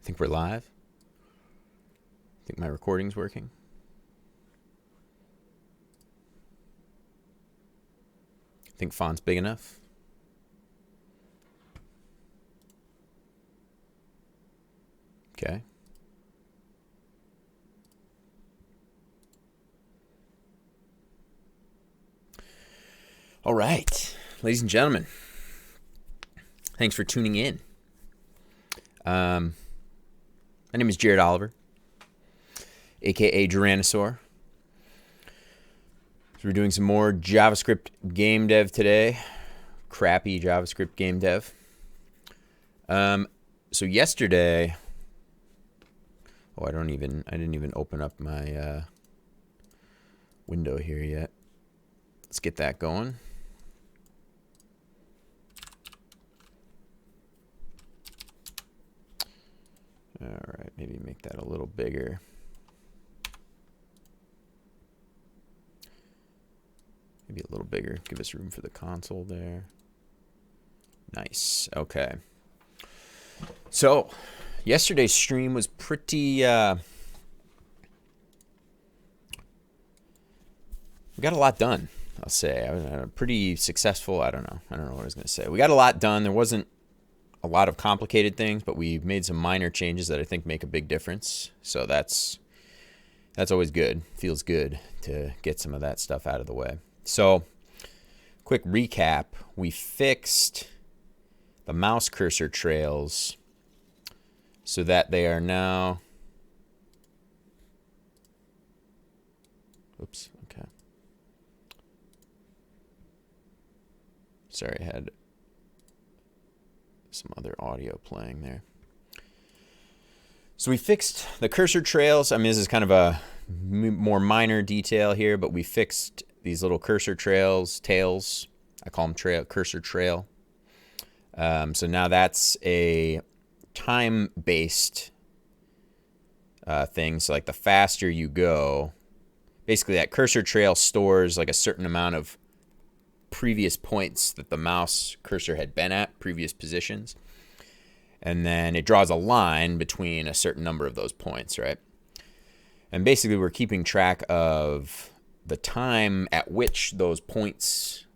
Think we're live? Think my recording's working? Think font's big enough? Okay. All right, ladies and gentlemen, thanks for tuning in. My name is Jared Oliver, aka Duranosaur. So we're doing some more JavaScript game dev today. Crappy JavaScript game dev. So yesterday, I didn't even open up my window here yet. Let's get that going. All right, maybe make that a little bigger. Maybe a little bigger. Give us room for the console there. Nice. Okay. So, yesterday's stream was pretty... we got a lot done, I'll say. I was pretty successful. I don't know what I was going to say. We got a lot done. There wasn't a lot of complicated things, but we made some minor changes that I think make a big difference. So that's always good. Feels good to get some of that stuff out of the way. So, quick recap. We fixed the mouse cursor trails so that they are now... Oops, okay. Sorry, I had some other audio playing there. So we fixed the cursor trails. I mean, this is kind of a more minor detail here, but we fixed these little cursor trails, tails. I call them cursor trail. So now that's a time-based thing. So like the faster you go, basically that cursor trail stores like a certain amount of previous points that the mouse cursor had been at, previous positions. And then it draws a line between a certain number of those points, right? And basically we're keeping track of the time at which those points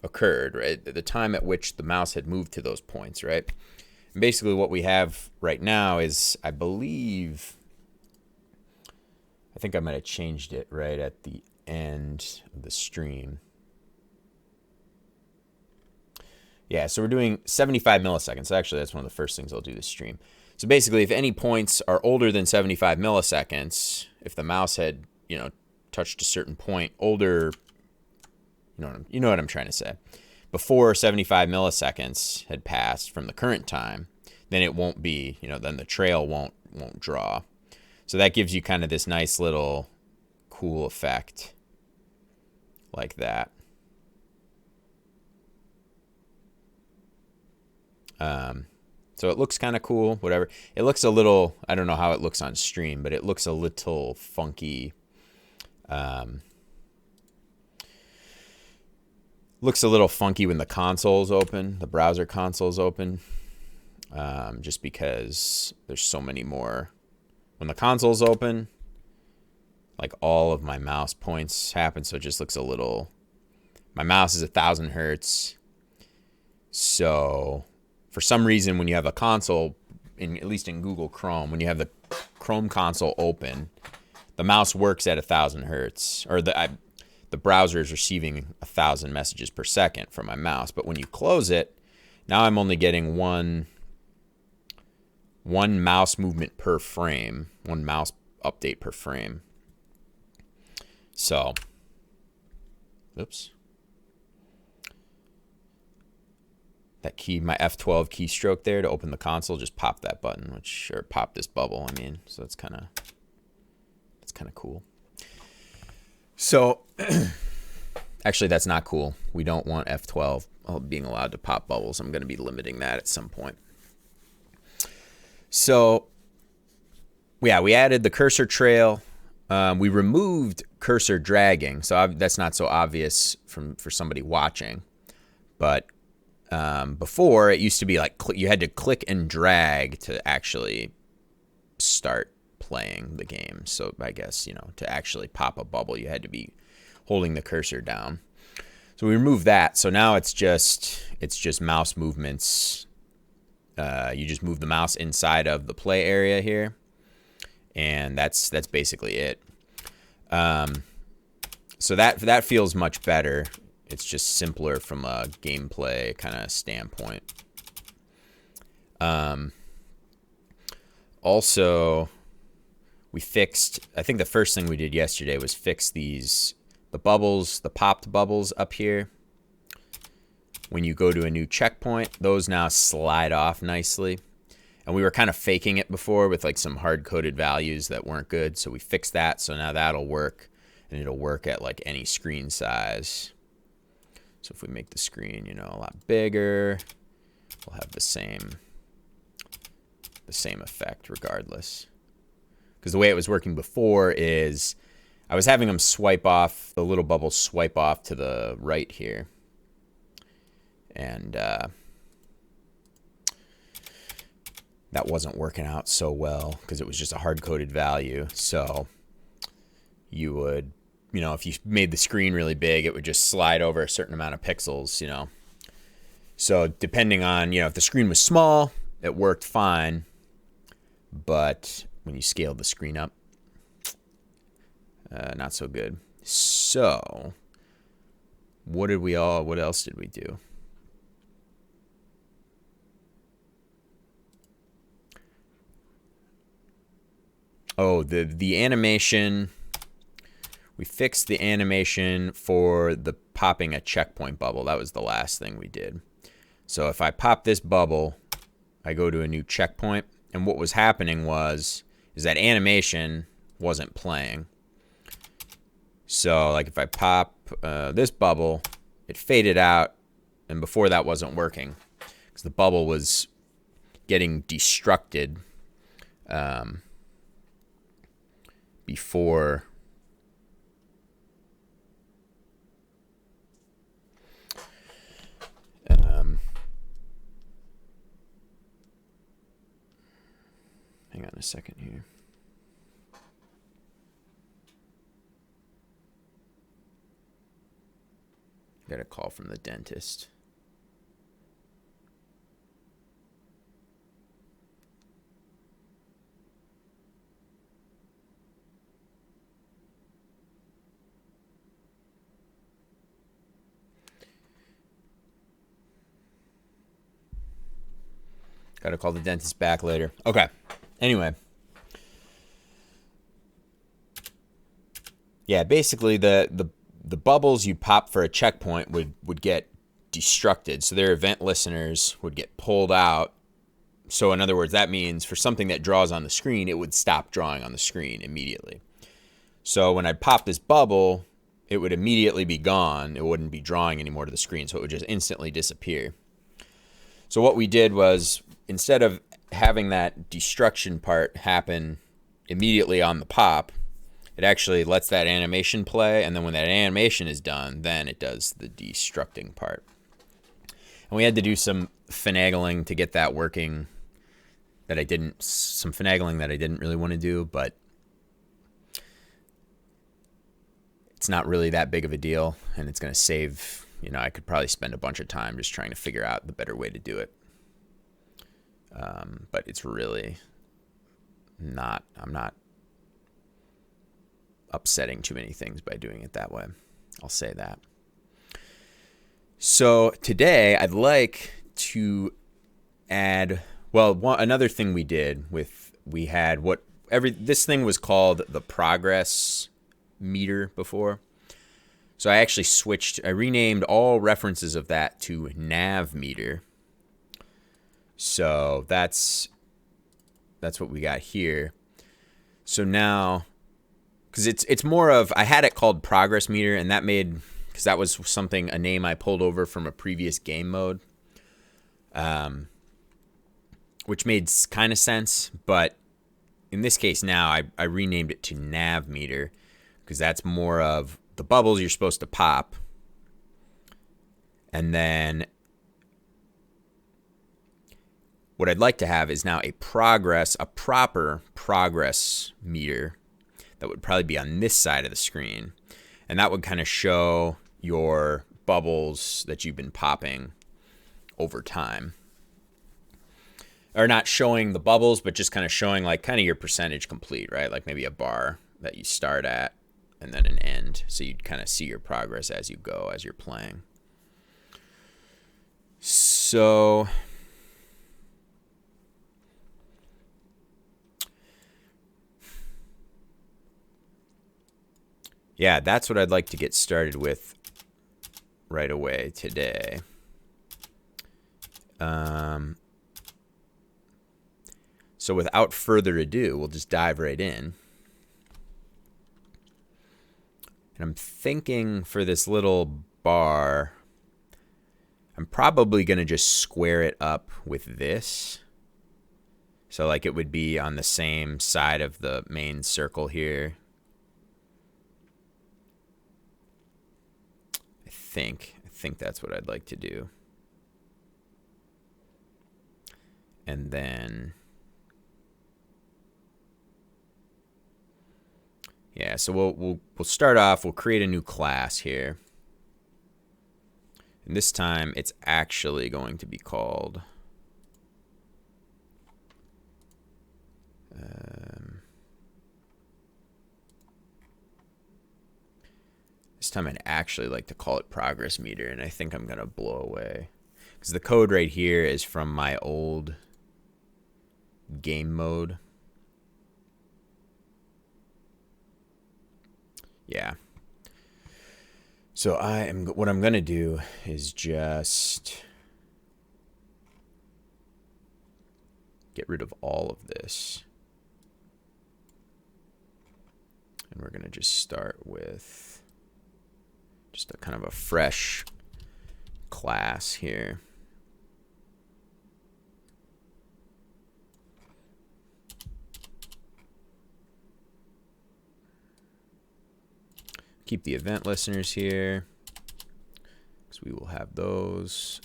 occurred, right? The time at which the mouse had moved to those points, right? And basically what we have right now is, I think I might have changed it right at the end of the stream. Yeah, so we're doing 75 milliseconds. Actually, that's one of the first things I'll do this stream. So basically, if any points are older than 75 milliseconds, if the mouse had, touched a certain point older, you know what I'm trying to say, before 75 milliseconds had passed from the current time, then it won't be, then the trail won't draw. So that gives you kind of this nice little cool effect like that. So it looks kind of cool, whatever. It looks a little, I don't know how it looks on stream, but it looks a little funky. Looks a little funky when the console's open, the browser console's open, just because there's so many more. When the console's open, like all of my mouse points happen, so it just looks a little, my mouse is 1,000 hertz, so for some reason, when you have a console, at least in Google Chrome, when you have the Chrome console open, the mouse works at 1,000 hertz, or the browser is receiving 1,000 messages per second from my mouse. But when you close it, now I'm only getting one mouse movement per frame, one mouse update per frame. So, oops. That key, my F12 keystroke there to open the console, just pop that button, or pop this bubble, so that's kind of cool. So, actually that's not cool. We don't want F12 being allowed to pop bubbles. I'm going to be limiting that at some point. So, yeah, we added the cursor trail. We removed cursor dragging, so that's not so obvious for somebody watching, but before it used to be like you had to click and drag to actually start playing the game. So I guess, you know, to actually pop a bubble, you had to be holding the cursor down. So we removed that. So now it's just mouse movements. You just move the mouse inside of the play area here, and that's basically it. So that feels much better. It's just simpler from a gameplay kind of standpoint. Also, we fixed, I think the first thing we did yesterday was fix the bubbles, the popped bubbles up here. When you go to a new checkpoint, those now slide off nicely. And we were kind of faking it before with like some hard-coded values that weren't good. So we fixed that. So now that'll work. And it'll work at like any screen size. So if we make the screen, you know, a lot bigger, we'll have the same effect regardless. Because the way it was working before is I was having them swipe off, the little bubbles swipe off to the right here. And that wasn't working out so well because it was just a hard-coded value. So you would, you know, if you made the screen really big, it would just slide over a certain amount of pixels, you know. So depending on, you know, if the screen was small, it worked fine. But when you scaled the screen up, not so good. So what else did we do? Oh, the animation, we fixed the animation for the popping a checkpoint bubble. That was the last thing we did. So if I pop this bubble, I go to a new checkpoint, and what was happening is that animation wasn't playing. So like if I pop this bubble, it faded out, and before that wasn't working because the bubble was getting destructed before hang on a second here. Got a call from the dentist. Gotta call the dentist back later. Okay. Anyway. Yeah, basically the bubbles you pop for a checkpoint would get destructed. So their event listeners would get pulled out. So in other words, that means for something that draws on the screen, it would stop drawing on the screen immediately. So when I'd pop this bubble, it would immediately be gone. It wouldn't be drawing anymore to the screen. So it would just instantly disappear. So what we did was, instead of having that destruction part happen immediately on the pop, it actually lets that animation play, and then when that animation is done, then it does the destructing part. And we had to do some finagling to get that working some finagling that I didn't really want to do, but it's not really that big of a deal, and it's going to save, you know, I could probably spend a bunch of time just trying to figure out the better way to do it. But it's really not, I'm not upsetting too many things by doing it that way. I'll say that. So today I'd like to add, well, another thing we did this thing was called the progress meter before. So I actually I renamed all references of that to nav meter. So that's what we got here. So now, because it's more of, I had it called progress meter, and because that was a name I pulled over from a previous game mode, which made kind of sense. But in this case now, I renamed it to nav meter, because that's more of the bubbles you're supposed to pop, and then what I'd like to have is now a proper progress meter that would probably be on this side of the screen. And that would kind of show your bubbles that you've been popping over time. Or not showing the bubbles, but just kind of showing like kind of your percentage complete, right? Like maybe a bar that you start at and then an end. So you'd kind of see your progress as you go, as you're playing. So yeah, that's what I'd like to get started with right away today. So without further ado, we'll just dive right in. And I'm thinking for this little bar, I'm probably going to just square it up with this. So like it would be on the same side of the main circle here. I think that's what I'd like to do. And then, yeah, so we'll start off, we'll create a new class here. And this time it's actually going to be called this time I'd actually like to call it progress meter, and I think I'm gonna blow away because the code right here is from my old game mode. Yeah. So what I'm gonna do is just get rid of all of this. And we're gonna just start with just a kind of a fresh class here. Keep the event listeners here, because we will have those.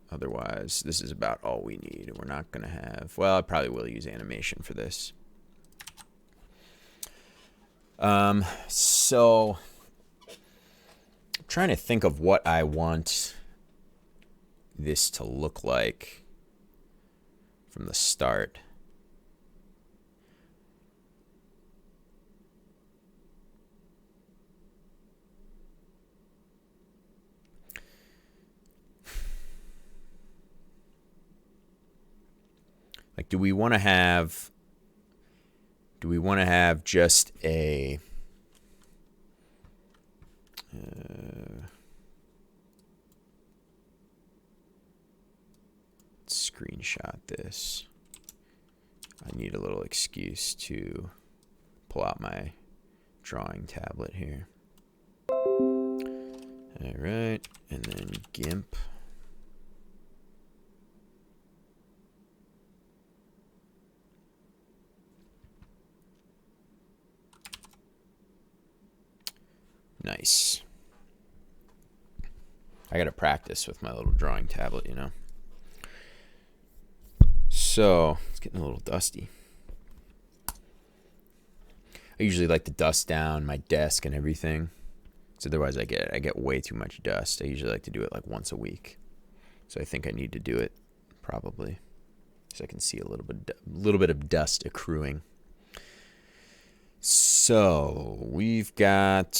Otherwise, this is about all we need. We're not going to have, well, I probably will use animation for this. So I'm trying to think of what I want this to look like from the start. Like, do we want to have just a screenshot this? I need a little excuse to pull out my drawing tablet here. All right, and then GIMP. Nice. I gotta practice with my little drawing tablet, you know. So it's getting a little dusty. I usually like to dust down my desk and everything, so otherwise I get way too much dust. I usually like to do it like once a week, so I think I need to do it probably, so I can see a little bit of dust accruing. So we've got,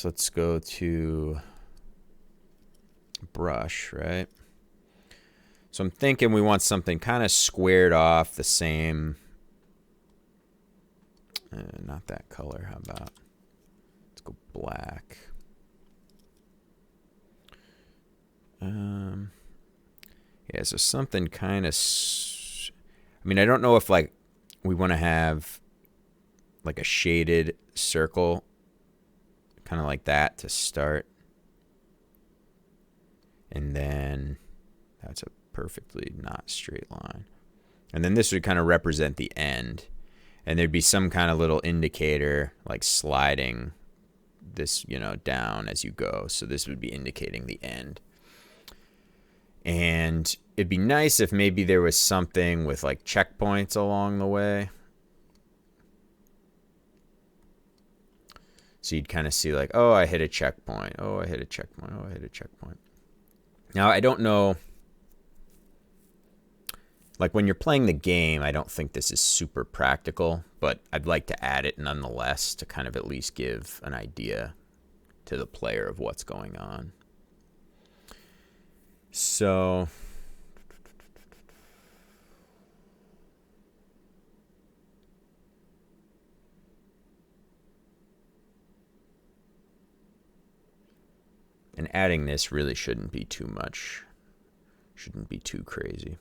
let's go to brush, right? So I'm thinking we want something kind of squared off the same, not that color, how about, let's go black. Yeah, so something kind of, I mean, I don't know if like we want to have like a shaded circle, kind of like that to start. And then that's a perfectly not straight line. And then this would kind of represent the end. And there'd be some kind of little indicator like sliding this, you know, down as you go. So this would be indicating the end. And it'd be nice if maybe there was something with like checkpoints along the way. So you'd kind of see like, oh, I hit a checkpoint. Oh, I hit a checkpoint. Oh, I hit a checkpoint. Now, I don't know. Like when you're playing the game, I don't think this is super practical, but I'd like to add it nonetheless to kind of at least give an idea to the player of what's going on. So and adding this really shouldn't be too much. Shouldn't be too crazy.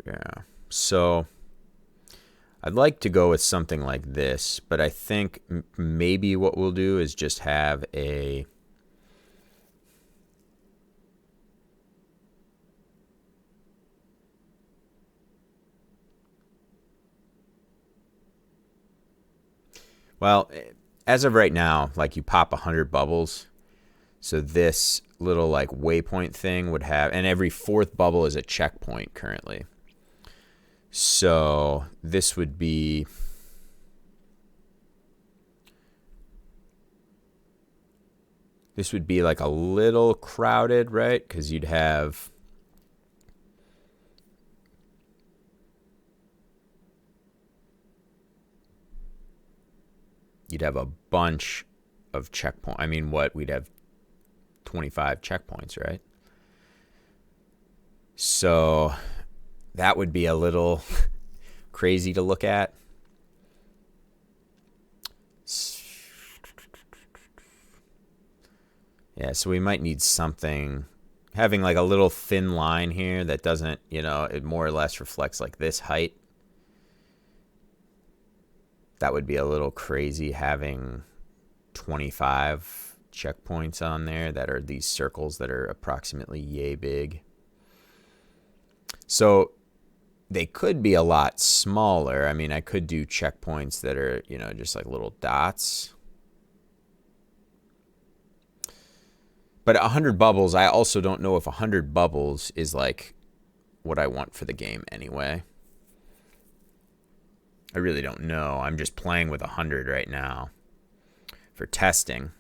Yeah, so I'd like to go with something like this, but I think maybe what we'll do is just have a well, as of right now, like you pop 100 bubbles, so this little like waypoint thing would have, and every fourth bubble is a checkpoint currently. So this would be like a little crowded, right? Because you'd have a bunch of checkpoints. I mean, we'd have 25 checkpoints, right? So that would be a little crazy to look at. Yeah, so we might need something, having like a little thin line here that doesn't, it more or less reflects like this height. That would be a little crazy, having 25 checkpoints on there that are these circles that are approximately yay big. So they could be a lot smaller. I mean, I could do checkpoints that are, just like little dots. But 100 bubbles, I also don't know if 100 bubbles is like what I want for the game anyway. I really don't know. I'm just playing with 100 right now for testing.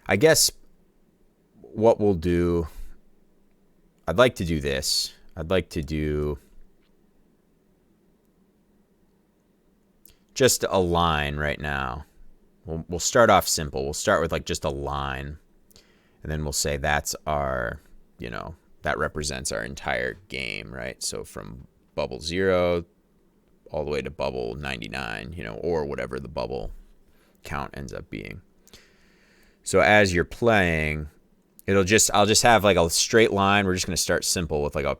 I guess what we'll do, I'd like to do this. I'd like to do just a line right now. We'll start off simple. We'll start with like just a line. And then we'll say that's our, that represents our entire game, right? So from bubble 0 all the way to bubble 99, or whatever the bubble count ends up being. So as you're playing, I'll just have like a straight line. We're just going to start simple with like a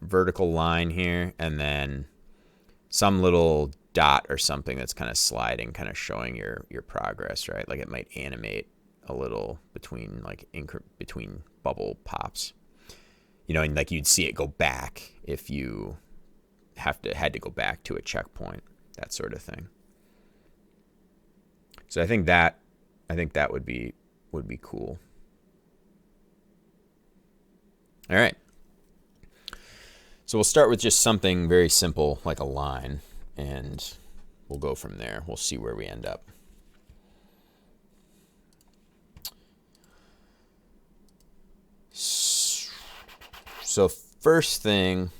vertical line here, and then some little dot or something that's kind of sliding, kind of showing your progress, right? Like it might animate a little between bubble pops, and like you'd see it go back if you had to go back to a checkpoint, that sort of thing. So I think that would be cool. All right. So we'll start with just something very simple like a line, and we'll go from there. We'll see where we end up. So first thing,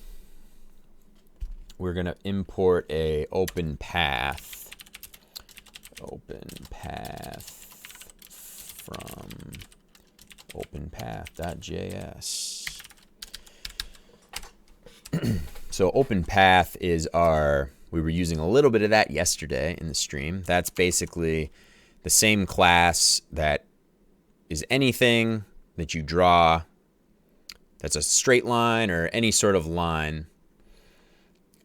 we're going to import a open path from openpath.js. So openpath is we were using a little bit of that yesterday in the stream. That's basically the same class that is anything that you draw that's a straight line or any sort of line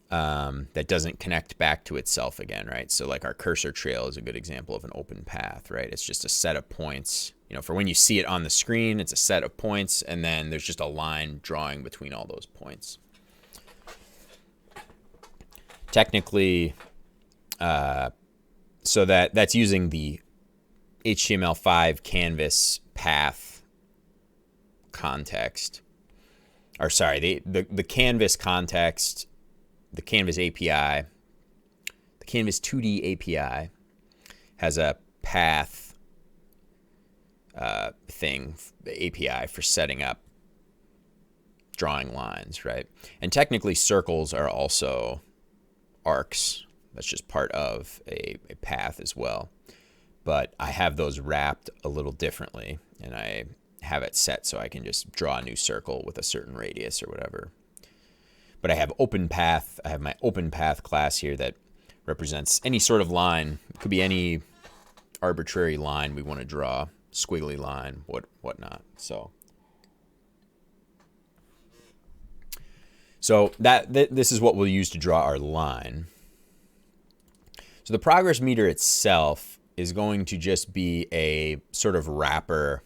that doesn't connect back to itself again, right? So like our cursor trail is a good example of an open path, right? It's just a set of points. For when you see it on the screen, it's a set of points, and then there's just a line drawing between all those points. technically, so that's using the HTML5 canvas path context, or sorry, the canvas context, the canvas API, the canvas 2D API has a path thing, API for setting up drawing lines, right? And technically circles are also arcs. That's just part of a path as well. But I have those wrapped a little differently, and I have it set so I can just draw a new circle with a certain radius or whatever. But I have open path. I have my open path class here that represents any sort of line. It could be any arbitrary line we want to draw, squiggly line, whatnot. So this is what we'll use to draw our line. So the progress meter itself is going to just be a sort of wrapper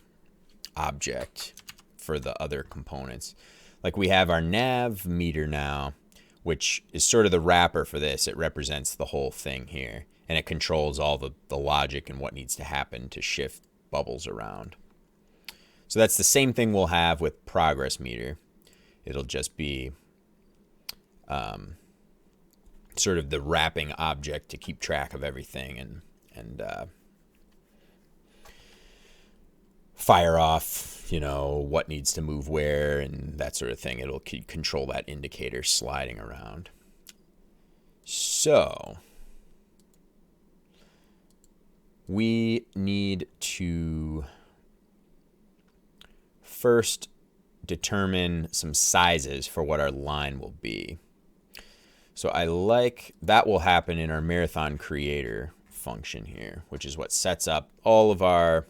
object for the other components. Like we have our nav meter now, which is sort of the wrapper for this. It represents the whole thing here, and it controls all the logic and what needs to happen to shift bubbles around. So that's the same thing we'll have with progress meter. It'll just be sort of the wrapping object to keep track of everything and fire off, what needs to move where and that sort of thing. It'll control that indicator sliding around. So we need to first determine some sizes for what our line will be. So that will happen in our marathon creator function here, which is what sets up all of our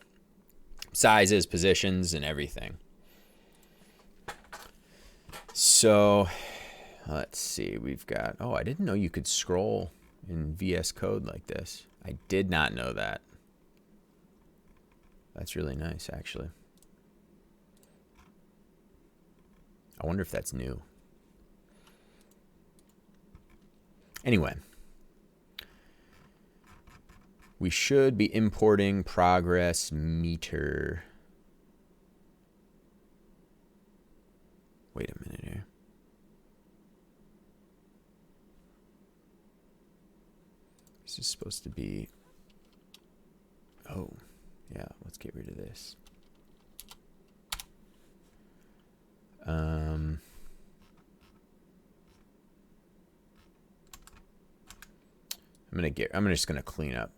sizes, positions, and everything. So let's see, we've got, I didn't know you could scroll in VS Code like this. I did not know that. That's really nice, actually. I wonder if that's new. Anyway, we should be importing progress meter. Wait a minute here. This is supposed to be, yeah, let's get rid of this. I'm just gonna clean up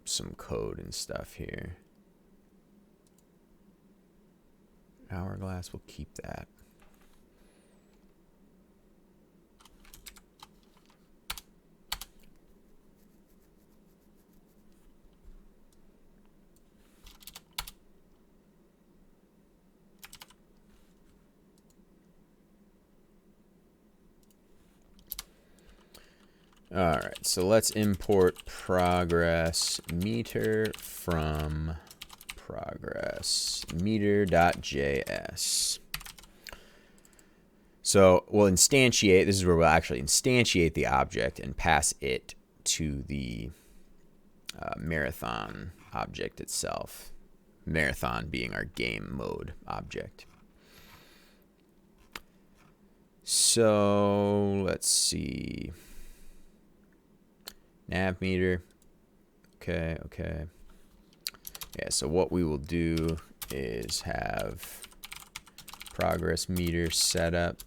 some code and stuff here. Hourglass, we'll keep that. All right, so let's import progress meter from progress meter.js. So we'll instantiate, this is where we'll actually instantiate the object and pass it to the marathon object itself. Marathon being our game mode object. So let's see. Nav meter. Okay. Yeah, so what we will do is have progress meter set up.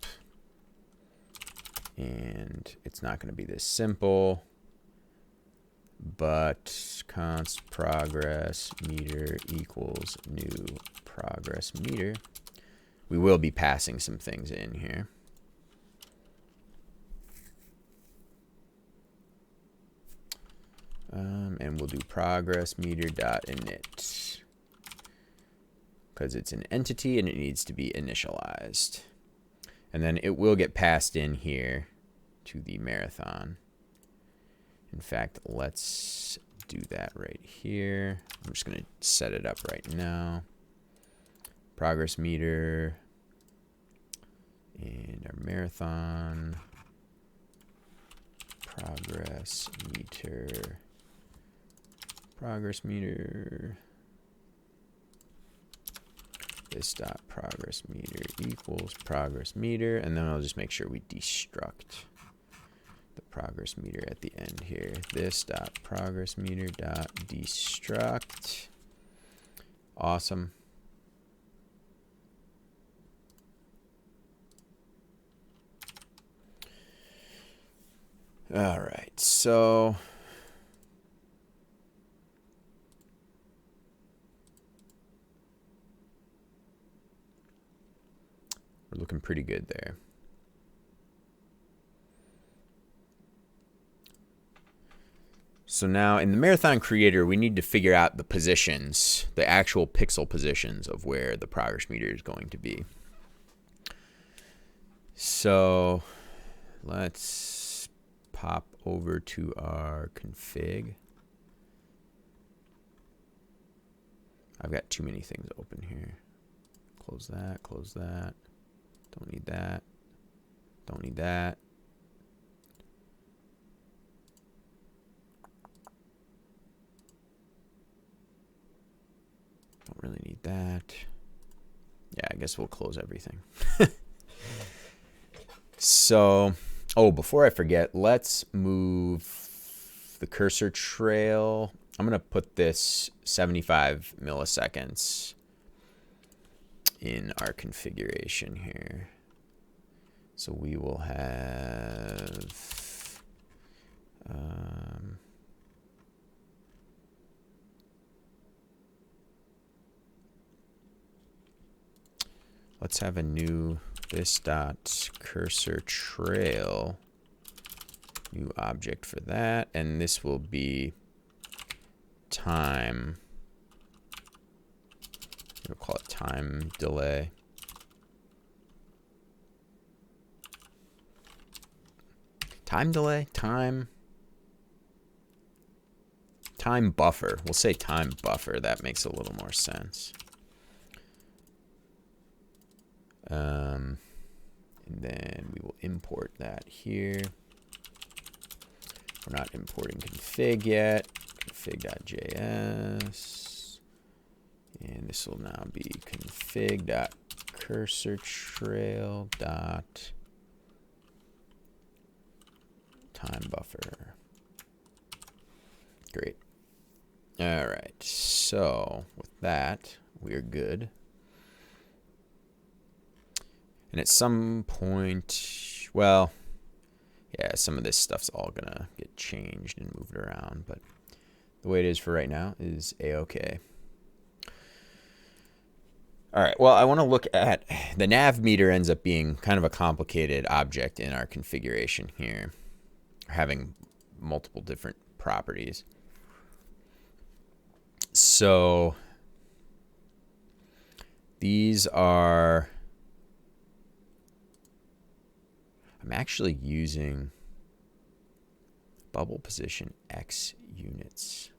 And it's not going to be this simple. But const progress meter equals new progress meter. We will be passing some things in here. And we'll do progress meter dot init because it's an entity and it needs to be initialized. And then it will get passed in here to the marathon. In fact, let's do that right here. I'm just going to set it up right now. Progress meter and our marathon. progress meter. This dot progress meter equals progress meter, and then I'll just make sure we destruct the progress meter at the end here. This dot progress meter dot destruct. Awesome. All right, so we're looking pretty good there. So now in the Marathon Creator, we need to figure out the positions, the actual pixel positions of where the progress meter is going to be. So let's pop over to our config. I've got too many things open here. Close that, close that. Don't need that. Don't need that. Don't really need that. Yeah, I guess we'll close everything. So, oh, before I forget, let's move the cursor trail. I'm going to put this 75 milliseconds in our configuration here. So we will have let's have a new this dot cursor trail, new object for that, and this will be time. We'll call it time delay. Time delay? Time buffer. We'll say time buffer. That makes a little more sense. And then we will import that here. We're not importing config yet. Config.js. And this will now be config.cursorTrail dot time buffer. Great. All right. So with that, we're good. And at some point, well, yeah, some of this stuff's all gonna get changed and moved around, but the way it is for right now is a-okay. All right, well, I want to look at the nav meter. Ends up being kind of a complicated object in our configuration here, having multiple different properties. So these are, I'm actually using bubble position X units.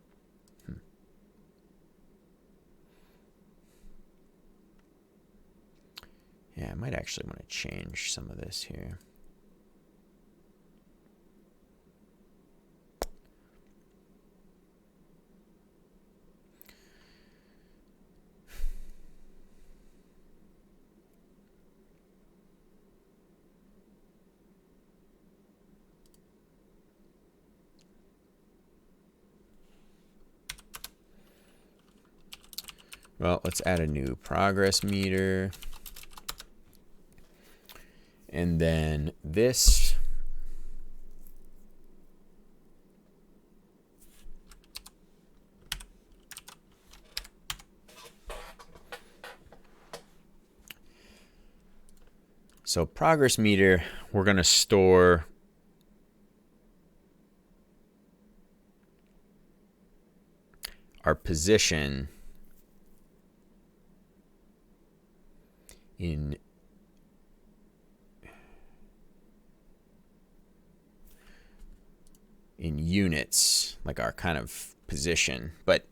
Yeah, I might actually want to change some of this here. Well, let's add a new progress meter. And then this. So progress meter, we're going to store our position in units, like our kind of position. But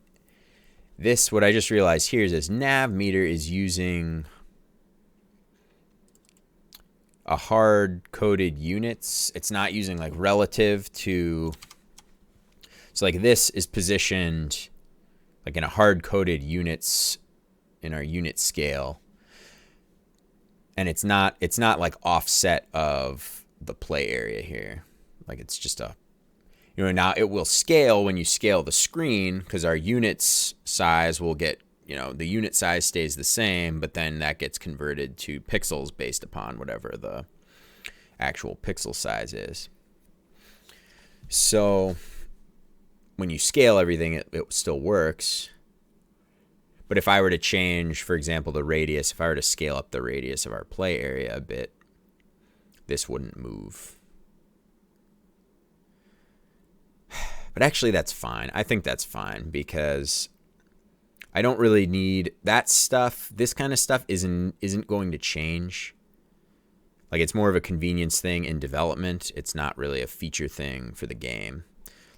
this, what I just realized here is this nav meter is using a hard-coded units. It's not using like relative to, so like this is positioned like in a hard-coded units in our unit scale. And it's not like offset of the play area here. Like it's just a, you know, now it will scale when you scale the screen because our units size will get, you know, the unit size stays the same, but then that gets converted to pixels based upon whatever the actual pixel size is. So when you scale everything, it still works. But if I were to change, for example, the radius, if I were to scale up the radius of our play area a bit, this wouldn't move. But actually that's fine. I think that's fine because I don't really need that stuff. This kind of stuff isn't going to change. Like it's more of a convenience thing in development. It's not really a feature thing for the game.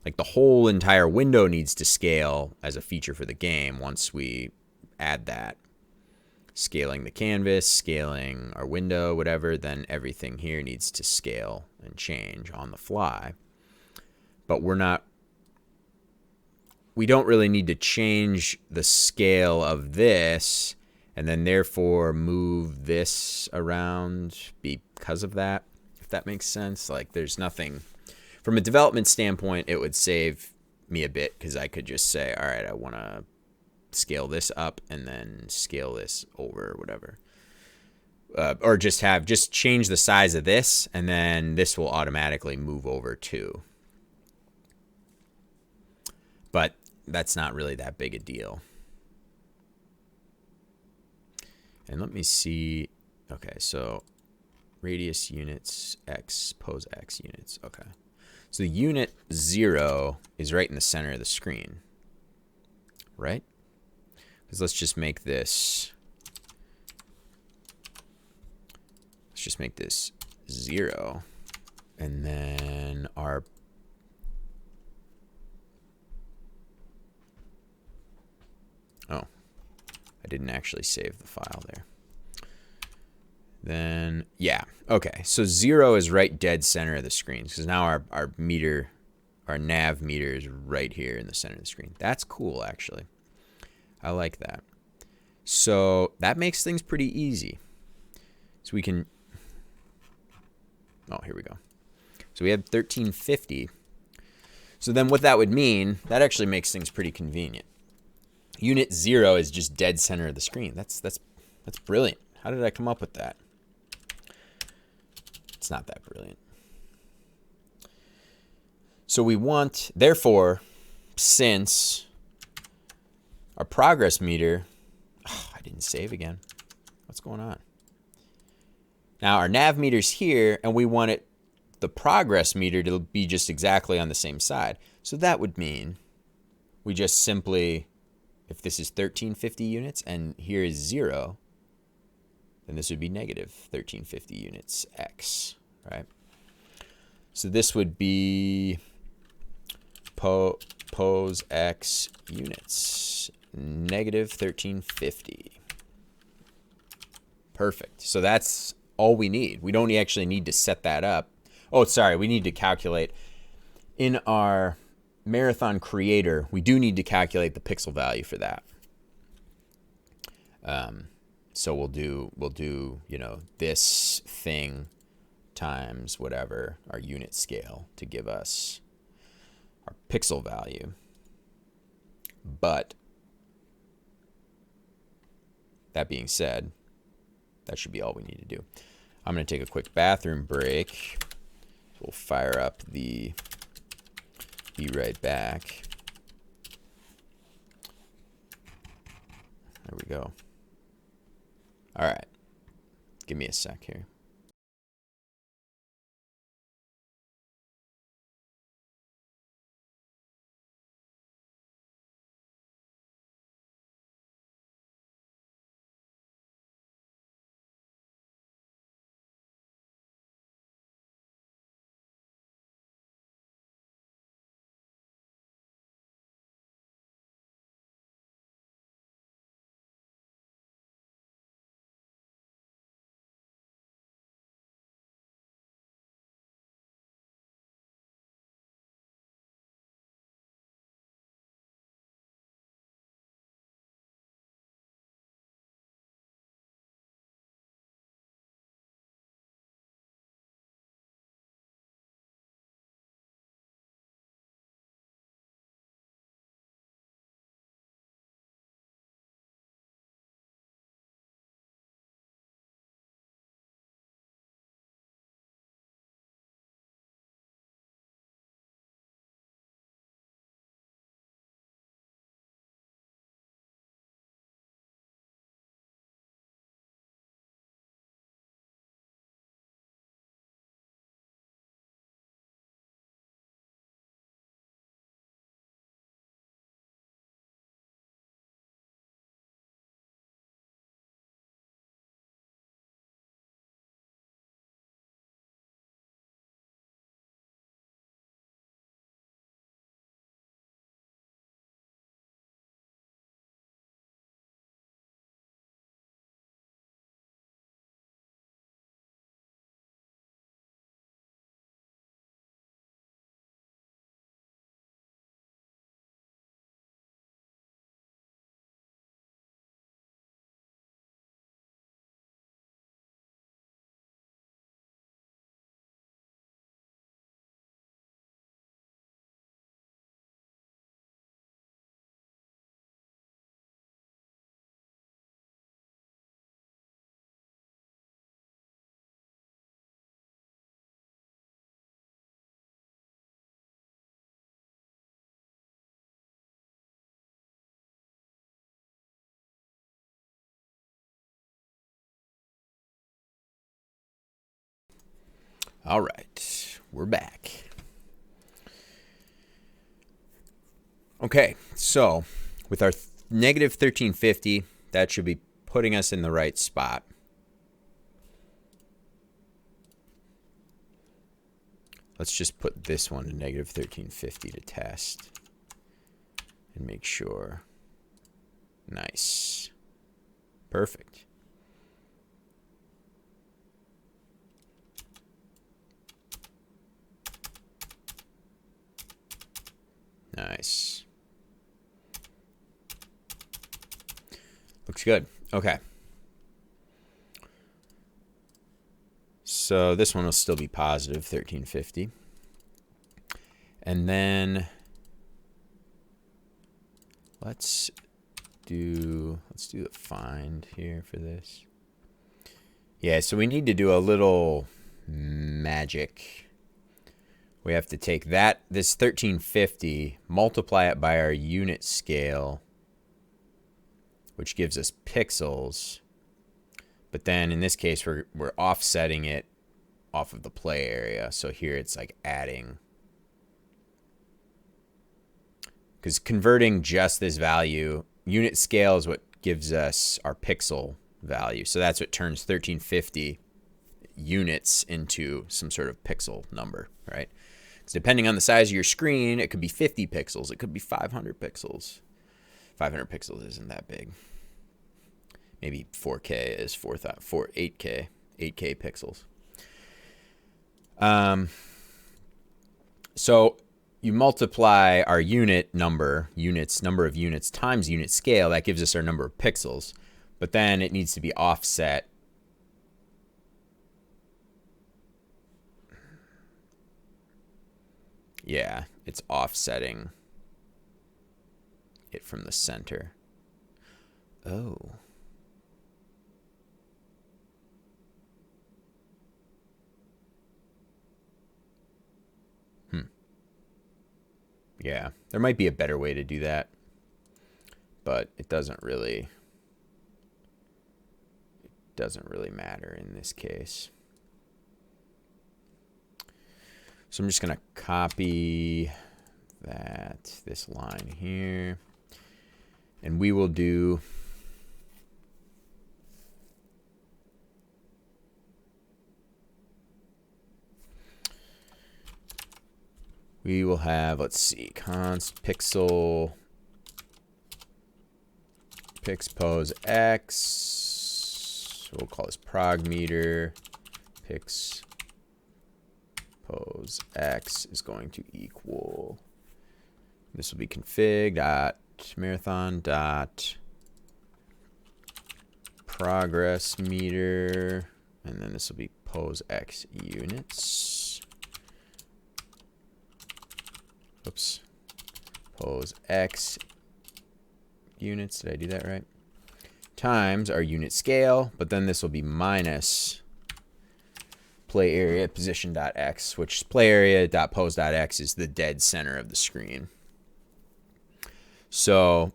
Like the whole entire window needs to scale as a feature for the game once we add that. Scaling the canvas, scaling our window, whatever, then everything here needs to scale and change on the fly. But we don't really need to change the scale of this and then therefore move this around because of that, if that makes sense. Like there's nothing, from a development standpoint, it would save me a bit because I could just say, all right, I want to scale this up and then scale this over or whatever. Or just change the size of this and then this will automatically move over too. But that's not really that big a deal. And let me see. Okay, so radius units, x, pose x units. Okay. So the unit 0 is right in the center of the screen, right? Because let's just make this 0. And then our I didn't actually save the file there. Then, yeah, okay. So 0 is right dead center of the screen because now our meter, our nav meter is right here in the center of the screen. That's cool, actually. I like that. So that makes things pretty easy. So we can, oh, here we go. So we have 1350. So then what that would mean, that actually makes things pretty convenient. Unit 0 is just dead center of the screen. That's brilliant. How did I come up with that? It's not that brilliant. So we want, therefore, since our progress meter, I didn't save again. What's going on? Now our nav meter's here, and we want it, the progress meter, to be just exactly on the same side. So that would mean we just simply, if this is 1350 units and here is 0, then this would be negative 1350 units x, right? So this would be pose x units, negative 1350. Perfect. So that's all we need. We don't actually need to set that up. Oh, sorry, we need to calculate. In our Marathon creator, we do need to calculate the pixel value for that. So we'll do, you know, this thing times whatever our unit scale to give us our pixel value. But that being said, that should be all we need to do. I'm going to take a quick bathroom break. We'll fire up the be right back. There we go. All right. Give me a sec here. All right, we're back. Okay, so with our negative 1350, that should be putting us in the right spot. Let's just put this one to negative 1350 to test and make sure. Nice. Perfect. Nice. Looks good. Okay. So this one will still be positive 1350. And then let's do the find here for this. Yeah, so we need to do a little magic. We have to take this 1350, multiply it by our unit scale, which gives us pixels. But then in this case, we're offsetting it off of the play area. So here it's like adding. Because converting just this value, unit scale is what gives us our pixel value. So that's what turns 1350 units into some sort of pixel number, right? Because depending on the size of your screen, it could be 50 pixels. It could be 500 pixels. 500 pixels isn't that big. Maybe 4K is 8K pixels. So you multiply our number of units times unit scale. That gives us our number of pixels. But then it needs to be offset. Yeah, it's offsetting it from the center. Oh. Yeah, there might be a better way to do that, but it doesn't really matter in this case. So I'm just going to copy this line here, and we will do we will have, let's see, const pixel pix_pose x. We'll call this prog meter. Pix_pose x is going to equal. This will be config dot marathon dot progress meter, and then this will be pose x units. Oops. Pose x units. Did I do that right? Times our unit scale, but then this will be minus play area position.x, which play area.pose.x is the dead center of the screen. So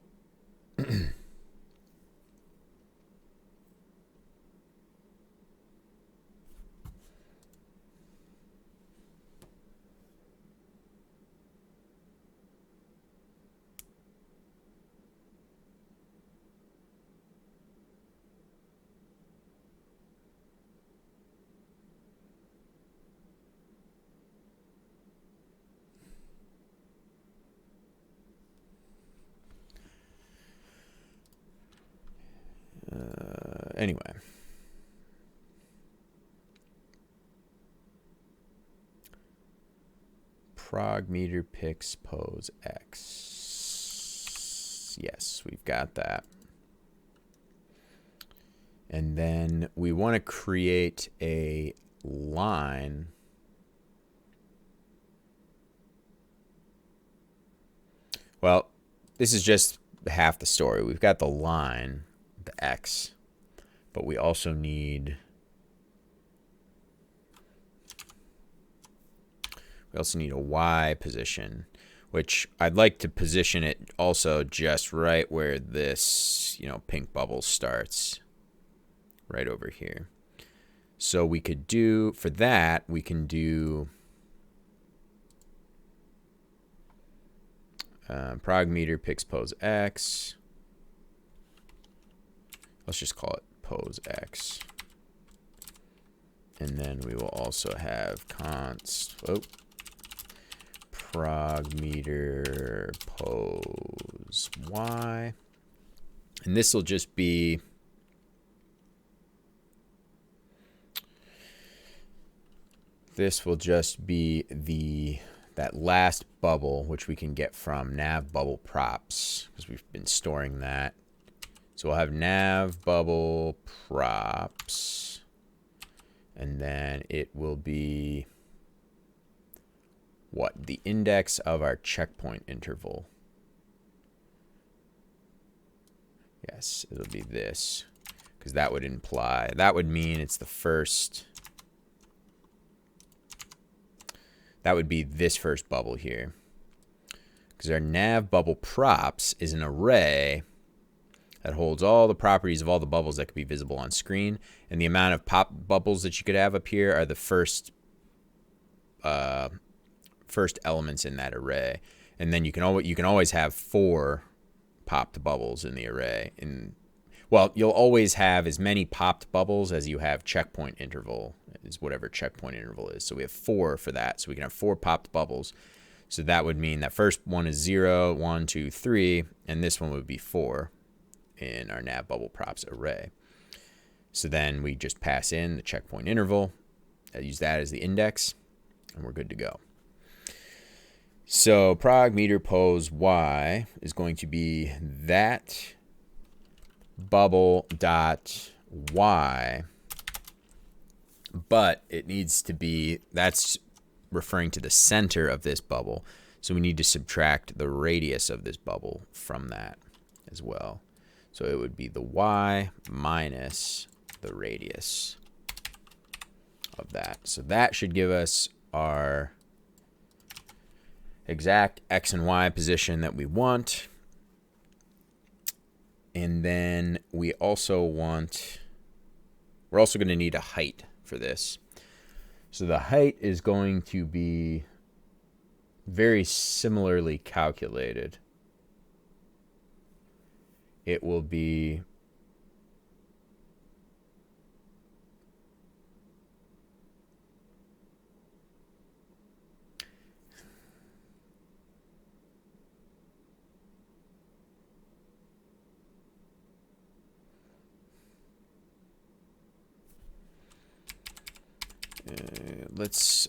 anyway. Prog meter pix pose x. Yes, we've got that. And then we want to create a line. Well, this is just half the story. We've got the line, the x, but we also need a y position, which I'd like to position it also just right where this, pink bubble starts, right over here. So we could do, for that, we can do prog meter pix pose x. Let's just call it pose x. And then we will also have const prog meter pose y. And this will just be that last bubble, which we can get from nav bubble props, because we've been storing that. So we'll have nav bubble props, and then it will be what? The index of our checkpoint interval. Yes, it'll be this, because that would mean it's the first. That would be this first bubble here, because our nav bubble props is an array that holds all the properties of all the bubbles that could be visible on screen, and the amount of pop bubbles that you could have up here are the first elements in that array. And then you can always have 4 popped bubbles in the array. Well, you'll always have as many popped bubbles as you have checkpoint interval, is whatever checkpoint interval is. So we have 4 for that. So we can have 4 popped bubbles. So that would mean that first one is 0, 1, 2, 3, and this one would be 4 in our nav bubble props array. So then we just pass in the checkpoint interval, use that as the index, and we're good to go. So prog meter pose y is going to be that bubble dot y, but it needs to be, that's referring to the center of this bubble, so we need to subtract the radius of this bubble from that as well. So it would be the y minus the radius of that. So that should give us our exact x and y position that we want. And then we're also going to need a height for this. So the height is going to be very similarly calculated. It will be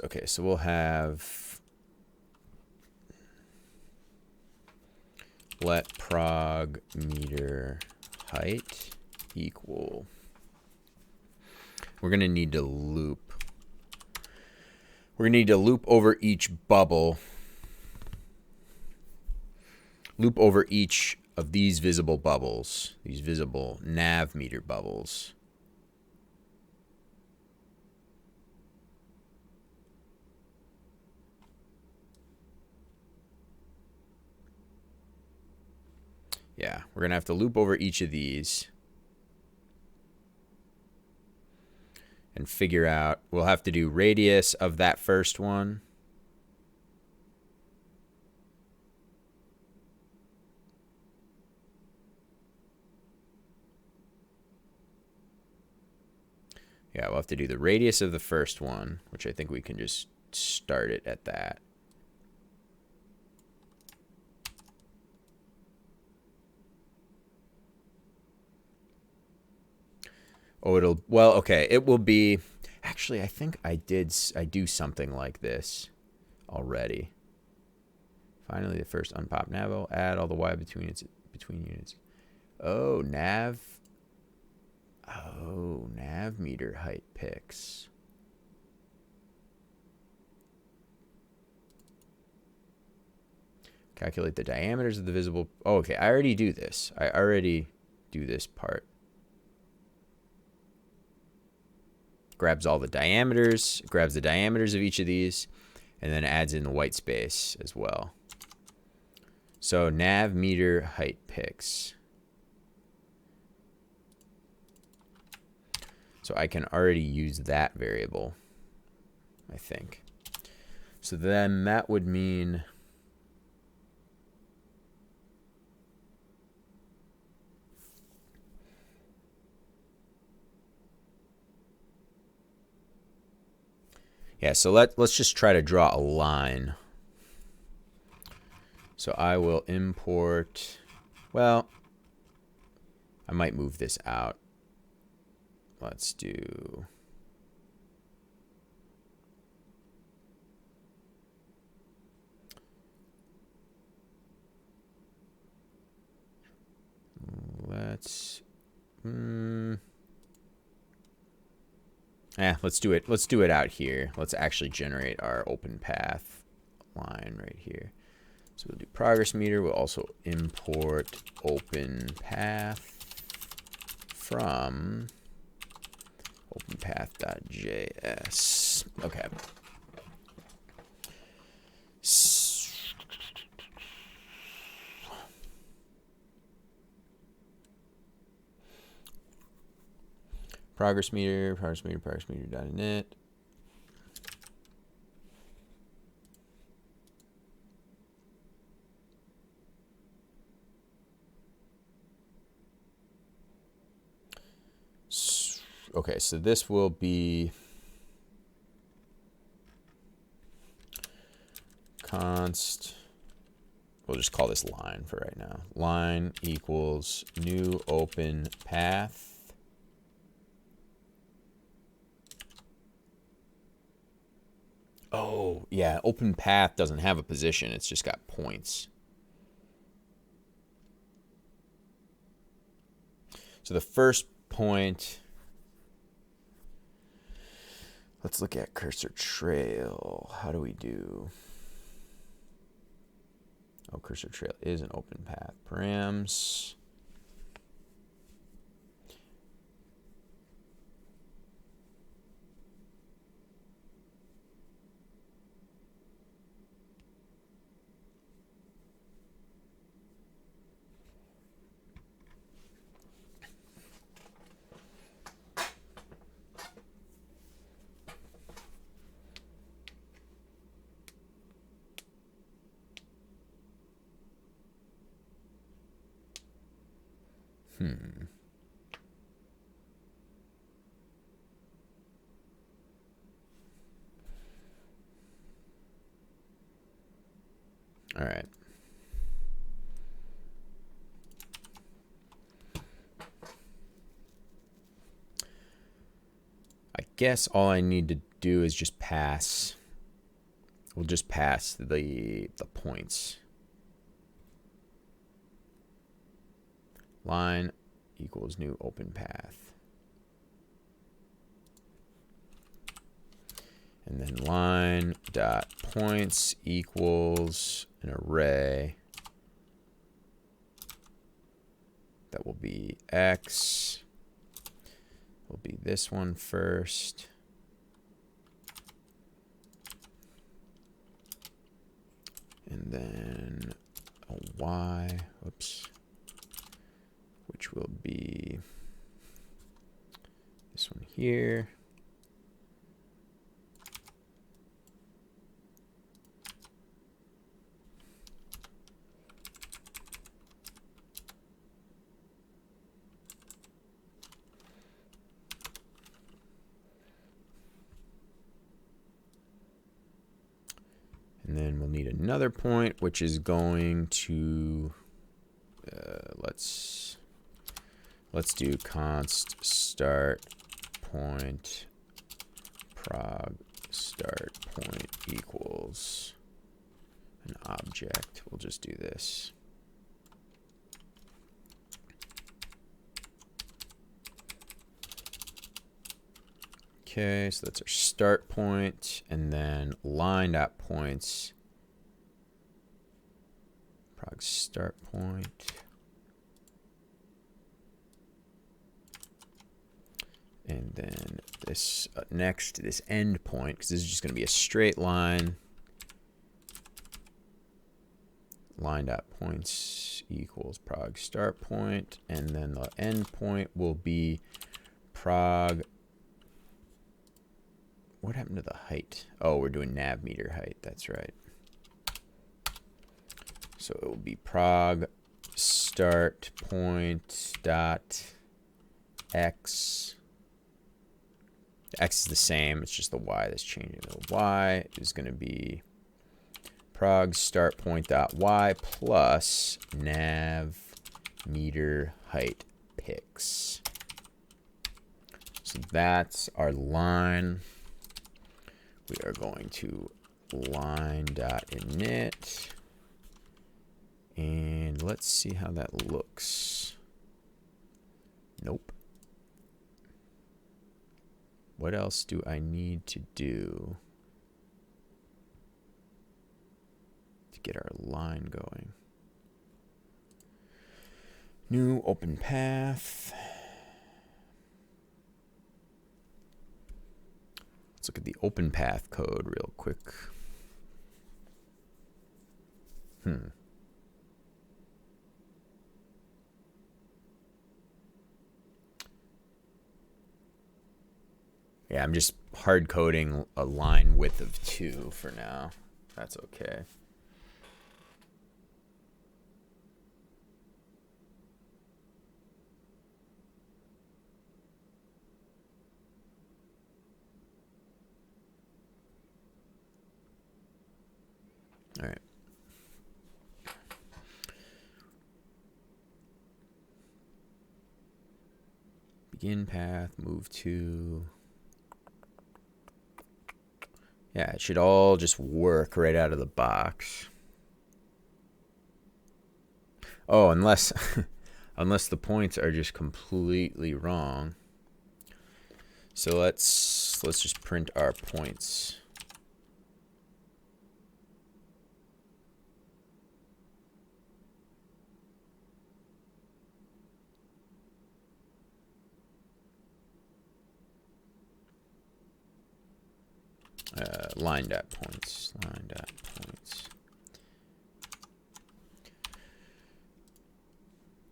okay, so we'll have let prog meter height equal, we're going to need to loop. We're going to need to loop over each bubble, loop over each of these visible bubbles, these visible nav meter bubbles. Yeah, we're going to have to loop over each of these and figure out, we'll have to do radius of that first one. Yeah, we'll have to do the radius of the first one, which I think we can just start it at that. Oh, well, okay, it will be, actually, I think I do something like this already. Finally, the first unpop nav will add all the y between units. Oh, nav meter height pix. Calculate the diameters of the visible. Oh, okay, I already do this. I already do this part. Grabs all the diameters, grabs the diameters of each of these, and then adds in the white space as well. So nav meter height pix. So I can already use that variable, I think. So then that would mean yeah, so let's just try to draw a line. So I will import, well, I might move this out. Let's do, let's do it. Let's do it out here. Let's actually generate our open path line right here. So we'll do progress meter. We'll also import open path from openpath.js. Okay. Progress meter.init. Okay, so this will be const, we'll just call this line for right now. Line equals new open path. Oh, yeah, open path doesn't have a position. It's just got points. So the first point, let's look at cursor trail. How do we do? Oh, cursor trail is an open path. Params. All right. I guess all I need to do is just pass. We'll just pass the points. Line equals new open path. And then line dot points equals an array that will be x. Will be this one first. And then a y, whoops, which will be this one here. And then we'll need another point, which is going to, let's do const start point prog start point equals an object. We'll just do this. Okay, so that's our start point, and then line dot points prog start point, and then this next this end point, because this is just going to be a straight line. Line dot points equals prog start point, and then the end point will be prog what happened to the height? Oh, we're doing nav meter height. That's right. So it will be prog start point dot x. X is the same. It's just the y that's changing. The y is going to be prog start point dot y plus nav meter height pix. So that's our line. We are going to line.init. And let's see how that looks. Nope. What else do I need to do to get our line going? New open path. Let's look at the open path code real quick. Yeah, I'm just hard coding a line width of 2 for now. That's okay. All right. Begin path, move to. Yeah, it should all just work right out of the box. Oh, unless unless the points are just completely wrong. So let's just print our points. Line.points.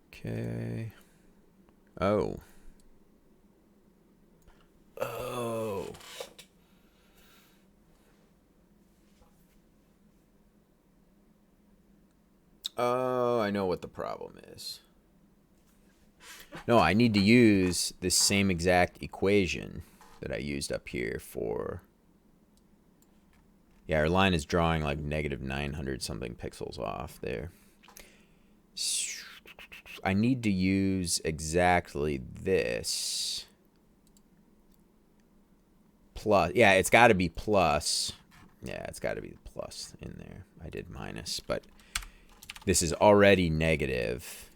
Okay. Oh. Oh, I know what the problem is. No, I need to use the same exact equation that I used up here for. Yeah, our line is drawing like negative 900 something pixels off there. I need to use exactly this. Plus, yeah, it's got to be plus. Yeah, it's got to be plus in there. I did minus, but this is already negative.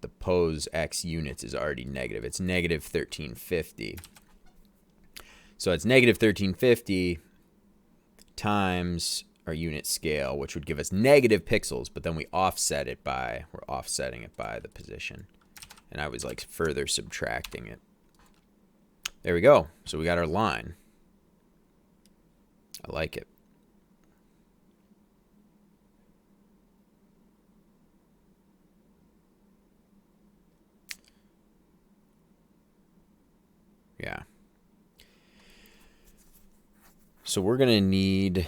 The pose x units is already negative. It's negative 1350. So it's negative 1350 times our unit scale, which would give us negative pixels, but then we're offsetting it by the position. And I was like further subtracting it. There we go. So we got our line. I like it. Yeah. So we're going to need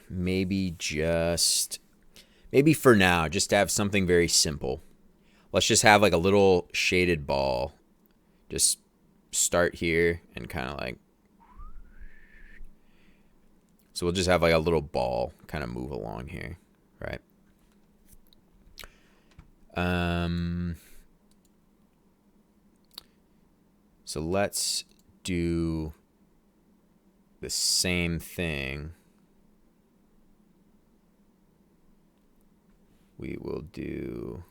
maybe for now, just to have something very simple. Let's just have like a little shaded ball. Just start here and kind of like. So we'll just have like a little ball kind of move along here, right? So let's do the same thing. We will do.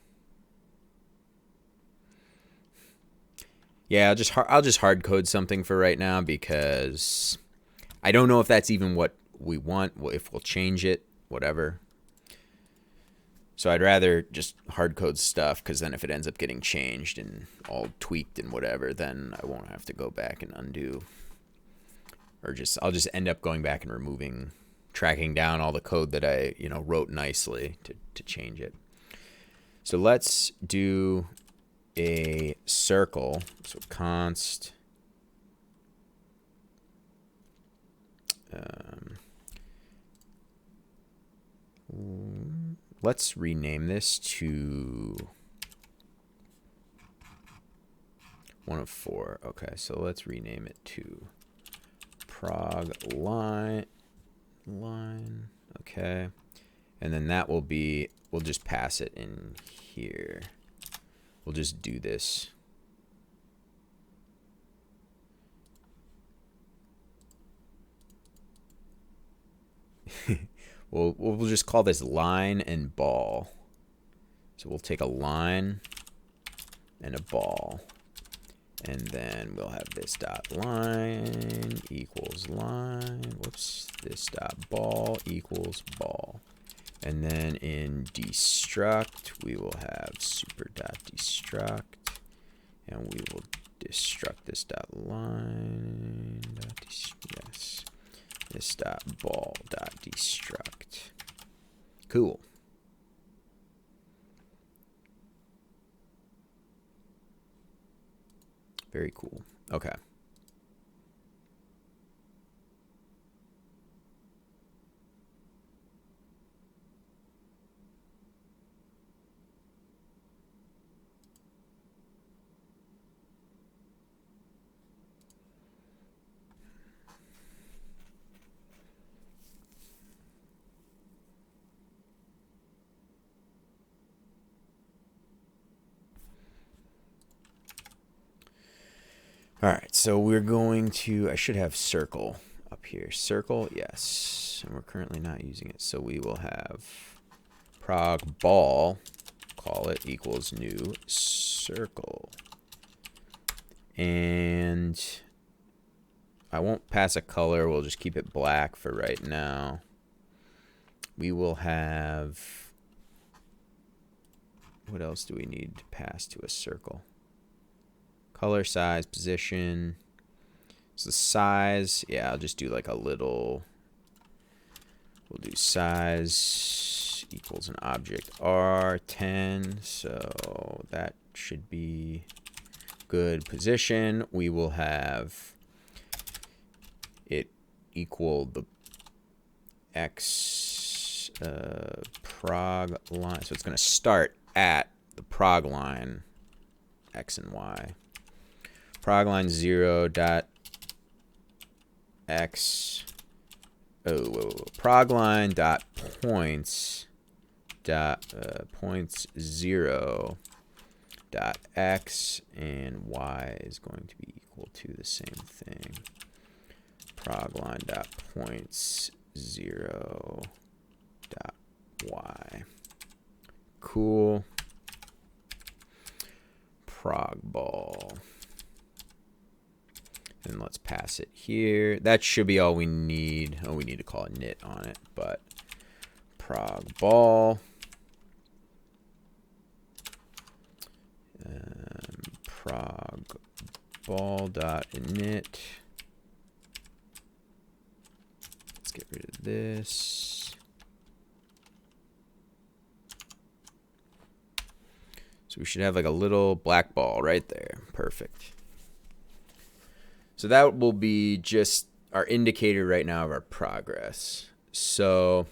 Yeah, I'll just hard code something for right now because I don't know if that's even what we want. If we'll change it, whatever. So I'd rather just hard code stuff because then if it ends up getting changed and all tweaked and whatever, then I won't have to go back and undo. Or I'll just end up going back and tracking down all the code that I wrote nicely to change it. So let's do a circle. So const Let's rename this to 1 of 4. Okay, so let's rename it to prog line. Okay, and then that will be, we'll just pass it in here. We'll just do this. We'll just call this line and ball. So we'll take a line and a ball, and then we'll have this dot line equals line. Whoops, this dot ball equals ball. And then in destruct, we will have super dot destruct, and we will destruct this dot line dot yes. This dot ball dot destruct. Cool. Very cool. Okay. All right, so we're going to, I should have circle up here. Circle, yes, and we're currently not using it. So we will have prog ball, call it, equals new circle. And I won't pass a color, we'll just keep it black for right now. We will have, what else do we need to pass to a circle? Color, size, position. So the size, yeah, I'll just do like a little, we'll do size equals an object R10. So that should be good. Position, we will have it equal the X prog line. So it's going to start at the prog line, X and Y. Prog line 0 dot X. Prog line dot points dot points 0 dot X, and Y is going to be equal to the same thing. Prog line dot points 0 dot Y. Cool. Prog ball. And let's pass it here. That should be all we need. Oh, we need to call a knit on it, but prog ball. Prog ball dot init. Let's get rid of this. So we should have like a little black ball right there. Perfect. So that will be just our indicator right now of our progress. So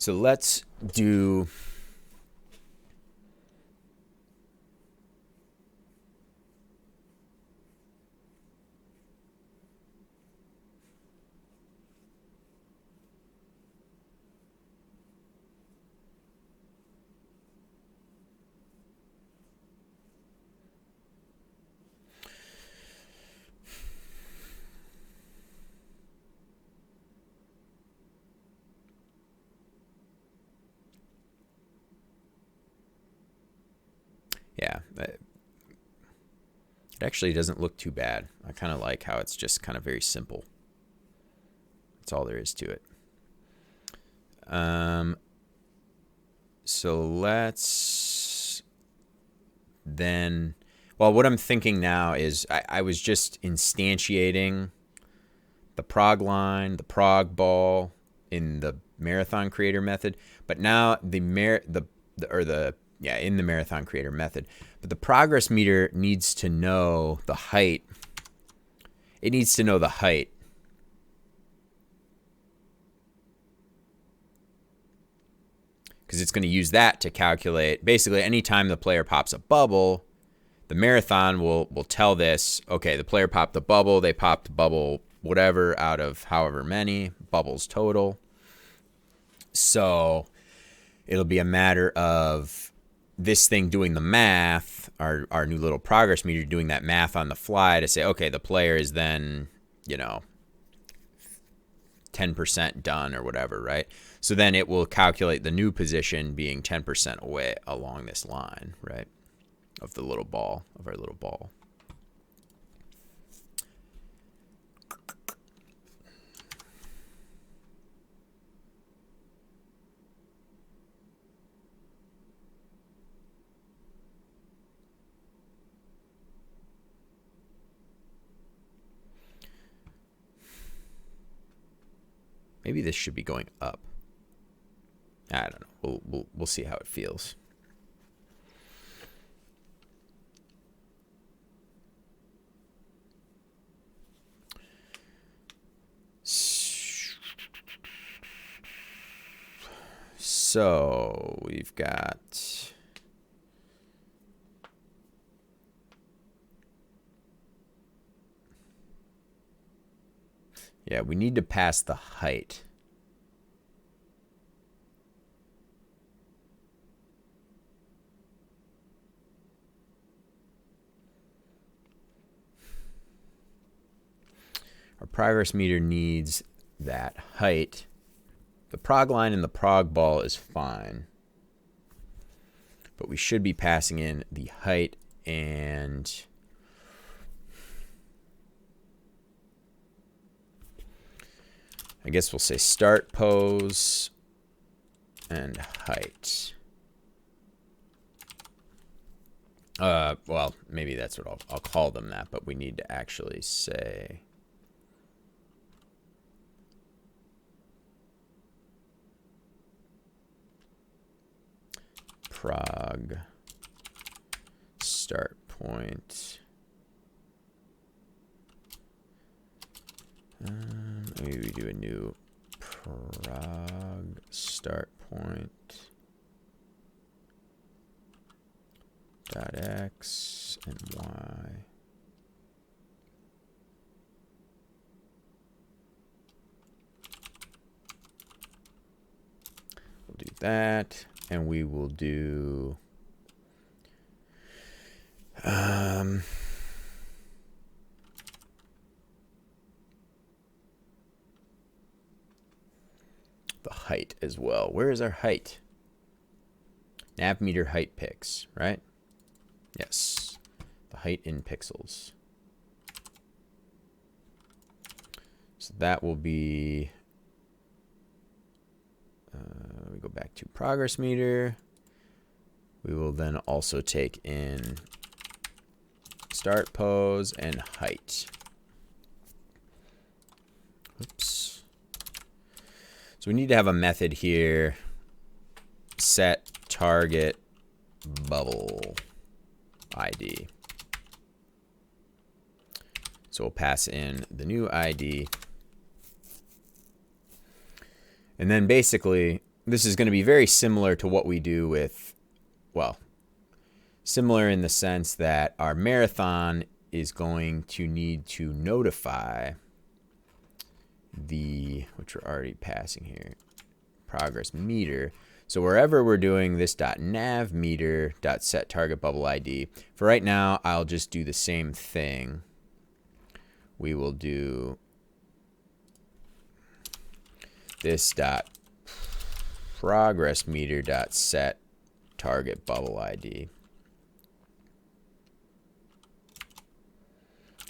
let's do yeah, it actually doesn't look too bad. I kind of like how it's just kind of very simple. That's all there is to it. So let's then, well, what I'm thinking now is I was just instantiating the prog line, the prog ball in the marathon creator method, but now in the marathon creator method, but the progress meter needs to know the height. It needs to know the height. Because it's going to use that to calculate. Basically, anytime the player pops a bubble, the marathon will tell this, okay, the player popped the bubble, they popped bubble whatever out of however many bubbles total. So it'll be a matter of this thing doing the math, our new little progress meter doing that math on the fly to say, okay, the player is then, 10% done or whatever, right? So then it will calculate the new position being 10% away along this line, right? Of the little ball, of our little ball. Maybe this should be going up. I don't know. We'll see how it feels. So we've got we need to pass the height. Our progress meter needs that height. The prog line and the prog ball is fine, but we should be passing in the height and I guess we'll say start pose and height. Well, maybe that's what I'll call them that, but we need to actually say prog start point. Maybe we do a new prog start point dot x and y. We'll do that, and we will do the height as well. Where is our height? Nav meter height pix, right? Yes, the height in pixels. So that will be, we go back to progress meter. We will then also take in start pose and height. Oops. So we need to have a method here, set target bubble ID. So we'll pass in the new ID. And then basically, this is going to be very similar to what we do with, well, similar in the sense that our marathon is going to need to notify the, which we're already passing here, progress meter. So wherever we're doing this .nav meter .set target bubble ID, for right now, I'll just do the same thing. We will do this progress meter .set target bubble ID.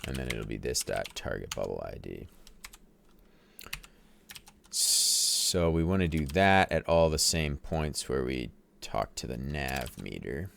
And then it'll be this target bubble ID. So we want to do that at all the same points where we talk to the nav meter.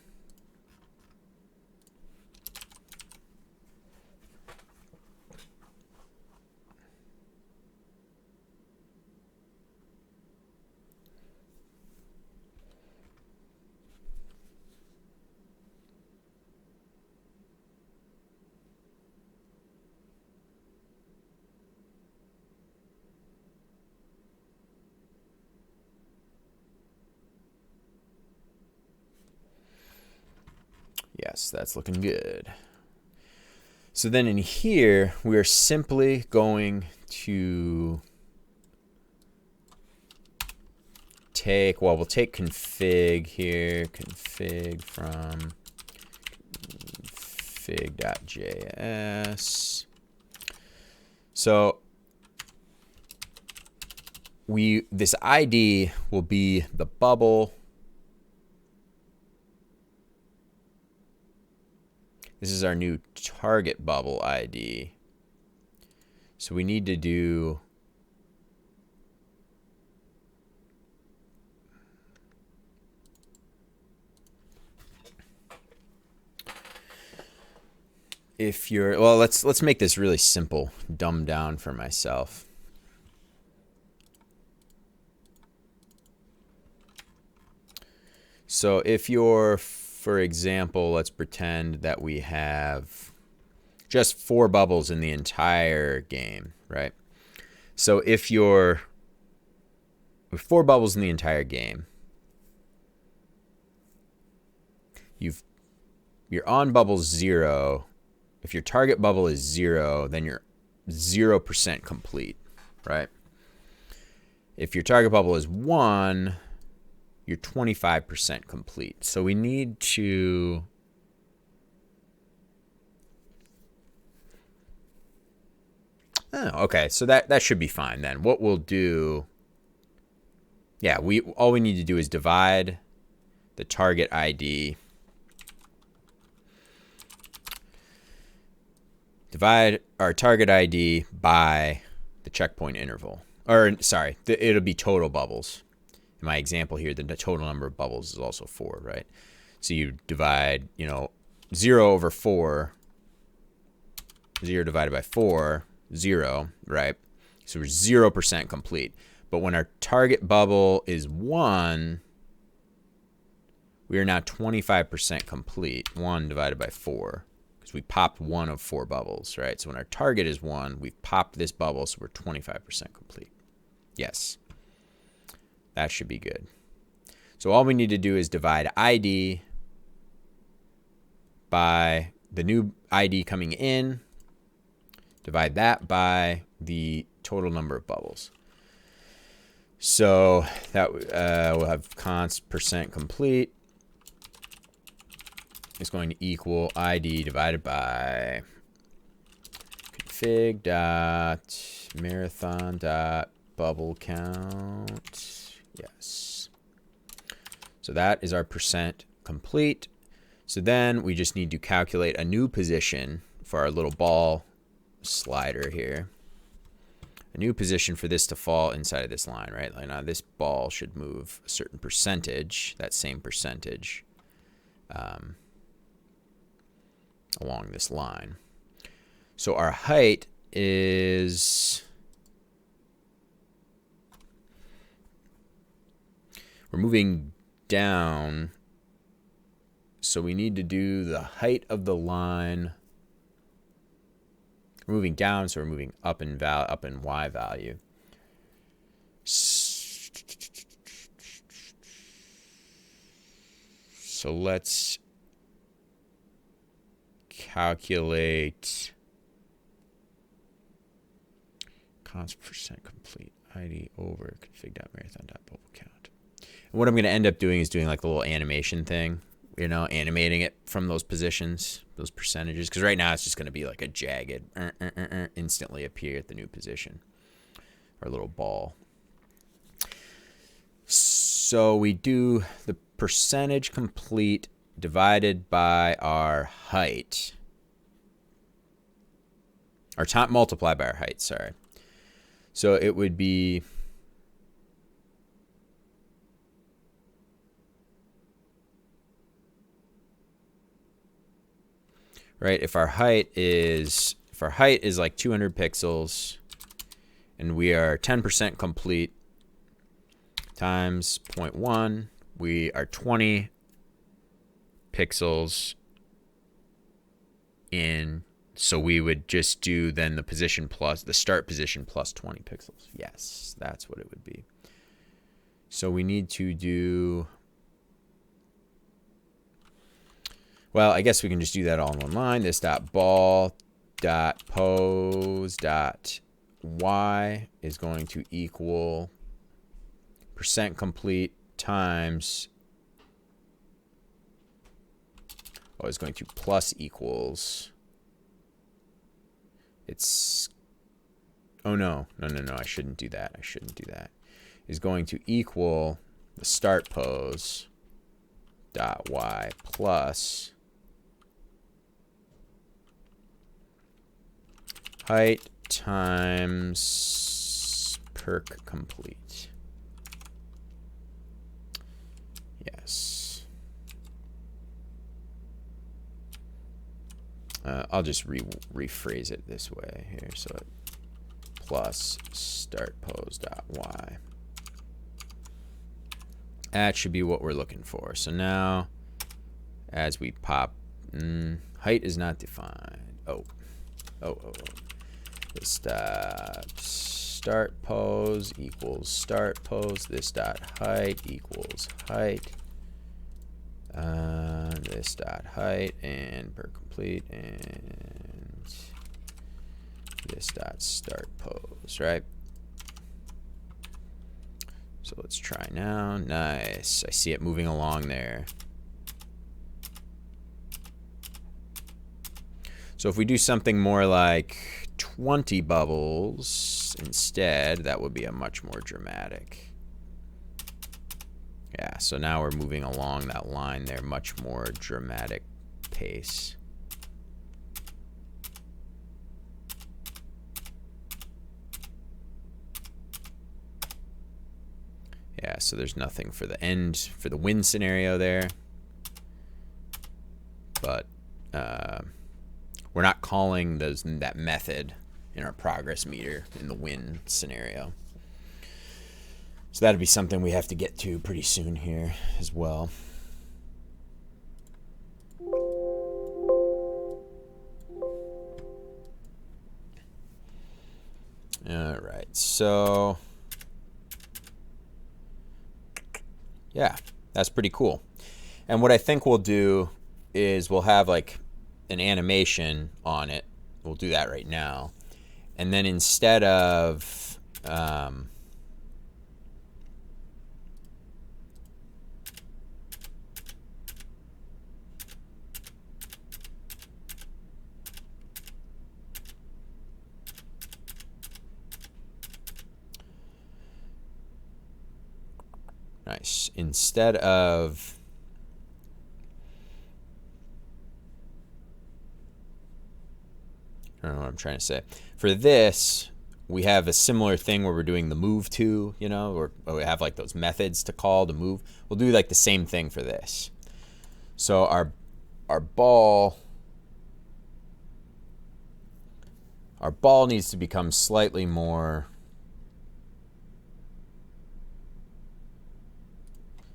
Yes, that's looking good. So then in here, we are simply going to take, well, we'll take config here, config from config.js. So this ID will be the bubble. This is our new target bubble ID. So we need to do if you're, well, let's make this really simple, dumb down for myself. So if you're, for example, let's pretend that we have just 4 bubbles in the entire game, right? So if you're with 4 bubbles in the entire game, you're on bubble 0. If your target bubble is 0, then you're 0% complete, right? If your target bubble is 1, you're 25% complete. So we need to okay, so that should be fine then. What we'll do, yeah, all we need to do is divide the target ID. Divide our target ID by the checkpoint interval. Or, sorry, it'll be total bubbles. In my example here, the total number of bubbles is also 4, right? So you divide, 0 over 4, 0 divided by 4, 0, right? So we're 0% complete. But when our target bubble is 1, we are now 25% complete. 1 divided by 4. Because we popped 1 of 4 bubbles, right? So when our target is 1, we've popped this bubble, so we're 25% complete. Yes. That should be good. So all we need to do is divide ID by the new ID coming in. Divide that by the total number of bubbles. So that we'll have const percent complete is going to equal ID divided by config dot marathon dot bubble count. Yes. So that is our percent complete. So then we just need to calculate a new position for our little ball slider here. A new position for this to fall inside of this line, right? Like now this ball should move a certain percentage, that same percentage, along this line. So our height is, we're moving down, so we need to do the height of the line. We're moving down, so we're moving up in Y value. So let's calculate const percent complete ID over config.marathon.bubble count. And what I'm going to end up doing is doing like the little animation thing, animating it from those positions, those percentages. Because right now it's just going to be like a jagged, instantly appear at the new position, our little ball. So we do the percentage complete divided by our height. Our time multiplied by our height, sorry. So it would be right, if our height is like 200 pixels and we are 10% complete times 0.1, we are 20 pixels in, so we would just do then the position plus the start position plus 20 pixels. Yes, that's what it would be. So we need to do, Well, I guess we can just do that all in one line. This dot ball dot pose dot y is going to equal percent complete times, oh, is going to plus equals, it's, oh no, I shouldn't do that. Is going to equal the start pose dot y plus height times perk complete. Yes. I'll just rephrase it this way here. So it plus start pose dot y. That should be what we're looking for. So now, as we pop, height is not defined. Oh. This dot start pose equals start pose. This dot height equals height. This dot height and per complete, and this dot start pose, right? So let's try now. Nice. I see it moving along there. So if we do something more like 20 bubbles instead, that would be a much more dramatic. Yeah, so now we're moving along that line there, much more dramatic pace. Yeah, so there's nothing for the end, for the win scenario there. But we're not calling that method in our progress meter in the win scenario. So that'll be something we have to get to pretty soon here as well. All right, so yeah, that's pretty cool. And what I think we'll do is we'll have like an animation on it. We'll do that right now. And then instead of nice. Instead of I don't know what I'm trying to say. For this, we have a similar thing where we're doing the move to, you know, or we have like those methods to call to move. We'll do like the same thing for this. So our ball needs to become slightly more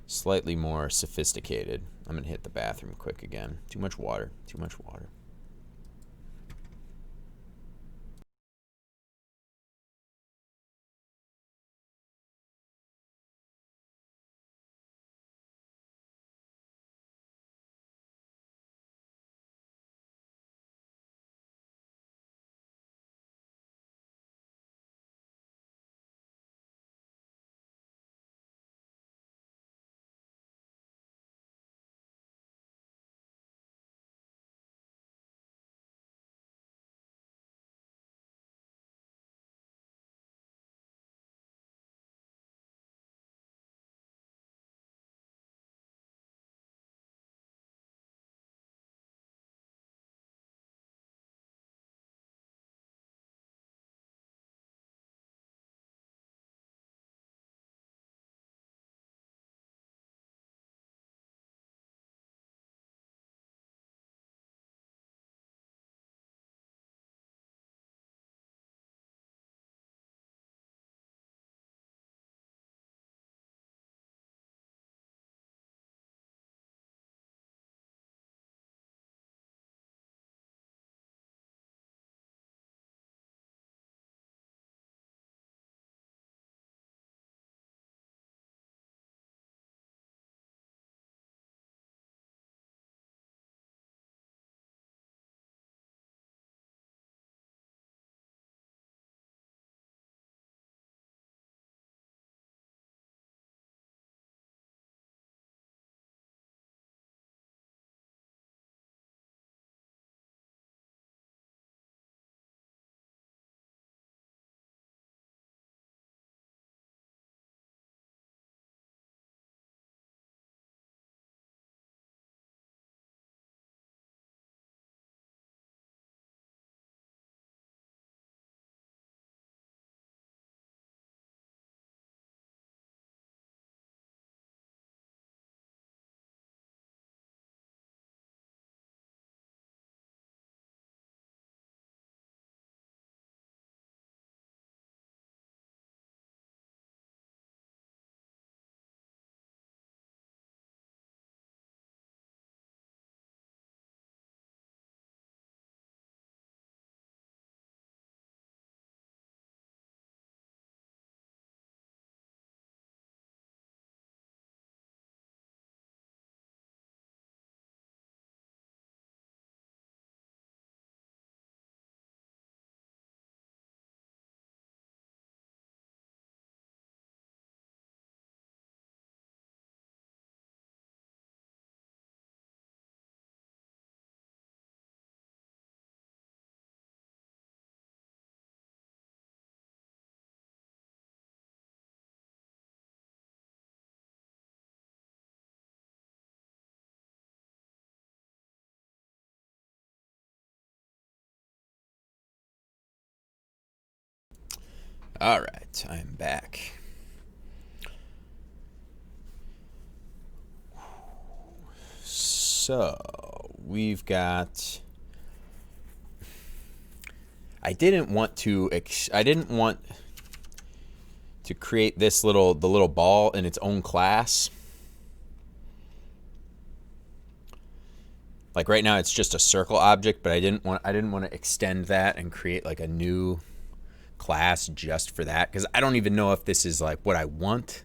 sophisticated. I'm gonna hit the bathroom quick again. Too much water. All right, I'm back. So we've got. I didn't want to create the little ball in its own class. Like right now, it's just a circle object, but I didn't want to extend that and create like a new class just for that, because I don't even know if this is like what I want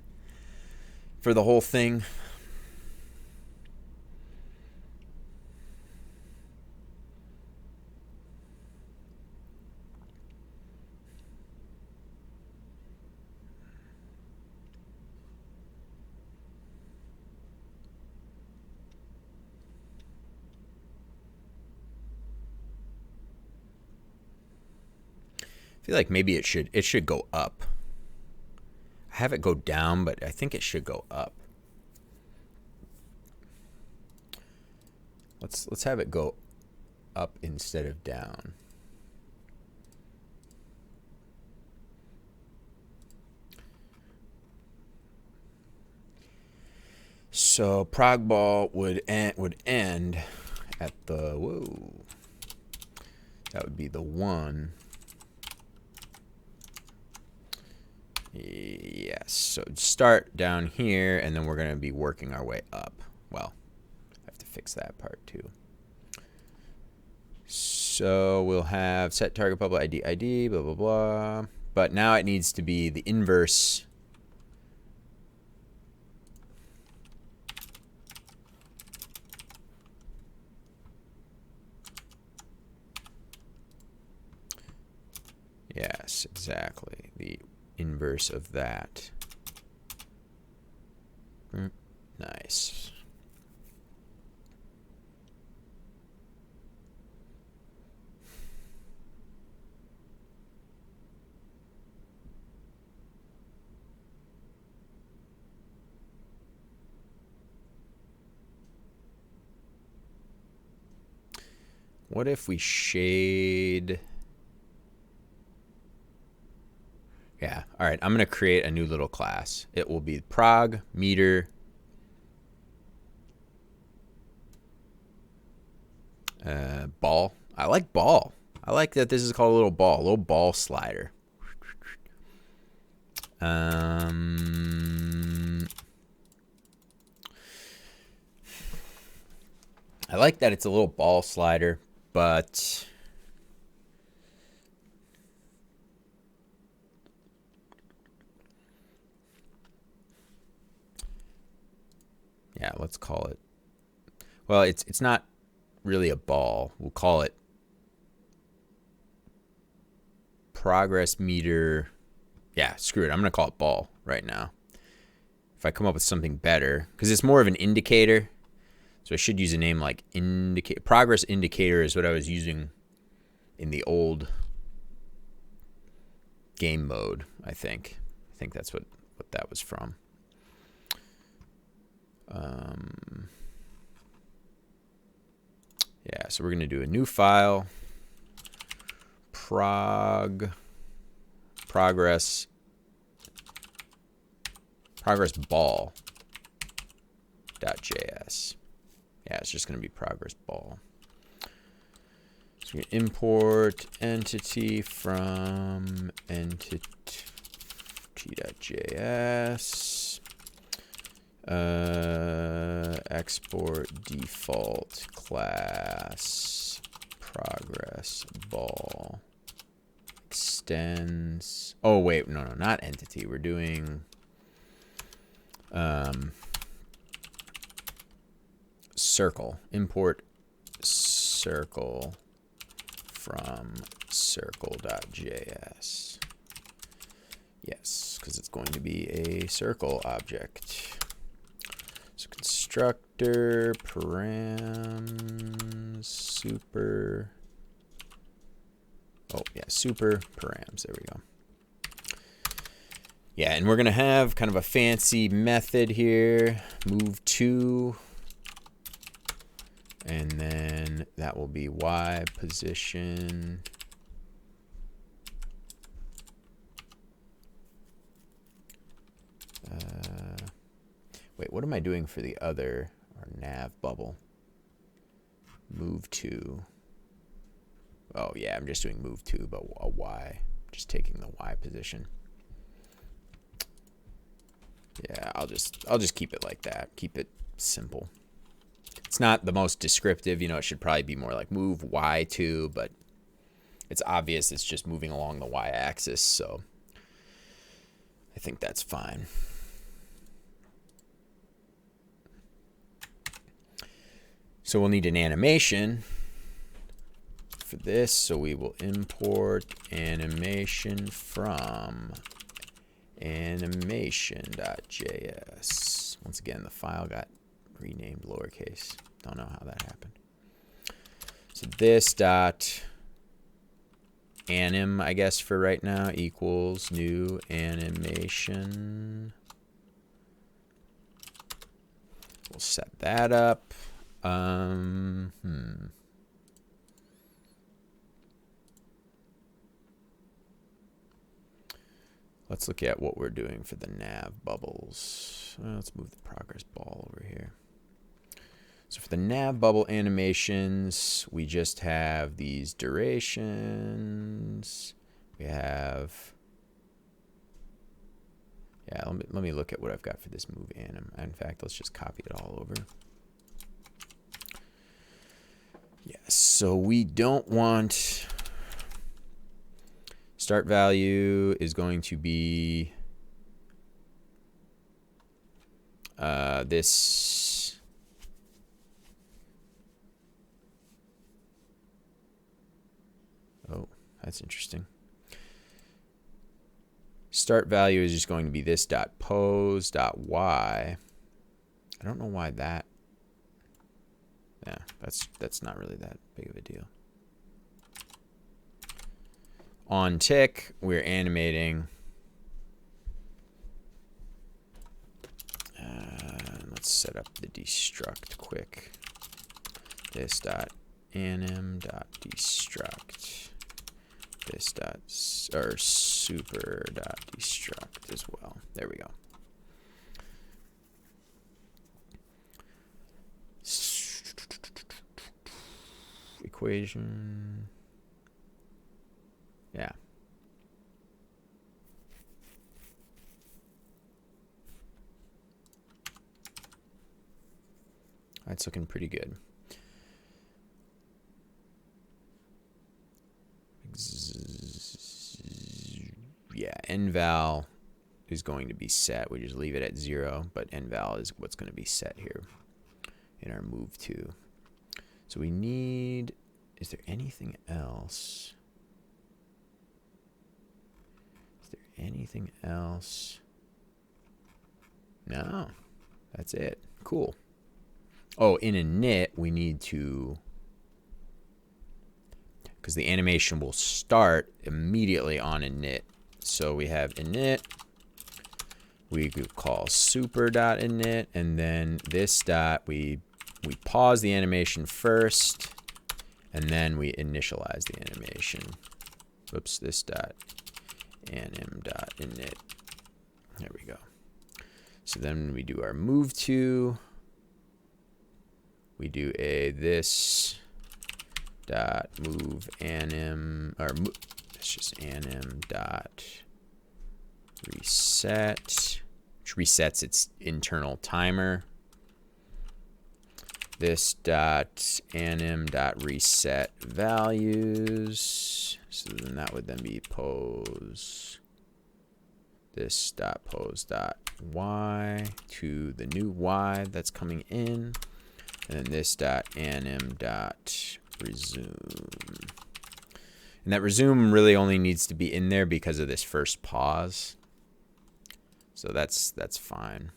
for the whole thing. I feel like maybe it should go up. I have it go down, but I think it should go up. Let's have it go up instead of down. So prog ball would end at the whoa. That would be the 1. Yes, so start down here, and then we're going to be working our way up. Well, I have to fix that part too. So we'll have set target public ID, blah, blah, blah. But now it needs to be the inverse. Yes, exactly. The inverse of that. Nice. What if we shade? Yeah, all right, I'm going to create a new little class. It will be prog meter ball. I like ball. I like that this is called a little ball slider. I like that it's a little ball slider, but yeah, let's call it. Well, it's not really a ball. We'll call it progress meter. Yeah, screw it. I'm going to call it ball right now. If I come up with something better, because it's more of an indicator, so I should use a name like progress indicator is what I was using in the old game mode, I think. I think that's what that was from. Yeah, so we're going to do a new file, progress ball.js. Yeah, it's just going to be progress ball. So we import entity from entity.js. Export default class progress ball extends. Oh wait, no, not entity. We're doing circle. Import circle from circle.js. Yes, because it's going to be a circle object. So constructor params super. Oh yeah, super params. There we go. Yeah, and we're gonna have kind of a fancy method here. Move to, and then that will be y position Wait, what am I doing for the other, our nav bubble? Move to. Oh yeah, I'm just doing move to, but a Y. Just taking the Y position. Yeah, I'll just keep it like that. Keep it simple. It's not the most descriptive, you know, it should probably be more like move Y to, but it's obvious it's just moving along the Y axis, so I think that's fine. So we'll need an animation for this, so we will import animation from animation.js. Once again, the file got renamed lowercase. Don't know how that happened. So this dot anim, I guess for right now, equals new animation. We'll set that up. Let's look at what we're doing for the nav bubbles. Let's move the progress ball over here. So for the nav bubble animations, we just have these durations. We have, yeah, let me look at what I've got for this move anim. In fact, let's just copy it all over. Yeah, so we don't want, start value is going to be this. Oh, that's interesting. Start value is just going to be this dot pose dot y. I don't know why that. Yeah, that's not really that big of a deal. On tick, we're animating. Let's set up the destruct quick. This dot anim dot destruct. This dot or super dot destruct as well. There we go. Equation. Yeah. That's looking pretty good. Yeah, nval is going to be set. We just leave it at 0, but nval is what's going to be set here in our move to. So we need, is there anything else? Is there anything else? No, that's it. Cool. Oh, in init, we need to, because the animation will start immediately on init. So we have init, we could call super.init, and then this dot, we pause the animation first, and then we initialize the animation. Oops, this dot anim.init. There we go. So then we do our move to, we do a this dot move anim, or it's just anim dot reset, which resets its internal timer. This dot anim dot reset values. So then that would then be pose. This dot pose dot y to the new y that's coming in. And then this dot anim dot resume. And that resume really only needs to be in there because of this first pause. So that's fine.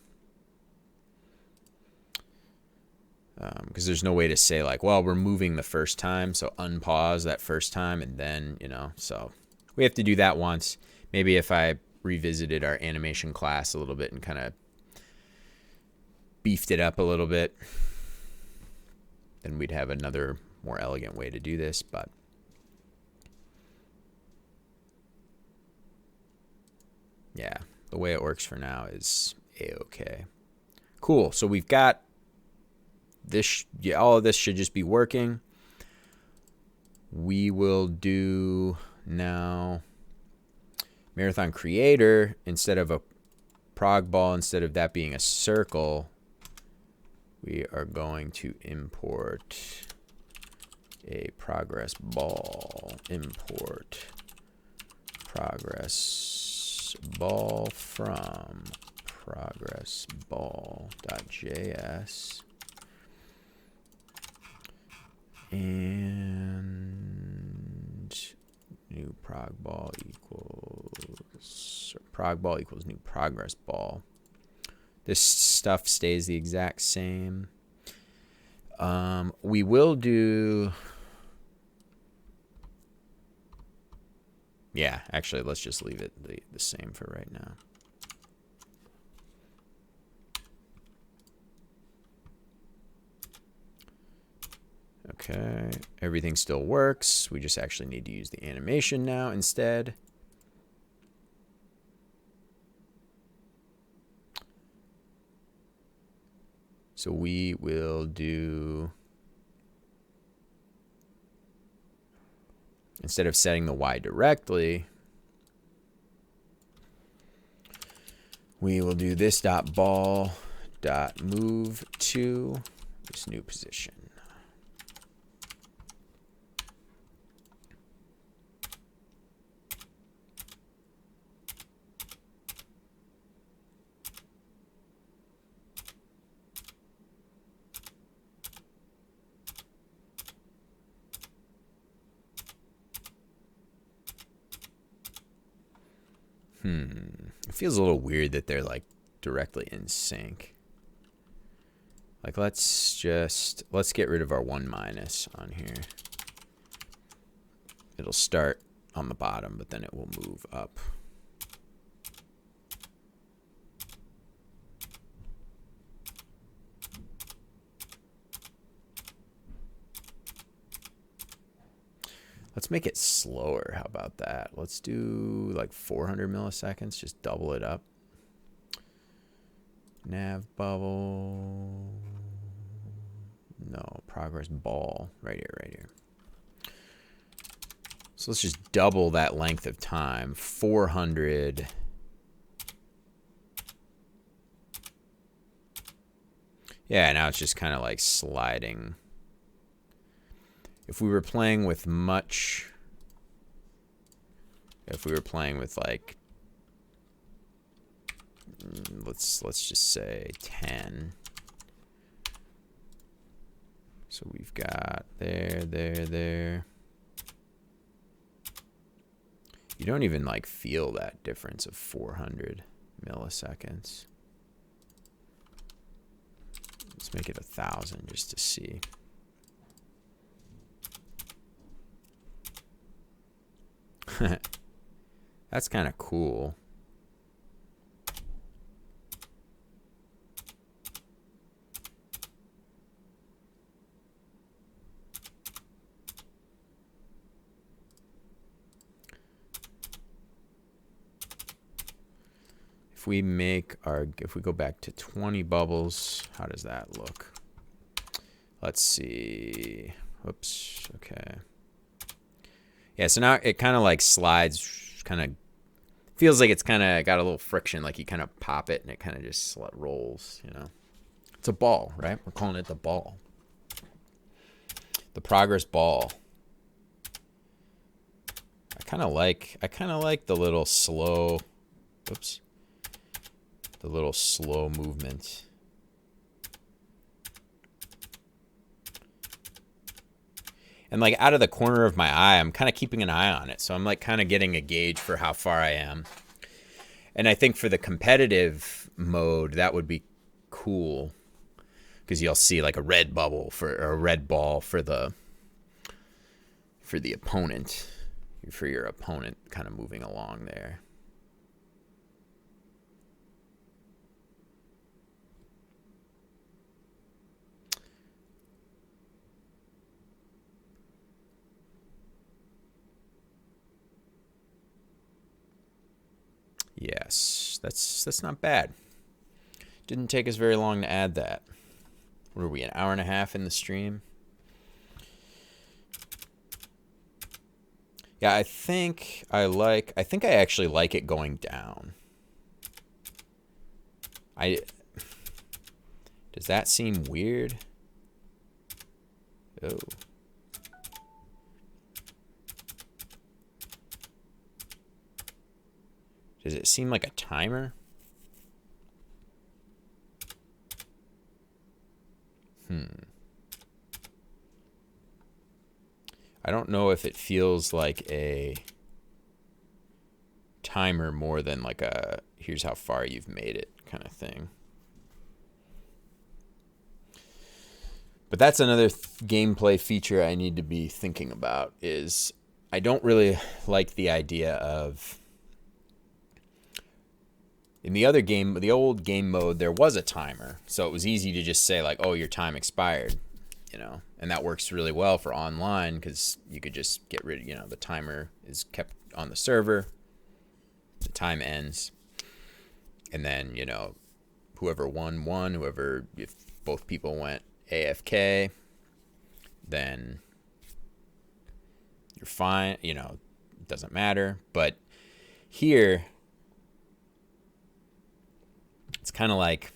Because there's no way to say like, well, we're moving the first time, so unpause that first time, and then, you know, so we have to do that once. Maybe if I revisited our animation class a little bit and kind of beefed it up a little bit, then we'd have another more elegant way to do this, but yeah, the way it works for now is a-okay. Cool. So we've got this. Yeah, all of this should just be working. We will do now marathon creator. Instead of a prog ball, instead of that being a circle, we are going to import a progress ball. Import progress ball from progress ball.js. And new prog ball equals new progress ball. This stuff stays the exact same. We will do, yeah, actually, let's just leave it the same for right now. Okay, everything still works. We just actually need to use the animation now instead. So we will do, instead of setting the Y directly, we will do this dot ball dot move to this new position. It feels a little weird that they're like directly in sync. Like let's get rid of our 1 minus on here. It'll start on the bottom, but then it will move up. Let's make it slower. How about that? Let's do like 400 milliseconds. Just double it up. Nav bubble. No, progress ball. Right here, right here. So let's just double that length of time. 400. Yeah, now it's just kind of like sliding. If we were playing with like, let's just say 10. So we've got there. You don't even like feel that difference of 400 milliseconds. Let's make it 1,000 just to see. That's kind of cool. If we go back to 20 bubbles, how does that look? Let's see. Whoops. Okay. Yeah, so now it kind of like slides, kind of feels like it's kind of got a little friction, like you kind of pop it and it kind of just rolls, you know. It's a ball, right? We're calling it the ball. The progress ball. I kind of like the little slow, oops, the little slow movement. And like out of the corner of my eye, I'm kind of keeping an eye on it. So I'm like kind of getting a gauge for how far I am. And I think for the competitive mode, that would be cool. Because you'll see like a red bubble or a red ball for the opponent. For your opponent kind of moving along there. Yes, that's not bad. Didn't take us very long to add that. What are we, an hour and a half in the stream? Yeah, I think I actually like it going down. Does that seem weird? Oh. Does it seem like a timer? I don't know if it feels like a timer more than like a here's how far you've made it kind of thing. But that's another gameplay feature I need to be thinking about is I don't really like the idea of in the other game, the old game mode, there was a timer. So it was easy to just say like, oh, your time expired, you know, and that works really well for online because you could just get rid of, you know, the timer is kept on the server, the time ends, and then, you know, whoever won, whoever, if both people went AFK, then you're fine, you know, it doesn't matter. But here, it's kind of like,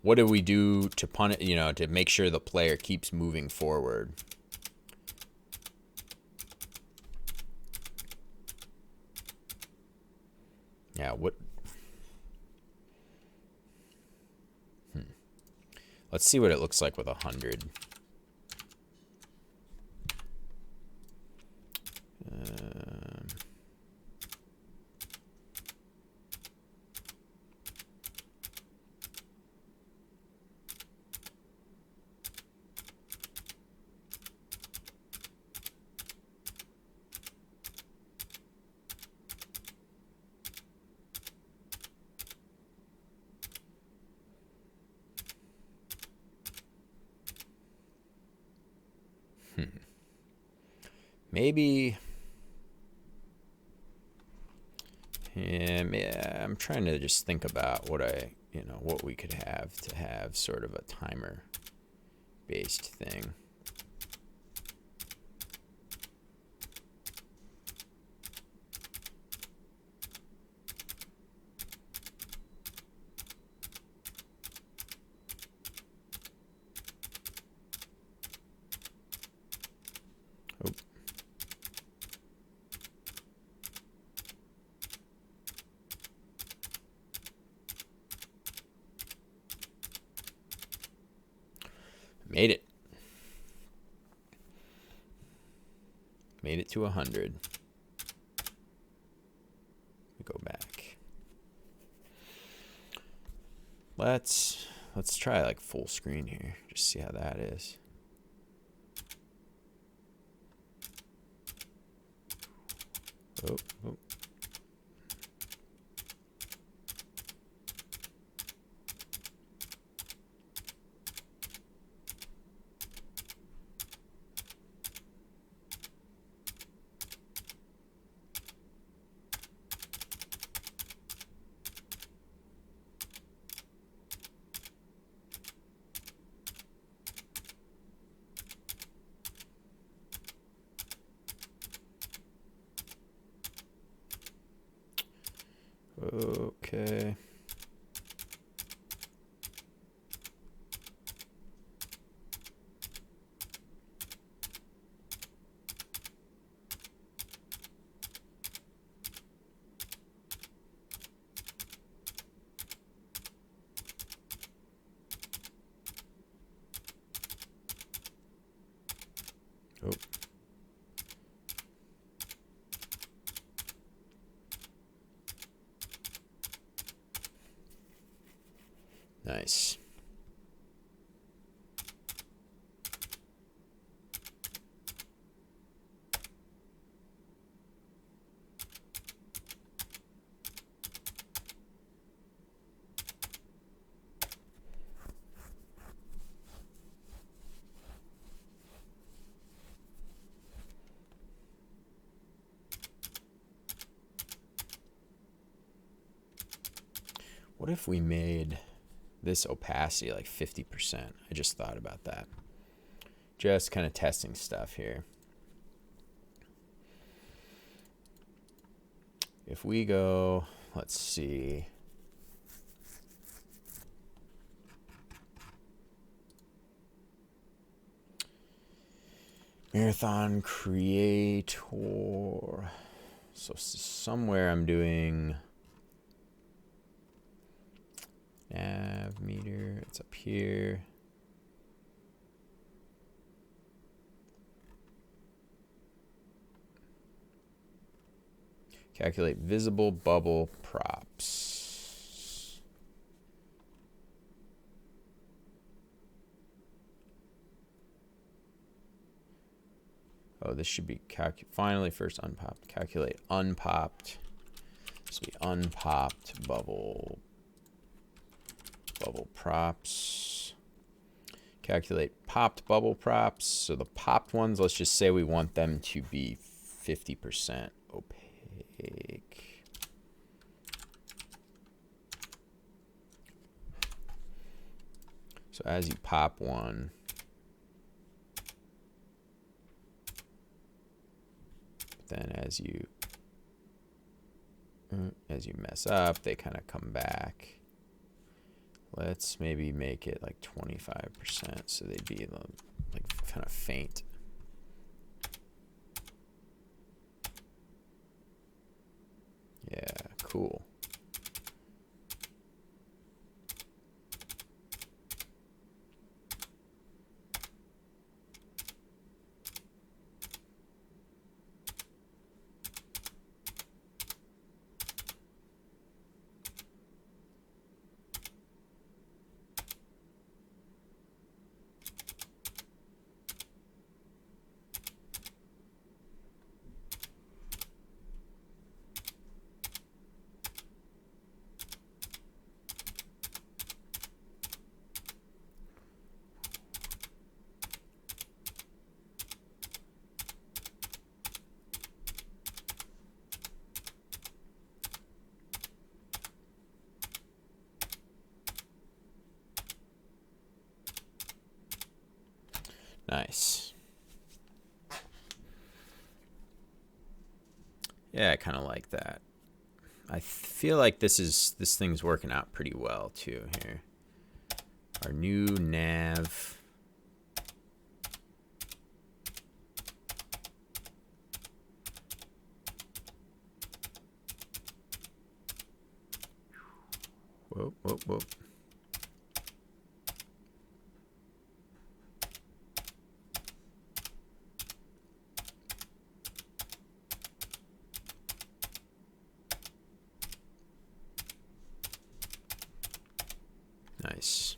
what do we do to punish, you know, to make sure the player keeps moving forward? Yeah, what? Let's see what it looks like with 100. Maybe, yeah, I'm trying to just think about what what we could have to have sort of a timer based thing. Oh. Made it. Made it to 100. Go back. Let's try like full screen here. Just see how that is. Oh, oh. Okay. Oh. Nice. What if we made this opacity like 50%? I just thought about that. Just kind of testing stuff here. If we go, let's see. Marathon creator. So somewhere I'm doing nav meter. It's up here. Calculate visible bubble props. Oh, this should be finally first unpopped. Calculate unpopped. This will be unpopped bubble props. Calculate popped bubble props. So the popped ones, let's just say we want them to be 50% opaque. So as you pop one, then as you mess up, they kind of come back. Let's maybe make it like 25%, so they'd be like kind of faint. Yeah, cool. Nice. Yeah, I kind of like that. I feel like this thing's working out pretty well too here. Our new nav. Whoa, whoa, whoa. Nice.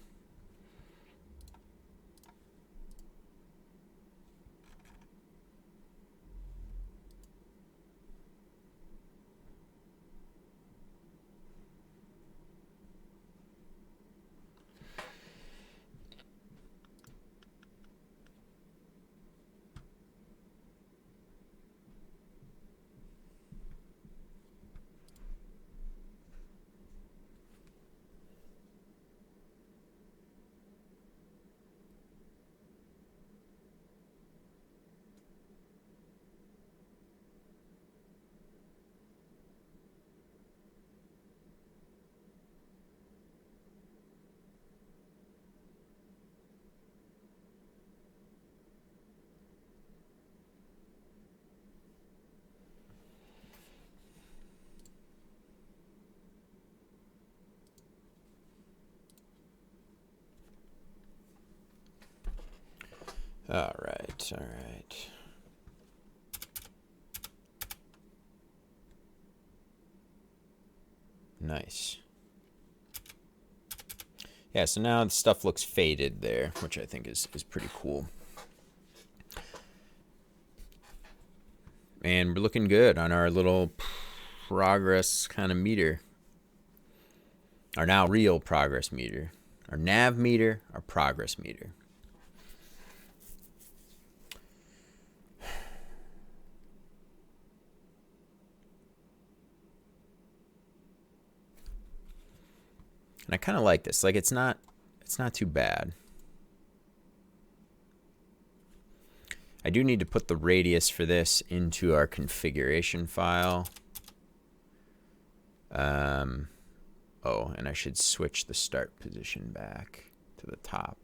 All right, all right. Nice. Yeah, so now the stuff looks faded there, which I think is pretty cool. And we're looking good on our little progress kind of meter. Our now real progress meter. Our nav meter, our progress meter. And I kind of like this. Like it's not too bad. I do need to put the radius for this into our configuration file. Oh, and I should switch the start position back to the top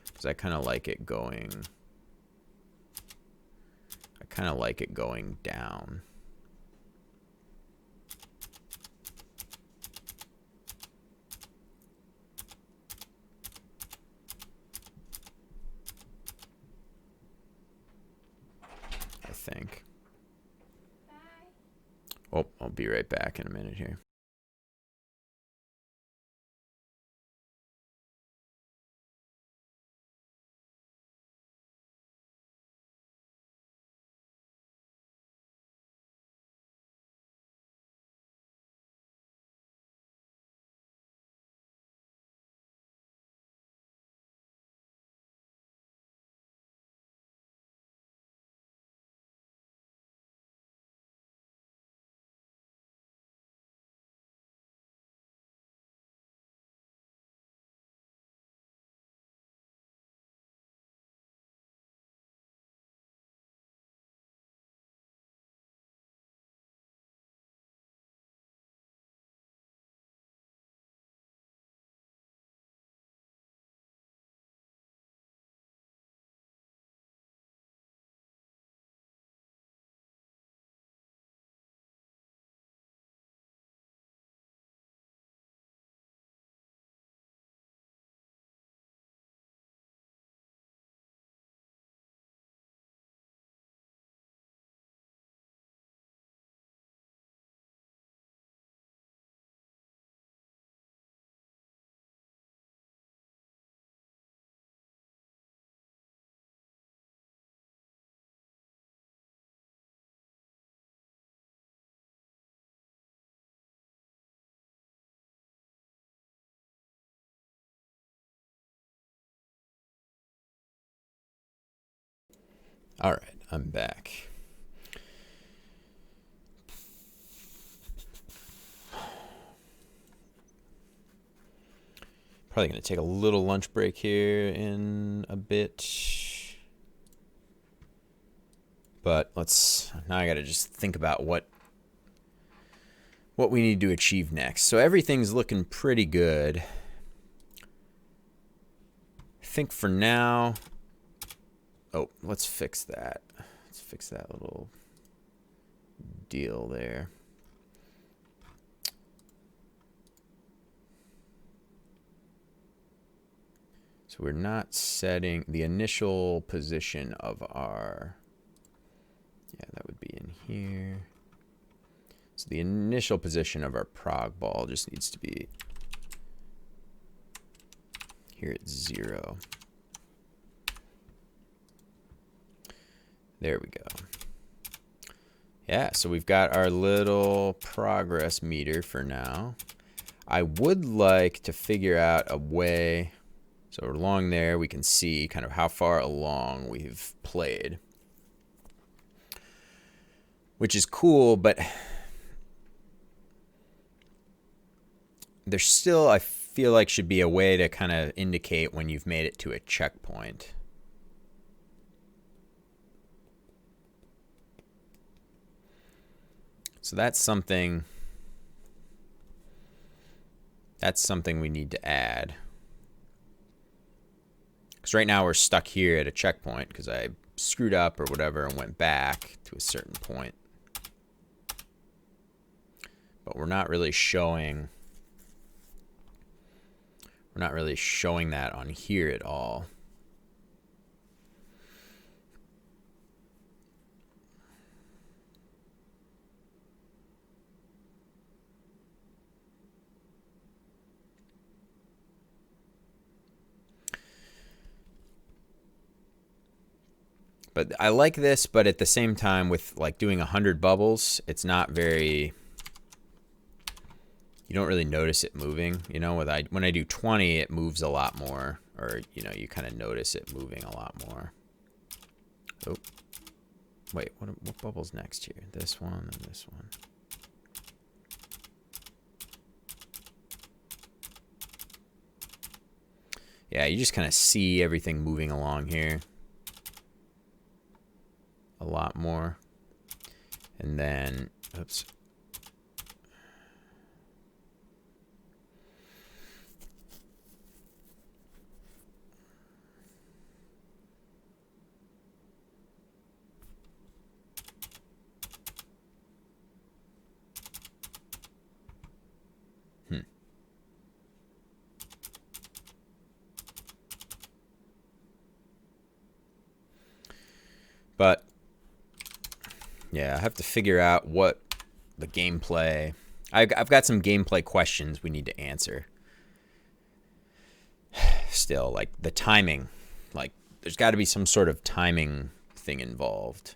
because I kind of like it going. I kind of like it going down. I think. Oh, I'll be right back in a minute here. All right, I'm back. Probably going to take a little lunch break here in a bit. But now I got to just think about what we need to achieve next. So everything's looking pretty good. I think for now, oh, let's fix that. Let's fix that little deal there. So we're not setting the initial position of our, yeah, that would be in here. So the initial position of our prog ball just needs to be here at 0. There we go. Yeah, so we've got our little progress meter for now. I would like to figure out a way, so along there we can see kind of how far along we've played. Which is cool, but there still, I feel like, should be a way to kind of indicate when you've made it to a checkpoint. So that's something we need to add. Because right now we're stuck here at a checkpoint because I screwed up or whatever and went back to a certain point. But we're not really showing that on here at all. But I like this, but at the same time, with like doing 100 bubbles, it's not very, you don't really notice it moving. You know, when I do 20, it moves a lot more, or, you know, you kind of notice it moving a lot more. Oh, wait, what bubble's next here? This one and this one. Yeah, you just kind of see everything moving along here a lot more. And then, oops. But yeah, I have to figure out what the gameplay. I've got some gameplay questions we need to answer. Still, like the timing, like there's got to be some sort of timing thing involved.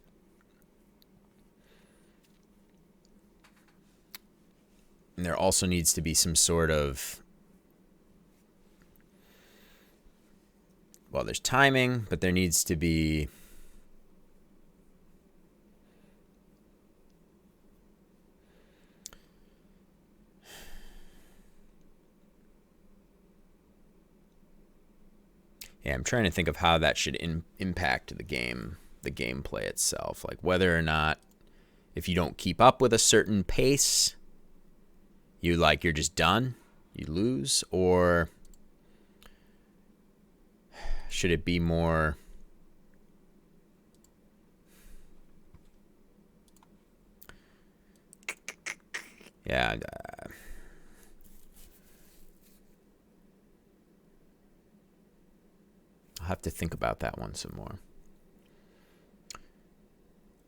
And there also needs to be some sort of, well, there's timing, but there needs to be yeah, I'm trying to think of how that should impact the gameplay itself. Like whether or not if you don't keep up with a certain pace, you're just done, you lose, or should it be more? Yeah. I'll have to think about that one some more.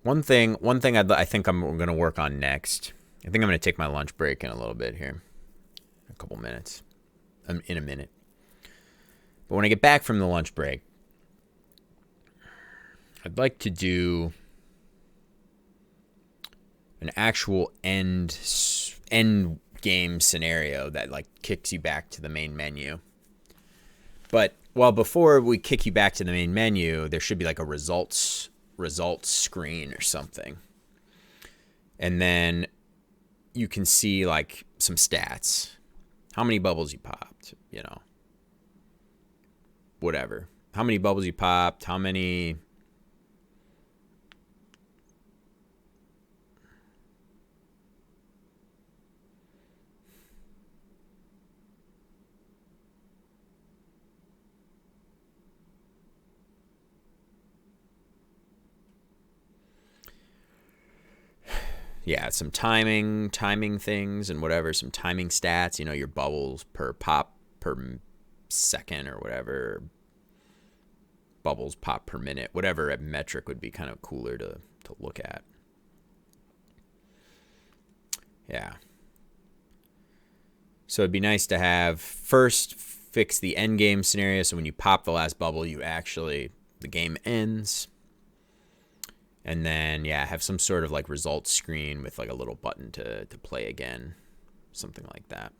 One thing I think I'm going to work on next. I think I'm going to take my lunch break in a little bit here, a couple minutes, in a minute. But when I get back from the lunch break, I'd like to do an actual end game scenario that like kicks you back to the main menu. But well, before we kick you back to the main menu, there should be like a results screen or something. And then you can see like some stats. How many bubbles you popped, you know. Whatever. How many bubbles you popped, how many yeah, some timing things and whatever, some timing stats, you know, your bubbles per pop per second or whatever, bubbles pop per minute, whatever a metric would be kind of cooler to look at. Yeah. So it'd be nice to have first fix the end game scenario so when you pop the last bubble, the game ends. And then, yeah, have some sort of like results screen with like a little button to play again. Something like that.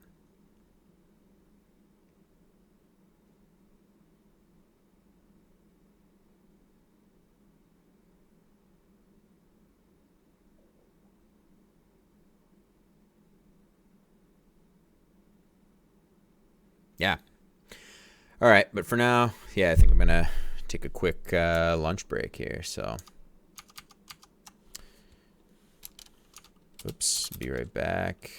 Yeah. All right. But for now, yeah, I think I'm going to take a quick lunch break here. So, oops, be right back.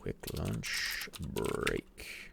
Quick lunch break.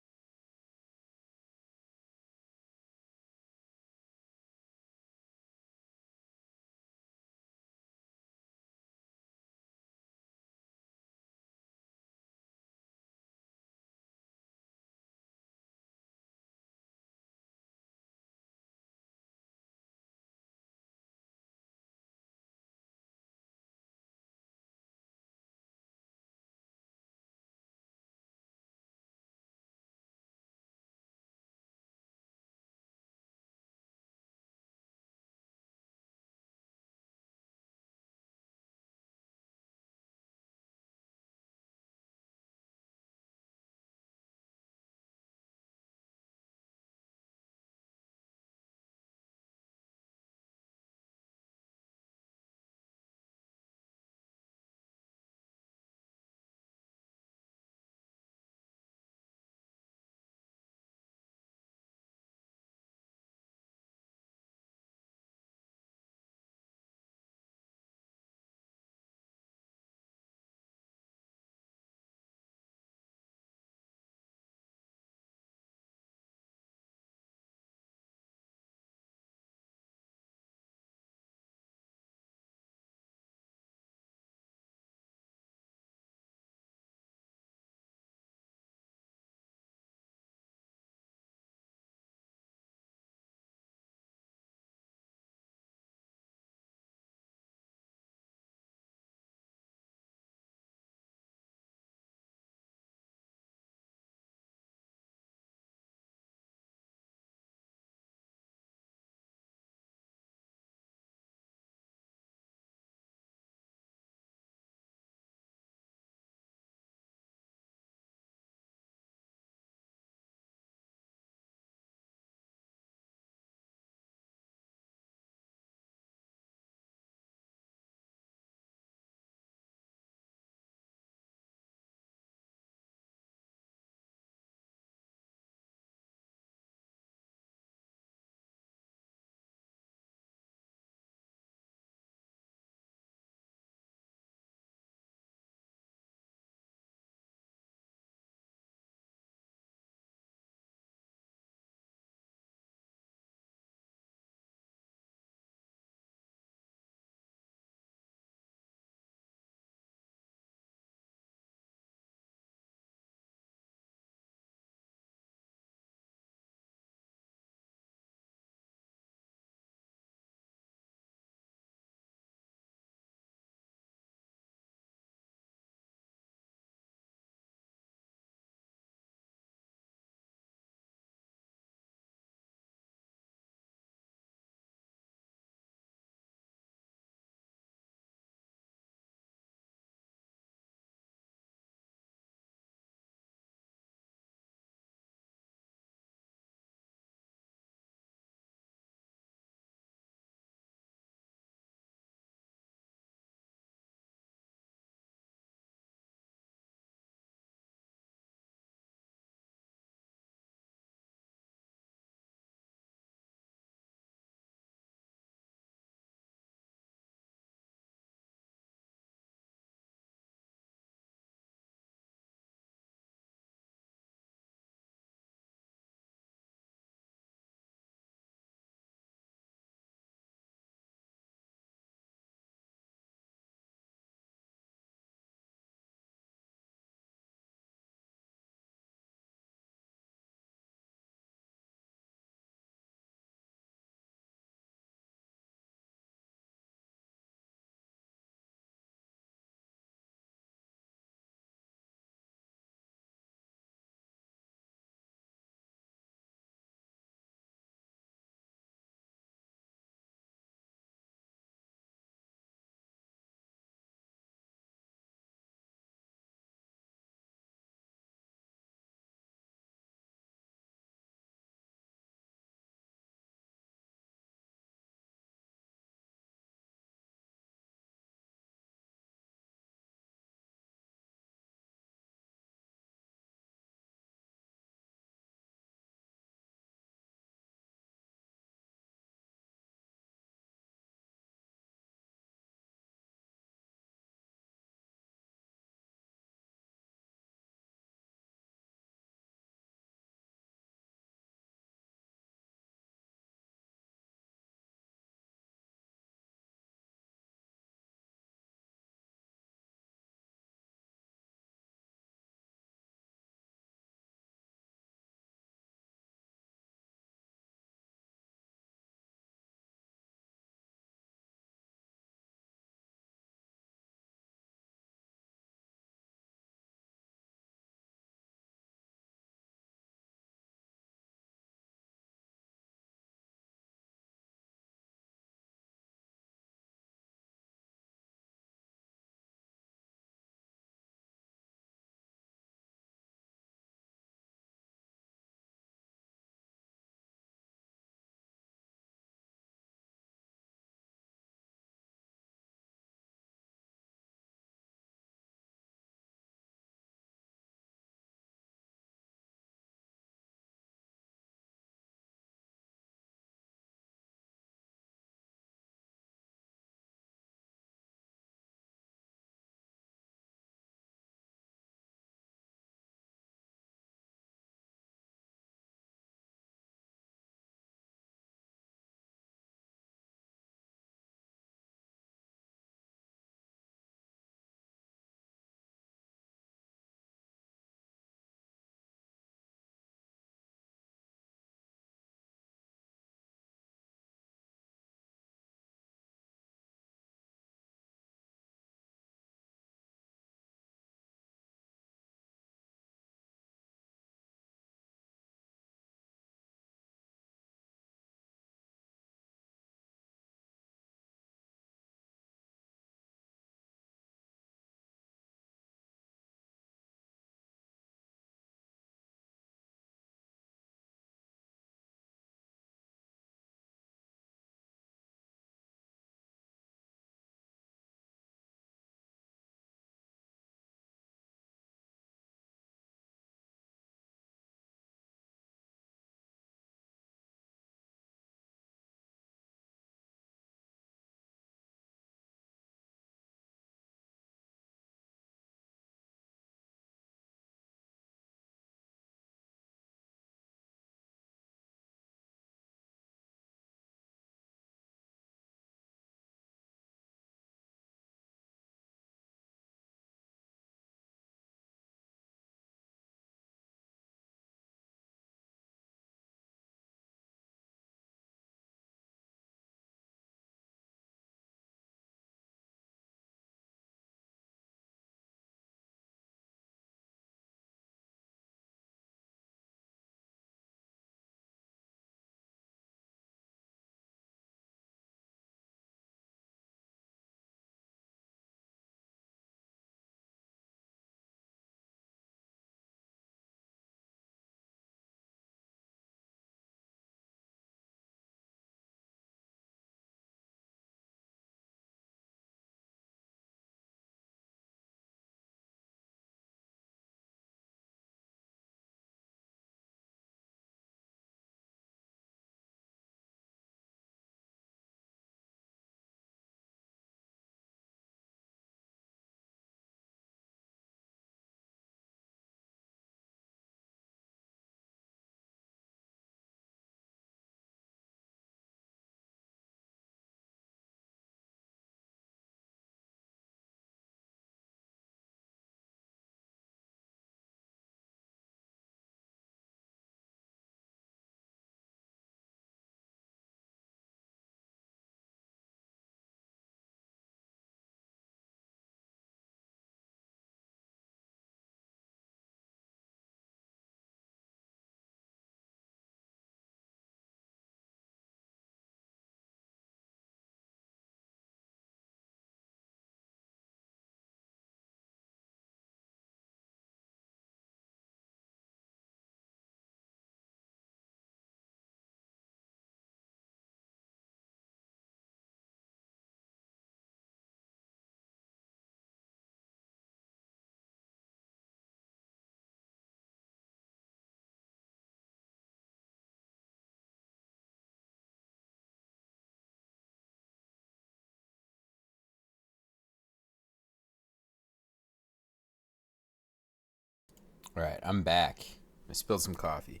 All right, I'm back. I spilled some coffee.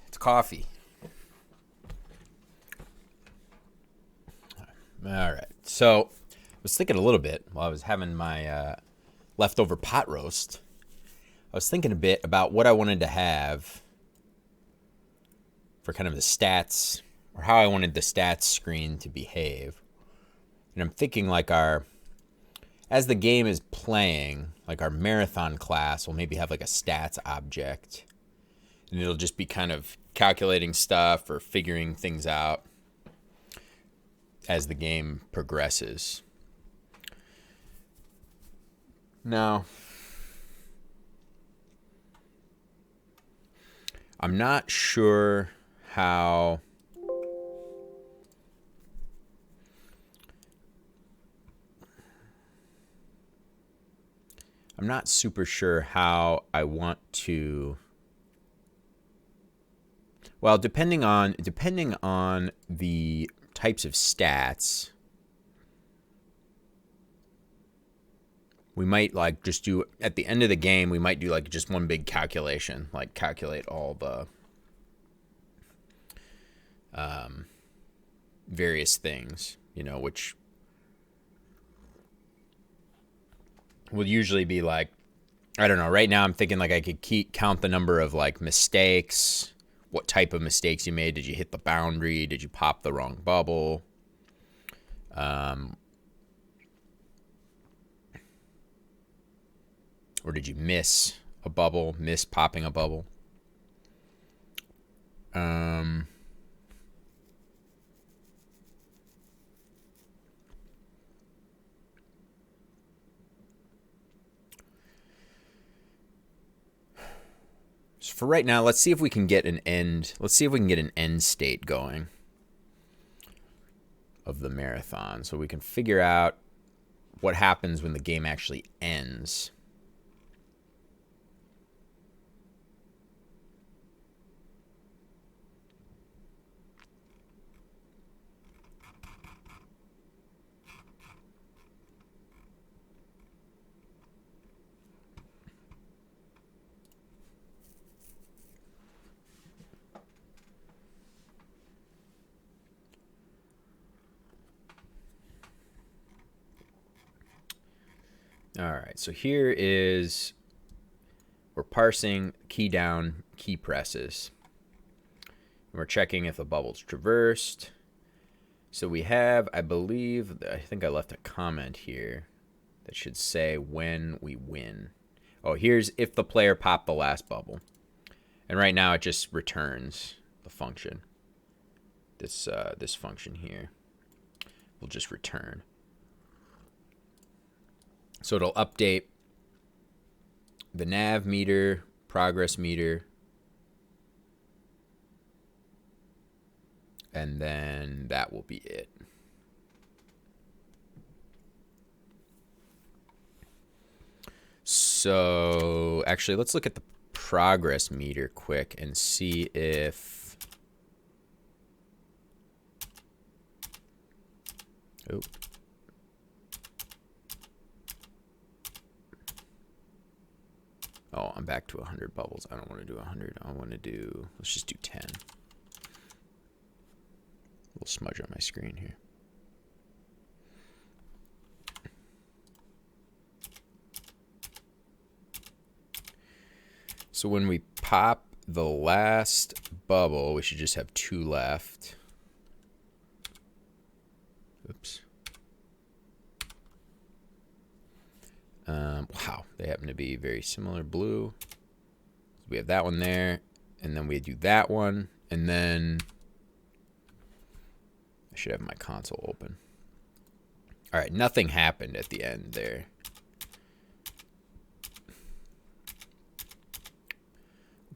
It's coffee. All right. So I was thinking a little bit while I was having my leftover pot roast. I was thinking a bit about what I wanted to have for kind of the stats, or how I wanted the stats screen to behave. And I'm thinking like as the game is playing, like our marathon class will maybe have like a stats object. And it'll just be kind of calculating stuff or figuring things out as the game progresses. Now, I'm not sure how I'm not super sure how I want to. Well, depending on the types of stats, we might like just do at the end of the game. We might do like just one big calculation, like calculate all the various things, which would usually be like, I don't know. Right now, I'm thinking like I could count the number of like mistakes. What type of mistakes you made? Did you hit the boundary? Did you pop the wrong bubble? Or did you miss a bubble? Miss popping a bubble? So for right now, let's see if we can get an end. Let's see if we can get an end state going of the marathon, so we can figure out what happens when the game actually ends. All right, so here is, we're parsing key down, key presses. We're checking if the bubble's traversed. So we have, I think I left a comment here that should say when we win. Oh, here's if the player popped the last bubble. And right now it just returns the function. This function here will just return. So it'll update the nav meter, progress meter, and then that will be it. So actually, let's look at the progress meter quick and see if... Oh. Oh, I'm back to 100 bubbles. I don't want to do 100. I want to do, let's just do 10. A little smudge on my screen here. So when we pop the last bubble, we should just have 2 left. Oops. Wow, they happen to be very similar. Blue. We have that one there, and then we do that one, and then I should have my console open. All right, nothing happened at the end there.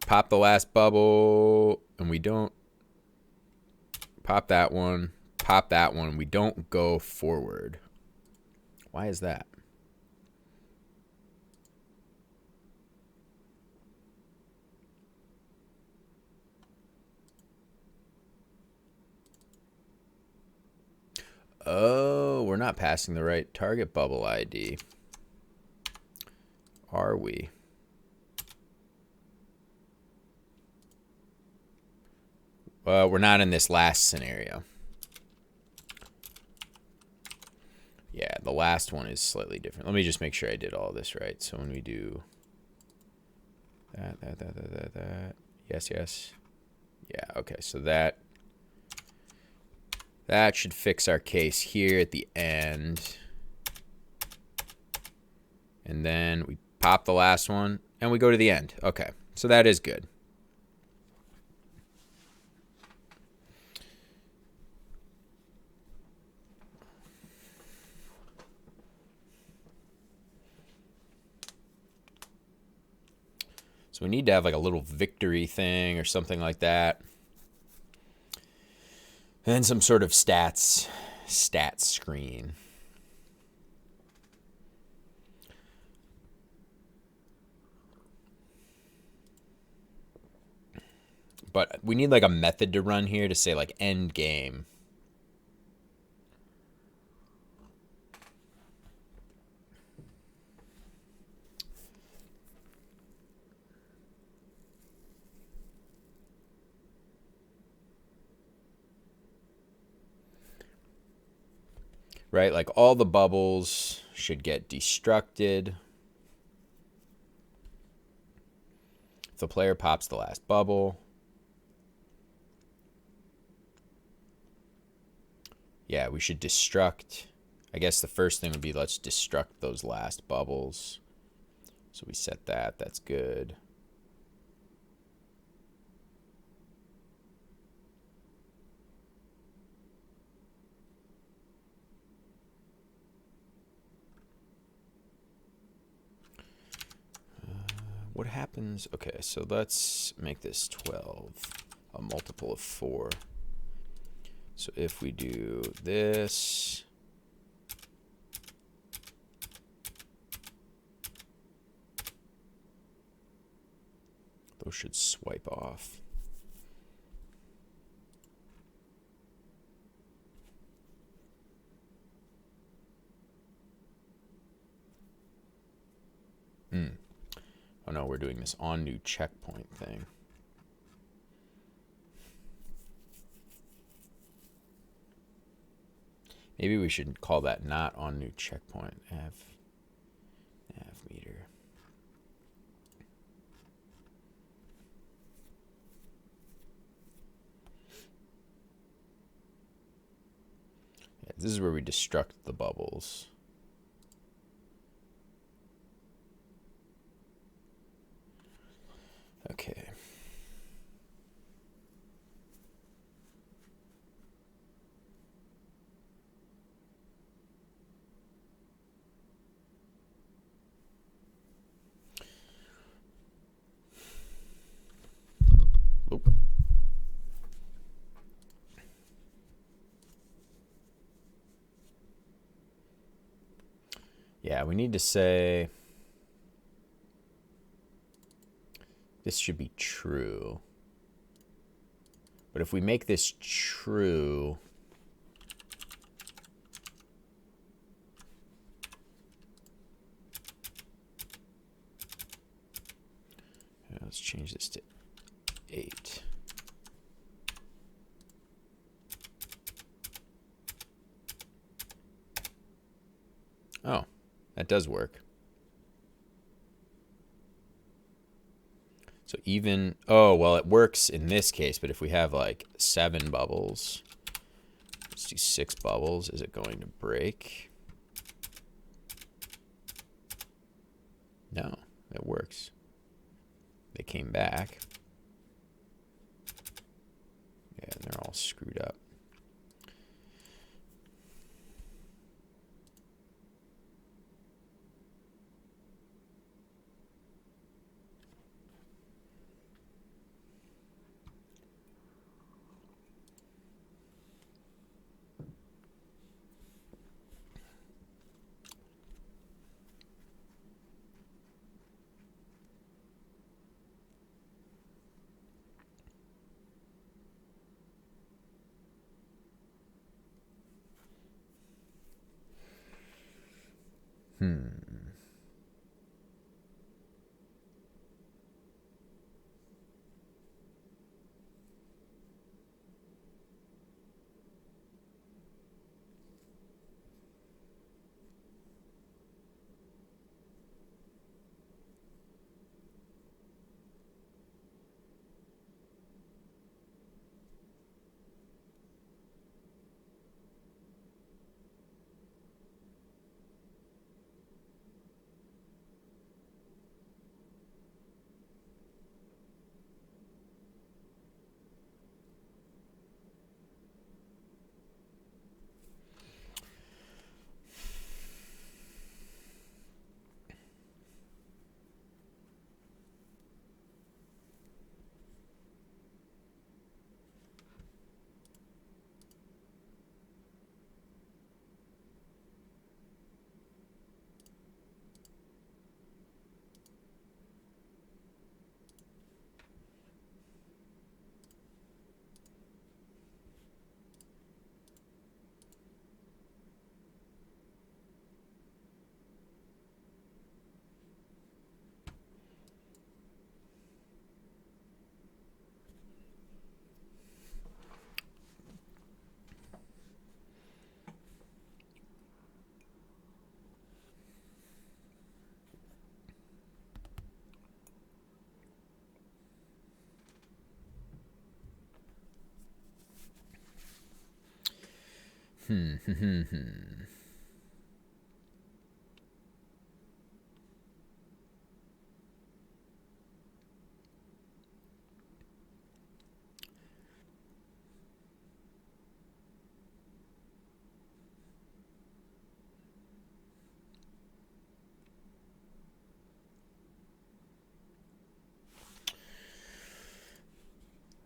Pop the last bubble, and we don't pop that one. Pop that one. We don't go forward. Why is that? Oh, we're not passing the right target bubble ID. Are we? we're not in this last scenario. Yeah, the last one is slightly different. Let me just make sure I did all this right. So when we do that. Yes. Yeah, okay. So that should fix our case here at the end. And then we pop the last one and we go to the end. Okay, so that is good. So we need to have like a little victory thing or something like that. And then some sort of stats screen. But we need like a method to run here to say like end game. Right, like all the bubbles should get destructed. If the player pops the last bubble. Yeah, we should destruct. I guess the first thing would be let's destruct those last bubbles. So we set that. That's good. What happens? Okay, so let's make this 12, a multiple of 4. So if we do this, those should swipe off. Oh no, we're doing this on new checkpoint thing. Maybe we should call that not on new checkpoint. Nav meter. Yeah, this is where we destruct the bubbles. Okay. Oop. Yeah, we need to say this should be true. But if we make this true, let's change this to 8. Oh, that does work. So even, oh, well, it works in this case, but if we have like 7 bubbles, let's do 6 bubbles, is it going to break? No, it works. They came back. Yeah, and they're all screwed up.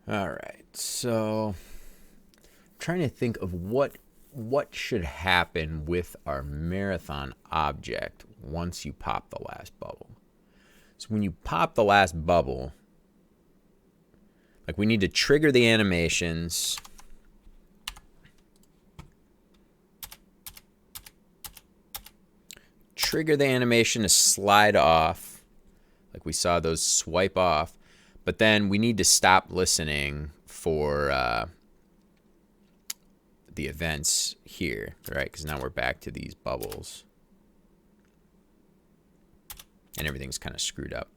All right, so I'm trying to think of what should happen with our marathon object once you pop the last bubble. So when you pop the last bubble, like we need to trigger the animations. Trigger the animation to slide off, like we saw those swipe off. But then we need to stop listening for the events here, right? Because now we're back to these bubbles. And everything's kind of screwed up.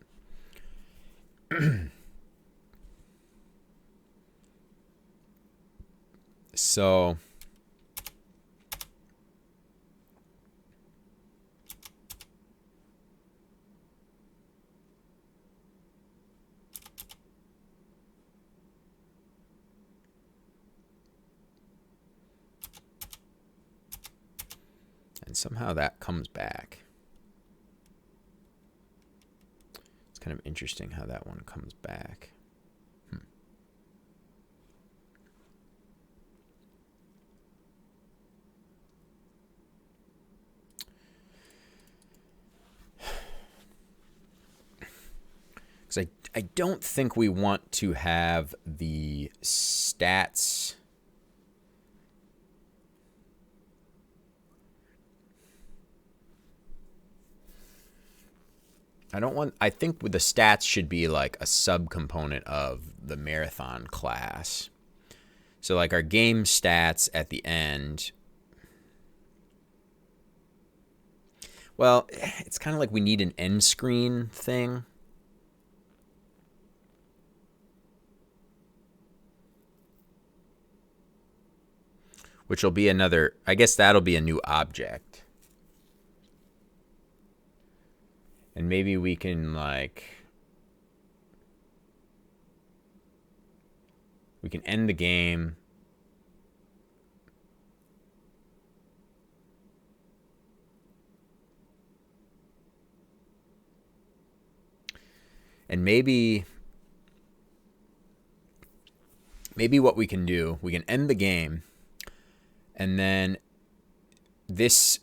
So and somehow that comes back. It's kind of interesting how that one comes back. Because I don't think we want to have the stats. I think the stats should be like a subcomponent of the marathon class. So like our game stats at the end. Well, it's kind of like we need an end screen thing. Which will be another, I guess that'll be a new object. And maybe we can we can end the game. And maybe what we can do, we can end the game, and then this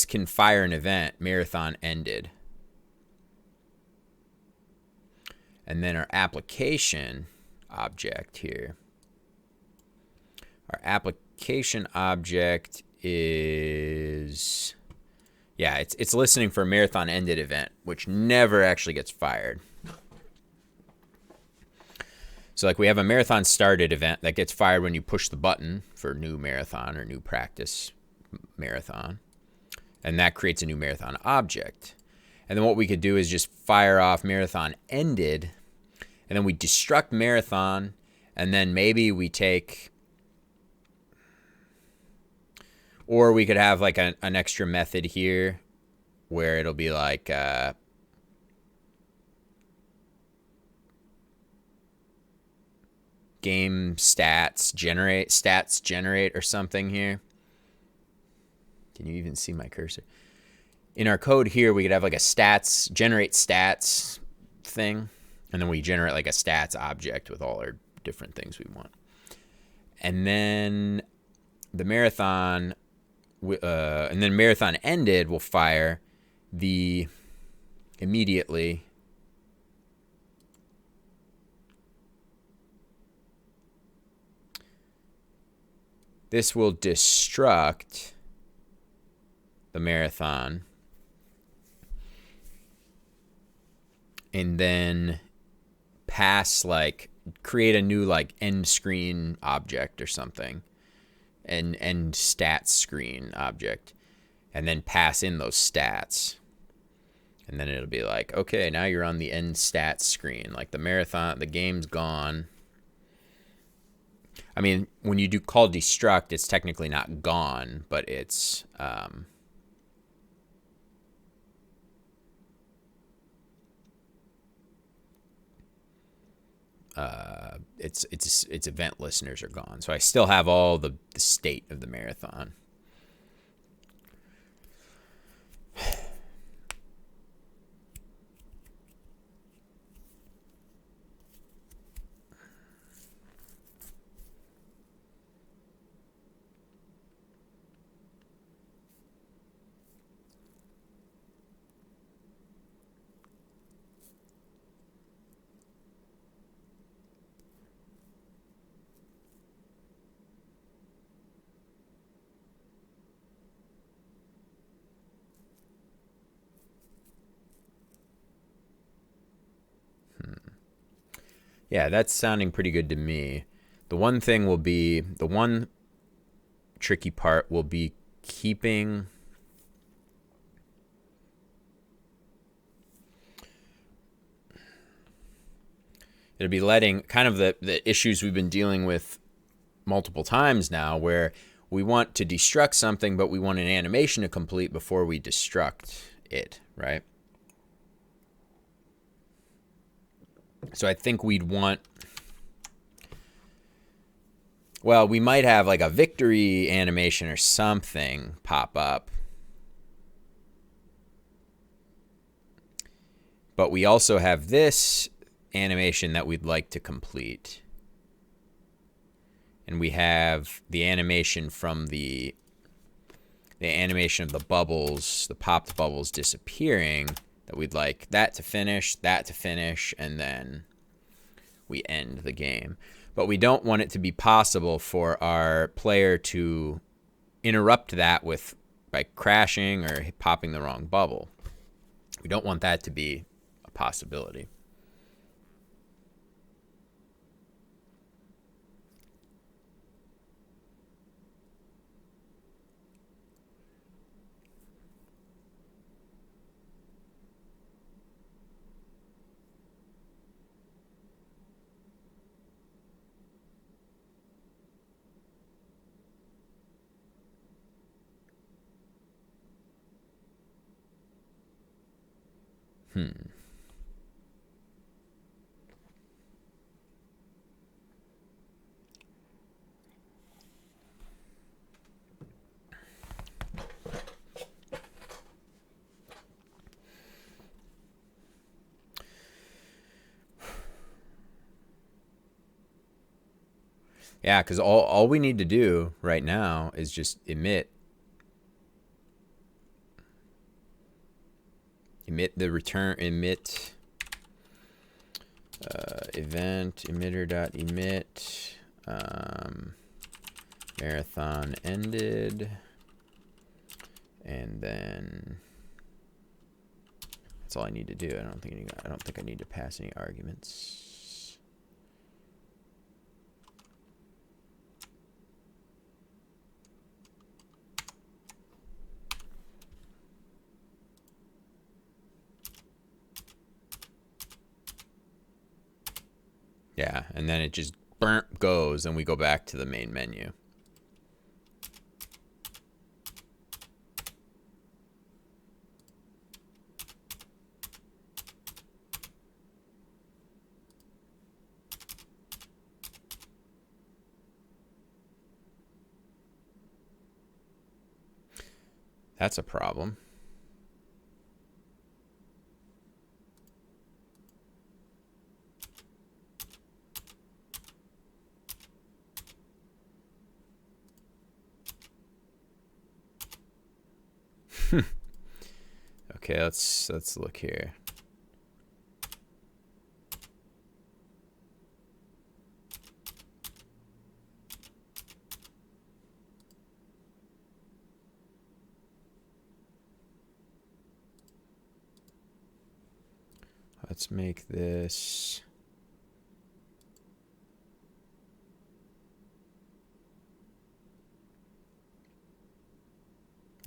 can fire an event, marathon ended. And then our application object here. Our application object is, yeah, it's listening for a marathon ended event, which never actually gets fired. So like we have a marathon started event that gets fired when you push the button for new marathon or new practice marathon. And that creates a new marathon object. And then what we could do is just fire off marathon ended. And then we destruct marathon. And then maybe we take, or we could have like an extra method here where it'll be like game stats generate or something here. Can you even see my cursor? In our code here, we could have like a generate stats thing. And then we generate like a stats object with all our different things we want. And then the marathon, and then marathon ended will fire the immediately. This will destruct the marathon, and then pass create a new end screen object or something, and end stats screen object, and then pass in those stats, and then it'll be like, okay, now you're on the end stats screen, like the marathon, the game's gone, I mean, when you do call destruct, it's technically not gone, but it's its event listeners are gone. So I still have all the state of the marathon. Yeah, that's sounding pretty good to me. The one thing will be, the one tricky part will be keeping it'll be letting kind of the issues we've been dealing with multiple times now, where we want to destruct something, but we want an animation to complete before we destruct it, right? So I think we'd want, well, we might have like a victory animation or something pop up. But we also have this animation that we'd like to complete. And we have the animation from the animation of the bubbles, the popped bubbles disappearing, that we'd like that to finish, and then we end the game. But we don't want it to be possible for our player to interrupt that by crashing or popping the wrong bubble. We don't want that to be a possibility. Yeah, because all we need to do right now is just emit the return, emit event emitter.emit marathon ended, and then that's all I need to do. I don't think I need to pass any arguments. Yeah, and then it just goes, and we go back to the main menu. That's a problem. Okay, let's look here. Let's make this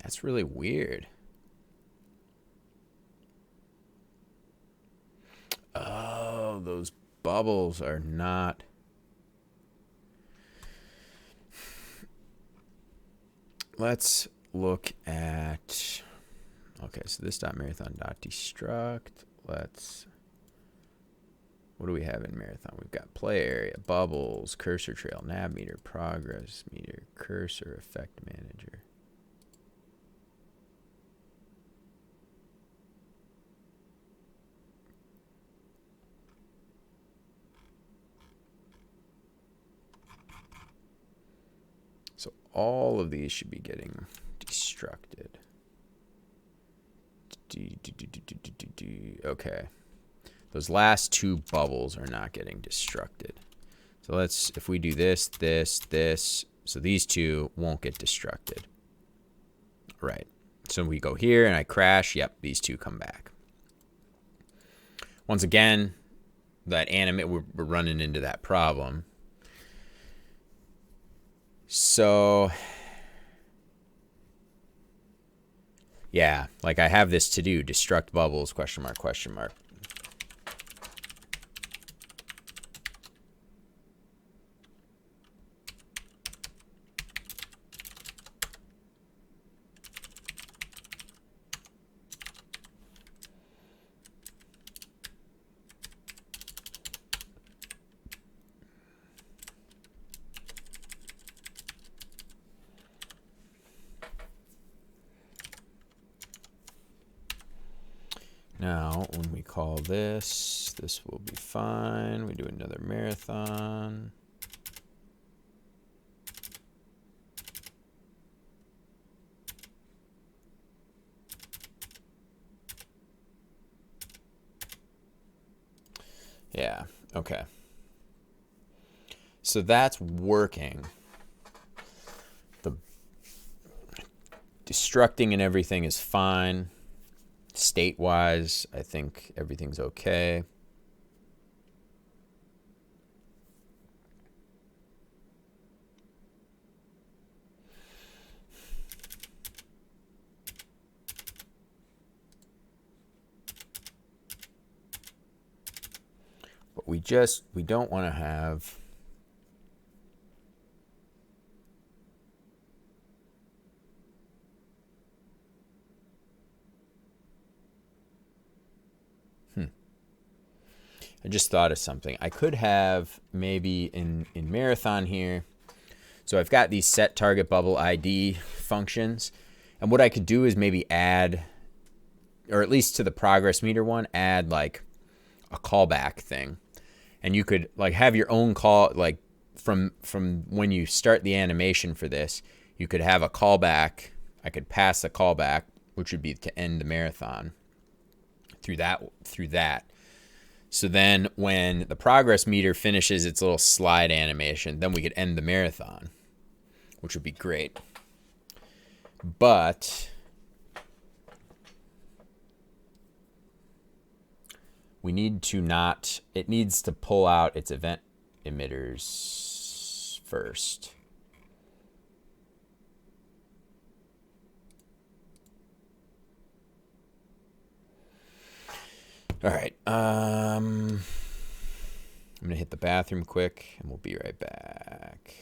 that's really weird. Oh, those bubbles are not. let's look at, okay, so this dot marathon dot destruct. Let's, what do we have in marathon? We've got play area, bubbles, cursor trail, nav meter, progress meter, cursor, effect manager. So all of these should be getting destructed. Okay. Those last two bubbles are not getting destructed. So let's, if we do this, this, this, so these two won't get destructed. Right. So we go here and I crash. Yep, these two come back. Once again, that animate, we're running into that problem. So yeah, like I have this to do, destruct bubbles, question mark, question mark. Now, when we call this, this will be fine. We do another marathon. Yeah, okay. So that's working. The destructing and everything is fine. State-wise, I think everything's okay. But we don't want to have I just thought of something. I could have maybe in marathon here. So I've got these set target bubble ID functions. And what I could do is maybe add, or at least to the progress meter one, add like a callback thing. And you could like have your own call, like from when you start the animation for this, you could have a callback. I could pass the callback, which would be to end the marathon through that. So then when the progress meter finishes its little slide animation, then we could end the marathon, which would be great. But we need to not, it needs to pull out its event emitters first. All right. I'm going to hit the bathroom quick and we'll be right back.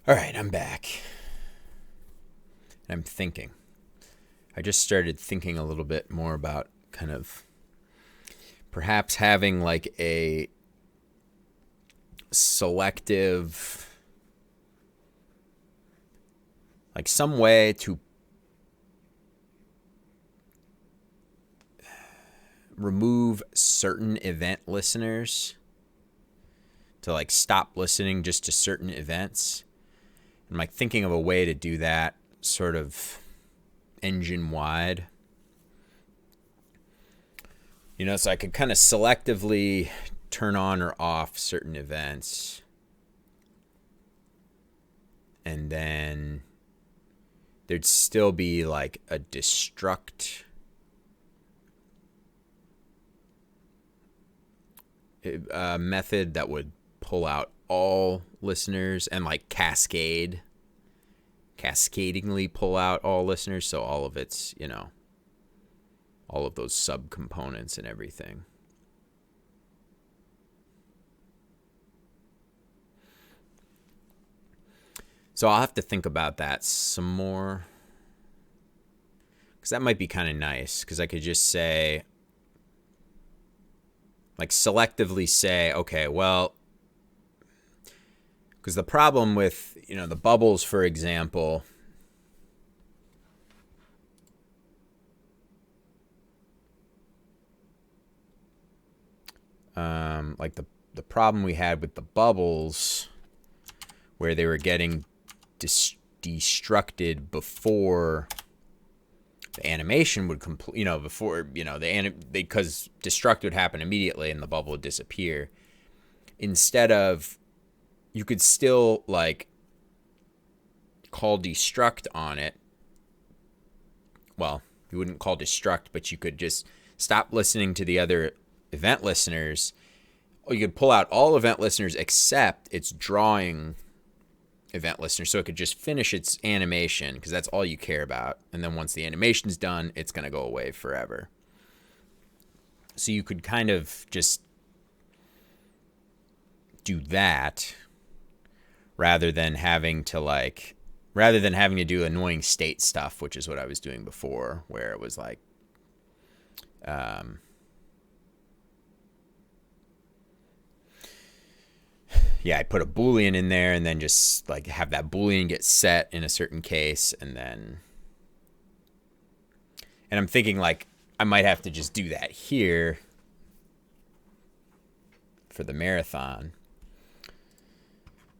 All right, I'm back. I'm thinking. I just started thinking a little bit more about kind of perhaps having like a selective, like some way to remove certain event listeners, to like stop listening just to certain events. I'm like thinking of a way to do that sort of engine wide. You know, so I could kind of selectively turn on or off certain events. And then there'd still be like a destruct method that would pull out all listeners and like cascadingly pull out all listeners. So all of its, you know, all of those subcomponents and everything. So I'll have to think about that some more, because that might be kind of nice, because I could just say, like selectively say, okay, well, because the problem with, you know, the bubbles, for example, like the problem we had with the bubbles, where they were getting destructed before the animation would complete, you know, before, you know, because destruct would happen immediately and the bubble would disappear. Instead of, you could still like call destruct on it. Well, you wouldn't call destruct, but you could just stop listening to the other event listeners. Or you could pull out all event listeners except its drawing event listener, so it could just finish its animation, because that's all you care about. And then once the animation's done, it's going to go away forever. So you could kind of just do that rather than having to do annoying state stuff, which is what I was doing before, where it was like yeah, I put a Boolean in there and then just like have that Boolean get set in a certain case, and I'm thinking like I might have to just do that here for the marathon.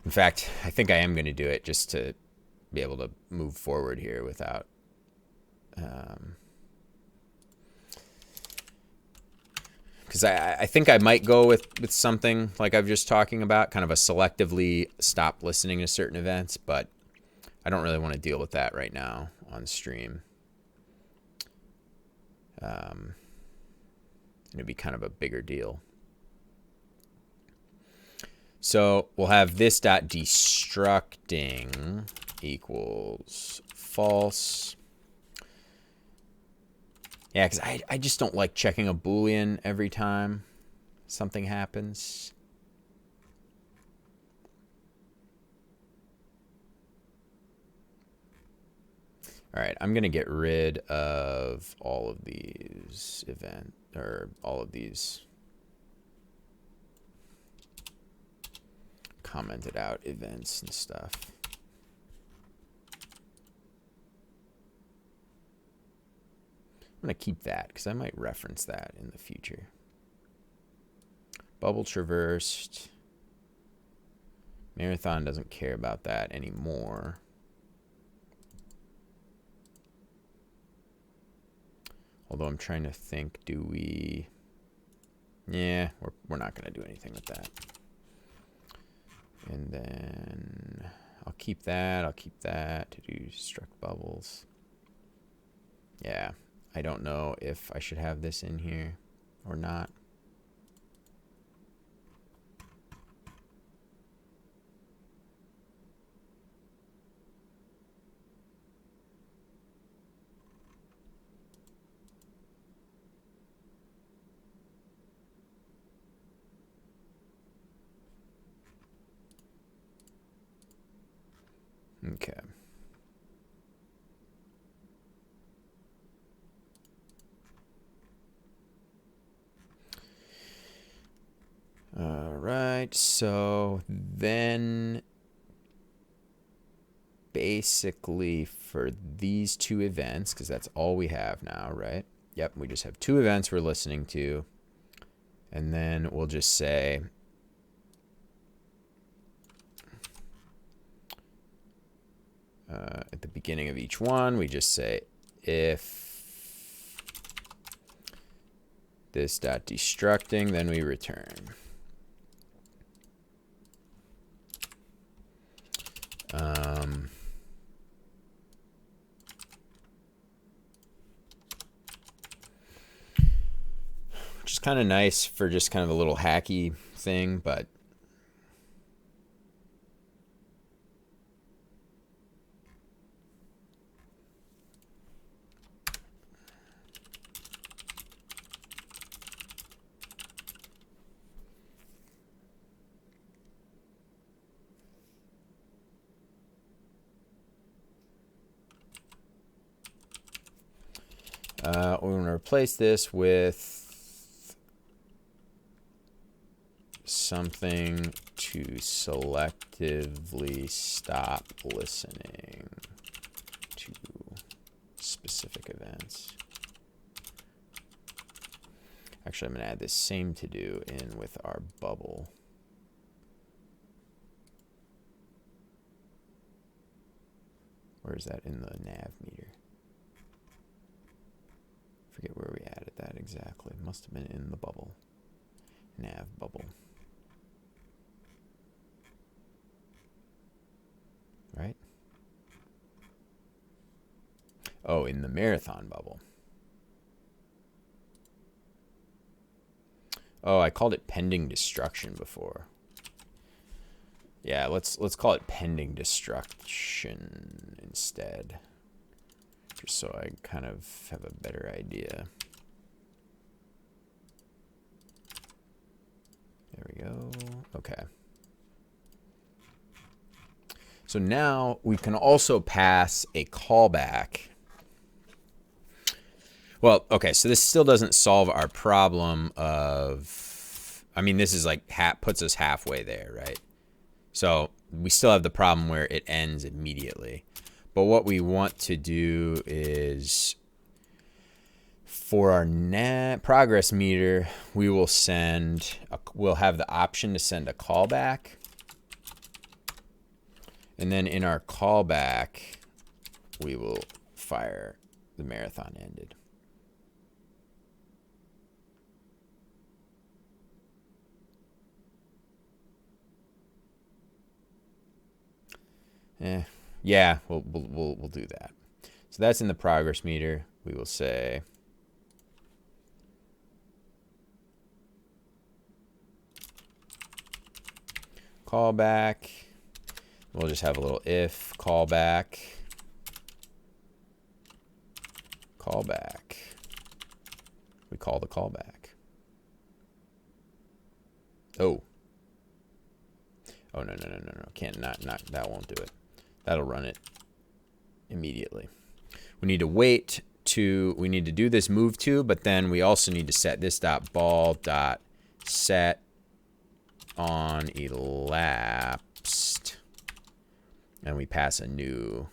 In fact, I think I am going to do it just to be able to move forward here without because I think I might go with something like I've just talking about, kind of a selectively stop listening to certain events, but I don't really want to deal with that right now on stream. It'd be kind of a bigger deal. So we'll have this dot destructing equals false. Yeah, because I just don't like checking a Boolean every time something happens. All right, I'm going to get rid of all of these all of these commented out events and stuff. I'm going to keep that because I might reference that in the future. Bubble traversed. Marathon doesn't care about that anymore. Although I'm trying to think, do we... Yeah, we're not going to do anything with that. And then I'll keep that. I'll keep that to do struct bubbles. Yeah. I don't know if I should have this in here or not. right, so then basically for these two events, because that's all we have now, right? Yep, we just have two events we're listening to. And then we'll just say at the beginning of each one, we just say if this dot destructing, then we return. Which is kind of nice for just kind of a little hacky thing, but we're going to replace this with something to selectively stop listening to specific events. Actually, I'm going to add this same to do in with our bubble. Where is that in the nav meter? Forget where we added that exactly. Must have been in the bubble. Nav bubble. Right? Oh, in the marathon bubble. Oh, I called it pending destruction before. Yeah, let's call it pending destruction instead. Just so I kind of have a better idea. There we go. Okay. So now we can also pass a callback. Well, okay, so this still doesn't solve our problem of, I mean, this is like puts us halfway there, right? So we still have the problem where it ends immediately. But what we want to do is for our progress meter, we will we'll have the option to send a callback. And then in our callback, we will fire the marathon ended. Yeah, we'll do that. So that's in the progress meter. We will say callback. We'll just have a little if callback. Callback. We call the callback. Oh. Oh, no. Can't, not, that won't do it. That'll run it immediately. We need to wait we need to do this move to, but then we also need to set this ball set on elapsed. And we pass a new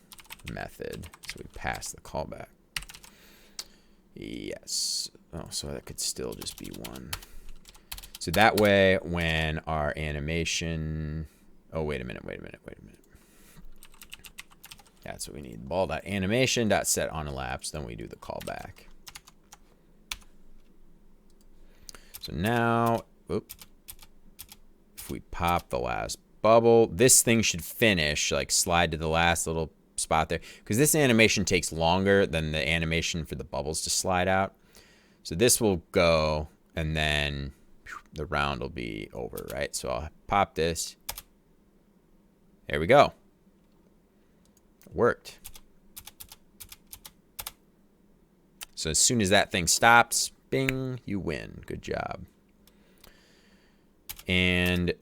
method. So we pass the callback. Yes. Oh, so that could still just be one. So that way, when our animation, oh, wait a minute. That's what we need. Ball.animation.set on elapsed, then we do the callback. So now, if we pop the last bubble, this thing should finish, like slide to the last little spot there, because this animation takes longer than the animation for the bubbles to slide out. So this will go, and then the round will be over, right? So I'll pop this. There we go. It worked. So as soon as that thing stops, bing, you win. Good job. And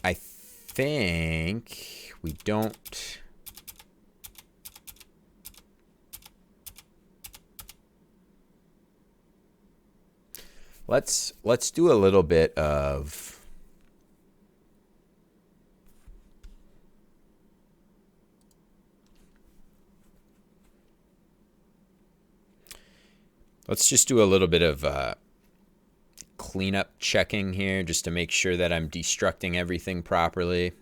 I think we don't. Let's do a little bit of Let's just do a little bit of cleanup checking here just to make sure that I'm destructing everything properly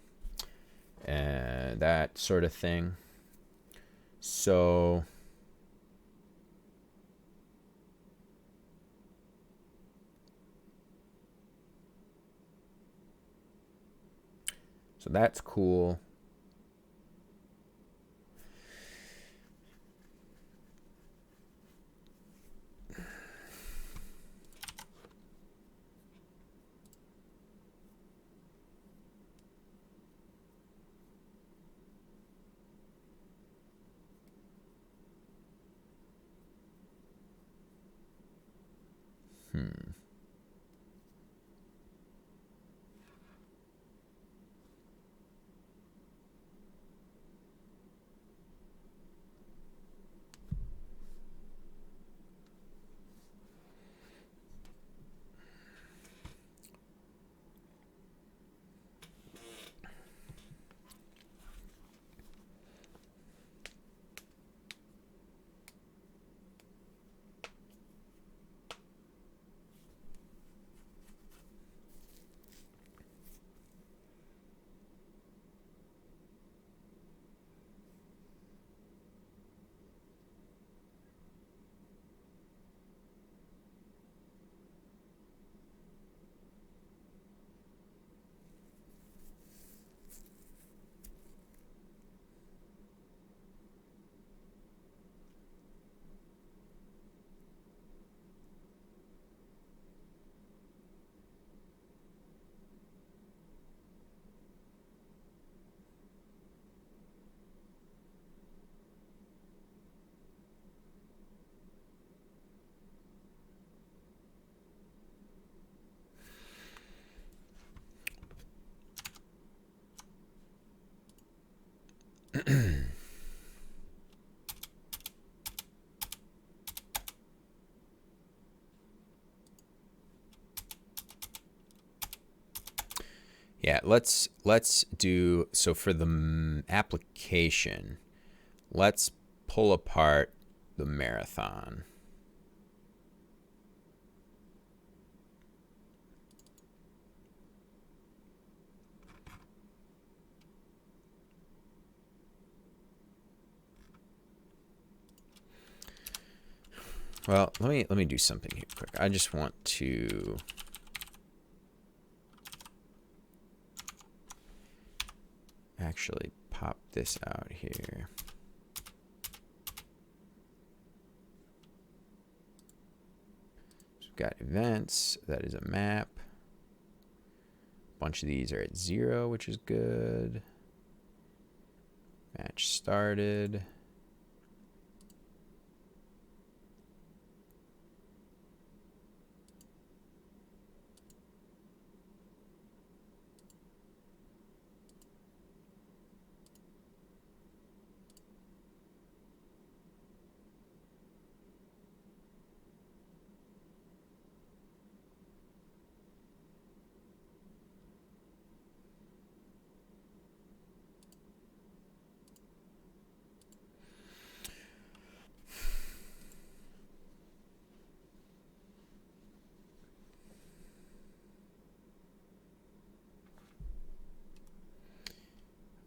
and that sort of thing. So that's cool. Yeah, let's do, so for the application, let's pull apart the marathon. Well, let me do something here quick. I just want to actually pop this out here. So we've got events, that is a map. A bunch of these are at 0, which is good. Match started.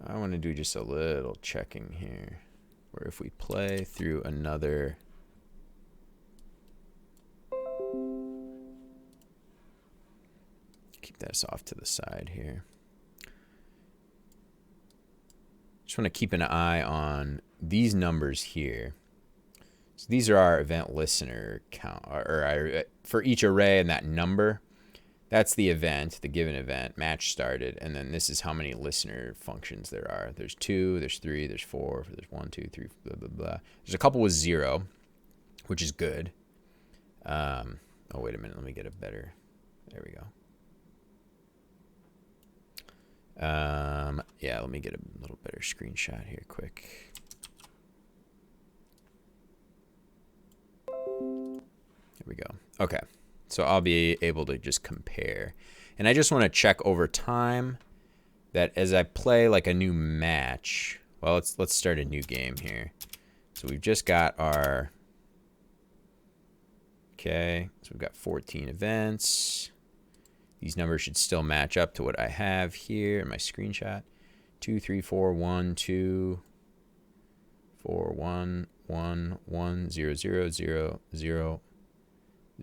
I want to do just a little checking here, where if we play through another, keep this off to the side here. Just want to keep an eye on these numbers here. So these are our event listener count, or for each array and that number. That's the event, the given event, match started, and then this is how many listener functions there are. There's 2, there's 3, there's 4, there's 1, 2, 3, blah, blah, blah. There's a couple with 0, which is good. Oh, wait a minute, let me get a better, there we go. Yeah, let me get a little better screenshot here quick. There we go. Okay. So I'll be able to just compare. And I just want to check over time that as I play like a new match, well, let's start a new game here. So we've just got our Okay, so we've got 14 events. These numbers should still match up to what I have here in my screenshot. 2, 3, 4, 1, 2, 4, 1, 1, 1, 0, 0, 0, 0,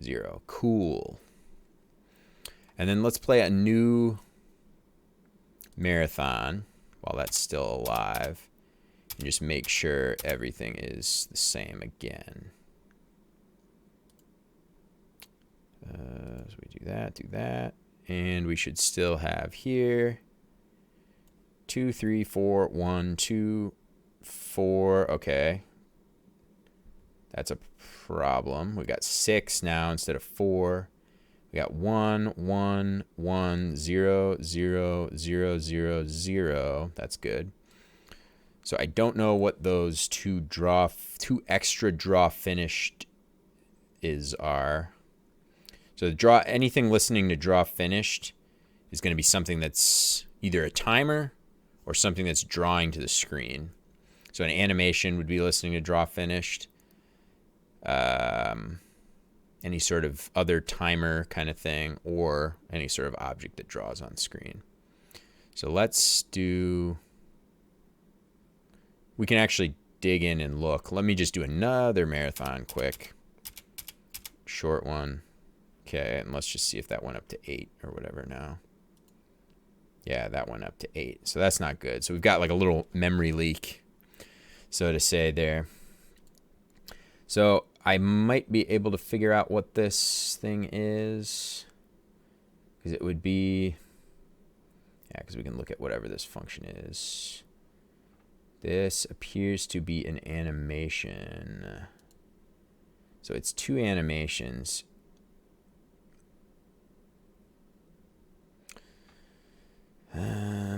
0. Cool. And then let's play a new marathon while that's still alive and just make sure everything is the same again. So we do that, and we should still have here 2, 3, 4, 1, 2, 4. Okay, that's a problem. We got 6 now instead of 4. We got 1, 1, 1, 0, 0, 0, 0, 0. That's good. So I don't know what those two extra draw finished are. So the anything listening to draw finished is going to be something that's either a timer or something that's drawing to the screen. So an animation would be listening to draw finished. Any sort of other timer kind of thing, or any sort of object that draws on screen. So let's do, we can actually dig in and look. Let me just do another marathon quick. Short one. Okay, and let's just see if that went up to 8 or whatever now. Yeah, that went up to 8. So that's not good. So we've got like a little memory leak, so to say there. So I might be able to figure out what this thing is, because it would be, yeah, because we can look at whatever this function is. This appears to be an animation. So it's 2 animations. Yeah,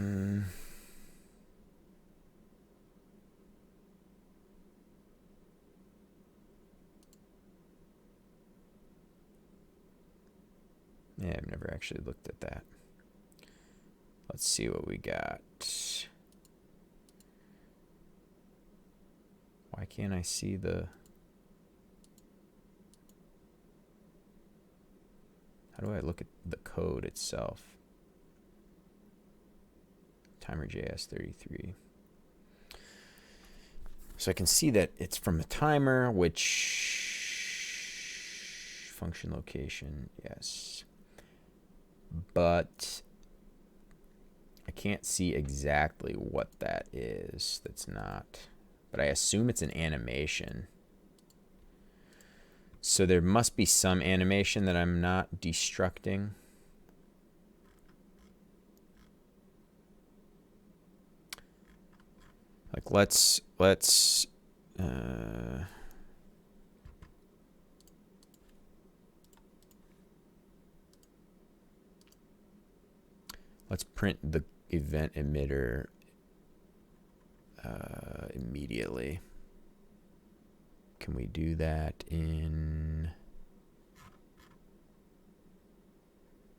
I've never actually looked at that. Let's see what we got. Why can't I see the... How do I look at the code itself? Timer.js 33. So I can see that it's from a timer, which function location, yes. But I can't see exactly what that is. That's not, but I assume it's an animation. So there must be some animation that I'm not destructing. Like let's print the event emitter immediately. Can we do that in,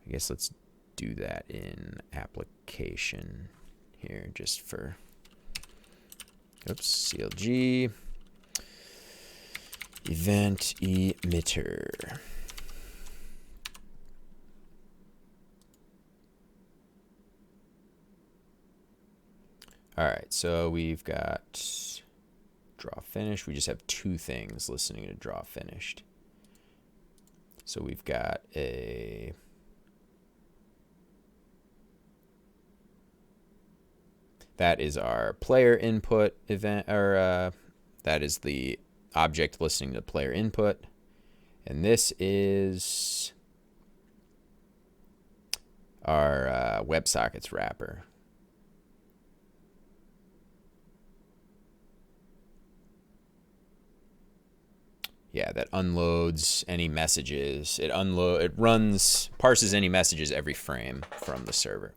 I guess let's do that in application here, just for, oops, CLG event emitter. All right, so we've got draw finished. We just have 2 things listening to draw finished. So we've got a, that is our player input event, or that is the object listening to player input. And this is our WebSockets wrapper. Yeah, that unloads any messages. It parses any messages every frame from the server.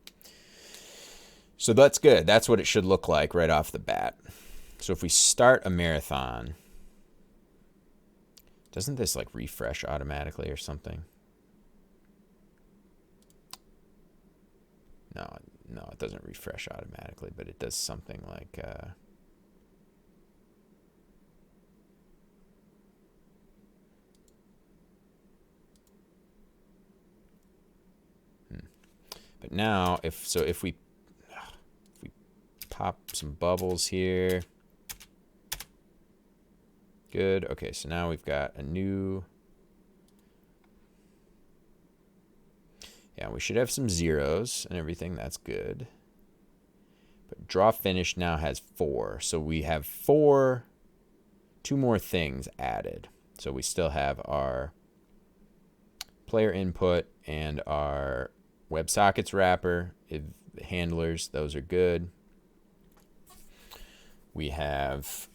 So that's good. That's what it should look like right off the bat. So if we start a marathon, doesn't this like refresh automatically or something? No, it doesn't refresh automatically, but it does something like But now, if we pop some bubbles here. Good. Okay, so now we've got a new. Yeah, we should have some zeros and everything. That's good. But draw finish now has 4. So we have 2 more things added. So we still have our player input and our WebSockets wrapper handlers. Those are good. We have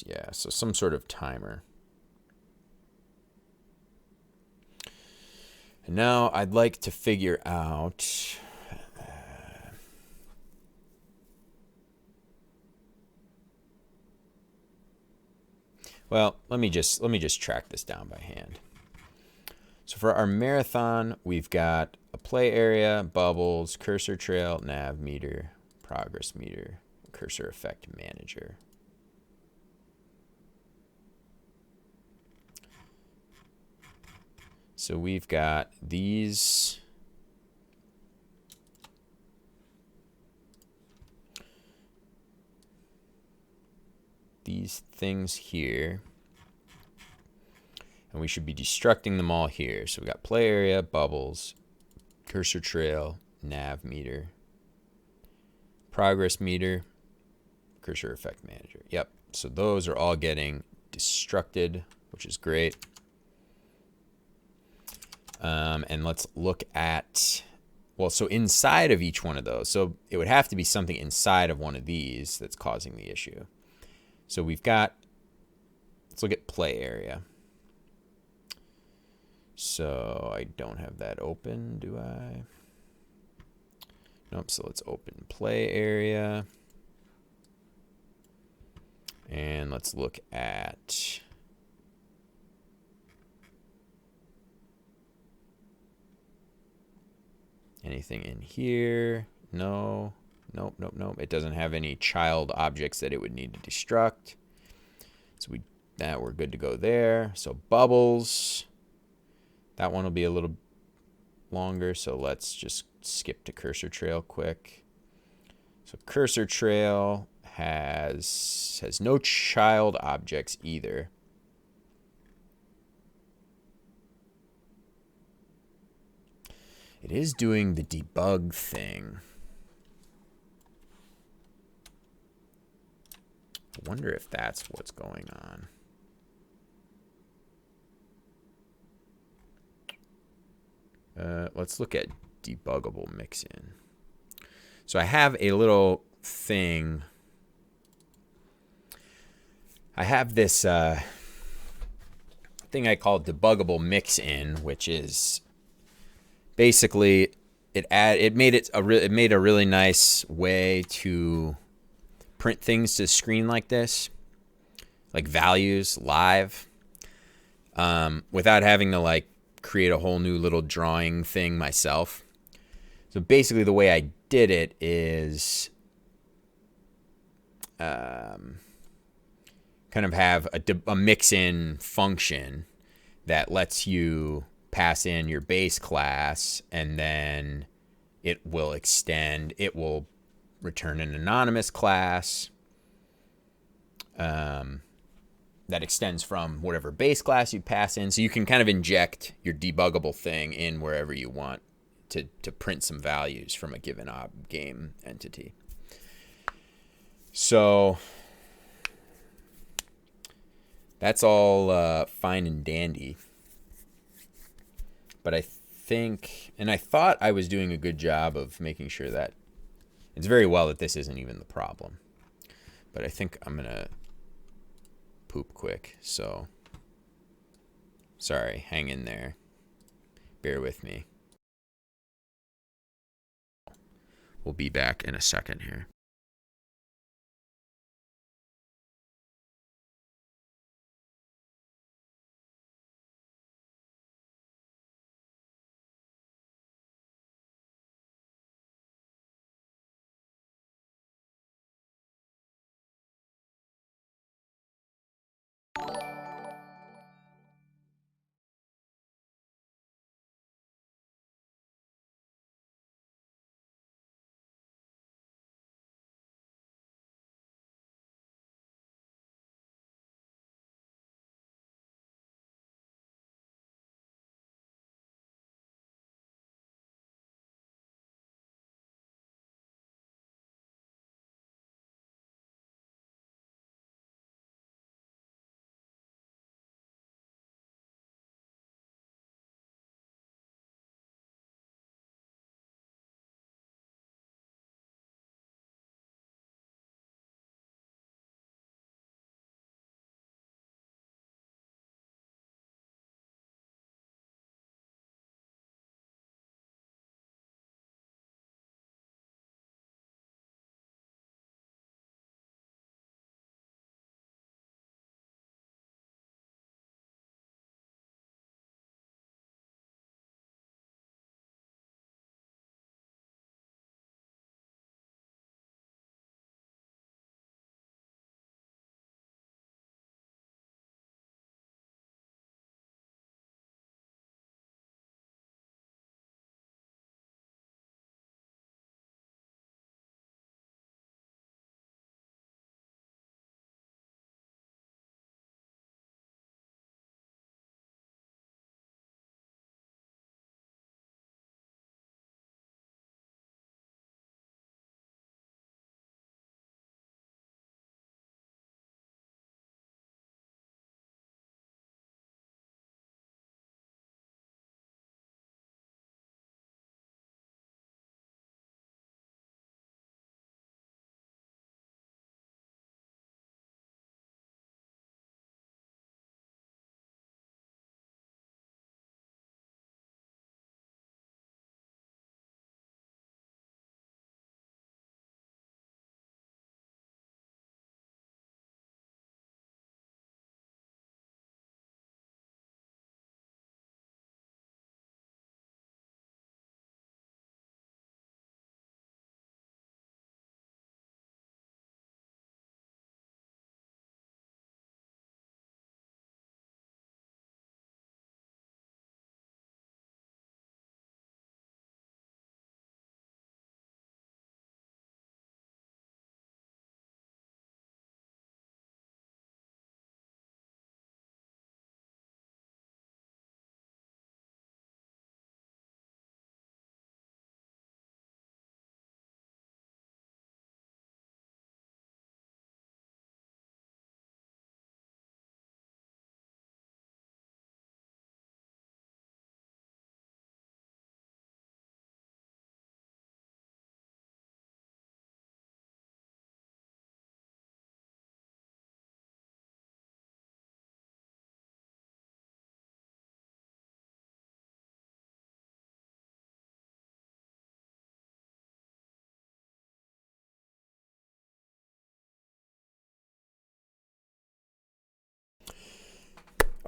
yeah, so some sort of timer. And now I'd like to figure out well, let me just track this down by hand. So for our marathon, we've got a play area, bubbles, cursor trail, nav meter, progress meter, cursor effect manager. So we've got these things here, and we should be destructing them all here. So we got play area, bubbles, cursor trail, nav meter, progress meter, cursor effect manager. Yep. So those are all getting destructed, which is great. And let's look at, well, so inside of each one of those, so it would have to be something inside of one of these that's causing the issue. So we've got, let's look at play area. So I don't have that open, do I? Nope, so let's open play area. And let's look at anything in here. No, nope, nope, nope. It doesn't have any child objects that it would need to destruct. So we're good to go there. So bubbles, that one will be a little longer. So let's just skip to cursor trail quick. So cursor trail has no child objects either. It is doing the debug thing. I wonder if that's what's going on. Let's look at debuggable mixin. So I have a little thing. I have this thing I call debuggable mixin, which is basically it made a really nice way to print things to the screen like this, like values live, without having to like create a whole new little drawing thing myself. So basically the way I did it is kind of have a mix-in function that lets you pass in your base class, and then it will return an anonymous class that extends from whatever base class you pass in. So you can kind of inject your debuggable thing in wherever you want to print some values from a given game entity. So that's all fine and dandy. But I think, and I thought I was doing a good job of making sure that it's very well that this isn't even the problem. But I think I'm going to poop quick. So, sorry, hang in there. Bear with me. We'll be back in a second here.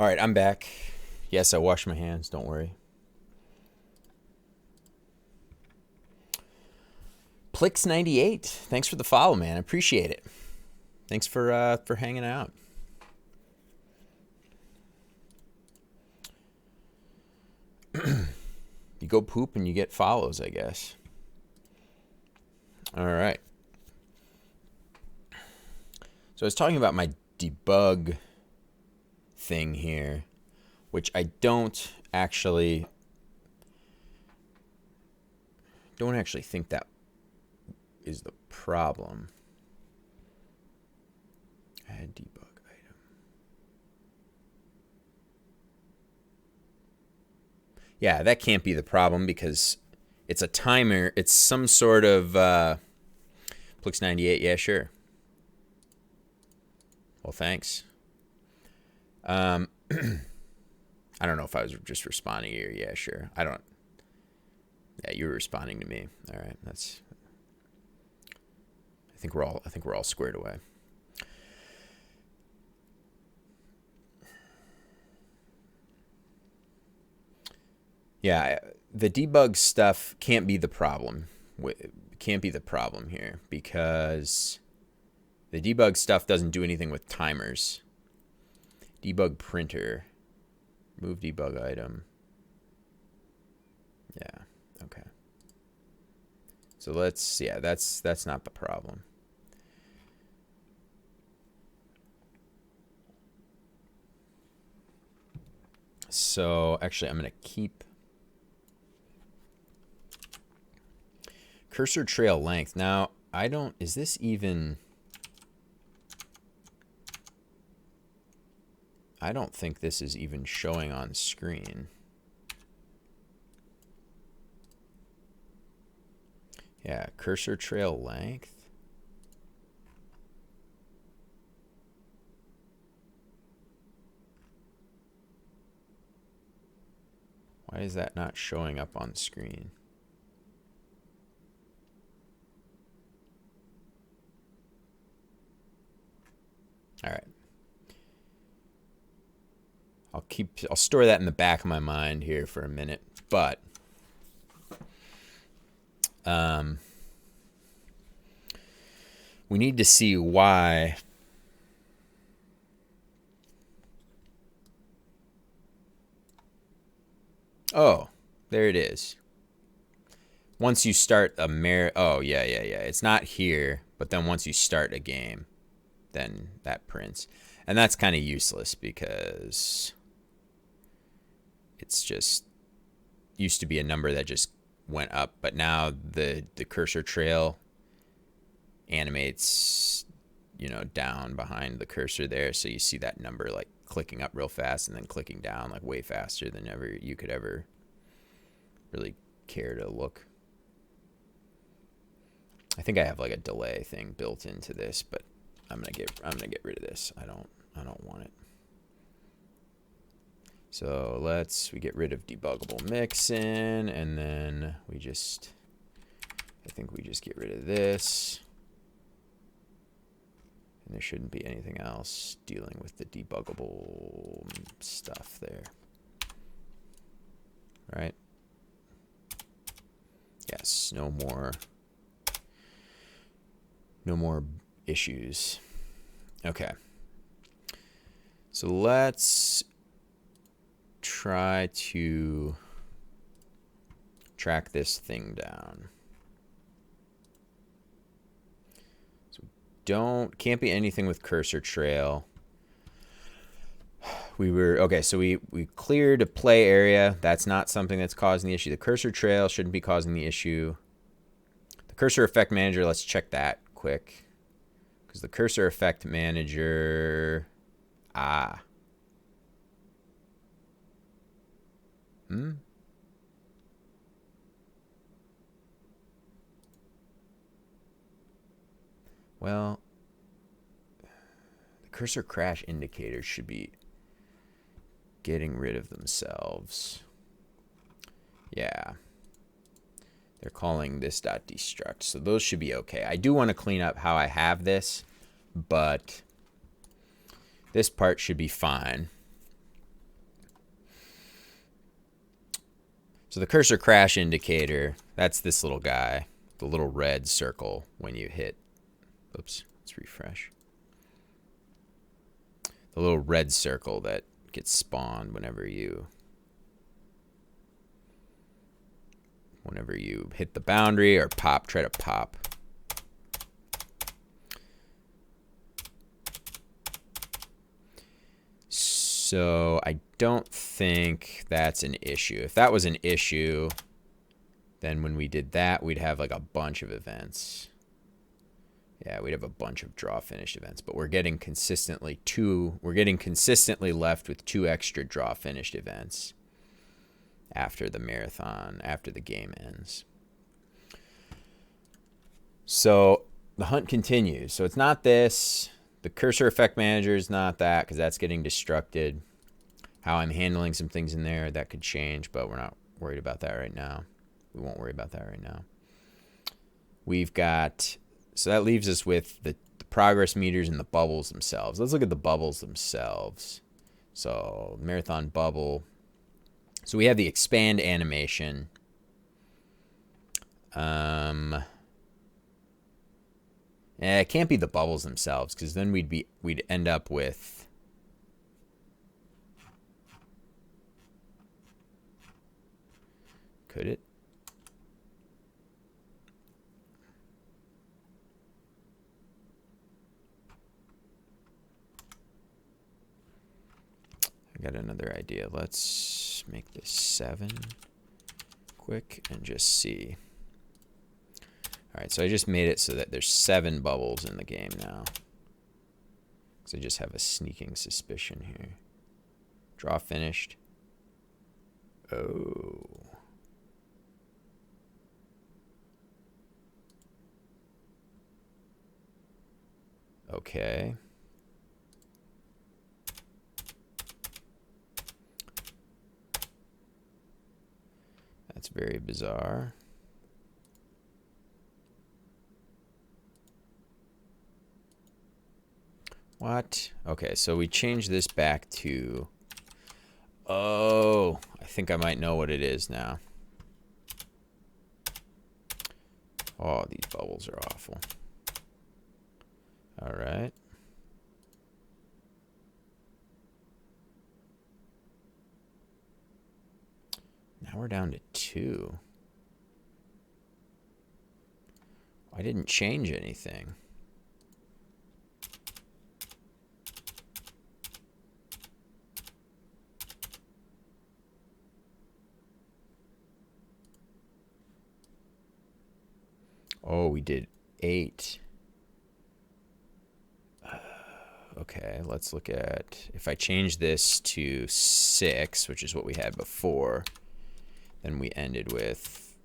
All right, I'm back. Yes, I washed my hands. Don't worry. Plix98, thanks for the follow, man. I appreciate it. Thanks for hanging out. You go poop and you get follows, I guess. All right. So I was talking about my debug thing here, which I don't actually think that is the problem. Add debug item. Yeah, that can't be the problem because it's a timer. It's some sort of Plix98. Yeah, sure. Well, thanks. I don't know if I was just responding to you. Yeah, sure. I don't. Yeah, you were responding to me. All right, that's. I think we're all squared away. Yeah, the debug stuff can't be the problem. Can't be the problem here because the debug stuff doesn't do anything with timers. Debug printer. Move debug item. Yeah, okay. So that's not the problem. So actually I'm going to keep cursor trail length. Now, is this even, I don't think this is even showing on screen. Yeah, cursor trail length. Why is that not showing up on screen? All right. I'll store that in the back of my mind here for a minute, but we need to see why. Oh, there it is. Once you start a oh yeah. It's not here, but then once you start a game, then that prints. And that's kind of useless because it's just used to be a number that just went up, but now the cursor trail animates, you know, down behind the cursor there, so you see that number like clicking up real fast and then clicking down like way faster than ever you could ever really care to look. I think I have like a delay thing built into this, but I'm gonna get rid of this. I don't want it. So we get rid of debuggable mixin, and then I think we just get rid of this. And there shouldn't be anything else dealing with the debuggable stuff there. Right? Yes, no more issues. Okay. So let's try to track this thing down. So can't be anything with cursor trail. So we cleared a play area. That's not something that's causing the issue. The cursor trail shouldn't be causing the issue. The cursor effect manager, let's check that quick. Because the cursor effect manager, Well, the cursor crash indicators should be getting rid of themselves. Yeah. They're calling this .destruct, so those should be okay. I do want to clean up how I have this, but this part should be fine. So the cursor crash indicator, that's this little guy, the little red circle when you hit, oops, let's refresh. The little red circle that gets spawned whenever you hit the boundary or try to pop. So I don't think that's an issue. If that was an issue, then when we did that, we'd have like a bunch of events. Yeah, we'd have a bunch of draw finish events, but we're getting consistently left with 2 extra draw finished events after the marathon, after the game ends. So the hunt continues. So it's not this. The cursor effect manager is not that, because that's getting destructed. How I'm handling some things in there, that could change, but we're not worried about that right now. We won't worry about that right now. We've got, so that leaves us with the progress meters and the bubbles themselves. Let's look at the bubbles themselves. So marathon bubble. So we have the expand animation. It can't be the bubbles themselves, because then we'd end up with could it? I got another idea. Let's make this 7 quick and just see. All right, so I just made it so that there's 7 bubbles in the game now. So I just have a sneaking suspicion here. Draw finished. Oh. Okay. That's very bizarre. What? Okay, so we change this back to... Oh, I think I might know what it is now. Oh, these bubbles are awful. All right. Now we're down to 2. I didn't change anything. Oh, we did 8. Okay, let's look at, if I change this to 6, which is what we had before, then we ended with,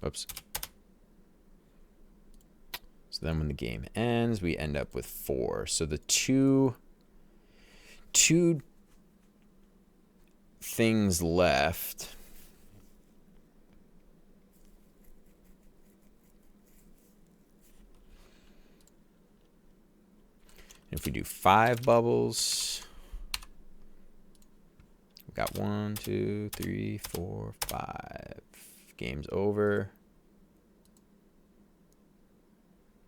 whoops. So then when the game ends, we end up with 4. So the two things left. If we do 5 bubbles, we've got 1, 2, 3, 4, 5. Game's over.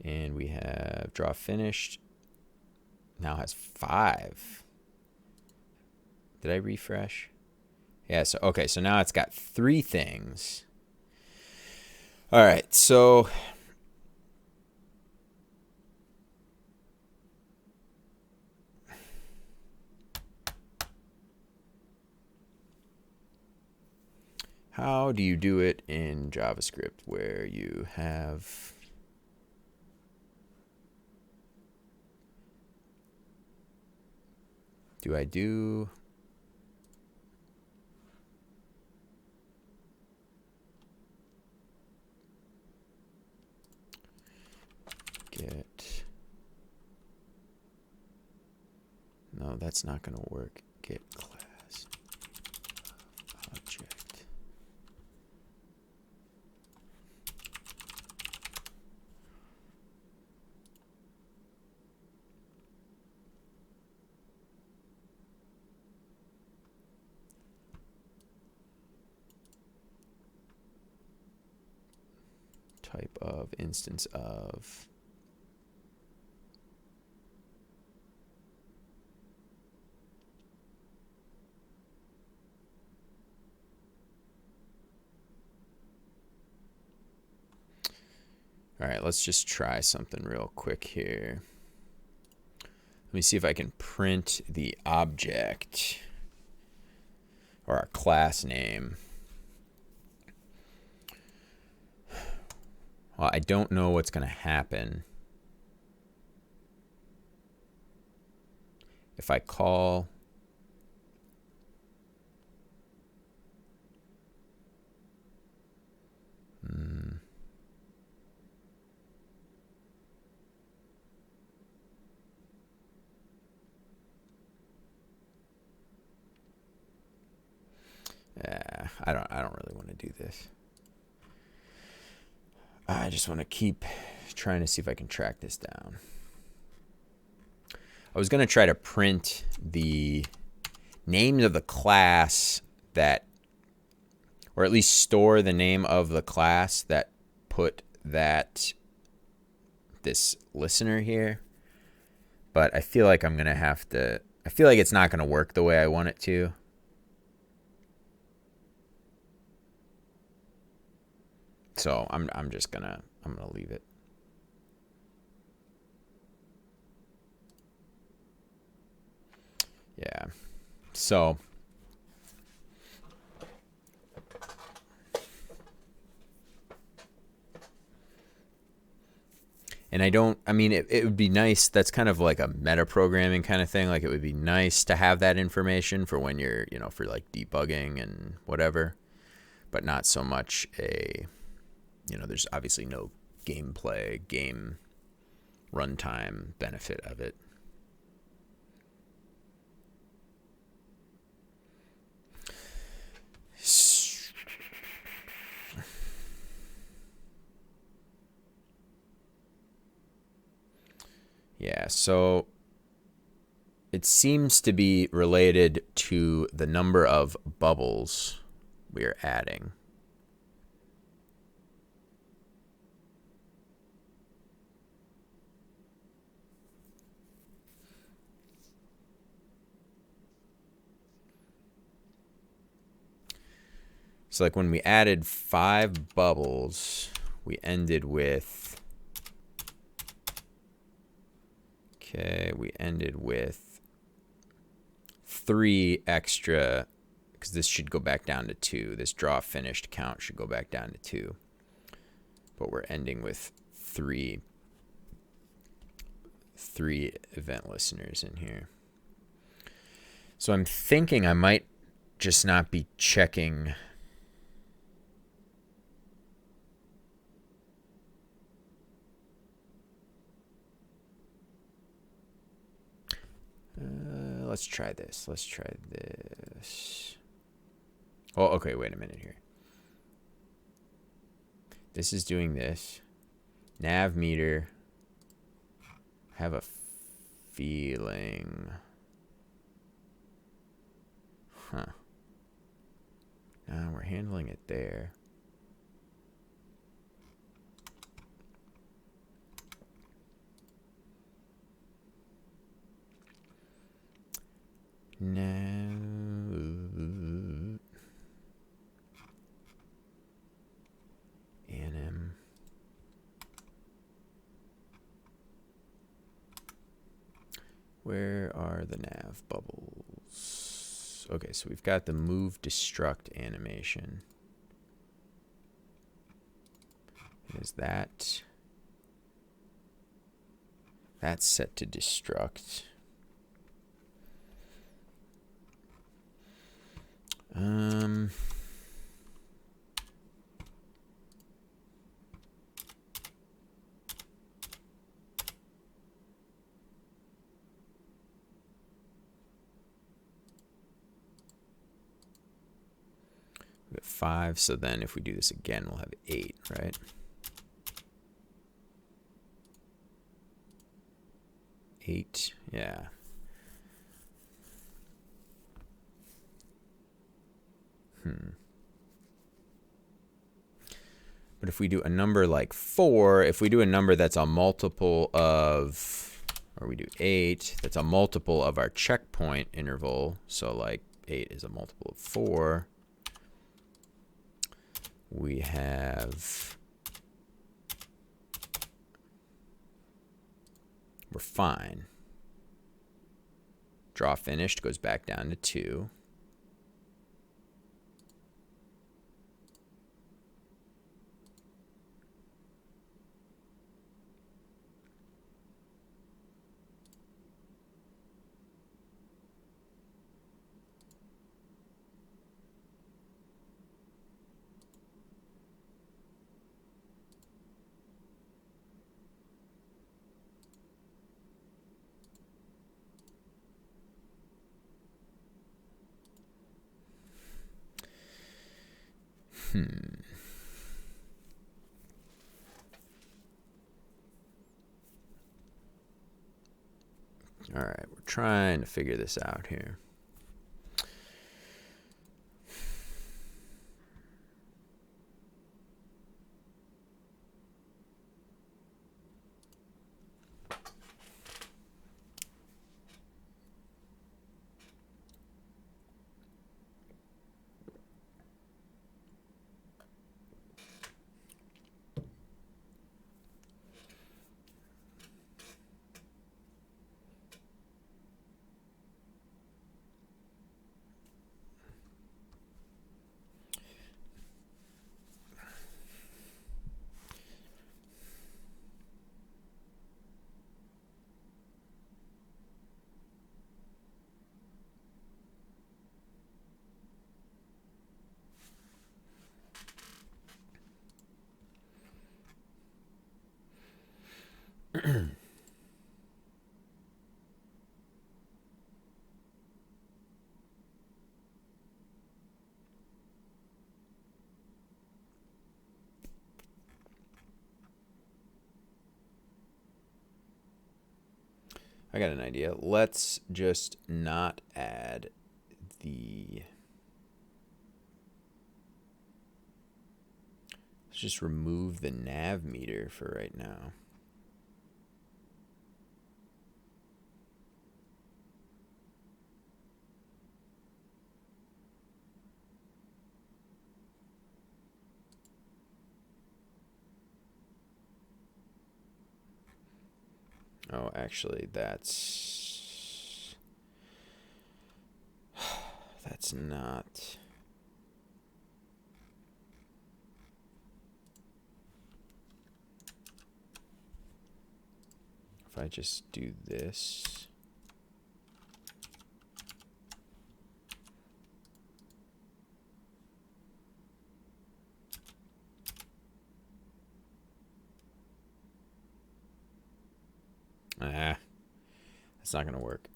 And we have draw finished. Now has 5. Did I refresh? Yeah, so okay, so now it's got 3 things. All right, so how do you do it in JavaScript where you have do I do get, no, that's not going to work. Get class object. type of instance of. All right, let's just try something real quick here. Let me see if I can print the object or our class name. Well, I don't know what's going to happen if I call I don't really want to do this. I just want to keep trying to see if I can track this down. I was going to try to print the names of the class that, or at least store the name of the class that put this listener here. But I feel like I'm going to have to, I feel like it's not going to work the way I want it to. So I'm gonna leave it. Yeah. So and I mean it would be nice, that's kind of like a meta programming kind of thing. Like it would be nice to have that information for when you're, for like debugging and whatever, but not so much there's obviously no gameplay, game runtime benefit of it. Yeah, so it seems to be related to the number of bubbles we are adding. So like when we added 5 bubbles, we ended with, we ended with 3 extra, because this should go back down to 2. This draw finished count should go back down to 2. But we're ending with 3 event listeners in here. So I'm thinking I might just not be checking let's try this. Oh, okay, wait a minute here. This is doing this. Nav meter. I have a feeling. Huh. We're handling it there. No. Anim. Where are the nav bubbles? Okay, so we've got the move destruct animation. Is that? That's set to destruct. We have 5, so then if we do this again, we'll have 8, right? Eight, yeah. But if we do a number like 4, if we do a number that's a multiple of, or we do 8, that's a multiple of our checkpoint interval, so like 8 is a multiple of 4, we have, we're fine. Draw finished goes back down to 2. All right, we're trying to figure this out here. I got an idea. Let's just not add the... Let's just remove the nav meter for right now. Oh, actually, that's not. If I just do this. That's not going to work.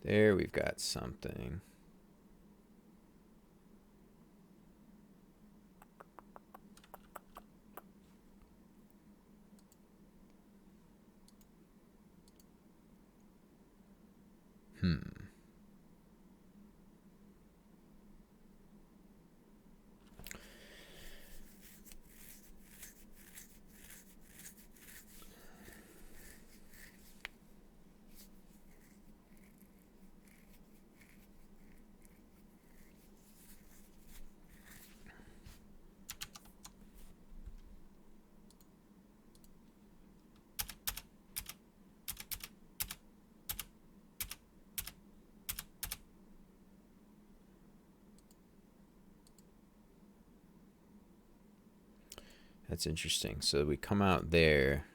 There we've got something. That's interesting. So we come out there.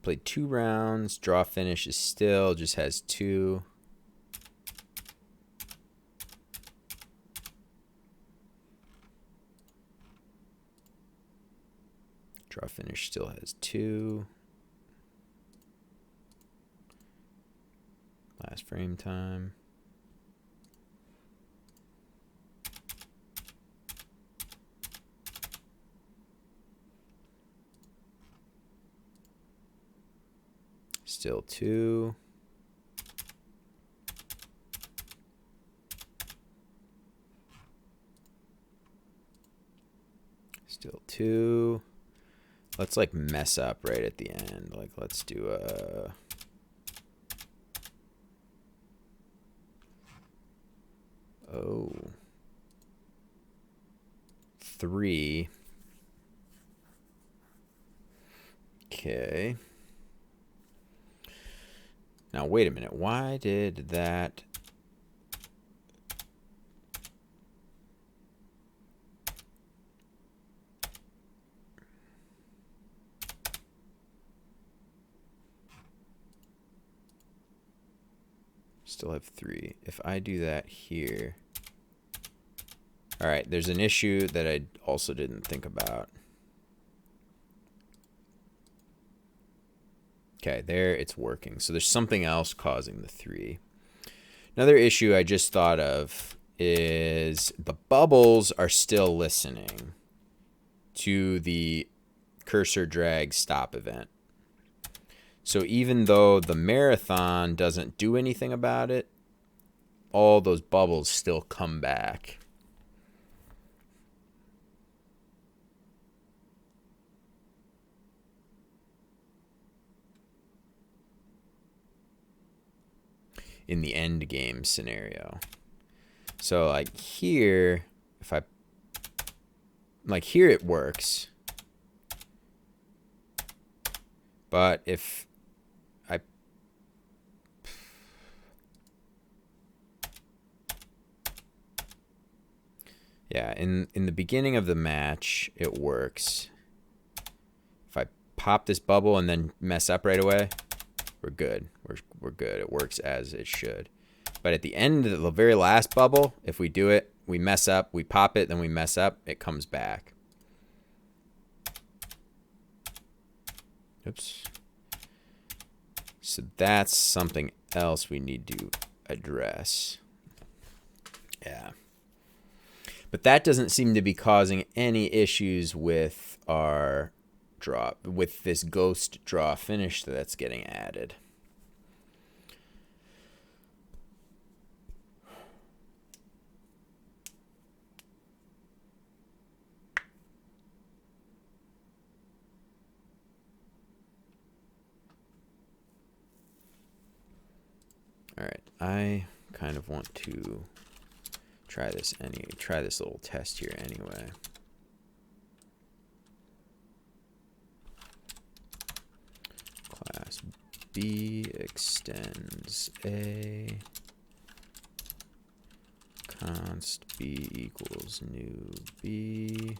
Played 2 rounds. Draw finish is still, just has 2. Draw finish still has 2. Last frame time. Still 2. Still 2. Let's like mess up right at the end. Like let's do a oh 3. Okay. Now wait a minute. Why did that? Still have 3. If I do that here. All right, there's an issue that I also didn't think about. Okay, there it's working. So there's something else causing the 3. Another issue I just thought of is the bubbles are still listening to the cursor drag stop event. So even though the marathon doesn't do anything about it, all those bubbles still come back. In the end game scenario. So like here, if I, like here it works. But if I, yeah, in the beginning of the match, it works. If I pop this bubble and then mess up right away, we're good. We're good. It works as it should. But at the end of the very last bubble, if we do it, we mess up, we pop it, then we mess up, it comes back. Oops. So that's something else we need to address. Yeah. But that doesn't seem to be causing any issues with our draw, with this ghost draw finish that's getting added. All right, I kind of want to try this little test here anyway. Class B extends A, const B equals new B,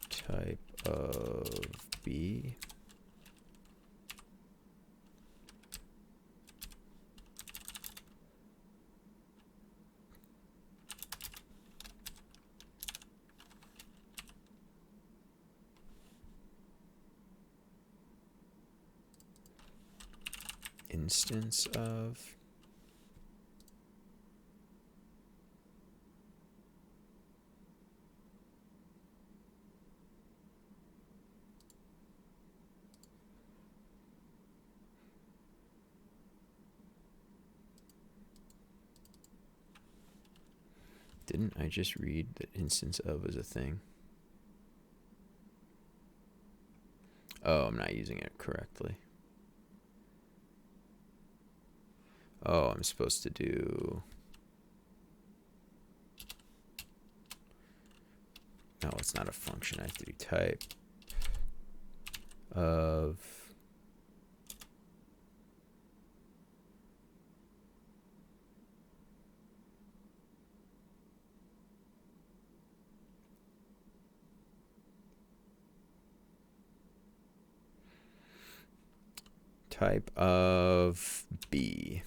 type of B. Instance of. Didn't I just read that instance of is a thing? Oh, I'm not using it correctly. Oh, I'm supposed to do. No, it's not a function. I have to do type of. type of B.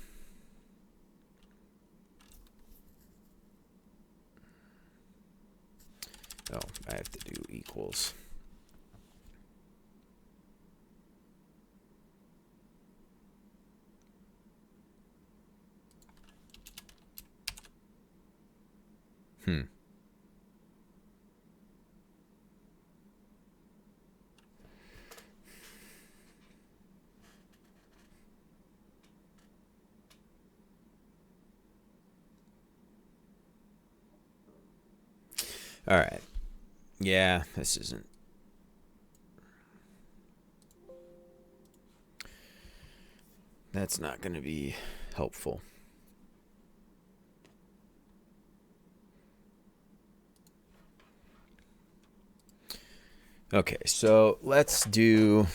Oh, I have to do equals. All right. Yeah, this isn't. That's not going to be helpful. Okay, so let's do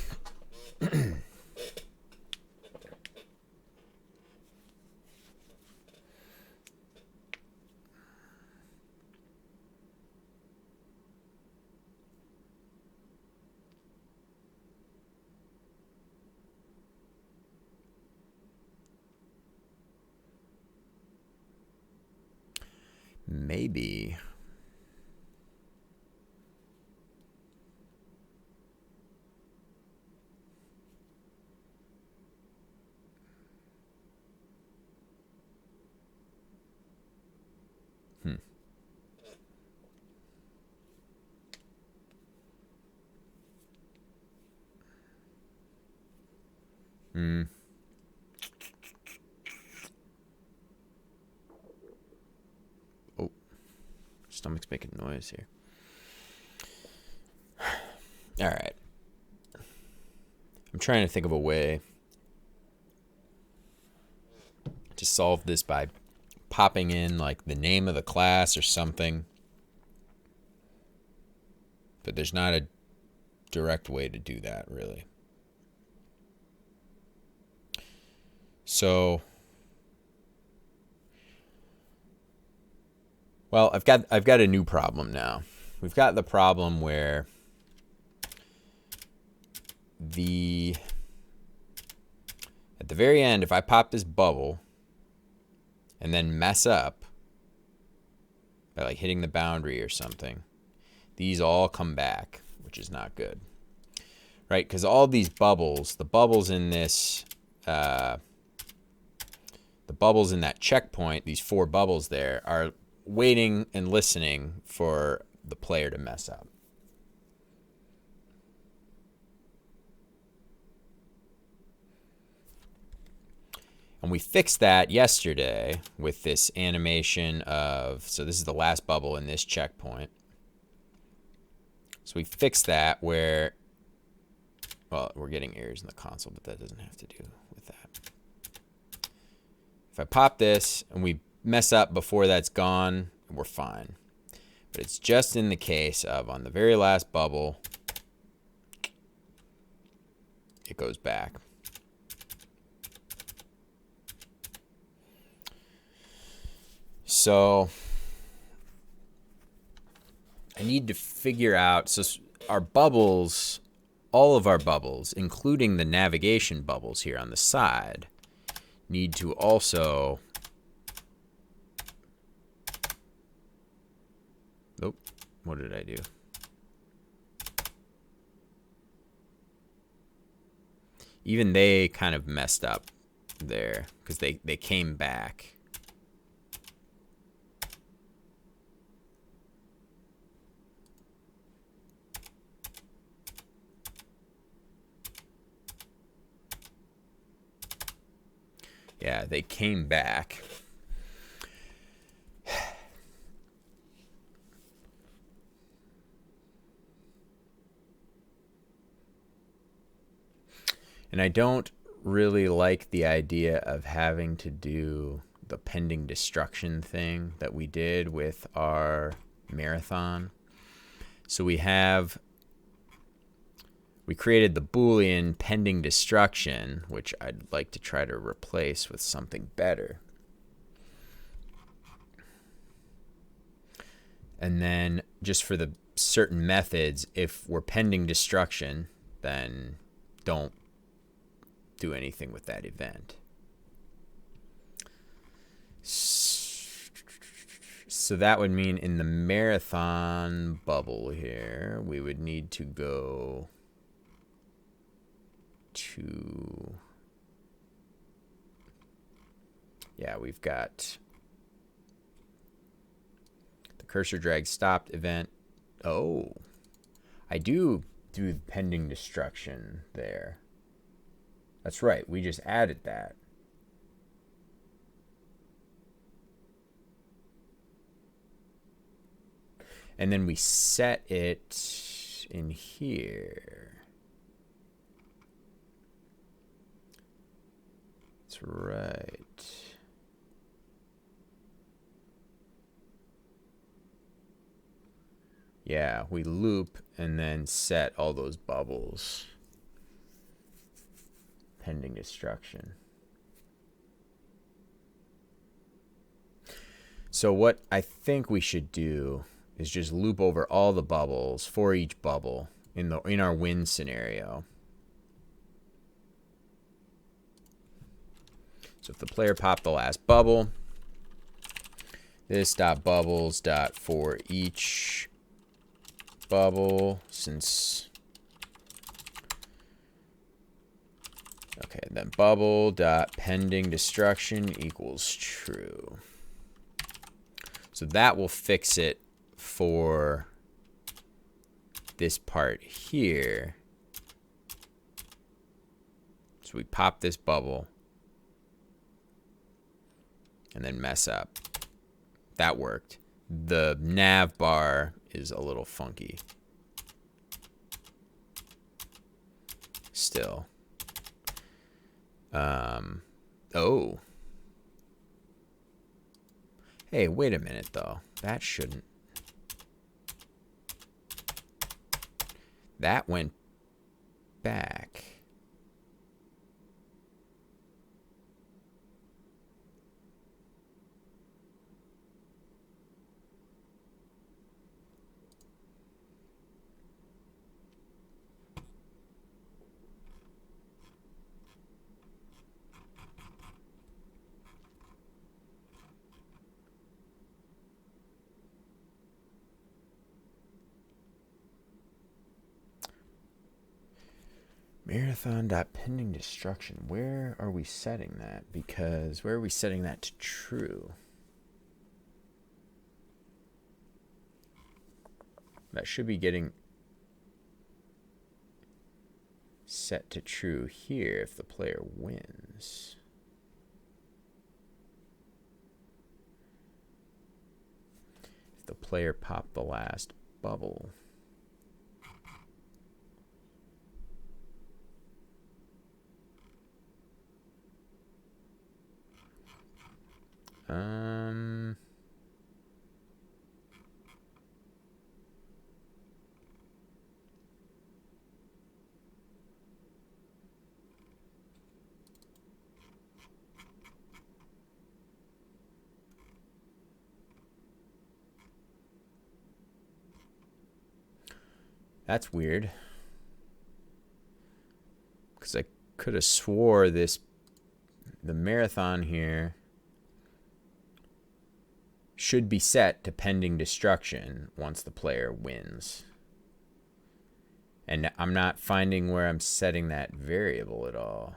maybe oh, stomach's making noise here. All right. I'm trying to think of a way to solve this by popping in like the name of the class or something. But there's not a direct way to do that, really. So, well, I've got a new problem now. We've got the problem where at the very end, if I pop this bubble and then mess up by like hitting the boundary or something, these all come back, which is not good, right? Because all these bubbles, the bubbles in this, the bubbles in that checkpoint, these 4 bubbles there, are waiting and listening for the player to mess up. And we fixed that yesterday with this animation of, so this is the last bubble in this checkpoint. So we fixed that where, well, we're getting errors in the console, but that doesn't have to do with that. If I pop this and we mess up before that's gone, we're fine. But it's just in the case of on the very last bubble, it goes back. So I need to figure out, so our bubbles, all of our bubbles, including the navigation bubbles here on the side, need to also, nope, what did I do? Even they kind of messed up there because they came back. Yeah, they came back. And I don't really like the idea of having to do the pending destruction thing that we did with our marathon. So we created the Boolean pending destruction, which I'd like to try to replace with something better. And then just for the certain methods, if we're pending destruction, then don't do anything with that event. So that would mean in the marathon bubble here, we would need to go to, yeah, we've got the cursor drag stopped event. Oh, I do the pending destruction there. That's right, we just added that. And then we set it in here. That's right. Yeah, we loop and then set all those bubbles. Pending destruction. So what I think we should do is just loop over all the bubbles for each bubble in our win scenario. So if the player popped the last bubble, this dot bubbles dot for each bubble, since, okay, then bubble dot pending destruction equals true. So that will fix it for this part here. So we pop this bubble and then mess up. That worked. The nav bar is a little funky still. Oh. Hey, wait a minute though. That shouldn't. That went back. Marathon.pending destruction. Where are we setting that? Because where are we setting that to true? That should be getting set to true here if the player wins. If the player popped the last bubble. That's weird. Because I could have swore the marathon here should be set to pending destruction once the player wins. And I'm not finding where I'm setting that variable at all.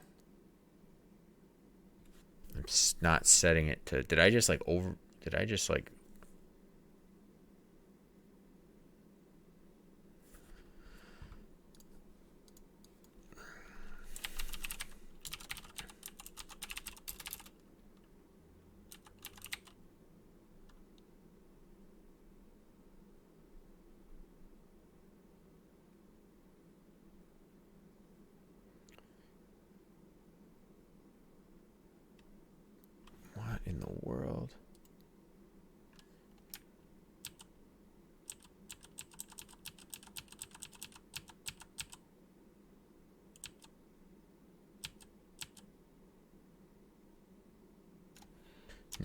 I'm not setting it to, did I just like what in the world?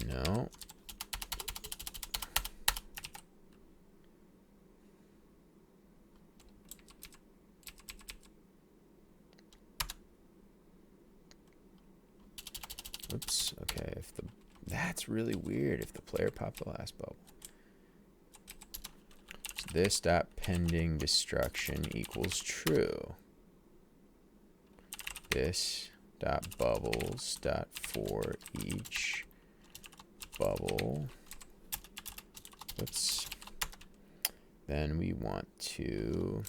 No. oops, okay, that's really weird if the player popped the last bubble. So this dot pending destruction equals true. This dot bubbles dot for each bubble. Oops. Then we want to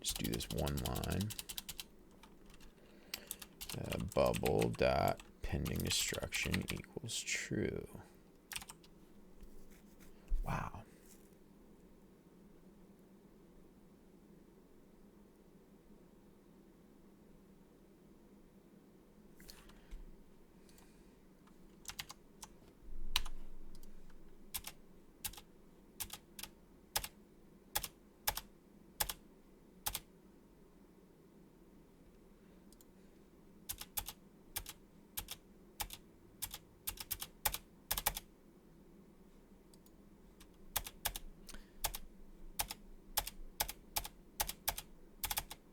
just do this one line. Bubble dot pending destruction equals true. Wow.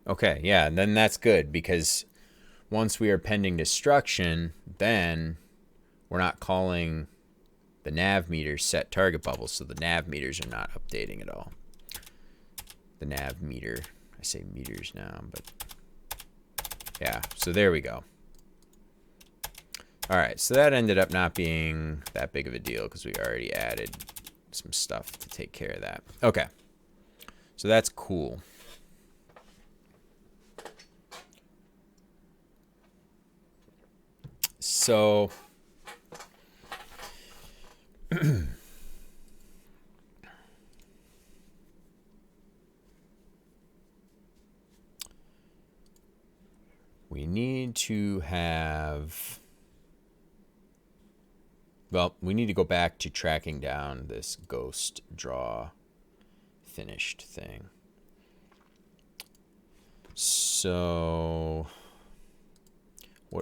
Okay, yeah, and then that's good because once we are pending destruction, then we're not calling the nav meters set target bubbles, so the nav meters are not updating at all. The nav meter, I say meters now, but yeah, so there we go. All right, so that ended up not being that big of a deal because we already added some stuff to take care of that. Okay, so that's cool. So we need to have, well, we need to go back to tracking down this ghost draw finished thing. So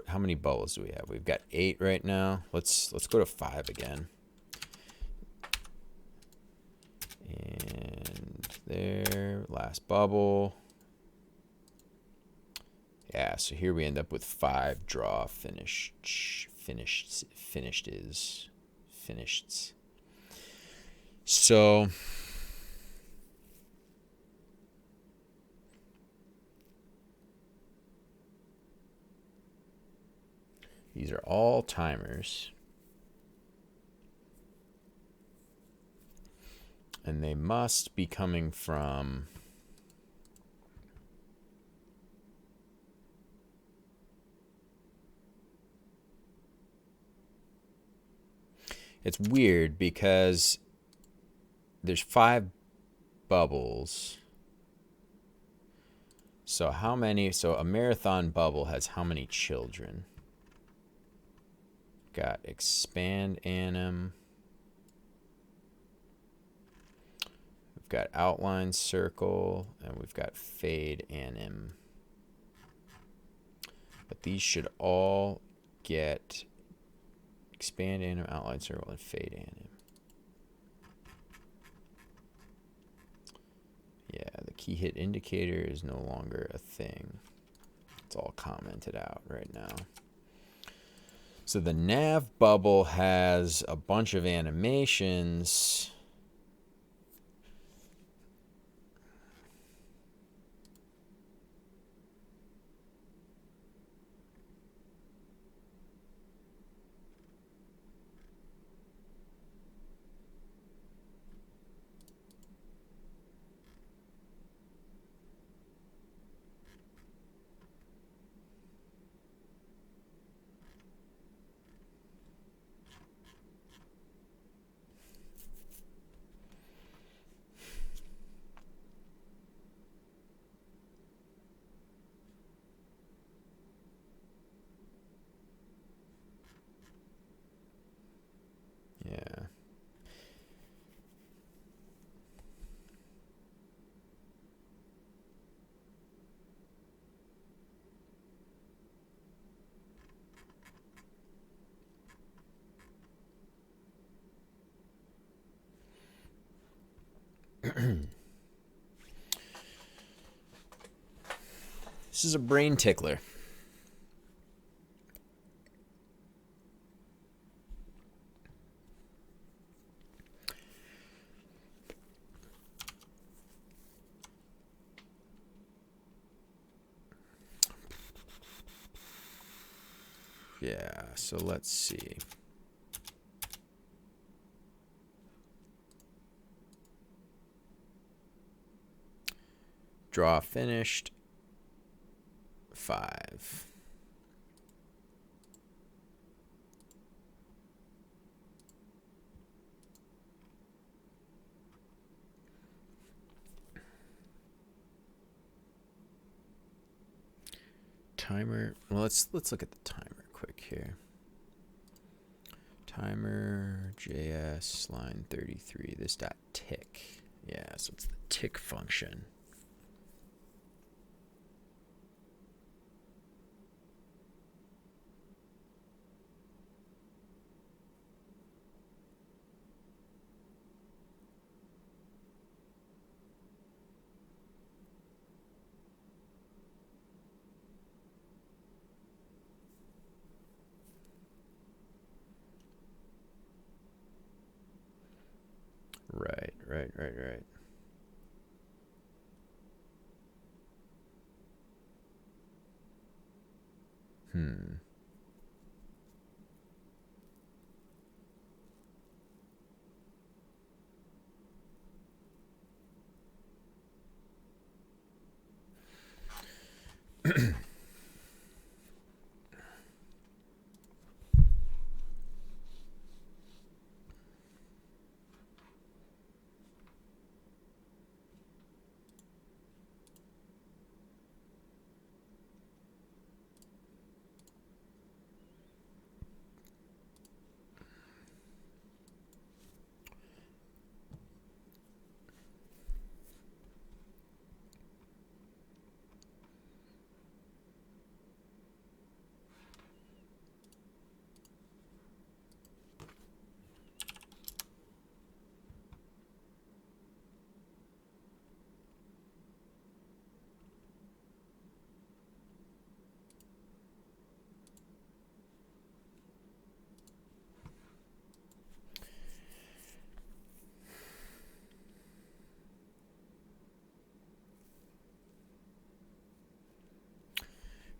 how many bubbles do we have? We've got 8 right now. Let's go to 5 again. And there, last bubble. Yeah, so here we end up with 5 draw finished. So these are all timers. And they must be coming from it's weird because there's 5 bubbles. So how many? So a marathon bubble has how many children? Got expand anim. We've got outline circle, and we've got fade anim. But these should all get expand anim, outline circle, and fade anim. Yeah, the key hit indicator is no longer a thing. It's all commented out right now. So the nav bubble has a bunch of animations. Yeah. This is a brain tickler. Yeah, so let's see. Draw finished. 5. Timer. Well, let's look at the timer quick here. Timer JS line 33. This dot tick. Yeah, so it's the tick function. Right.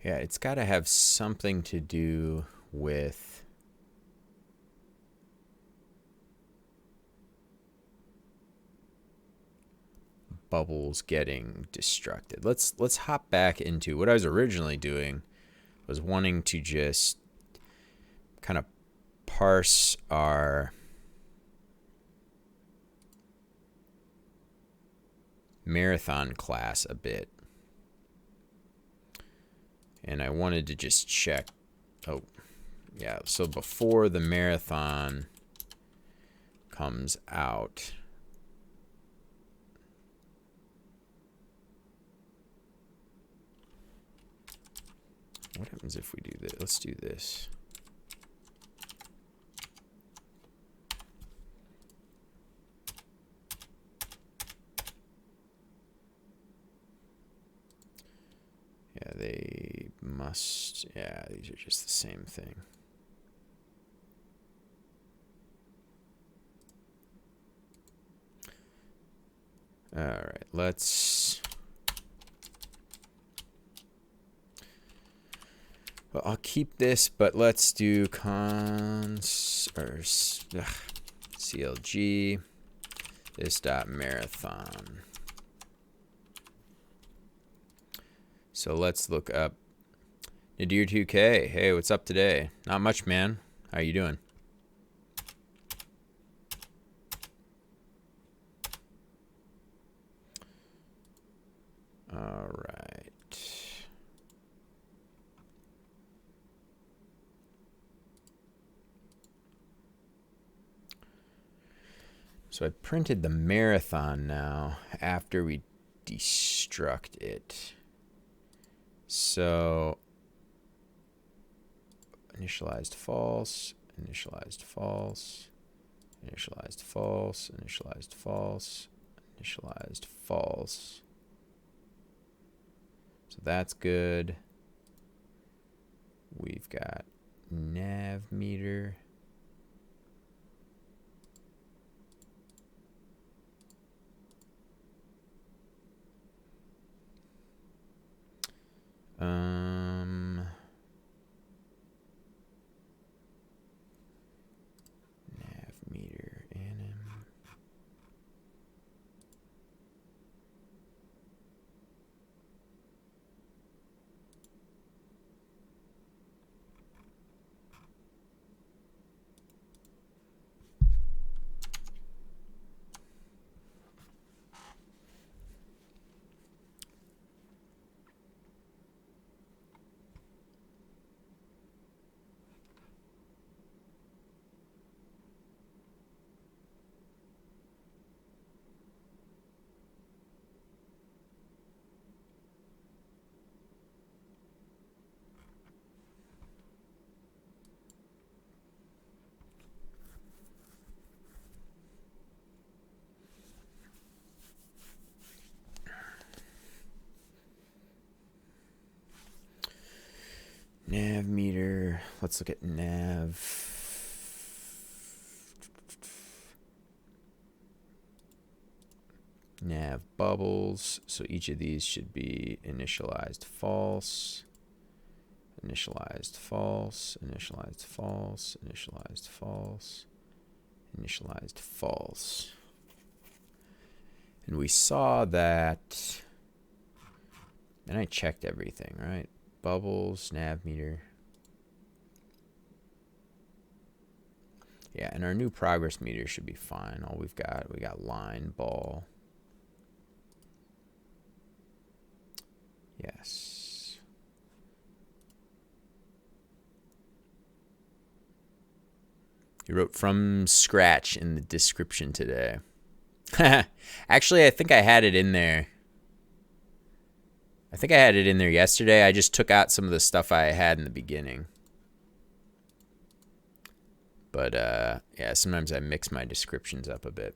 Yeah, it's got to have something to do with bubbles getting destructed. Let's hop back into what I was originally doing. Was wanting to just kind of parse our marathon class a bit. And I wanted to just check. Oh, yeah. So before the marathon comes out, what happens if we do this? Let's do this. Yeah, they must. Yeah, these are just the same thing. All right, let's. Well, I'll keep this, but let's do CLG this dot marathon. So let's look up Nadir 2K. Hey, what's up today? Not much, man. How you doing? All right. So I printed the marathon now after we destruct it. So initialized false, initialized false, initialized false, initialized false, initialized false. So that's good. We've got nav meter. Nav meter. Let's look at nav. Nav bubbles. So each of these should be initialized false. Initialized false. Initialized false. Initialized false. Initialized false. And we saw that. And I checked everything, right? Bubbles, nav meter. Yeah, and our new progress meter should be fine. All we got line, ball. Yes. You wrote from scratch in the description today. Actually, I think I had it in there. I think I had it in there yesterday. I just took out some of the stuff I had in the beginning. But, yeah, sometimes I mix my descriptions up a bit.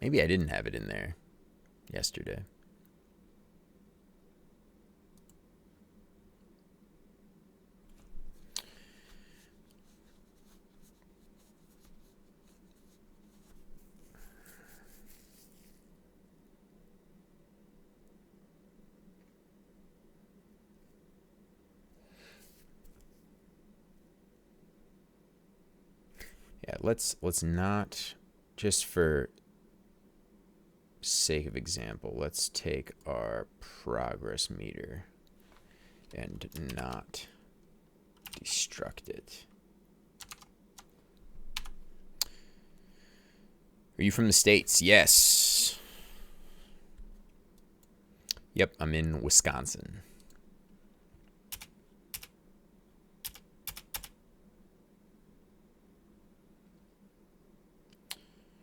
Maybe I didn't have it in there yesterday. Yeah, let's not, just for sake of example, let's take our progress meter and not destruct it. Are you from the States? Yes. Yep, I'm in Wisconsin.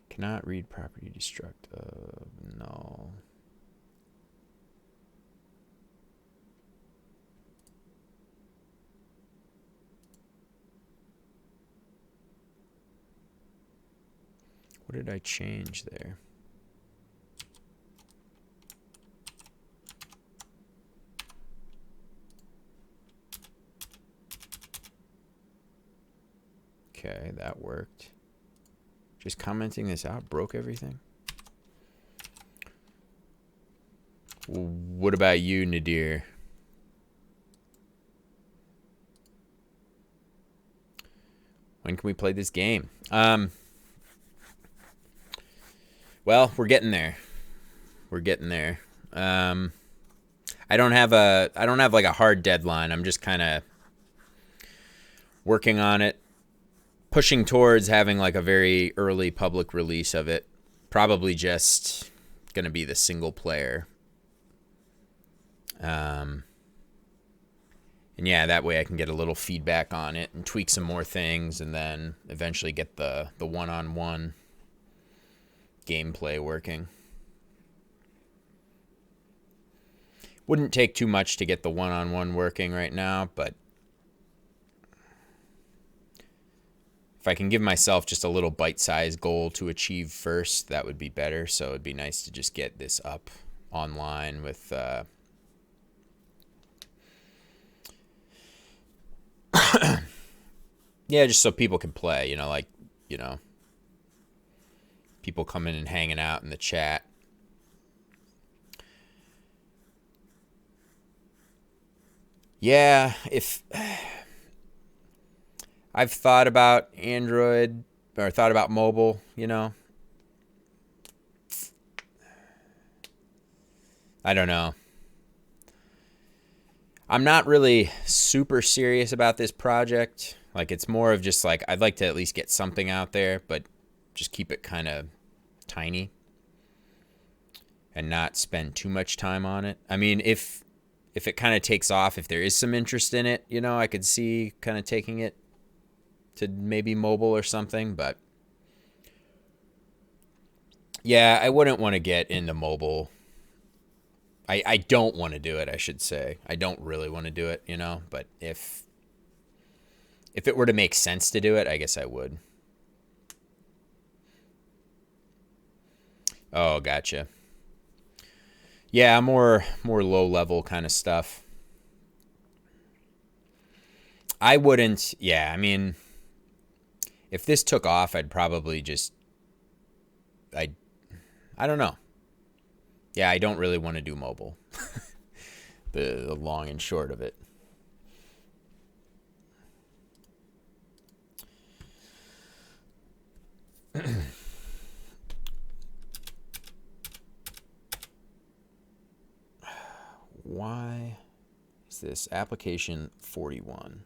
Cannot read property destruct of null. What did I change there? Okay, that worked. Just commenting this out broke everything. What about you, Nadir? When can we play this game? Well, we're getting there. We're getting there. I don't have like a hard deadline. I'm just kind of working on it, pushing towards having like a very early public release of it. Probably just gonna be the single player. And yeah, that way I can get a little feedback on it and tweak some more things, and then eventually get the one-on-one gameplay working. Wouldn't take too much to get the one-on-one working right now, but if I can give myself just a little bite-sized goal to achieve first, that would be better. So it'd be nice to just get this up online with yeah, just so people can play, like, people coming and hanging out in the chat. Yeah, if I've thought about Android or thought about mobile, I don't know. I'm not really super serious about this project. Like, it's more of just like, I'd like to at least get something out there, but just keep it kind of tiny and not spend too much time on it. I mean, if it kind of takes off, if there is some interest in it, I could see kind of taking it to maybe mobile or something, but yeah, I wouldn't want to get into mobile. I don't want to do it, I should say. I don't really want to do it, but if it were to make sense to do it, I guess I would. Oh, gotcha. Yeah, more low level kind of stuff. I wouldn't. Yeah, I mean, if this took off, I'd probably just. I don't know. Yeah, I don't really want to do mobile. the long and short of it. Why is this application 41?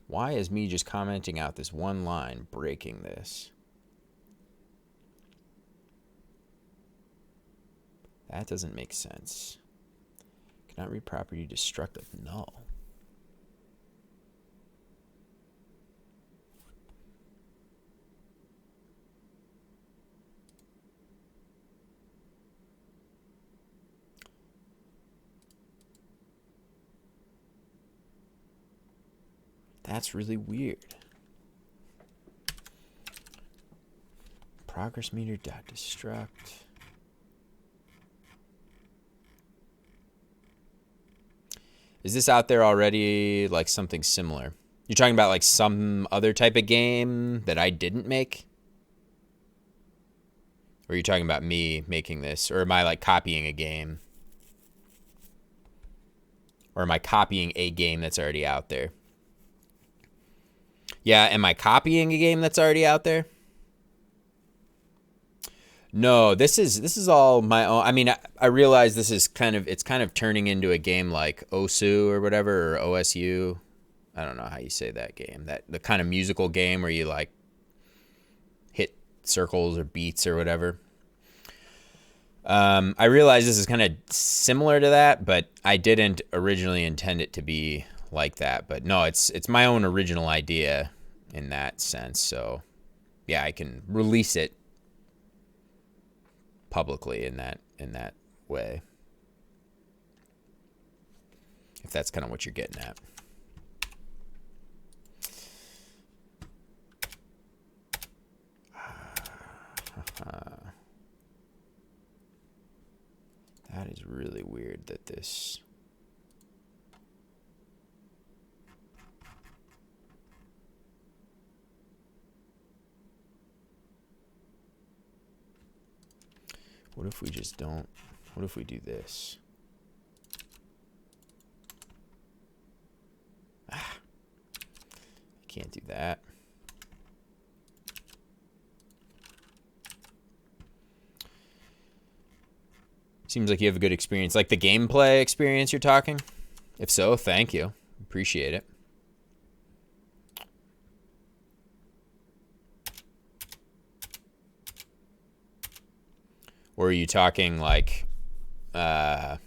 Why is me just commenting out this one line breaking this? That doesn't make sense. Cannot read property destructive. Null. That's really weird. Progress meter dot destruct. Is this out there already, like something similar? You're talking about like some other type of game that I didn't make? Or are you talking about me making this? Or am I like copying a game? Or am I copying a game that's already out there? Yeah, am I copying a game that's already out there? No, this is all my own. I mean, I realize this is it's kind of turning into a game like OSU or whatever, or OSU. I don't know how you say that game. The kind of musical game where you like hit circles or beats or whatever. I realize this is kind of similar to that, but I didn't originally intend it to be like that. But no, it's my own original idea in that sense. So yeah, I can release it publicly in that way, if that's kind of what you're getting at. That is really weird that this. What if we just don't? What if we do this? I can't do that. Seems like you have a good experience. Like the gameplay experience you're talking? If so, thank you. Appreciate it. Or are you talking like, you're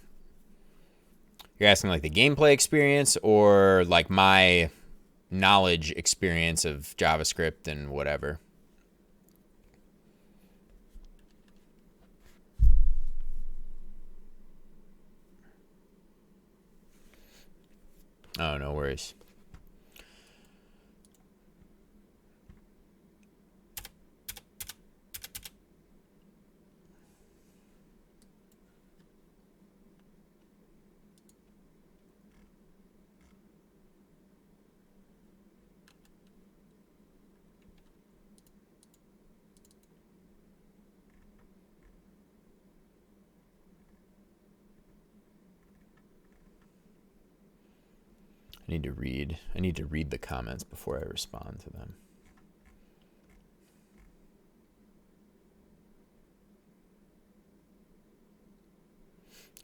asking like the gameplay experience or like my knowledge experience of JavaScript and whatever? Oh, no worries. I need to read the comments before I respond to them.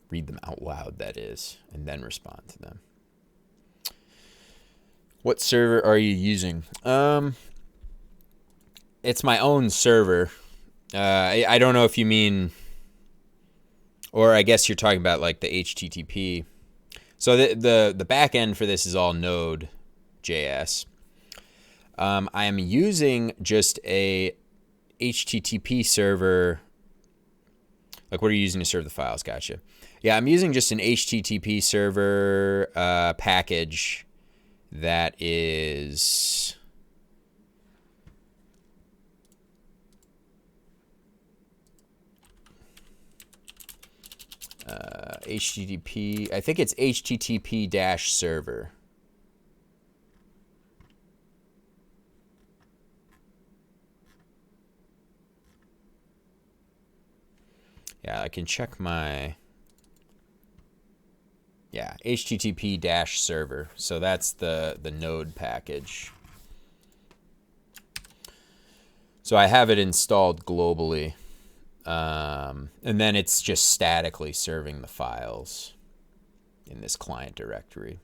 Read them out loud, that is, and then respond to them. What server are you using? It's my own server. I don't know if you mean, or I guess you're talking about like the HTTP. So the back end for this is all Node.js. I am using just a HTTP server. Like, what are you using to serve the files? Gotcha. Yeah, I'm using just an HTTP server package That is HTTP. I think it's HTTP-server. Yeah, I can check my... Yeah, HTTP-server. So that's the node package. So I have it installed globally. And then it's just statically serving the files in this client directory.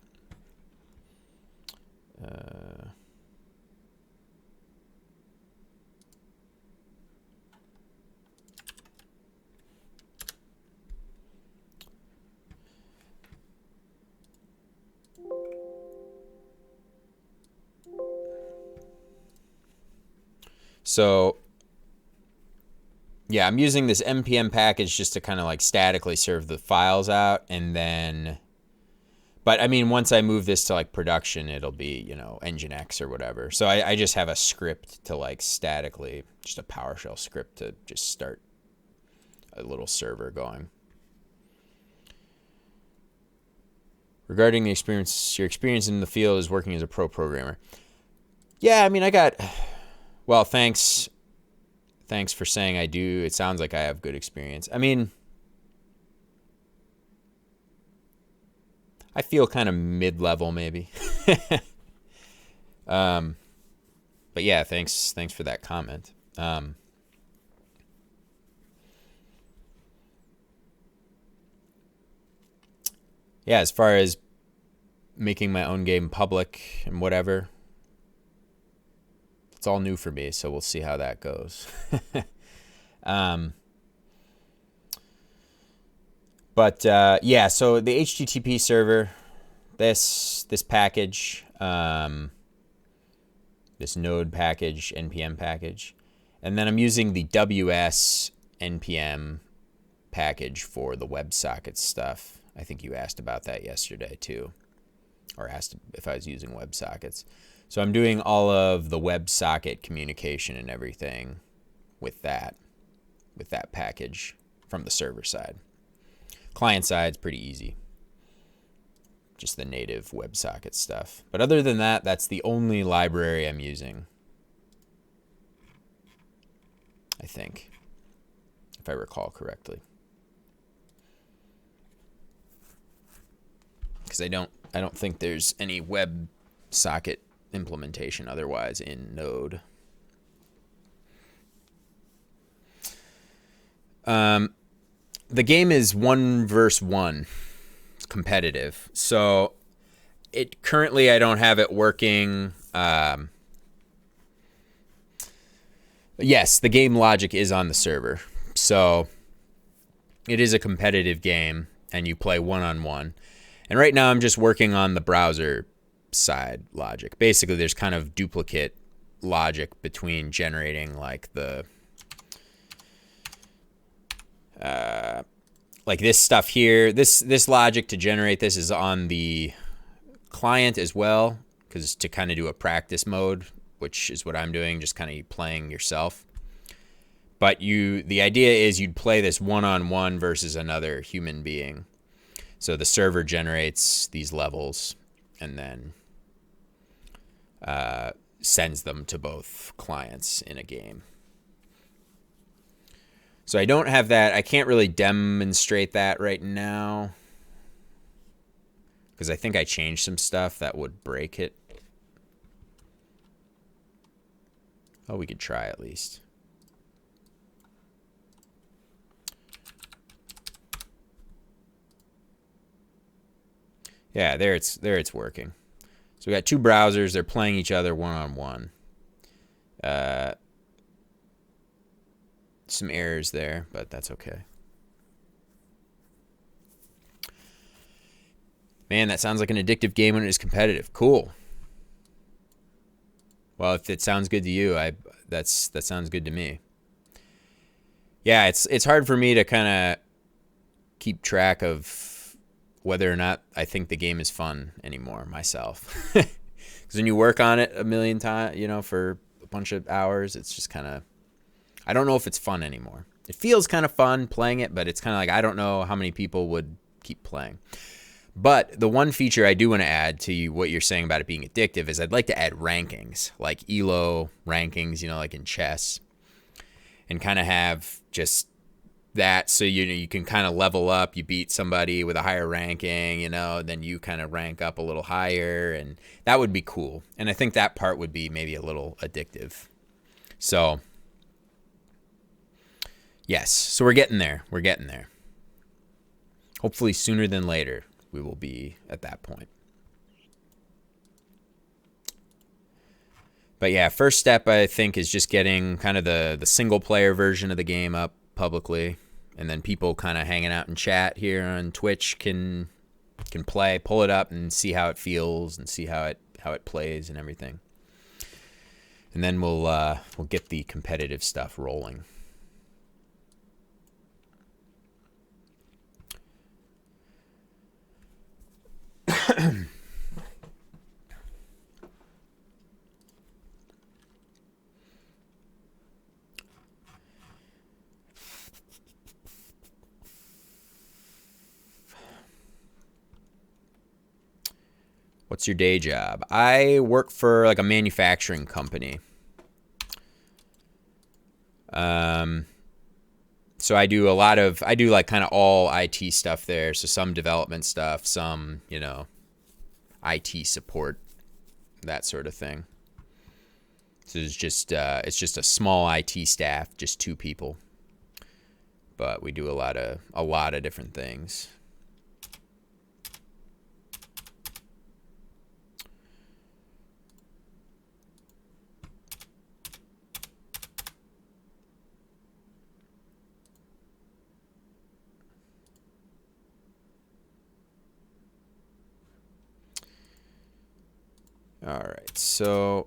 So yeah, I'm using this npm package just to kind of like statically serve the files out, and then, but I mean, once I move this to like production, it'll be, you know, Nginx or whatever. So I just have a script to like statically, just a PowerShell script to just start a little server going. Regarding the experience, your experience in the field is working as a pro programmer. Yeah, I mean, well, thanks for saying I do. It sounds like I have good experience. I mean, I feel kind of mid-level maybe. But yeah, thanks for that comment. Yeah, as far as making my own game public and whatever, it's all new for me, so we'll see how that goes. But yeah, so the HTTP server, this package, this node package, npm package, and then I'm using the WS npm package for the WebSocket stuff. I think you asked about that yesterday too, or asked if I was using WebSockets. So I'm doing all of the WebSocket communication and everything with that package from the server side. Client side's pretty easy. Just the native WebSocket stuff. But other than that, that's the only library I'm using, I think, if I recall correctly. Because I don't think there's any WebSocket implementation otherwise in Node. The game is 1 versus 1. It's competitive. So currently I don't have it working. Yes, the game logic is on the server. So it is a competitive game and you play 1-on-1. And right now I'm just working on the browser side logic. Basically, there's kind of duplicate logic between generating like the like this stuff here. This logic to generate this is on the client as well, because to kind of do a practice mode, which is what I'm doing, just kind of playing yourself. But the idea is you'd play this 1-on-1 versus another human being. So the server generates these levels and then sends them to both clients in a game. So I don't have that. I can't really demonstrate that right now because I think I changed some stuff that would break it. Oh, we could try at least. Yeah, there it's working. So we got two browsers. They're playing each other 1-on-1. Some errors there, but that's okay. Man, that sounds like an addictive game when it is competitive. Cool. Well, if it sounds good to you, that sounds good to me. Yeah, it's hard for me to kind of keep track of whether or not I think the game is fun anymore myself. Because when you work on it a million times, for a bunch of hours, it's just kind of, I don't know if it's fun anymore. It feels kind of fun playing it, but it's kind of like, I don't know how many people would keep playing. But the one feature I do want to add to what you're saying about it being addictive is I'd like to add rankings, like ELO rankings, like in chess, and kind of have just that, so you can kind of level up. You beat somebody with a higher ranking, then you kind of rank up a little higher, and that would be cool. And I think that part would be maybe a little addictive. So yes, so we're getting there. Hopefully sooner than later we will be at that point. But yeah, first step I think is just getting kind of the single player version of the game up publicly, and then people kind of hanging out in chat here on Twitch can play, pull it up and see how it feels and see how it plays and everything. And then we'll get the competitive stuff rolling. What's your day job? I work for like a manufacturing company. So I do like kind of all IT stuff there. So some development stuff, some, IT support, that sort of thing. So it's just a small IT staff, just 2 people. But we do a lot of different things. All right, so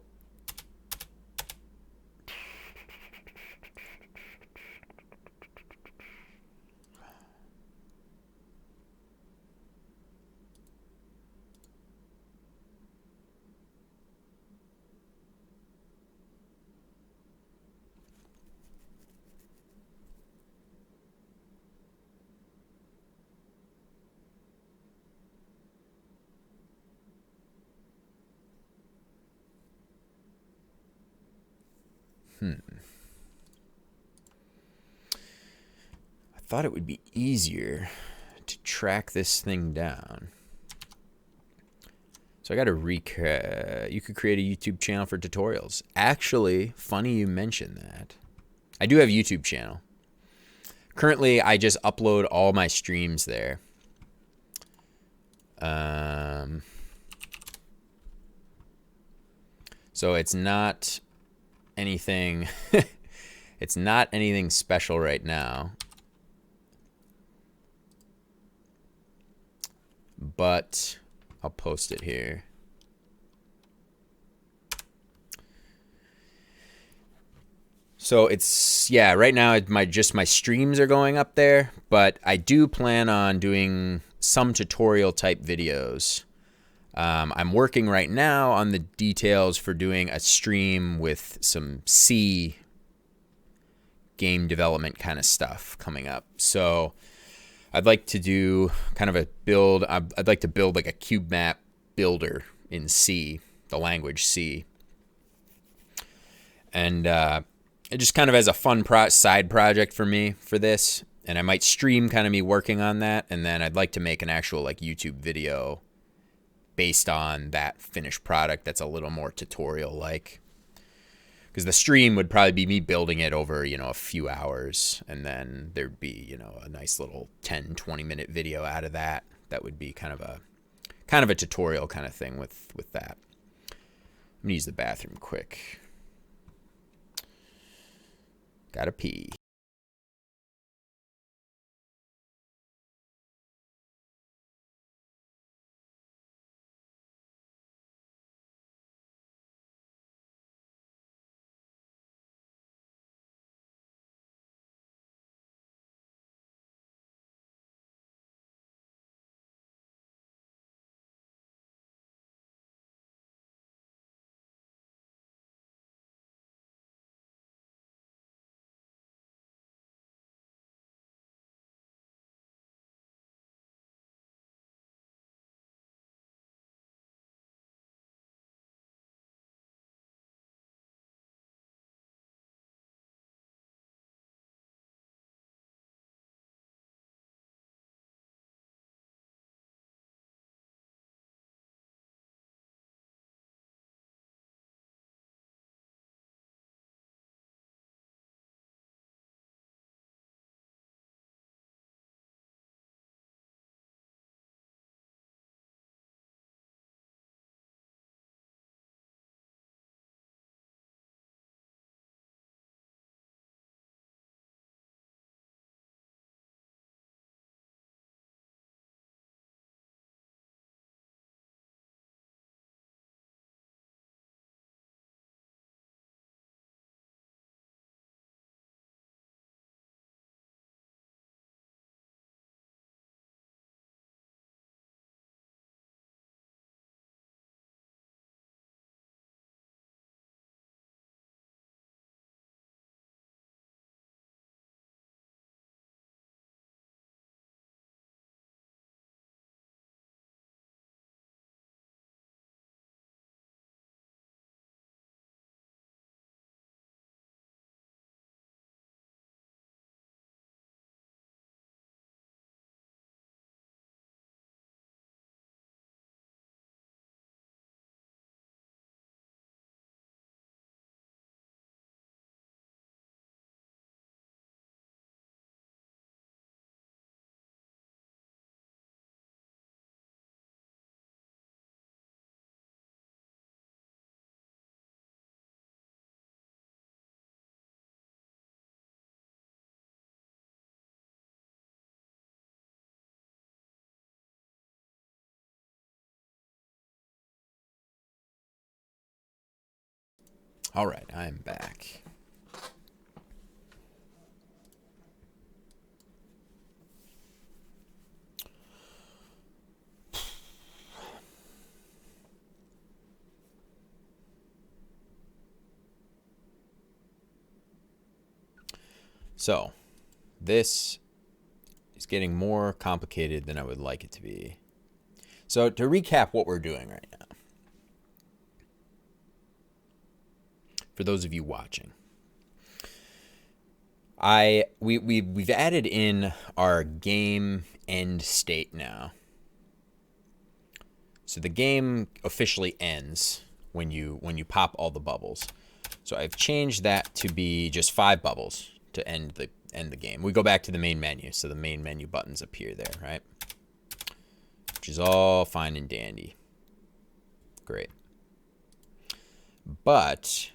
I thought it would be easier to track this thing down. So I got to you could create a YouTube channel for tutorials. Actually, funny you mentioned that. I do have a YouTube channel. Currently, I just upload all my streams there. So it's not anything it's not anything special right now. But I'll post it here. So it's, yeah, right now my streams are going up there, but I do plan on doing some tutorial type videos. I'm working right now on the details for doing a stream with some C game development kind of stuff coming up. So I'd like to do kind of a build. I'd like to build like a cube map builder in C, the language C. And it just kind of as a fun side project for me for this. And I might stream kind of me working on that. And then I'd like to make an actual like YouTube video based on that finished product that's a little more tutorial like. Because the stream would probably be me building it over, a few hours. And then there'd be, a nice little 10, 20-minute video out of that. That would be kind of a tutorial kind of thing with that. I'm going to use the bathroom quick. Gotta pee. All right, I'm back. So, this is getting more complicated than I would like it to be. So, to recap what we're doing right now, for those of you watching, we've added in our game end state now. So the game officially ends when you pop all the bubbles. So I've changed that to be just 5 bubbles to end the game. We go back to the main menu, so the main menu buttons appear there, right? Which is all fine and dandy. Great. But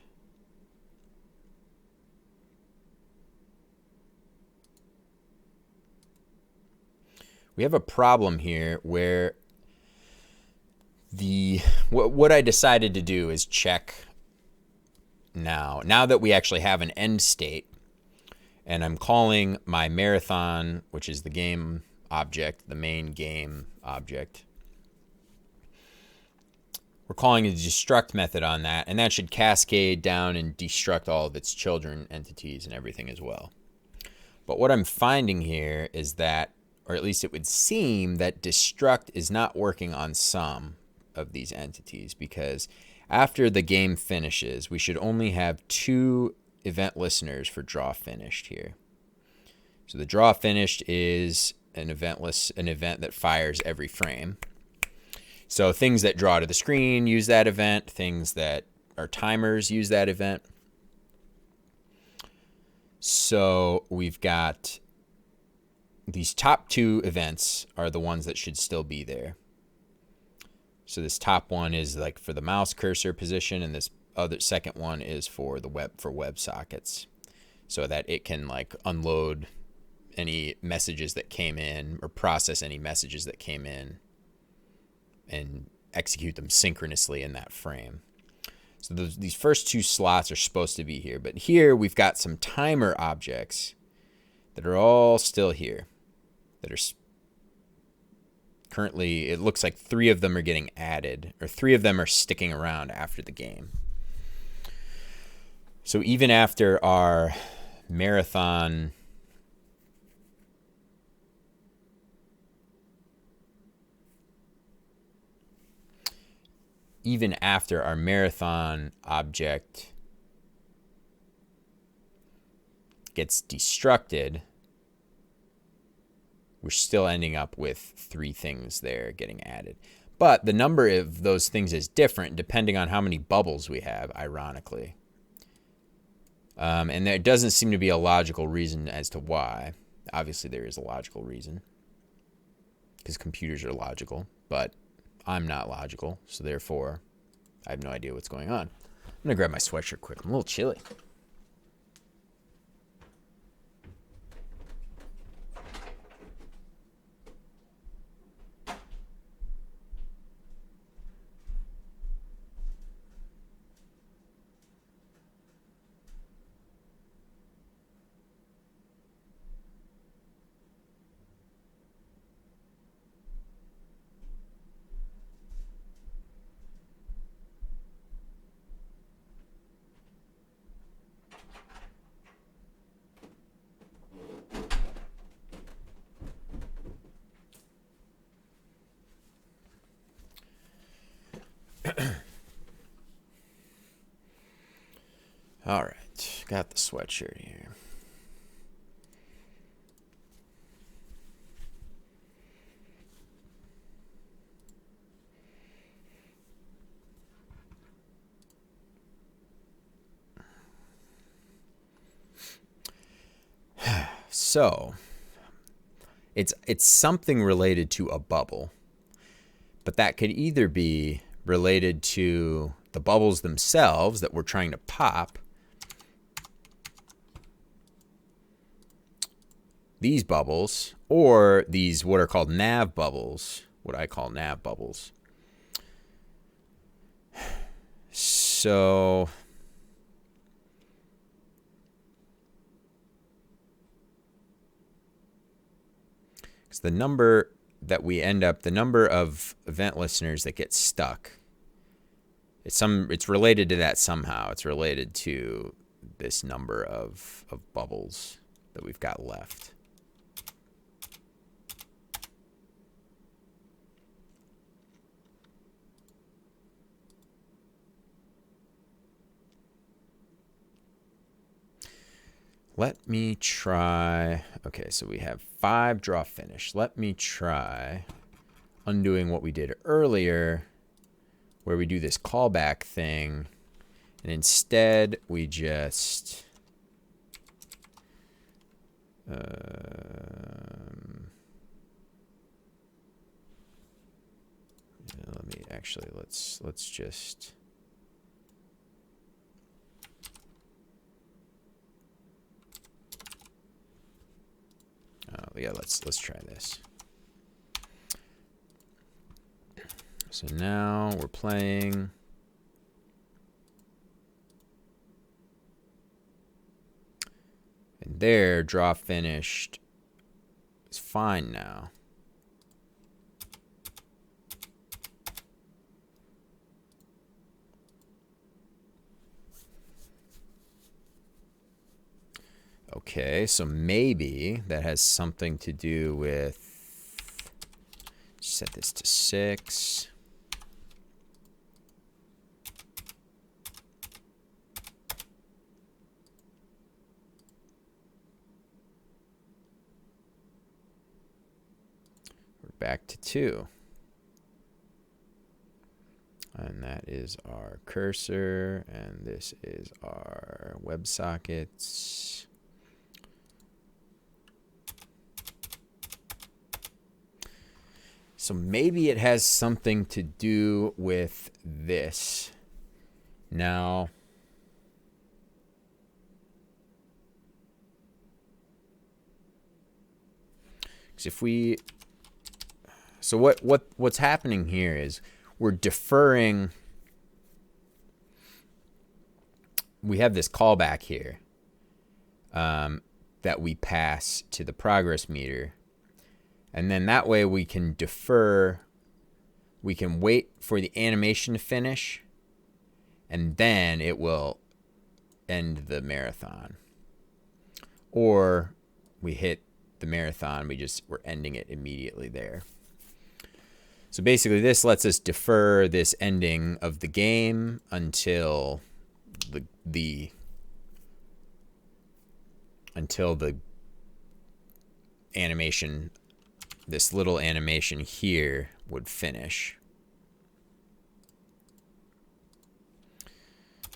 we have a problem here where what I decided to do is check now that we actually have an end state, and I'm calling my marathon, which is the game object, the main game object. We're calling a destruct method on that, and that should cascade down and destruct all of its children entities and everything as well. But what I'm finding here is that, or at least it would seem that destruct is not working on some of these entities, because after the game finishes, we should only have 2 event listeners for draw finished here. So the draw finished is an event that fires every frame. So things that draw to the screen use that event, things that are timers use that event. So we've got these top 2 events are the ones that should still be there. So this top one is like for the mouse cursor position, and this other second one is for the web sockets, so that it can like unload any messages that came in or process any messages that came in and execute them synchronously in that frame. So these first 2 slots are supposed to be here, but here we've got some timer objects that are all still here, that are currently, it looks like 3 of them are getting added, or 3 of them are sticking around after the game. So even after our marathon object gets destructed, we're still ending up with 3 things there getting added. But the number of those things is different depending on how many bubbles we have, ironically. And there doesn't seem to be a logical reason as to why. Obviously, there is a logical reason, because computers are logical, but I'm not logical, so therefore, I have no idea what's going on. I'm going to grab my sweatshirt quick. I'm a little chilly. All right, got the sweatshirt here. So, it's something related to a bubble, but that could either be related to the bubbles themselves that we're trying to pop, these bubbles, or these what are called nav bubbles, what I call nav bubbles. So It's the number that we end up, the number of event listeners that get stuck. It's related to that somehow. It's related to this number of bubbles that we've got left. Let me try, okay, so we have 5 draw finish. Let me try undoing what we did earlier where we do this callback thing, and instead we just let me actually let's just yeah, let's try this. So now we're playing. And there, draw finished. It's fine now. Okay, so maybe that has something to do with, set this to 6. We're back to 2. And that is our cursor, and this is our WebSockets. So maybe it has something to do with this. Now, because if we, so what's happening here is we're deferring. We have this callback here that we pass to the progress meter. And then that way we can defer, we can wait for the animation to finish, and then it will end the marathon. Or we hit the marathon, we're ending it immediately there. So basically this lets us defer this ending of the game until the animation, this little animation here, would finish.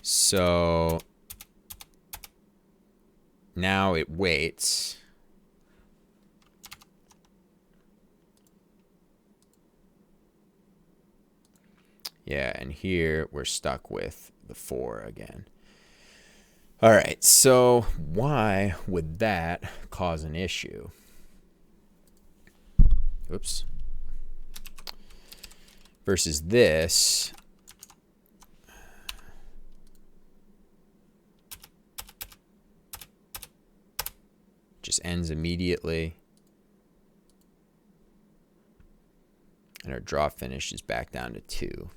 So now it waits. Yeah, and here we're stuck with the 4 again. All right, so why would that cause an issue? Oops. Versus this. Just ends immediately. And our draw finish is back down to 2.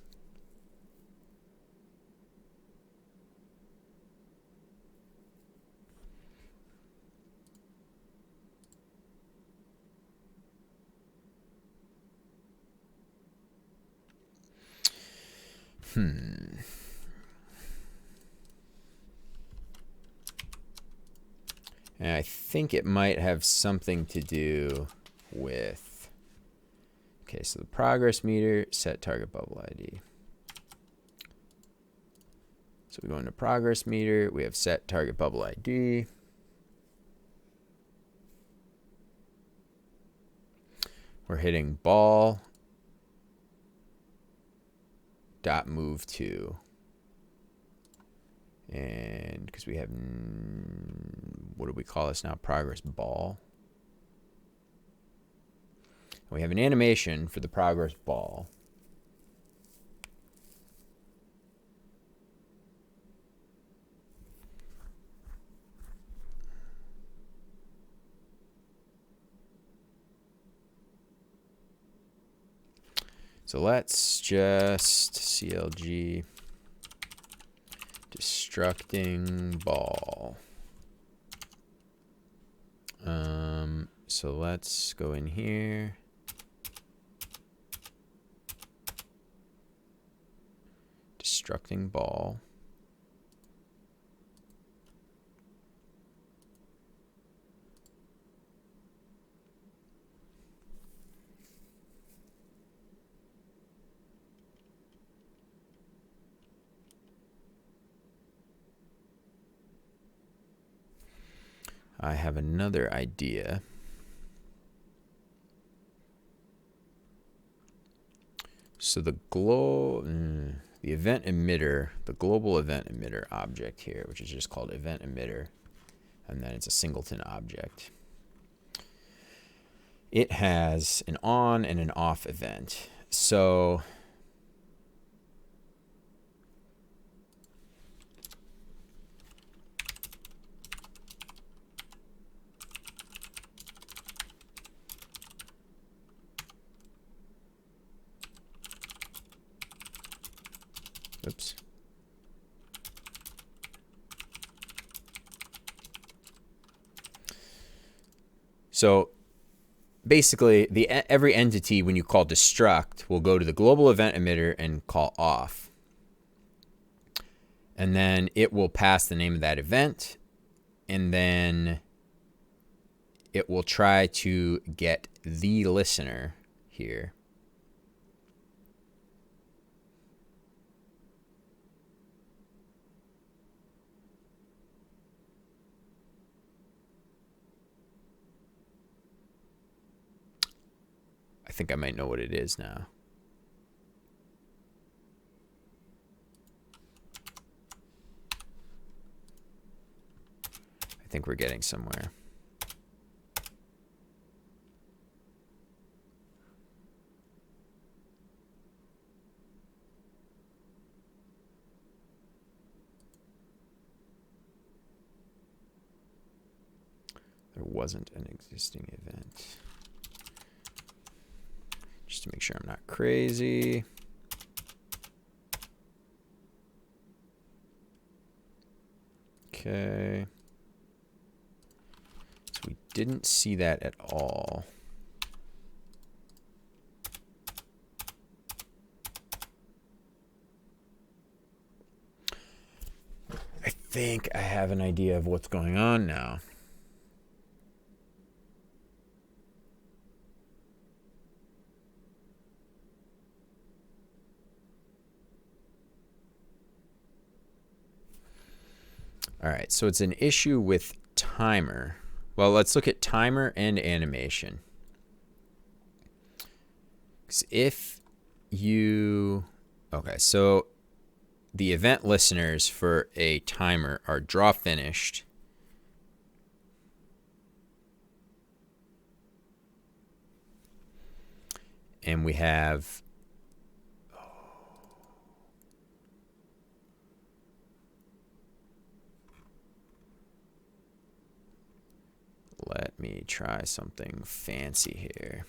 And I think it might have something to do with, okay, so the progress meter, set target bubble ID. So we go into progress meter, we have set target bubble ID. We're hitting ball dot move to, and because we have, what do we call this now? Progress ball. We have an animation for the progress ball. So let's just CLG destructing ball. So let's go in here. Destructing ball. I have another idea. So the event emitter, the global event emitter object here, which is just called event emitter, and then it's a singleton object. It has an on and an off event. So oops. So basically, every entity, when you call destruct, will go to the global event emitter and call off. And then it will pass the name of that event. And then it will try to get the listener here. I think I might know what it is now. I think we're getting somewhere. There wasn't an existing event. Just to make sure I'm not crazy. Okay. So we didn't see that at all. I think I have an idea of what's going on now. All right, so it's an issue with timer. Well, let's look at timer and animation. 'Cause if you, okay, so the event listeners for a timer are draw finished, and we have let me try something fancy here.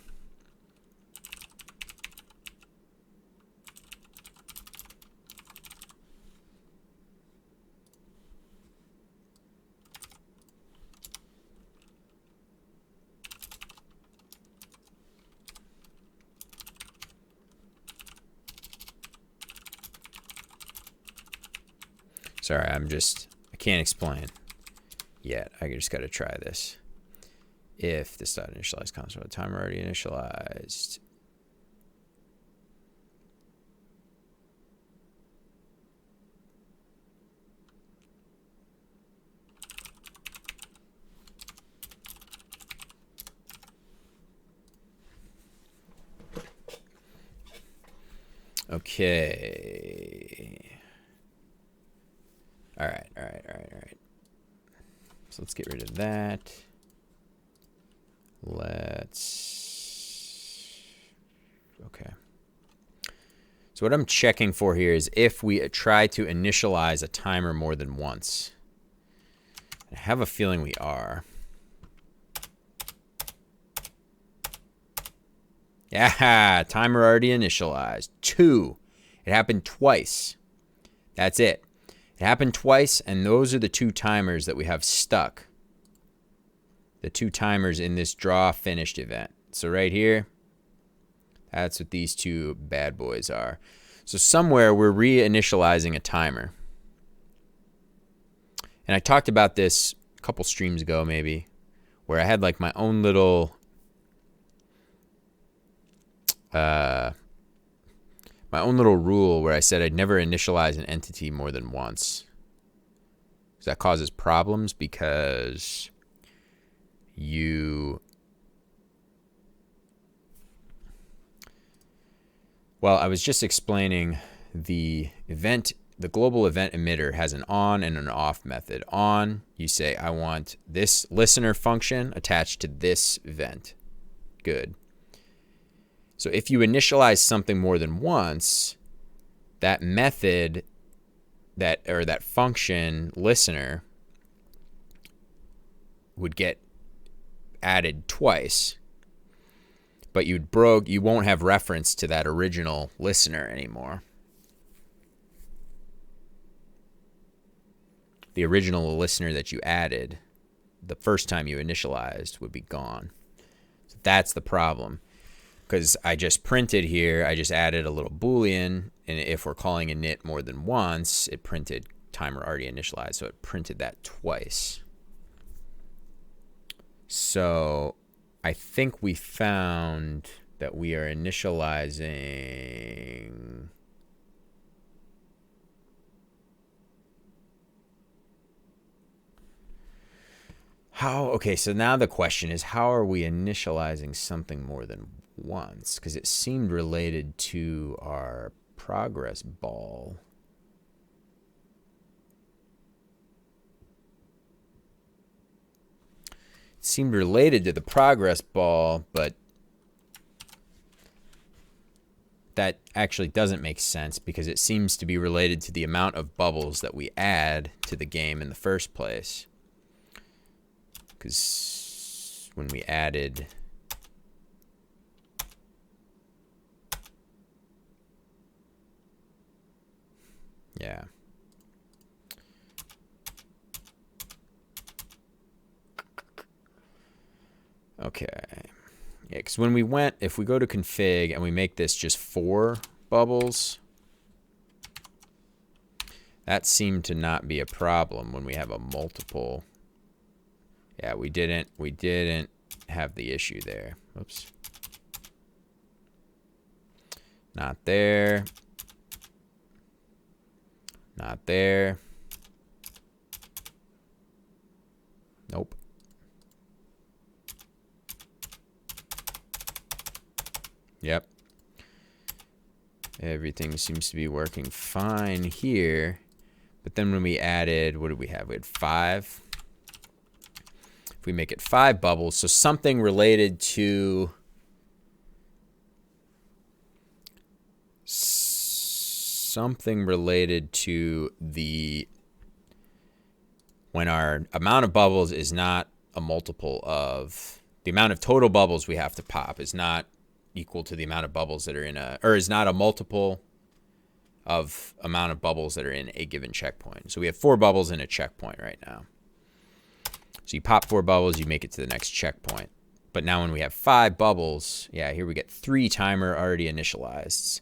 Sorry, I can't explain yet. I just got to try this. If this dot initialize comes from a timer already initialized. Okay. All right. So let's get rid of that. Okay. So what I'm checking for here is if we try to initialize a timer more than once. I have a feeling we are. Yeah, timer already initialized. 2. It happened twice. That's it. It happened twice, and those are the 2 timers that we have stuck. The 2 timers in this draw finished event. So right here, that's what these 2 bad boys are. So somewhere we're reinitializing a timer. And I talked about this a couple streams ago maybe, where I had like my own little rule where I said I'd never initialize an entity more than once. So that causes problems because well, I was just explaining the global event emitter has an on and an off method. On, you say, I want this listener function attached to this event. Good. So if you initialize something more than once, that method, that function listener would get added twice. But you won't have reference to that original listener anymore. The original listener that you added the first time you initialized would be gone. So that's the problem. Because I just printed here, I just added a little Boolean, and if we're calling init more than once, it printed timer already initialized, so it printed that twice. So I think we found that we are initializing okay, so now the question is, how are we initializing something more than once? Because it seemed related to our progress ball. It seemed related to the progress ball, but that actually doesn't make sense because it seems to be related to the amount of bubbles that we add to the game in the first place. Because when we added yeah. Okay. Yeah, because when we went, if we go to config and we make this just 4 bubbles, that seemed to not be a problem when we have a multiple. Yeah, we didn't have the issue there. Oops. Not there. Not there. Nope. Yep. Everything seems to be working fine here. But then when we added, what did we have? We had 5. If we make it 5 bubbles, so something related to the when our amount of bubbles is not a multiple of the amount of total bubbles we have to pop is not equal to the amount of bubbles that are in or is not a multiple of amount of bubbles that are in a given checkpoint. So we have 4 bubbles in a checkpoint right now. So you pop 4 bubbles, you make it to the next checkpoint. But now when we have 5 bubbles, yeah, here we get 3 timer already initialized.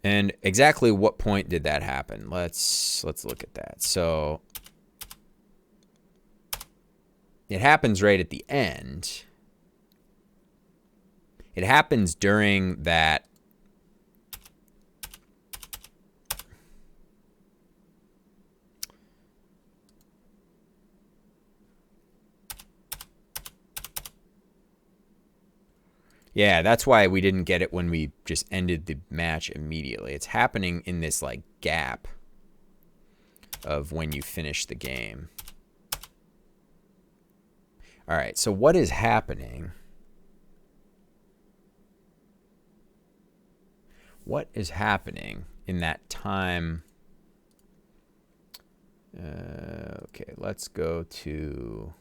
And exactly what point did that happen? Let's look at that. So it happens right at the end. It happens during that yeah, that's why we didn't get it when we just ended the match immediately. It's happening in this like gap of when you finish the game. All right, so what is happening? What is happening in that time? Okay, let's go to...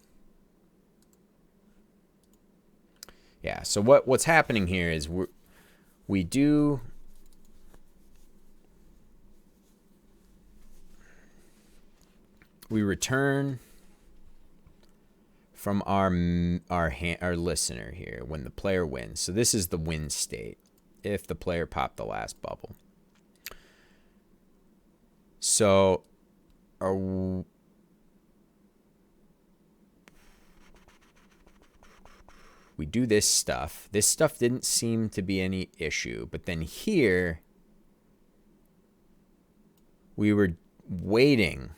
Yeah, so what's happening here is we return from our listener here when the player wins. So this is the win state if the player popped the last bubble. So we do this stuff. This stuff didn't seem to be any issue, but then here we were waiting.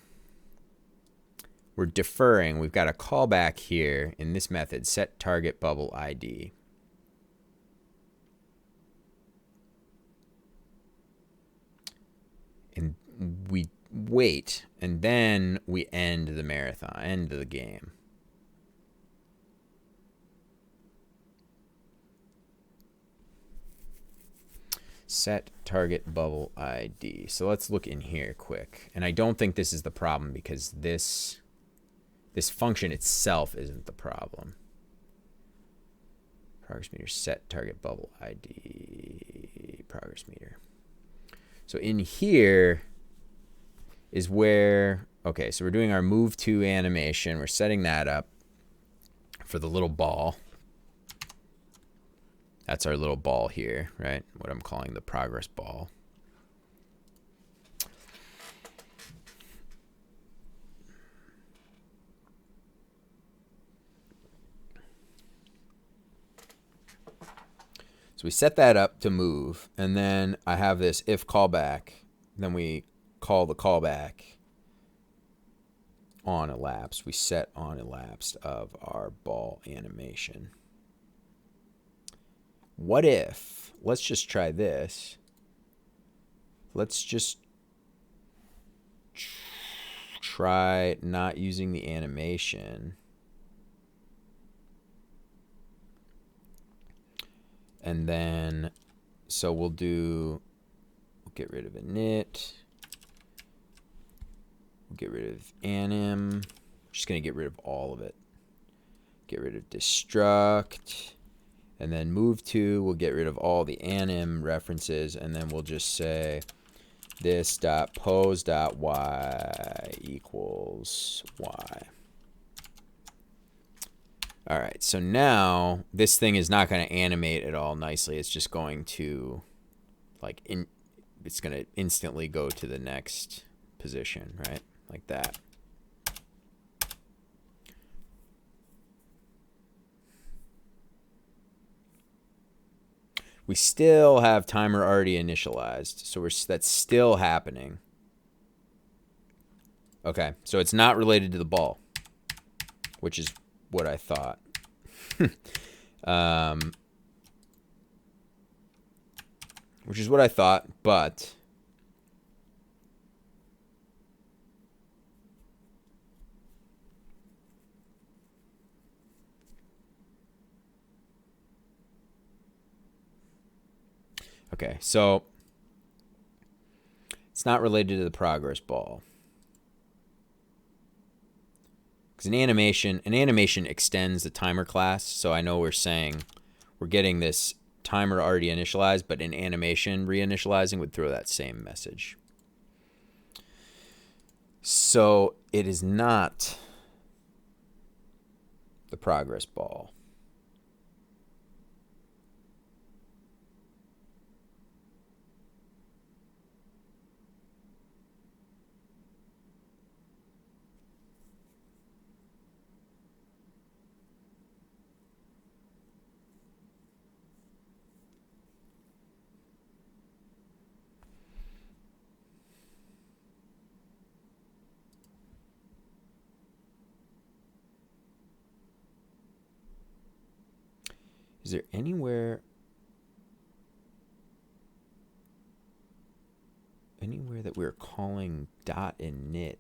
We're deferring. We've got a callback here in this method, set target bubble ID. And we wait, and then we end the marathon, end the game. Set target bubble ID. So let's look in here quick. And I don't think this is the problem because this function itself isn't the problem. Progress meter, set target bubble ID, progress meter. So in here is where, okay, so we're doing our move to animation. We're setting that up for the little ball. That's our little ball here, right? What I'm calling the progress ball. So we set that up to move, and then I have this if callback. Then we call the callback on elapsed. We set on elapsed of our ball animation. What if, let's just try this. Let's just try not using the animation. And then, so we'll get rid of init. We'll get rid of anim. Just going to get rid of all of it. Get rid of destruct. And then move to, we'll get rid of all the anim references. And then we'll just say this.pose.y equals y. All right, so now this thing is not going to animate at all nicely. It's just going to, it's going to instantly go to the next position, right? Like that. We still have timer already initialized, so that's still happening. Okay, so it's not related to the ball, which is what I thought. Which is what I thought, but okay, so it's not related to the progress ball. Because an animation extends the timer class, so I know we're saying we're getting this timer already initialized, but an animation reinitializing would throw that same message. So it is not the progress ball. Is there anywhere that we're calling dot init?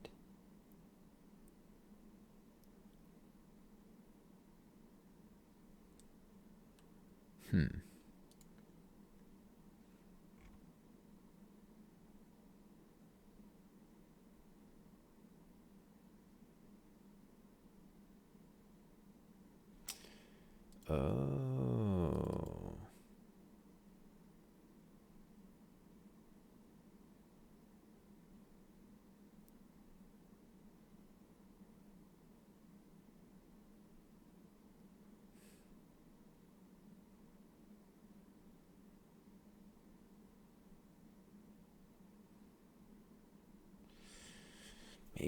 Oh.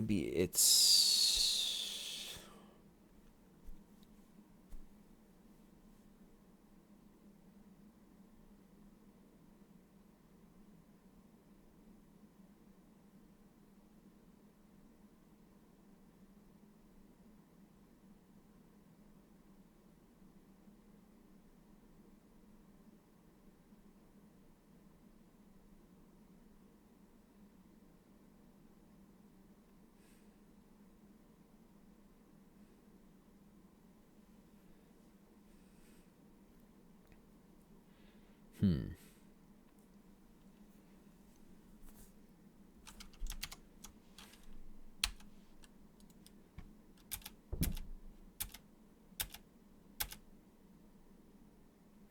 Maybe it's...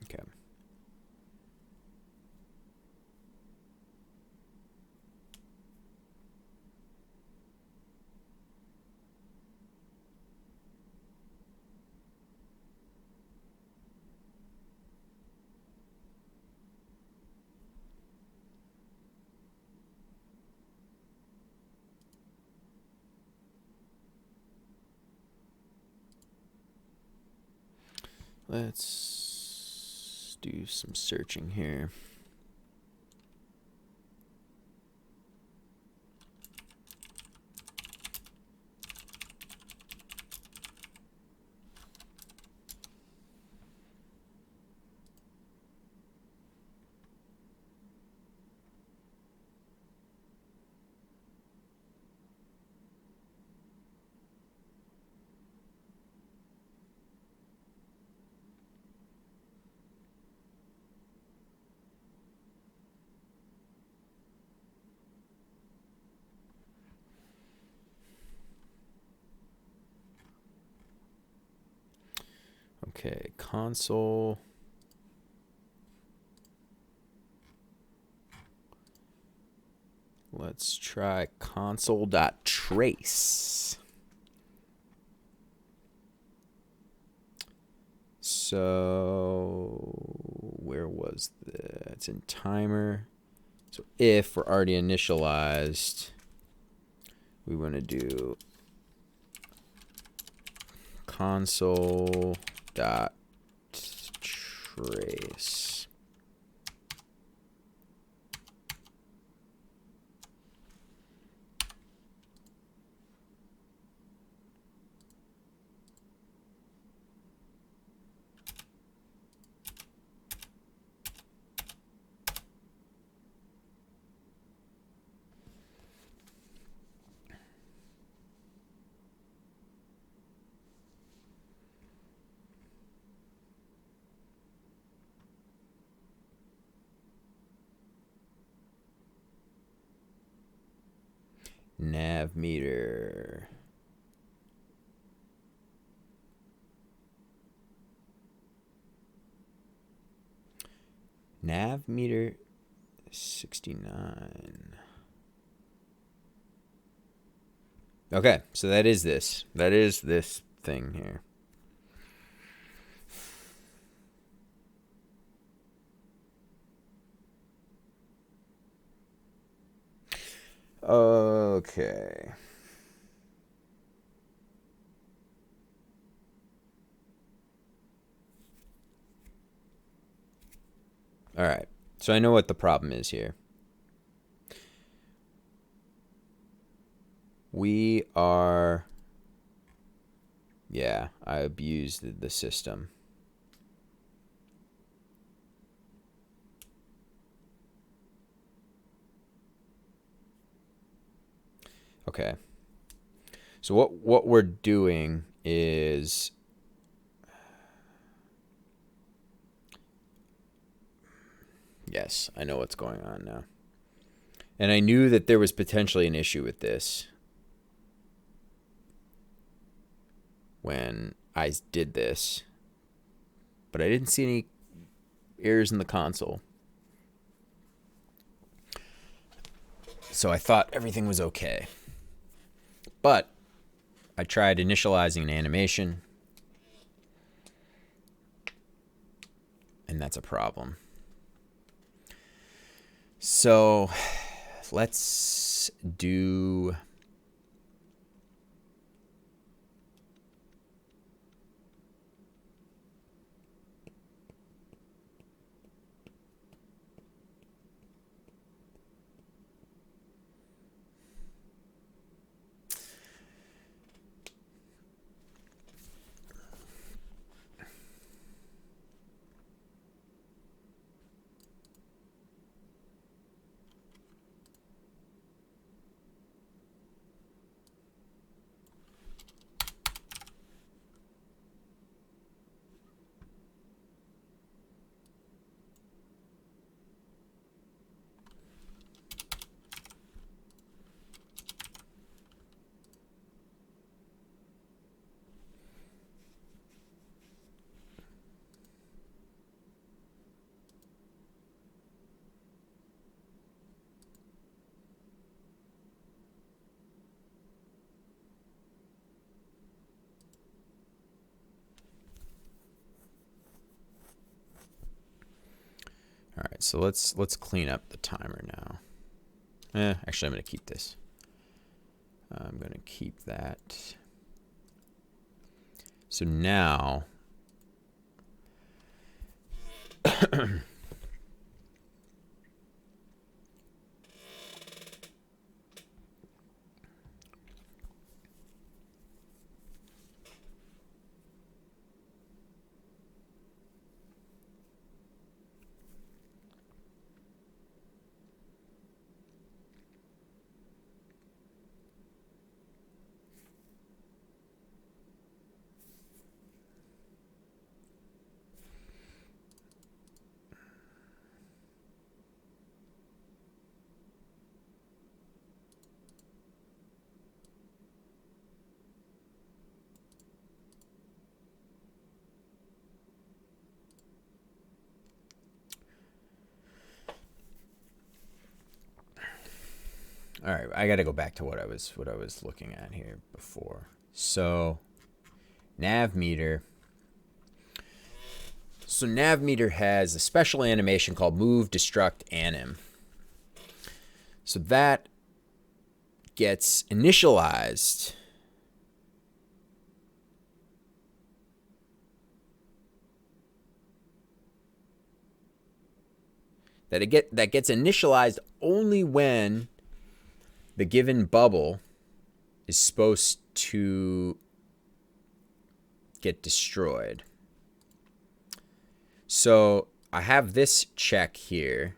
Okay. Let's do some searching here. Okay, console. Let's try console.trace. So where was that? It's in timer. So if we're already initialized, we want to do console.trace. Nav meter. Nav meter 69. Okay, so that is this. That is this thing here. Okay. All right. So I know what the problem is here. We are... Yeah, I abused the system. Okay. So what we're doing is... Yes, I know what's going on now. And I knew that there was potentially an issue with this when I did this, but I didn't see any errors in the console. So I thought everything was okay. But I tried initializing an animation, and that's a problem. So let's do right, so let's clean up the timer now. Actually, I'm going to keep this. I'm going to keep that. So now, all right, I got to go back to what I was looking at here before. So nav meter. So nav meter has a special animation called move destruct anim. So that gets initialized that gets initialized only when the given bubble is supposed to get destroyed. So I have this check here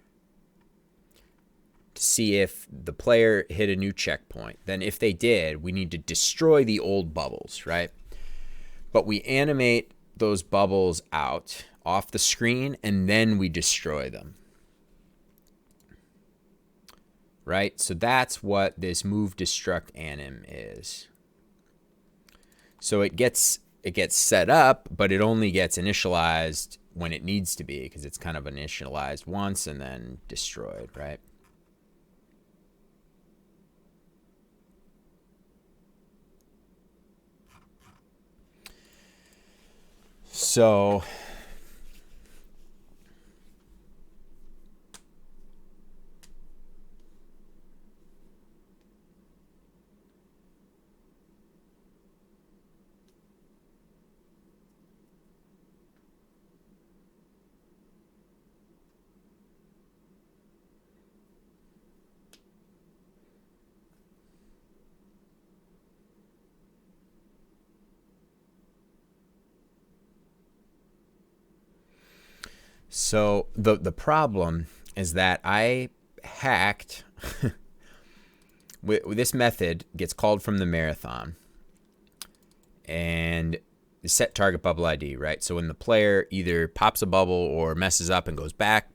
to see if the player hit a new checkpoint. Then if they did, we need to destroy the old bubbles, right? But we animate those bubbles out off the screen and then we destroy them. Right? So that's what this move destruct anim is. So it gets set up, but it only gets initialized when it needs to be, because it's kind of initialized once and then destroyed, right? So So the problem is that I hacked this method gets called from the marathon and the set target bubble ID, right? So when the player either pops a bubble or messes up and goes back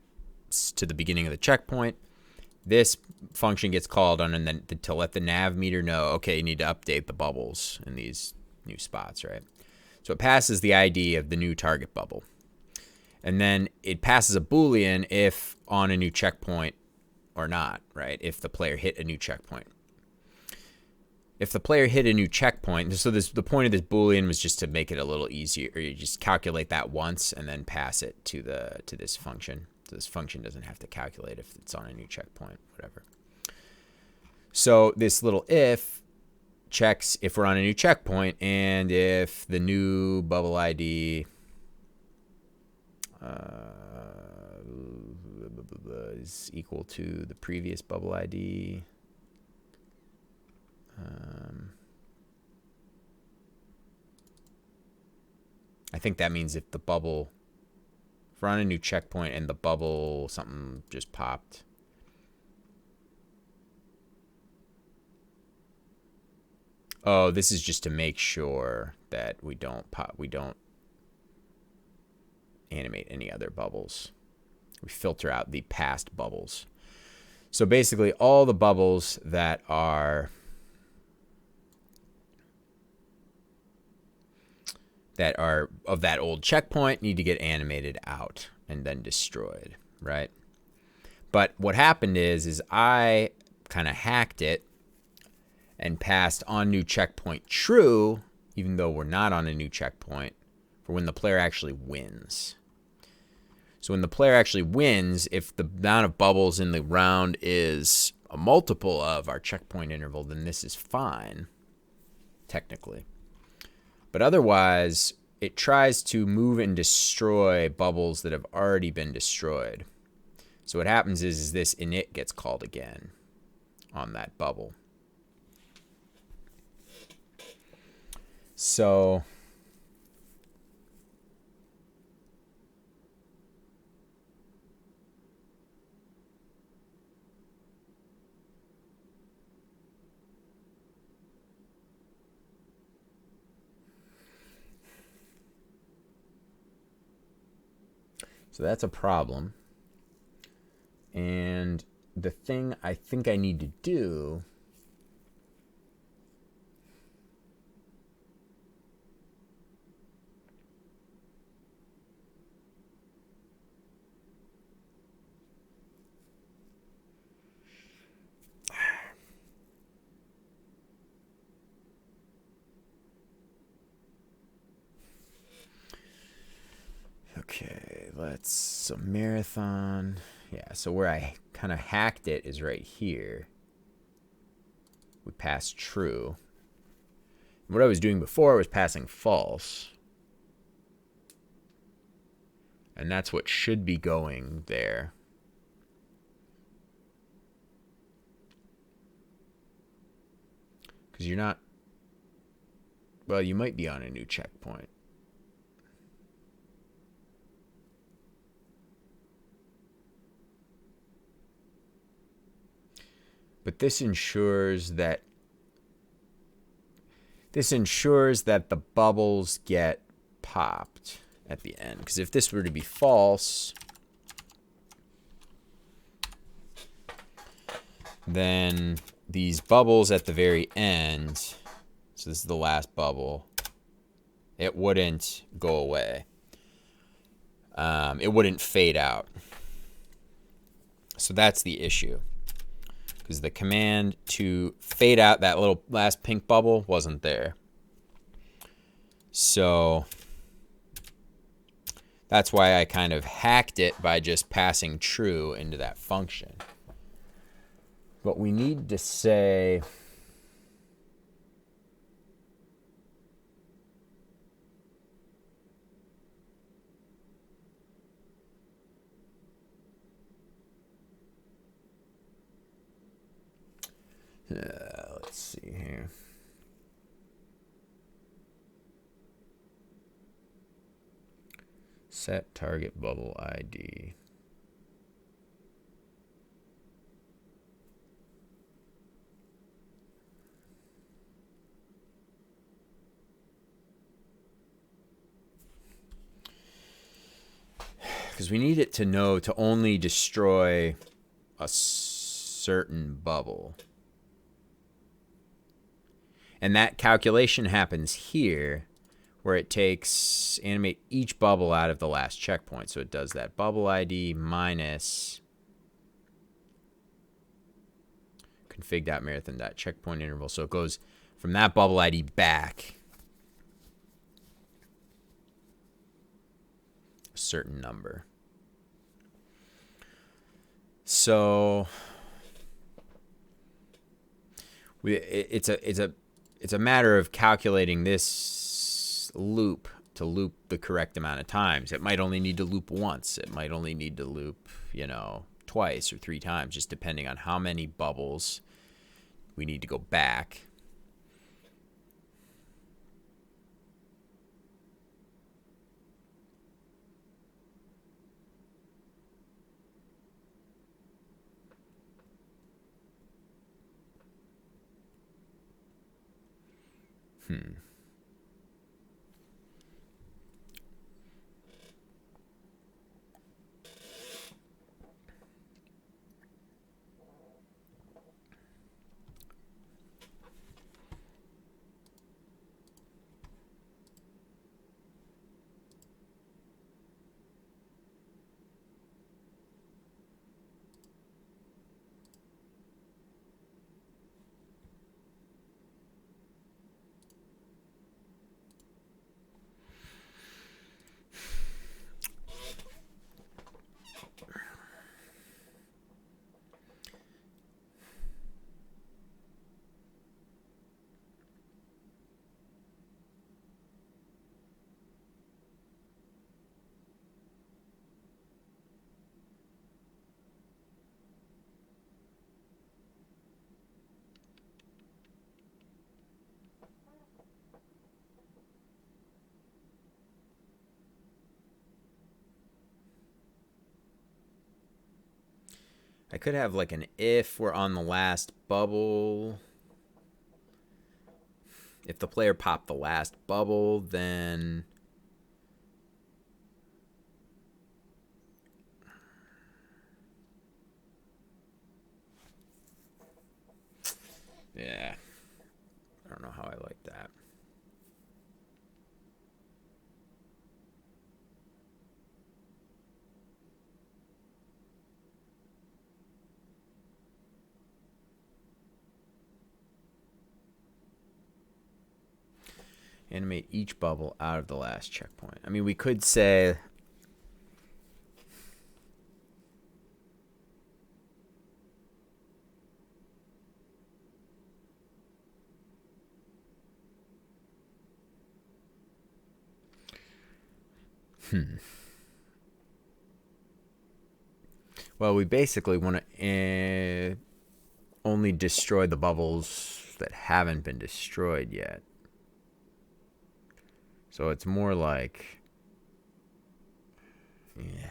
to the beginning of the checkpoint, this function gets called on and then to let the nav meter know, okay, you need to update the bubbles in these new spots, right? So it passes the ID of the new target bubble. And then it passes a Boolean if on a new checkpoint or not, right? If the player hit a new checkpoint. If the player hit a new checkpoint, so the point of this Boolean was just to make it a little easier, or you just calculate that once and then pass it to this function. So this function doesn't have to calculate if it's on a new checkpoint, whatever. So this little if checks if we're on a new checkpoint and if the new bubble ID is equal to the previous bubble ID. I think that means if we're on a new checkpoint and the bubble, something just popped. Oh, this is just to make sure that we don't animate any other bubbles. We filter out the past bubbles. So basically all the bubbles that are of that old checkpoint need to get animated out and then destroyed, right? But what happened is I kind of hacked it and passed on new checkpoint true, even though we're not on a new checkpoint, for when the player actually wins. So when the player actually wins, if the amount of bubbles in the round is a multiple of our checkpoint interval, then this is fine, technically. But otherwise, it tries to move and destroy bubbles that have already been destroyed. So what happens is this init gets called again on that bubble. So that's a problem. And the thing I think I need to do okay, so marathon. Yeah, so where I kind of hacked it is right here. We passed true. And what I was doing before was passing false. And that's what should be going there. Because you're not, well, you might be on a new checkpoint. But this ensures that the bubbles get popped at the end. Because if this were to be false, then these bubbles at the very end, so this is the last bubble, it wouldn't go away. It wouldn't fade out. So that's the issue. Because the command to fade out that little last pink bubble wasn't there. So that's why I kind of hacked it by just passing true into that function. But we need to say let's see here. Set target bubble ID. Because we need it to know to only destroy a certain bubble. And that calculation happens here, where it takes animate each bubble out of the last checkpoint. So it does that bubble ID minus config.marathon.checkpoint interval. So it goes from that bubble ID back a certain number. So it's a matter of calculating this loop to loop the correct amount of times. It might only need to loop once. It might only need to loop, twice or 3 times, just depending on how many bubbles we need to go back. I could have like an if we're on the last bubble. If the player popped the last bubble, then yeah, I don't know how I like that. Animate each bubble out of the last checkpoint. I mean, we could say well, we basically want to only destroy the bubbles that haven't been destroyed yet. So it's more like, yeah.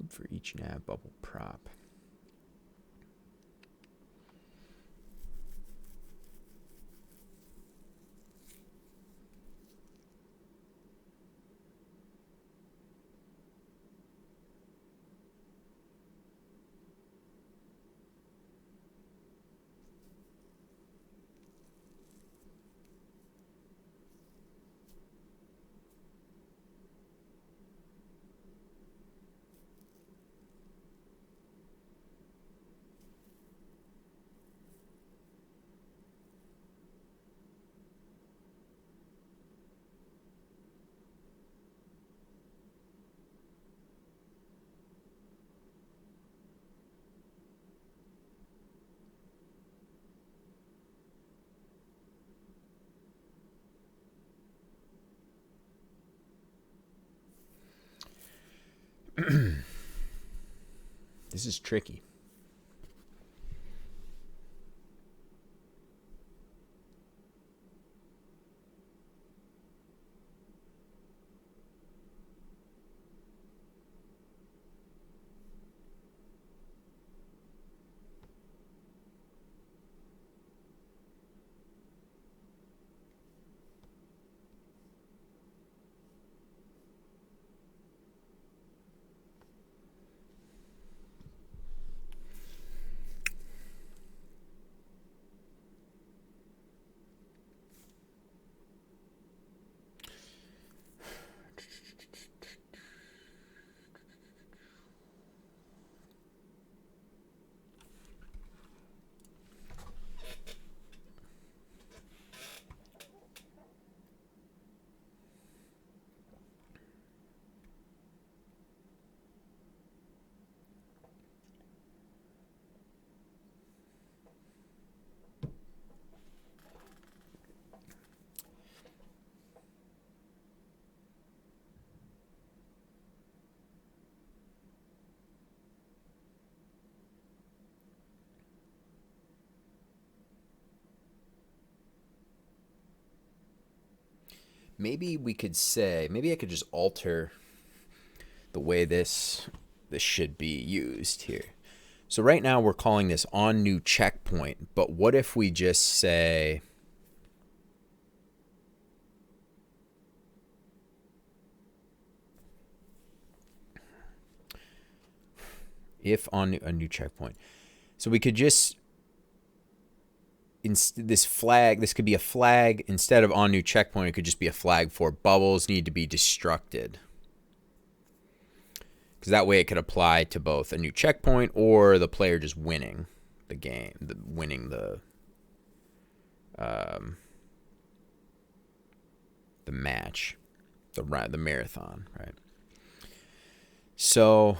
For each nav bubble prop. This is tricky. Maybe we could say, maybe I could just alter the way this should be used here. So right now we're calling this on new checkpoint, but what if we just say if on a new checkpoint? So we could just this flag, this could be a flag instead of on new checkpoint. It could just be a flag for bubbles need to be destructed, because that way it could apply to both a new checkpoint or the player just winning the game, winning the match, the marathon, right? So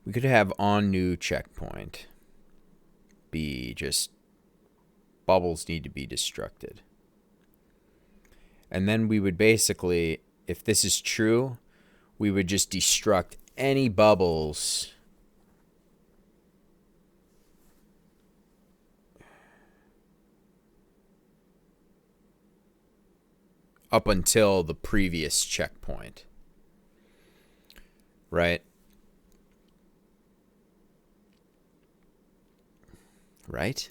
we could have on new checkpoint be just bubbles need to be destructed. And then we would basically, if this is true, we would just destruct any bubbles up until the previous checkpoint, right? Right?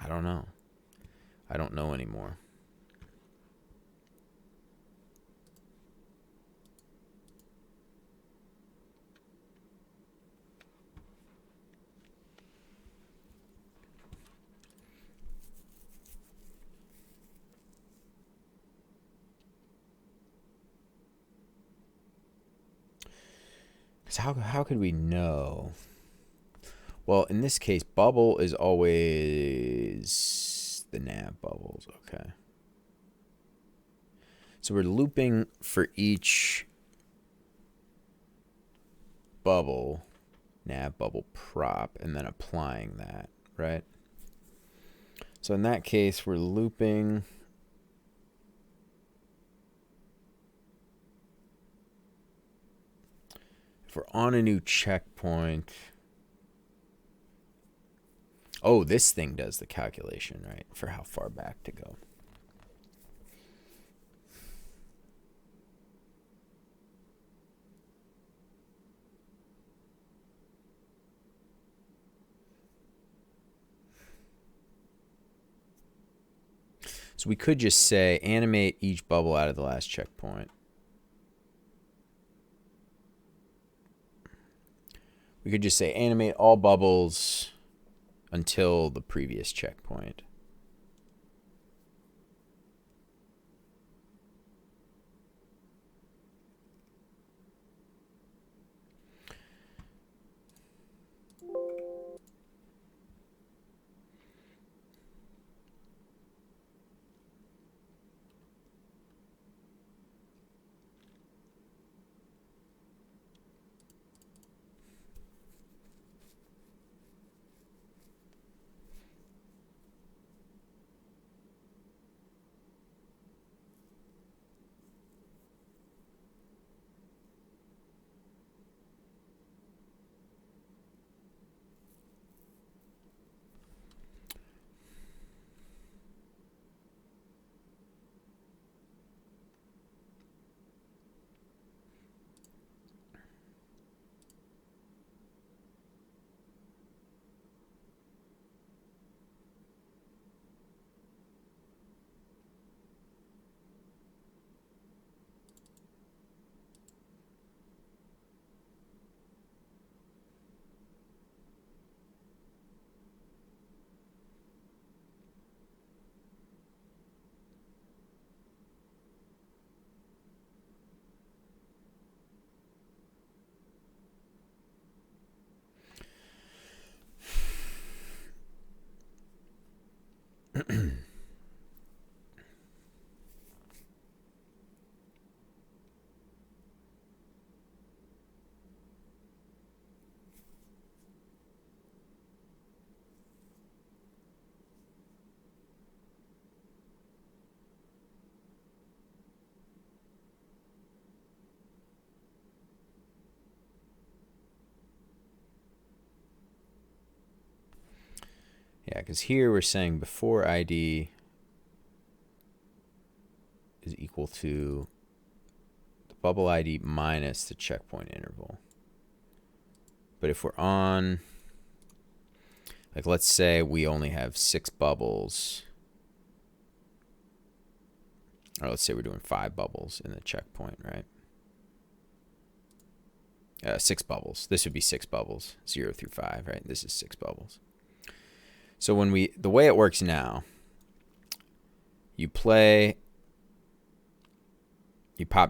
I don't know. I don't know anymore. Because how could we know? Well, in this case, bubble is always the nav bubbles. Okay. So we're looping for each bubble, nav bubble prop, and then applying that, right? So in that case, we're looping if we're on a new checkpoint. Oh, this thing does the calculation, right, for how far back to go. So we could just say animate each bubble out of the last checkpoint. We could just say animate all bubbles until the previous checkpoint. Yeah, because here we're saying before ID is equal to the bubble ID minus the checkpoint interval. But if we're on, like, let's say we only have 6 bubbles, or let's say we're doing 5 bubbles in the checkpoint, right? 6 bubbles. This would be 6 bubbles, 0 through 5, right? This is 6 bubbles. So when the way it works now, you pop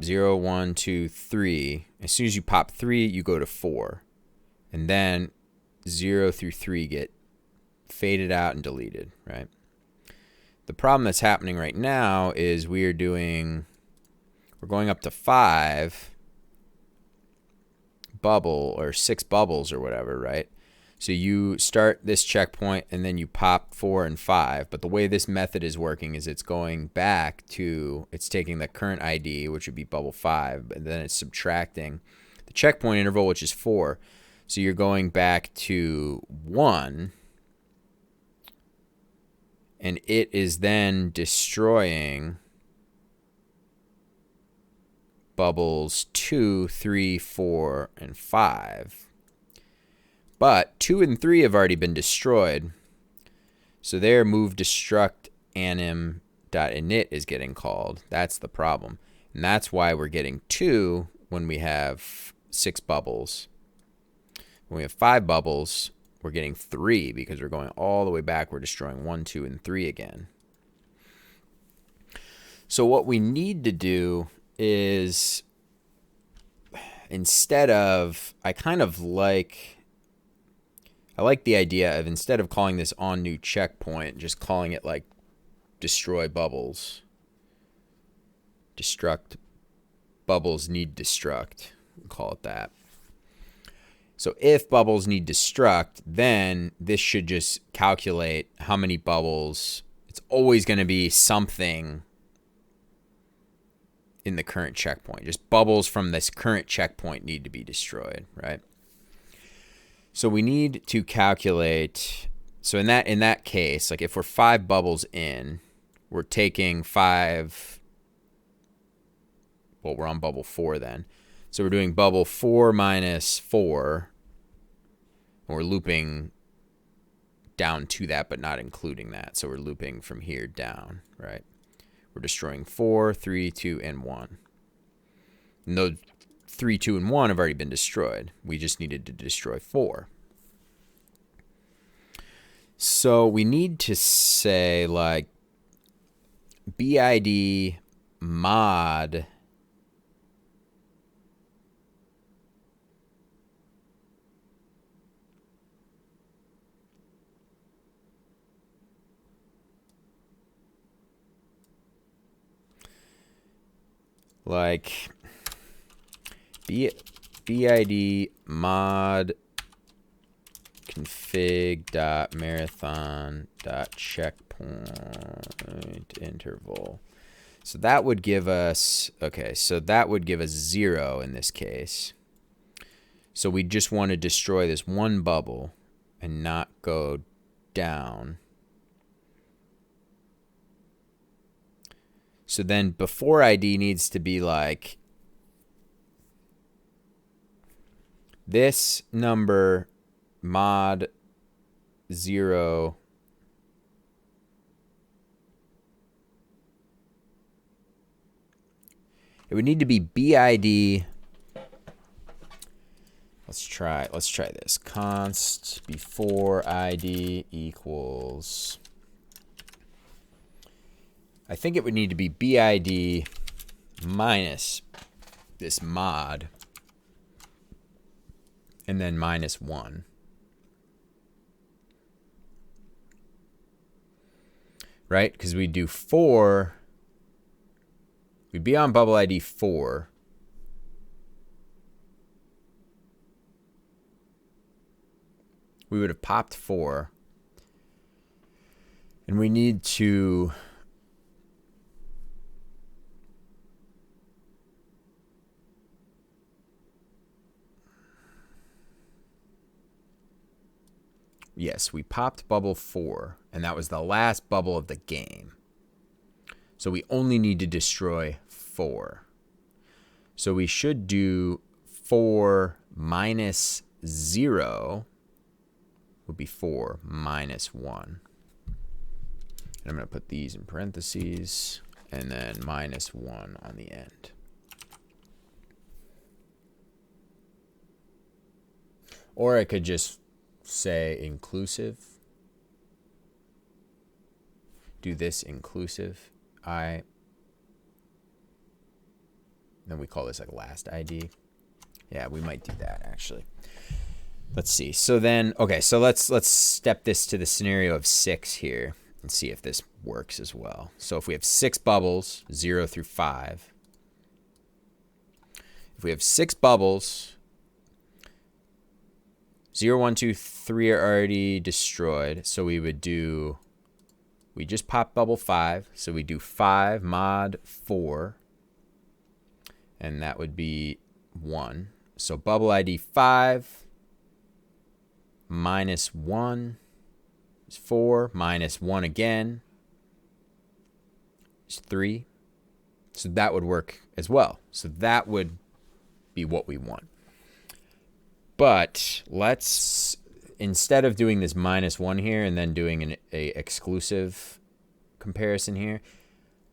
0, 1, 2, 3. As soon as you pop 3, you go to 4. And then 0 through 3 get faded out and deleted, right? The problem that's happening right now is we're going up to 5 bubble or 6 bubbles or whatever, right? So you start this checkpoint and then you pop 4 and 5. But the way this method is working is it's going back to, it's taking the current ID, which would be bubble 5, and then it's subtracting the checkpoint interval, which is 4. So you're going back to 1, and it is then destroying bubbles 2, 3, 4, and 5. But 2 and 3 have already been destroyed. So there move destruct anim.init is getting called. That's the problem. And that's why we're getting 2 when we have 6 bubbles. When we have 5 bubbles, we're getting 3 because we're going all the way back. We're destroying 1, 2, and 3 again. So what we need to do is, instead of, I like the idea of, instead of calling this on new checkpoint, just calling it like destroy bubbles. Destruct bubbles need destruct. We'll call it that. So if bubbles need destruct, then this should just calculate how many bubbles. It's always going to be something in the current checkpoint. Just bubbles from this current checkpoint need to be destroyed, right? So we need to calculate, so in that case, like if we're 5 bubbles in, we're taking 5, well, we're on bubble 4 then. So we're doing bubble 4 minus 4, and we're looping down to that, but not including that. So we're looping from here down, right? We're destroying 4, 3, 2, and 1. And those 3, 2, and 1 have already been destroyed. We just needed to destroy 4. So we need to say like BID mod like BID mod config.marathon.checkpoint interval. So that would give us, okay, so that would give us 0 in this case. So we just want to destroy this one bubble and not go down. So then before ID needs to be like this number mod 0 it would need to be BID. Let's try this. Const before ID equals, I think it would need to be BID minus this mod and then minus 1. Right? Because we do 4. We'd be on bubble ID 4. We would have popped 4. And we need to yes, we popped bubble 4, and that was the last bubble of the game. So we only need to destroy 4. So we should do 4 minus 0 would be 4 minus 1. And I'm going to put these in parentheses and then minus 1 on the end. Or I could just say inclusive. Do this inclusive I. Then we call this like last ID. Yeah, we might do that actually. Let's see. So then, okay, so let's step this to the scenario of 6 here and see if this works as well. So if we have 6 bubbles, 0 through 5. If we have 6 bubbles, 0, 1, 2, 3 are already destroyed. So we would do, we just pop bubble 5. So we do 5 mod 4. And that would be 1. So bubble ID 5 minus 1 is 4. Minus 1 again is 3. So that would work as well. So that would be what we want. But let's, instead of doing this minus 1 here and then doing an exclusive comparison here,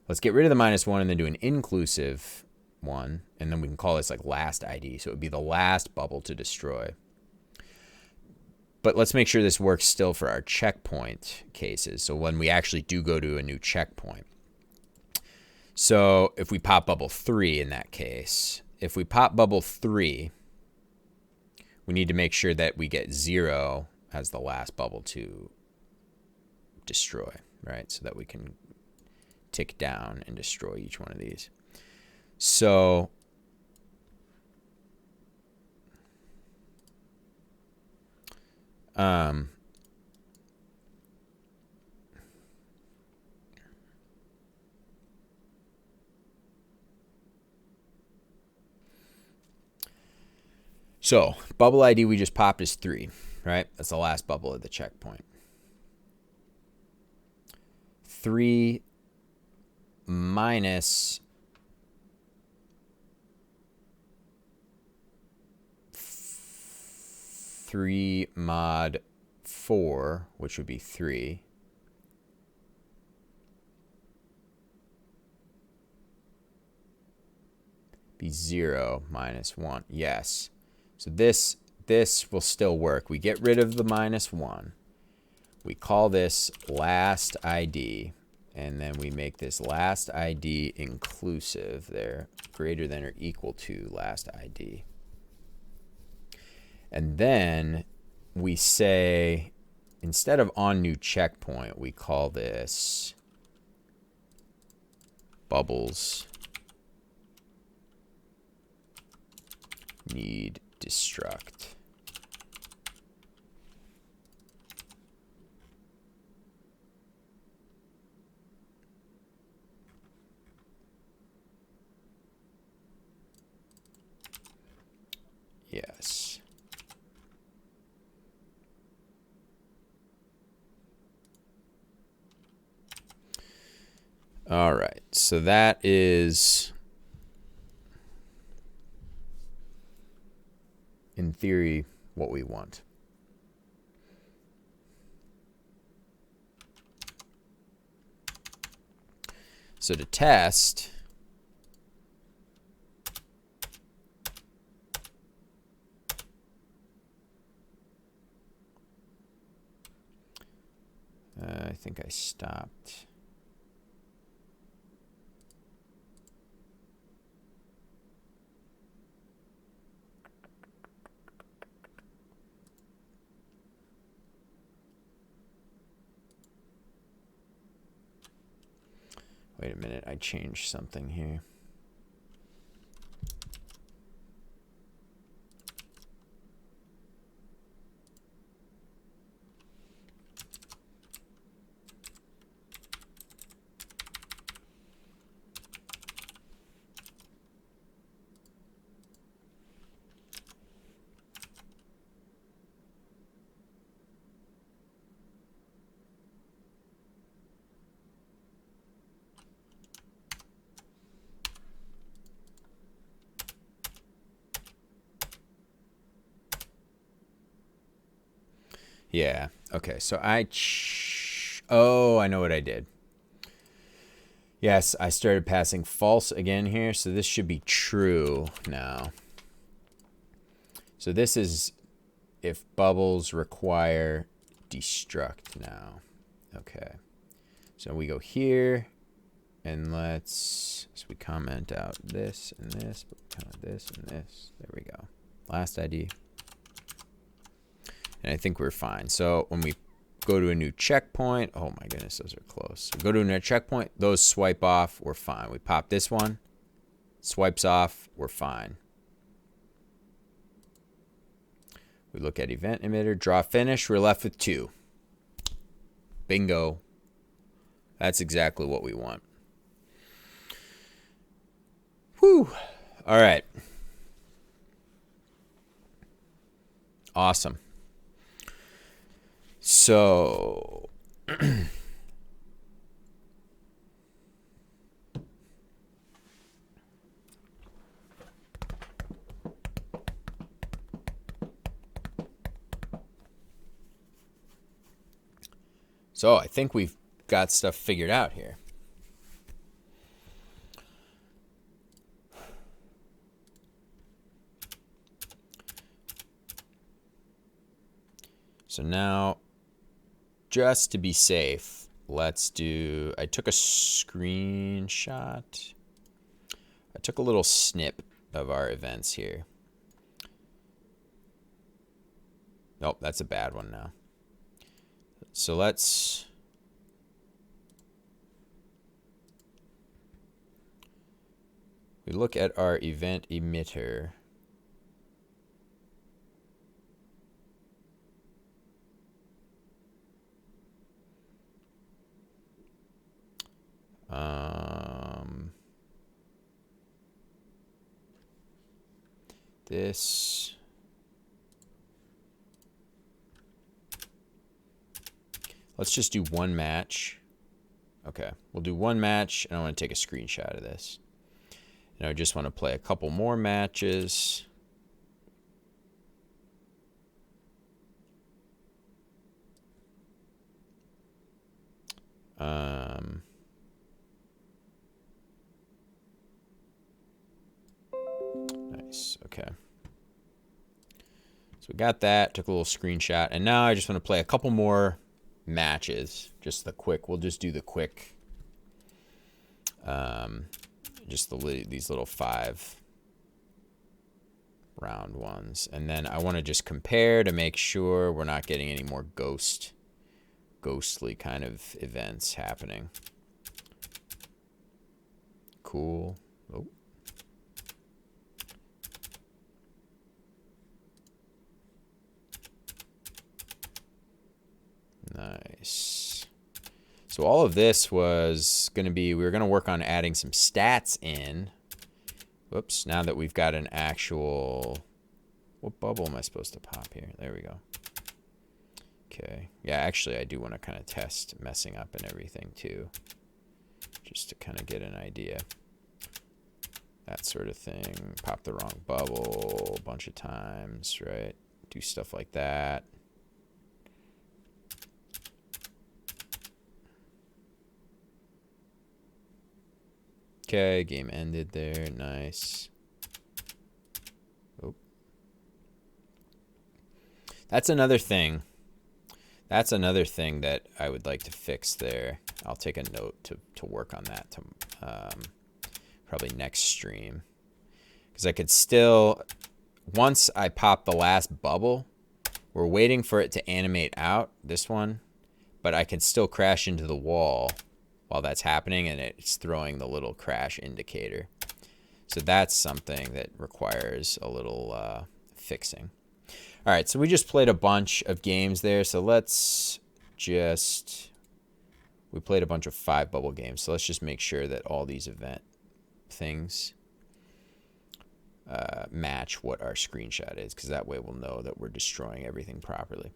let's get rid of the minus 1 and then do an inclusive 1, and then we can call this like last ID. So it would be the last bubble to destroy. But let's make sure this works still for our checkpoint cases. So when we actually do go to a new checkpoint. So if we pop bubble 3 in that case, if we pop bubble 3, we need to make sure that we get 0 as the last bubble to destroy, right? So that we can tick down and destroy each one of these. So so bubble ID we just popped is 3, right? That's the last bubble of the checkpoint. 3 minus 3 mod 4, which would be 3. Be 0 minus 1. Yes. So this will still work. We get rid of the minus 1. We call this last ID. And then we make this last ID inclusive there, greater than or equal to last ID. And then we say, instead of on new checkpoint, we call this bubbles need destruct. Yes. All right. So that is, in theory, what we want. So to test, I think I stopped. Wait a minute, I changed something here. Yeah. Okay. So oh, I know what I did. Yes, I started passing false again here. So this should be true now. So this is if bubbles require destruct now. Okay. So we go here and so we comment out this and this, but comment this and this. There we go. Last ID. And I think we're fine. So when we go to a new checkpoint, oh my goodness, those are close. So go to a new checkpoint, those swipe off, we're fine. We pop this one, swipes off, we're fine. We look at event emitter, draw finish, we're left with 2. Bingo. That's exactly what we want. Whew. All right. Awesome. So So I think we've got stuff figured out here. So now, just to be safe, let's do, I took a screenshot. I took a little snip of our events here. Nope, that's a bad one now. So we look at our event emitter. This. Let's just do one match. Okay, we'll do one match, and I want to take a screenshot of this. And I just want to play a couple more matches. Nice, okay. So we got that, took a little screenshot, and now I just want to play a couple more matches. Just the quick, we'll just do the quick, just these little 5 round ones. And then I want to just compare to make sure we're not getting any more ghostly kind of events happening. Cool. Oh. Nice. So all of this was going to be, we were going to work on adding some stats in. Whoops, now that we've got an actual, what bubble am I supposed to pop here? There we go. Okay. Yeah, actually, I do want to kind of test messing up and everything too, just to kind of get an idea. That sort of thing. Pop the wrong bubble a bunch of times, right? Do stuff like that. Okay, game ended there. Nice. Oh. That's another thing. That's another thing that I would like to fix there. I'll take a note to work on that to probably next stream. Because I could still, once I pop the last bubble, we're waiting for it to animate out, this one, but I can still crash into the wall while that's happening, and it's throwing the little crash indicator. So that's something that requires a little fixing. All right, so we just played a bunch of games there. So let's just, we played a bunch of 5 bubble games. So let's just make sure that all these event things match what our screenshot is, because that way we'll know that we're destroying everything properly.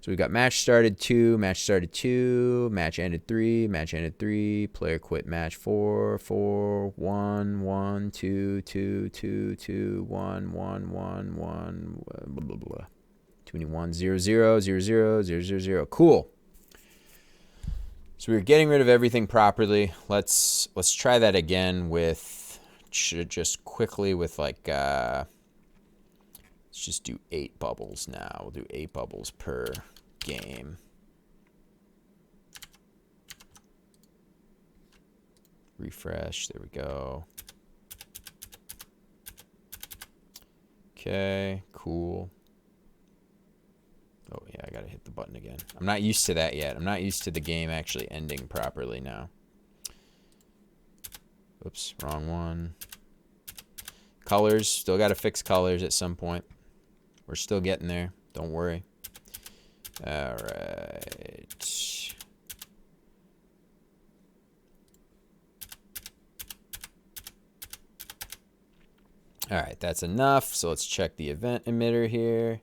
So we've got match started 2, match started 2, match ended 3, match ended 3, player quit match 4, 4, 1, 1, 2, 2, 2, 2, 1, 1, 1, 1, blah, blah, blah. 2 Too many ones. 0, 0, 0, 0, 0, 0, 0. Cool. So we're getting rid of everything properly. Let's try that again with just quickly with like let's just do 8 bubbles now. We'll do 8 bubbles per game. Refresh. There we go. Okay, cool. Oh, yeah, I gotta hit the button again. I'm not used to that yet. I'm not used to the game actually ending properly now. Oops, wrong one. Colors, still gotta fix colors at some point. We're still getting there. Don't worry. All right. All right, that's enough. So let's check the event emitter here.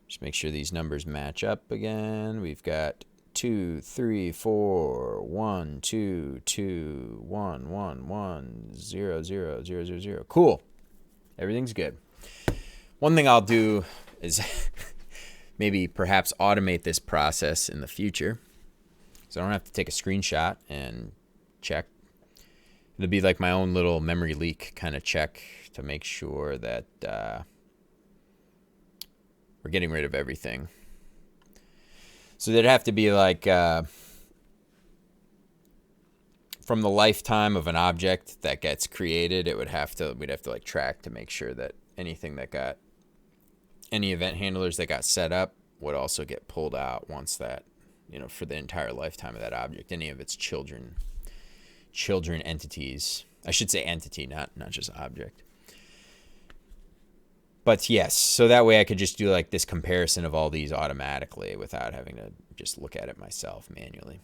Just make sure these numbers match up again. We've got 2, 3, 4, 1, 2, 2, 1, 1, 1, 0, 0, 0, 0, 0. Cool. Everything's good. One thing I'll do is maybe perhaps automate this process in the future, so I don't have to take a screenshot and check. It'll be like my own little memory leak kind of check to make sure that we're getting rid of everything. So there'd have to be like from the lifetime of an object that gets created, we'd have to like track to make sure that anything that got any event handlers that got set up would also get pulled out once that, you know, for the entire lifetime of that object, any of its children entities. I should say entity, not just object. But yes, so that way I could just do like this comparison of all these automatically without having to just look at it myself manually.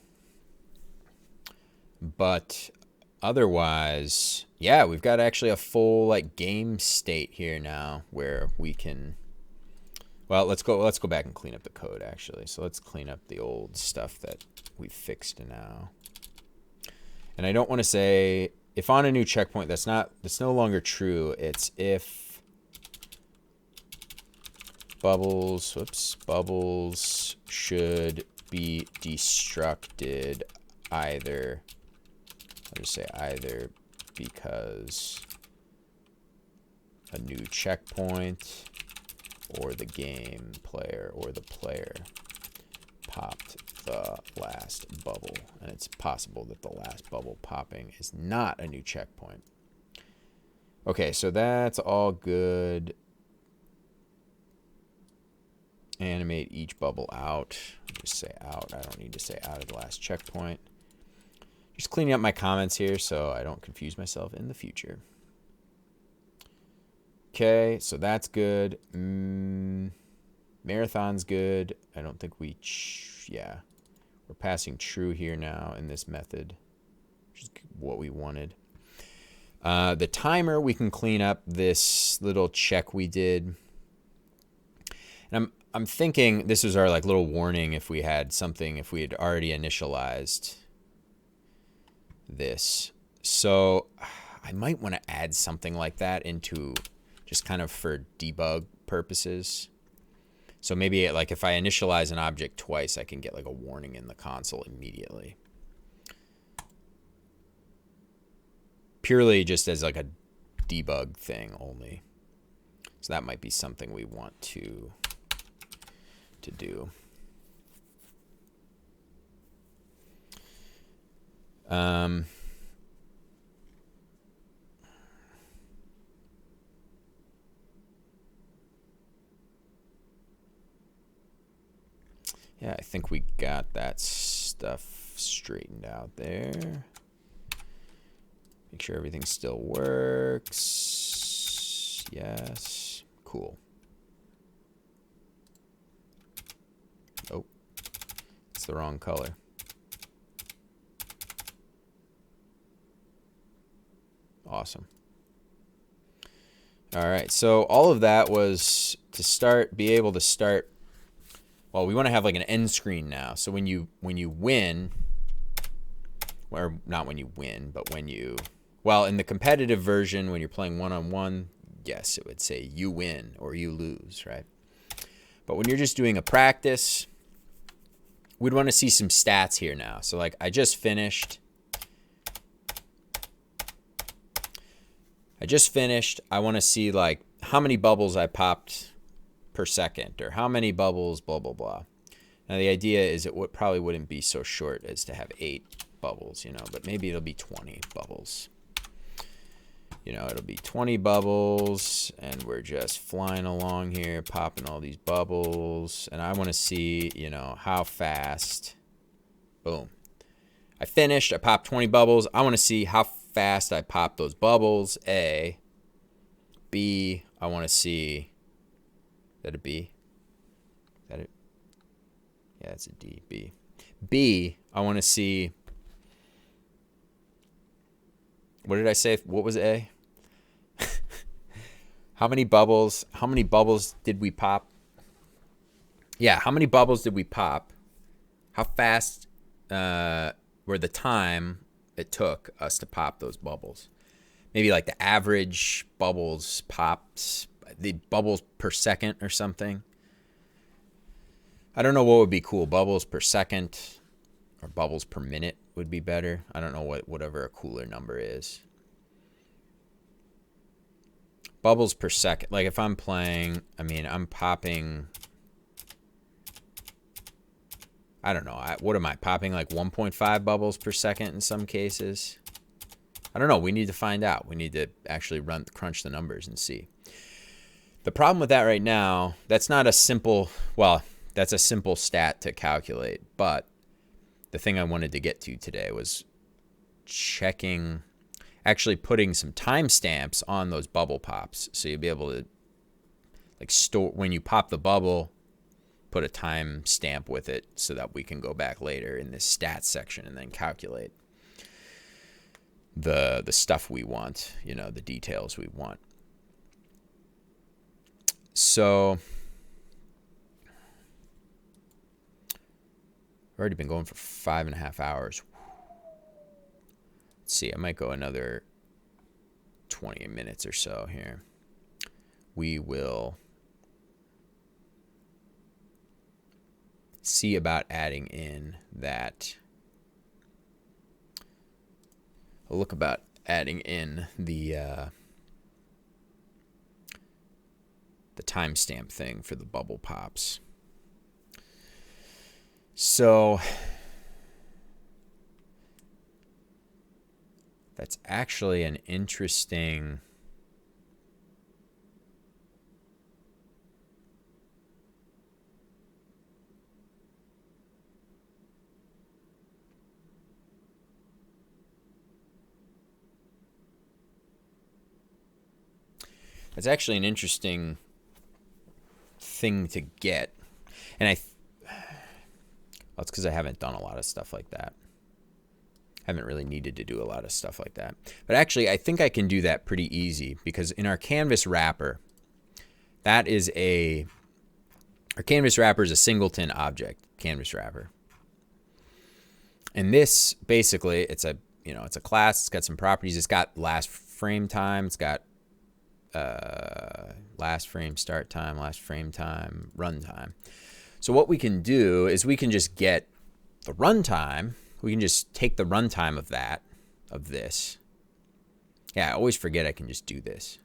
But otherwise, yeah, we've got actually a full like game state here now where we can, well, let's go back and clean up the code actually. So let's clean up the old stuff that we fixed now. And I don't want to say if on a new checkpoint, that's no longer true. It's if bubbles should be destructed either, I'll just say either because a new checkpoint or the game player or the player popped the last bubble. And it's possible that the last bubble popping is not a new checkpoint. Okay, so that's all good. Animate each bubble out. Just say out. I don't need to say out of the last checkpoint. Just cleaning up my comments here so I don't confuse myself in the future. Okay, so that's good. Marathon's good. I don't think we, yeah. We're passing true here now in this method, which is what we wanted. The timer, we can clean up this little check we did. And I'm thinking this was our like little warning if we had something, if we had already initialized this. So I might want to add something like that into just kind of for debug purposes. So maybe like if I initialize an object twice, I can get like a warning in the console immediately. Purely just as like a debug thing only. So that might be something we want to do. Yeah, I think we got that stuff straightened out there. Make sure everything still works. Yes. Cool. Oh, it's the wrong color. Awesome. All right, so all of that was to be able to start. Well, we want to have like an end screen now. So when you win, or not when you win, but when you, well, in the competitive version, when you're playing one-on-one, yes, it would say you win or you lose, right? But when you're just doing a practice, we'd want to see some stats here now. So like I just finished. I want to see like how many bubbles I popped per second, or how many bubbles, blah, blah, blah. Now the idea is it probably wouldn't be so short as to have 8 bubbles, you know, but maybe it'll be 20 bubbles. You know, it'll be 20 bubbles, and we're just flying along here, popping all these bubbles. And I want to see, you know, how fast. Boom. I finished. I popped 20 bubbles. I want to see how fast I pop those bubbles. A. B. I want to see. Is that a B? Is that it? Yeah, it's a D. B. B. I want to see. What did I say? What was A? How many bubbles did we pop? Yeah, how many bubbles did we pop? How fast were the time it took us to pop those bubbles? Maybe like the average bubbles pops, the bubbles per second or something. I don't know what would be cool. Bubbles per second or bubbles per minute would be better. I don't know whatever a cooler number is. Bubbles per second. Like if I'm playing, I mean, I'm popping, I don't know. What am I popping? Like 1.5 bubbles per second in some cases. I don't know. We need to find out. We need to actually crunch the numbers and see. The problem with that right now, that's not a simple, well, that's a simple stat to calculate. But the thing I wanted to get to today was checking, actually putting some timestamps on those bubble pops. So you'll be able to like store, when you pop the bubble, put a time stamp with it so that we can go back later in this stats section and then calculate the stuff we want, you know, the details we want. So I've already been going for 5.5 hours. Let's see, I might go another 20 minutes or so here. We will see about adding in that. I'll look about adding in the timestamp thing for the bubble pops. So that's actually an interesting thing to get. And well, it's because I haven't done a lot of stuff like that. Haven't really needed to do a lot of stuff like that. But actually, I think I can do that pretty easy, because in our canvas wrapper, our canvas wrapper is a singleton object, canvas wrapper. And this basically, it's a class. It's got some properties. It's got last frame time. It's got last frame start time, last frame time, run time. So what we can do is we can just get the runtime. We can just take the runtime of this. Yeah, I always forget I can just do this.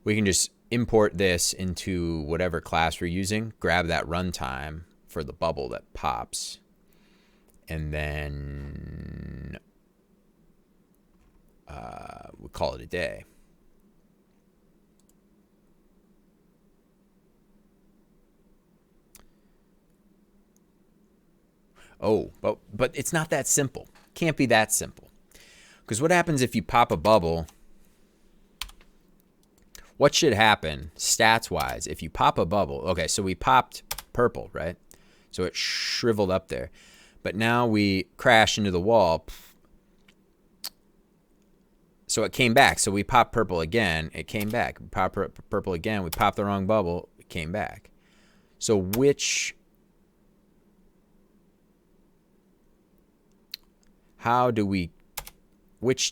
We can just import this into whatever class we're using, grab that runtime for the bubble that pops, and then we call it a day. Oh, but it's not that simple. Can't be that simple. Because what happens if you pop a bubble? What should happen stats-wise if you pop a bubble? Okay, so we popped purple, right? So it shriveled up there. But now we crash into the wall. So it came back. So we popped purple again. It came back. We popped purple again. We popped the wrong bubble. It came back. So which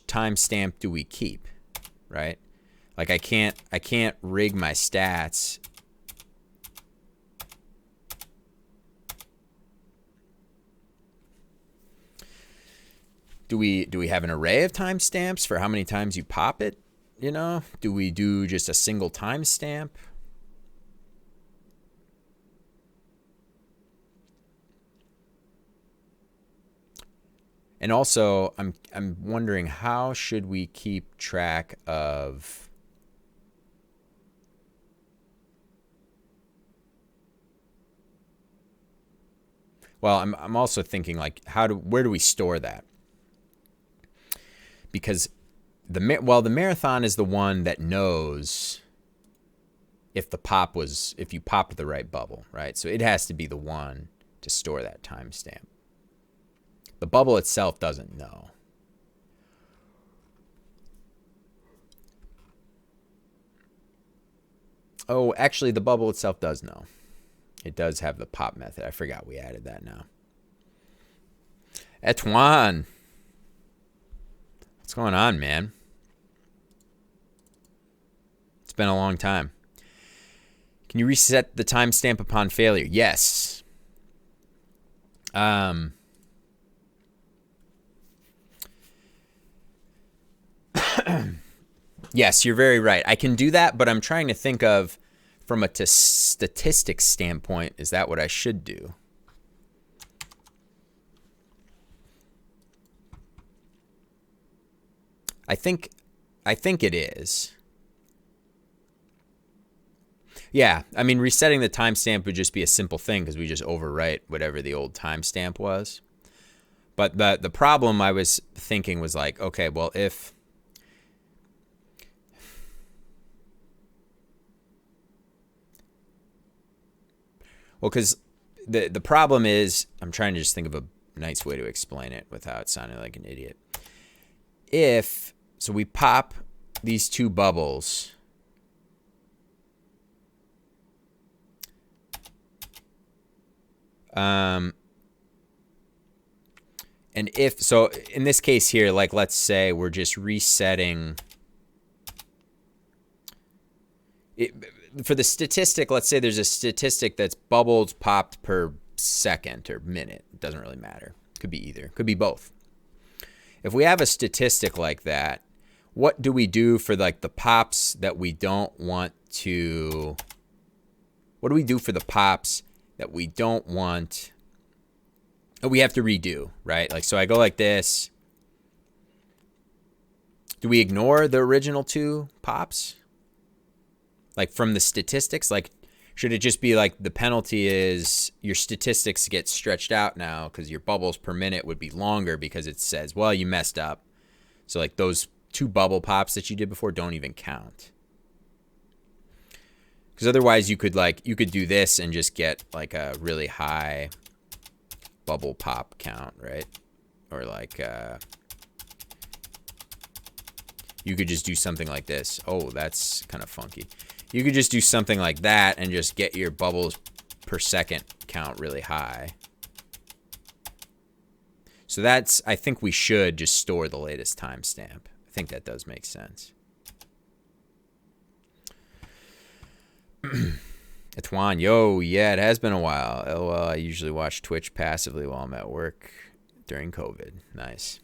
timestamp do we keep, right? Like I can't rig my stats. Do we have an array of timestamps for how many times you pop it? You know, do we do just a single timestamp? And also, I'm wondering, how should we keep track of well, I'm also thinking like where do we store that? Because the marathon is the one that knows if you popped the right bubble, right? So it has to be the one to store that timestamp. The bubble itself doesn't know. Oh, actually, the bubble itself does know. It does have the pop method. I forgot we added that now. Etwan. What's going on, man? It's been a long time. Can you reset the timestamp upon failure? Yes. Yes, you're very right. I can do that, but I'm trying to think of from a statistics standpoint, is that what I should do? I think it is. Yeah, I mean, resetting the timestamp would just be a simple thing because we just overwrite whatever the old timestamp was. But the problem I was thinking was like, okay, well, if because the problem is, I'm trying to just think of a nice way to explain it without sounding like an idiot. So we pop these two bubbles. And so in this case here, like let's say we're just resetting it, for the statistic. Let's say there's a statistic that's bubbles popped per second or minute. It doesn't really matter. Could be either. Could be both. If we have a statistic like that, what do we do for like the pops that we don't want to? What do we do for the pops that we don't want? We have to redo, right? Like, so I go like this. Do we ignore the original two pops? Like from the statistics? Like, should it just be like the penalty is your statistics get stretched out now because your bubbles per minute would be longer because it says, well, you messed up. So like those two bubble pops that you did before don't even count. Because otherwise you could do this and just get like a really high bubble pop count, right? Or like you could just do something like this. Oh, that's kind of funky. You could just do something like that and just get your bubbles per second count really high. So I think we should just store the latest timestamp. I think that does make sense. Etwan, yo, yeah, it has been a while. LOL, I usually watch Twitch passively while I'm at work during COVID. Nice.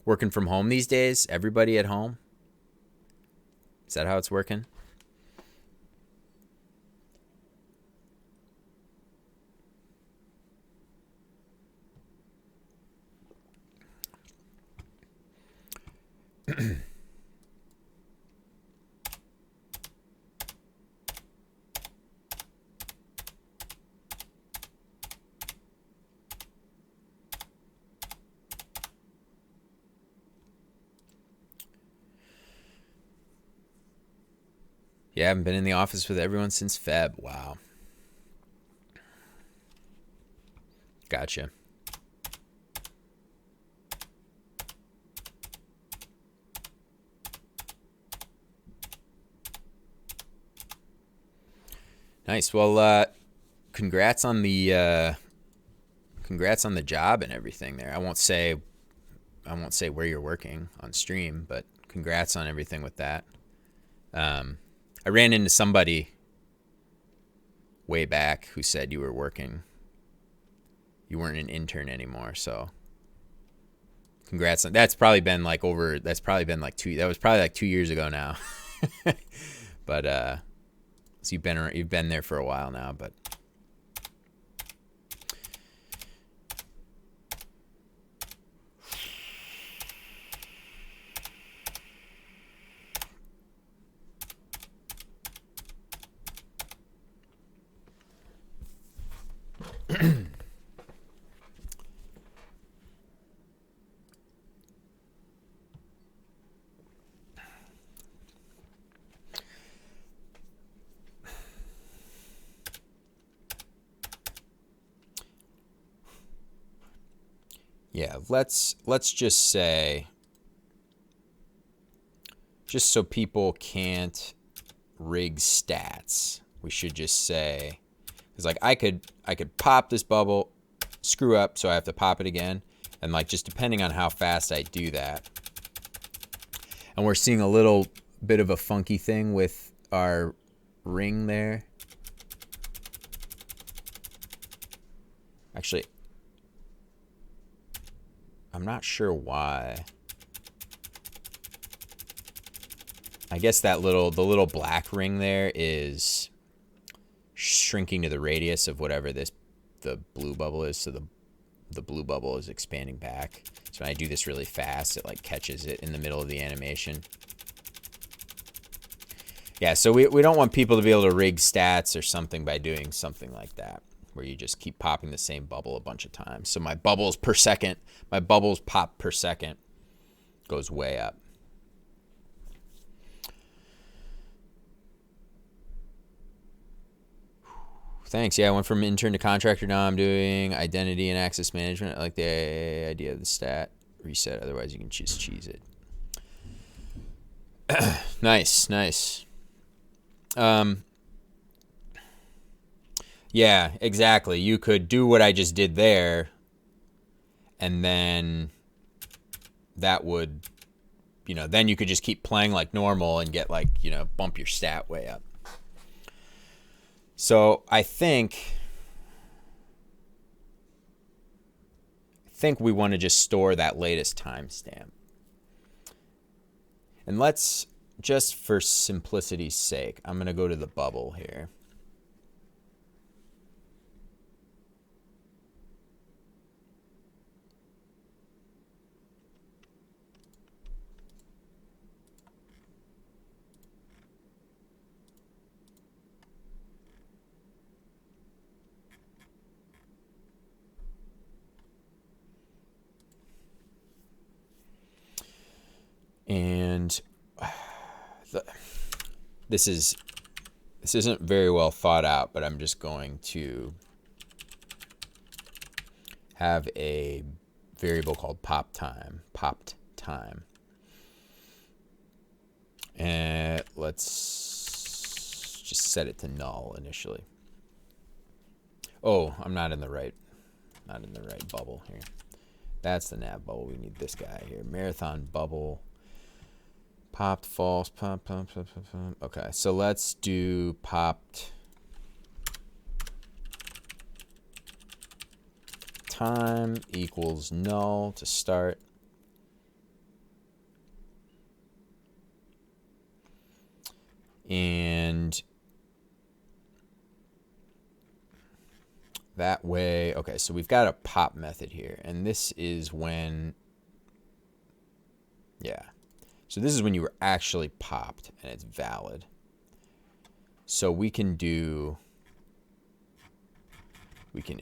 Working from home these days? Everybody at home? Is that how it's working? Yeah, I haven't been in the office with everyone since Feb. Wow. Gotcha. Nice. Well, congrats on the job and everything there. I won't say I won't say where you're working on stream, but congrats on everything with that. I ran into somebody way back who said you weren't an intern anymore. So congrats. That's probably been like 2 years ago now. But so you've been there for a while now, but yeah, let's just say, just so people can't rig stats, we should just say, because like I could pop this bubble, screw up, so I have to pop it again, and like just depending on how fast I do that. And we're seeing a little bit of a funky thing with our ring there. Actually, I'm not sure why. I guess that the little black ring there is shrinking to the radius of whatever the blue bubble is, so the blue bubble is expanding back. So when I do this really fast, it like catches it in the middle of the animation. Yeah, so we don't want people to be able to rig stats or something by doing something like that, where you just keep popping the same bubble a bunch of times. So my bubbles pop per second goes way up. Thanks. Yeah, I went from intern to contractor. Now I'm doing identity and access management. I like the idea of the stat reset. Otherwise, you can just cheese it. Nice. Yeah, exactly. You could do what I just did there, and then that would, then you could just keep playing like normal and get like, bump your stat way up. So I think we want to just store that latest timestamp. And let's, just for simplicity's sake, I'm going to go to the bubble here. And this isn't very well thought out, but I'm just going to have a variable called popped time. And let's just set it to null initially. Oh, I'm not in the right bubble here. That's the nav bubble. We need this guy here. Marathon bubble. Popped false. Pop. Okay, so let's do popped time equals null to start. And that way, okay, so we've got a pop method here, and this is when, yeah. So this is when you were actually popped and it's valid. So we can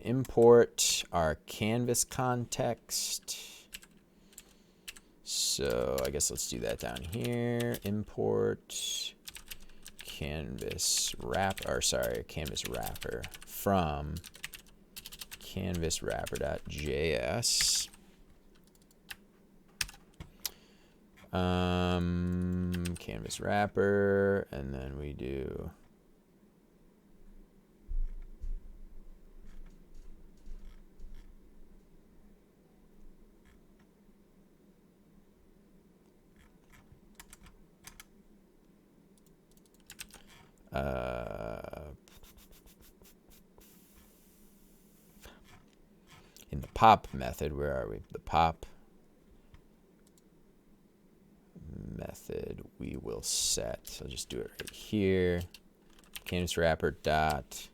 import our canvas context. So I guess let's do that down here. Import canvas wrapper from canvas wrapper.js. Canvas wrapper, and then we do in the pop method, where are we? The pop method, we will set, I'll just do it right here, canvas wrapper dot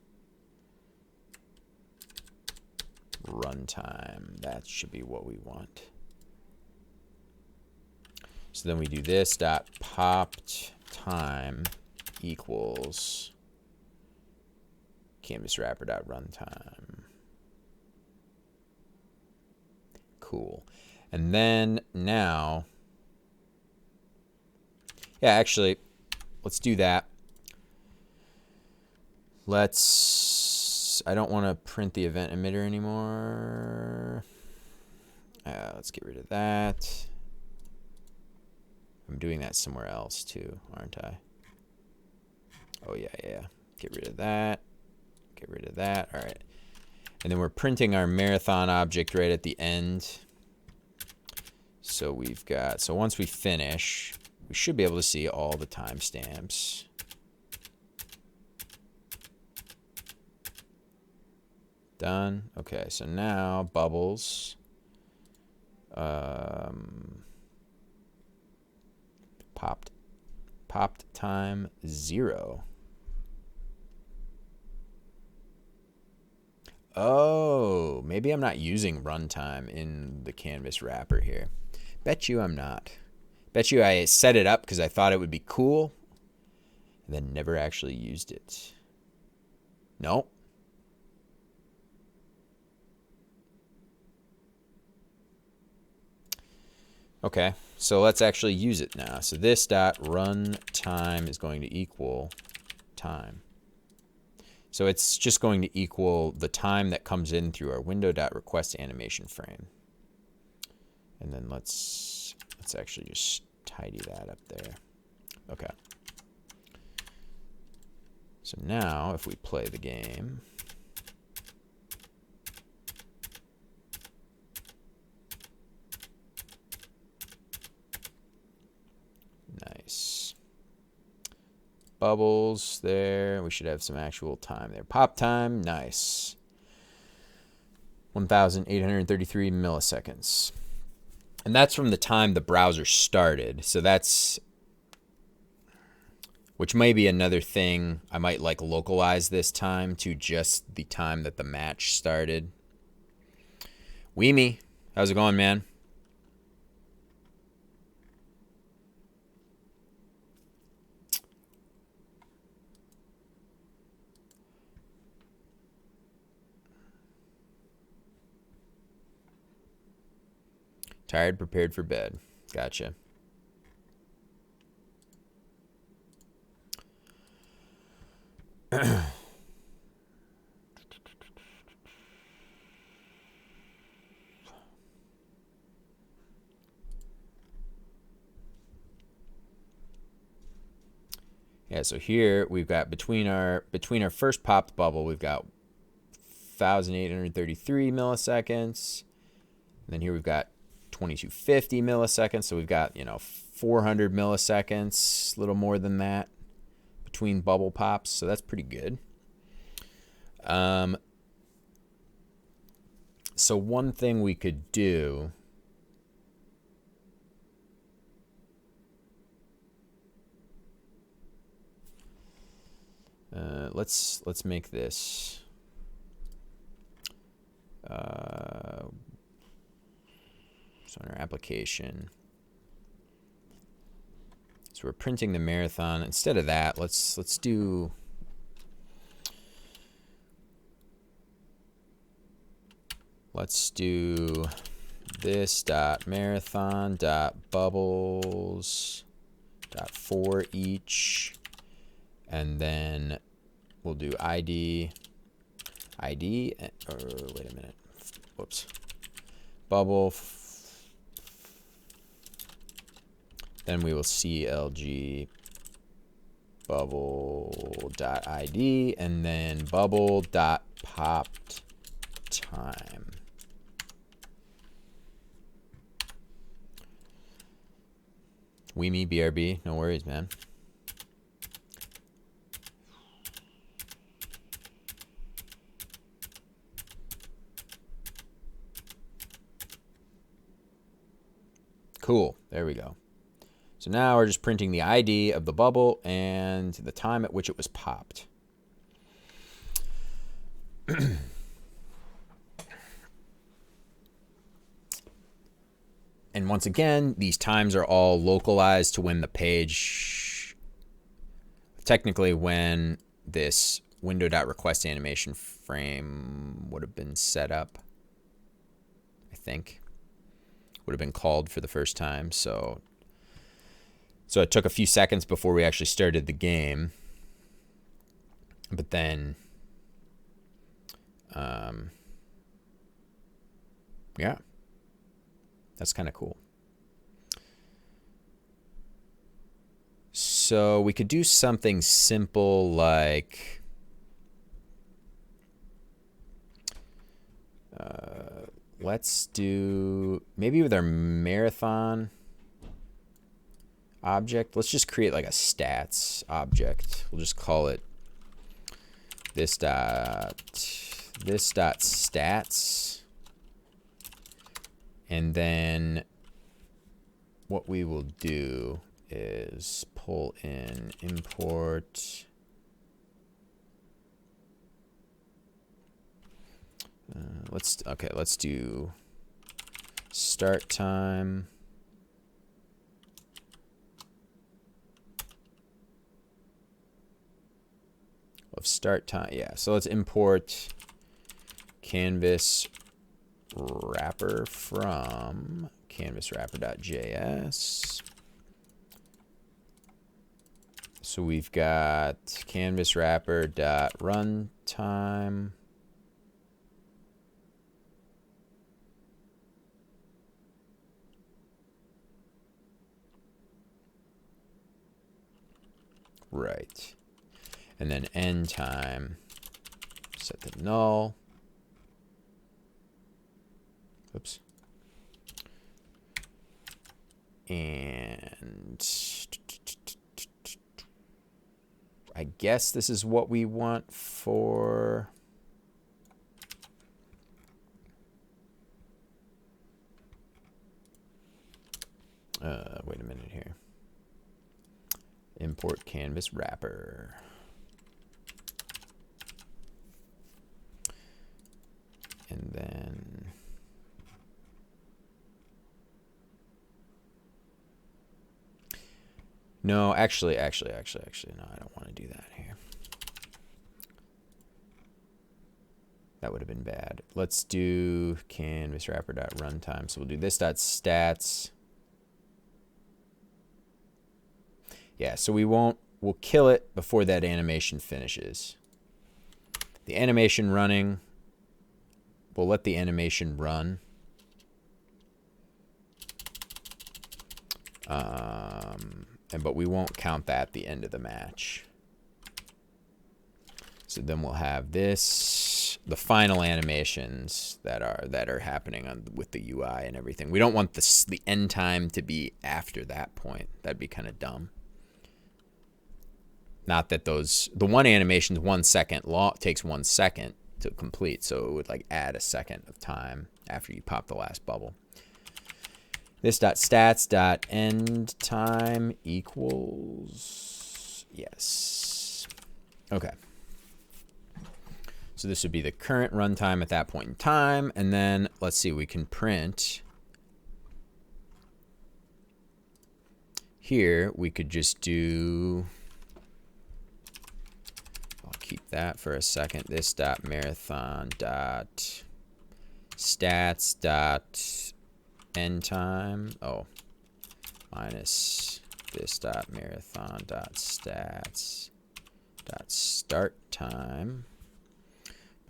runtime. That should be what we want. So then we do this dot popped time equals canvas wrapper dot runtime. Cool. And then now, yeah, actually, let's do that. I don't want to print the event emitter anymore. Let's get rid of that. I'm doing that somewhere else too, aren't I? Oh, yeah. Get rid of that. Get rid of that. All right. And then we're printing our marathon object right at the end. So we've got, so once we finish, we should be able to see all the timestamps. Done. Okay, so now bubbles. Popped time 0. Oh, maybe I'm not using runtime in the canvas wrapper here. Bet you I'm not. Bet you I set it up because I thought it would be cool and then never actually used it. Nope. Okay, so let's actually use it now. So this dot runtime is going to equal time. So it's just going to equal the time that comes in through our window.request animation frame. And then let's actually just tidy that up there. Okay. So now if we play the game, nice. Bubbles there. We should have some actual time there. Pop time, nice. 1,833 milliseconds. And that's from the time the browser started. So that's, which may be another thing. I might like localize this time to just the time that the match started. Weemy, how's it going, man? Tired, prepared for bed. Gotcha. Yeah, so here we've got between our first popped bubble, we've got 1,833 milliseconds. And then here we've got 2250 milliseconds. So we've got, 400 milliseconds, a little more than that between bubble pops. So that's pretty good. So one thing we could do, let's make this so on our application, so we're printing the marathon. Instead of that, let's do this dot marathon dot bubbles dot for each, and then we'll do ID, or wait a minute, whoops, bubble, then we will CLG bubble.id, and then bubble.popped time. Weemy BRB, no worries, man. Cool. There we go. So now we're just printing the ID of the bubble and the time at which it was popped. And once again, these times are all localized to when the page, technically when this window.request animation frame would have been set up, I think. Would have been called for the first time. So it took a few seconds before we actually started the game. But then, yeah, that's kind of cool. So we could do something simple like, let's do, maybe with our marathon object, let's just create like a stats object. We'll just call it this dot stats. And then what we will do is pull in import let's do start time of start time. Yeah, so let's import canvas wrapper from canvas wrapper.js. So we've got canvas wrapper.runtime. Right. And then end time, set the null. Oops. And I guess this is what we want for wait a minute here. Import canvas wrapper. And then no, actually, no, I don't want to do that here. That would have been bad. Let's do canvas wrapper.runtime. So we'll do this dot stats. Yeah, so we'll kill it before that animation finishes. The animation running, we'll let the animation run. But we won't count that at the end of the match. So then we'll have this, the final animations that are happening with the UI and everything. We don't want the end time to be after that point. That'd be kind of dumb. Not that the one animation 1 second long, takes 1 second to complete, so it would like add a second of time after you pop the last bubble. This dot stats dot end time equals yes. Okay. So this would be the current runtime at that point in time, and then let's see, we can print here. We could just do. I'll keep that for a second. This dot marathon dot stats dot end time, minus this dot marathon dot stats dot start time,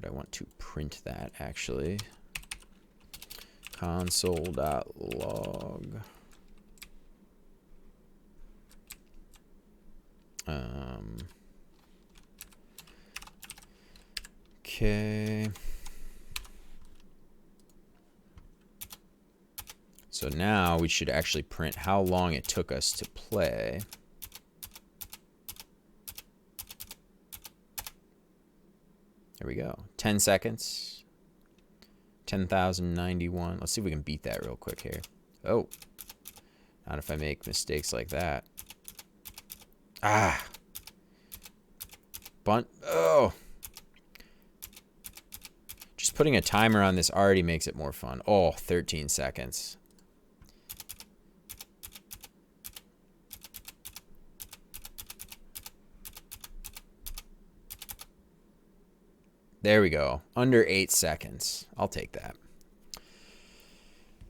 but I want to print that actually. Console dot log okay. So now we should actually print how long it took us to play. There we go. 10 seconds. 10,091. Let's see if we can beat that real quick here. Oh. Not if I make mistakes like that. Ah. Bunt. Oh. Just putting a timer on this already makes it more fun. Oh, 13 seconds. There we go. Under 8 seconds. I'll take that.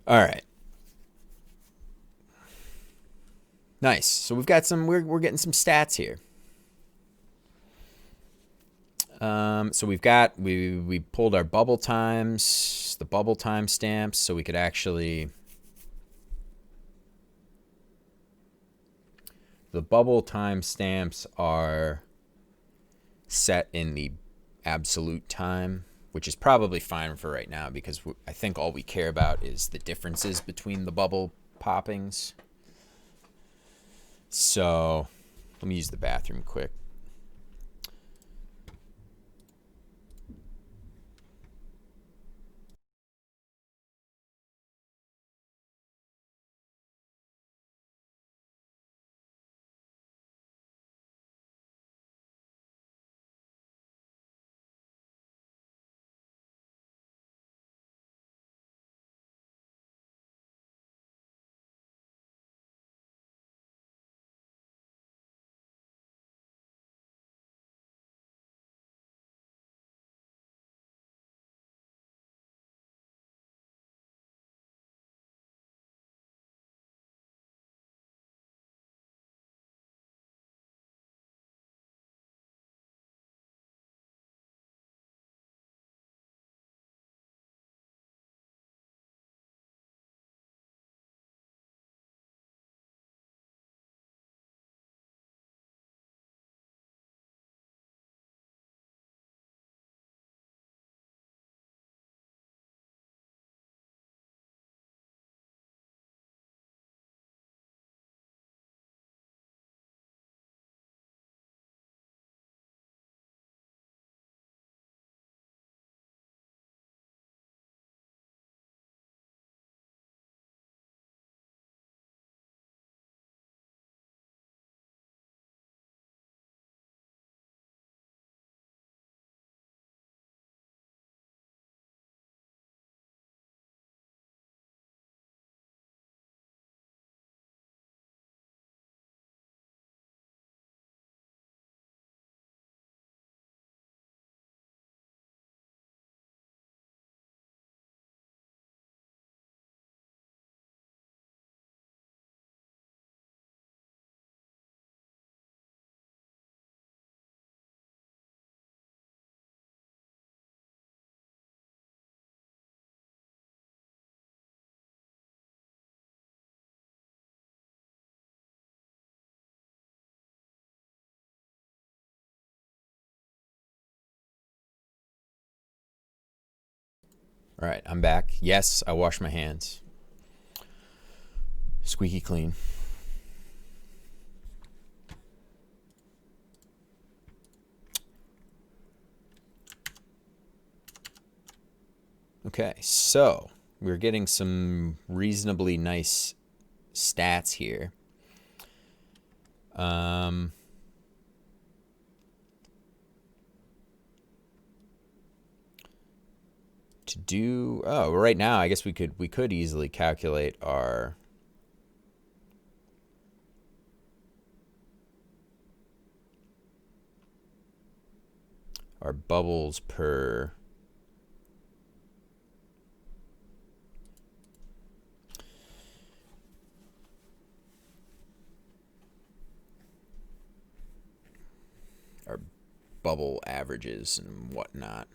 All right. Nice. So we've got some, we're getting some stats here. So we've got, we pulled our bubble times, the bubble time stamps, so we could actually, the bubble time stamps are set in the absolute time, which is probably fine for right now because I think all we care about is the differences between the bubble poppings. So let me use the bathroom quick. All right, I'm back. Yes, I washed my hands. Squeaky clean. Okay, so we're getting some reasonably nice stats here. To do, oh, right now I guess we could easily calculate our bubbles per our bubble averages and whatnot.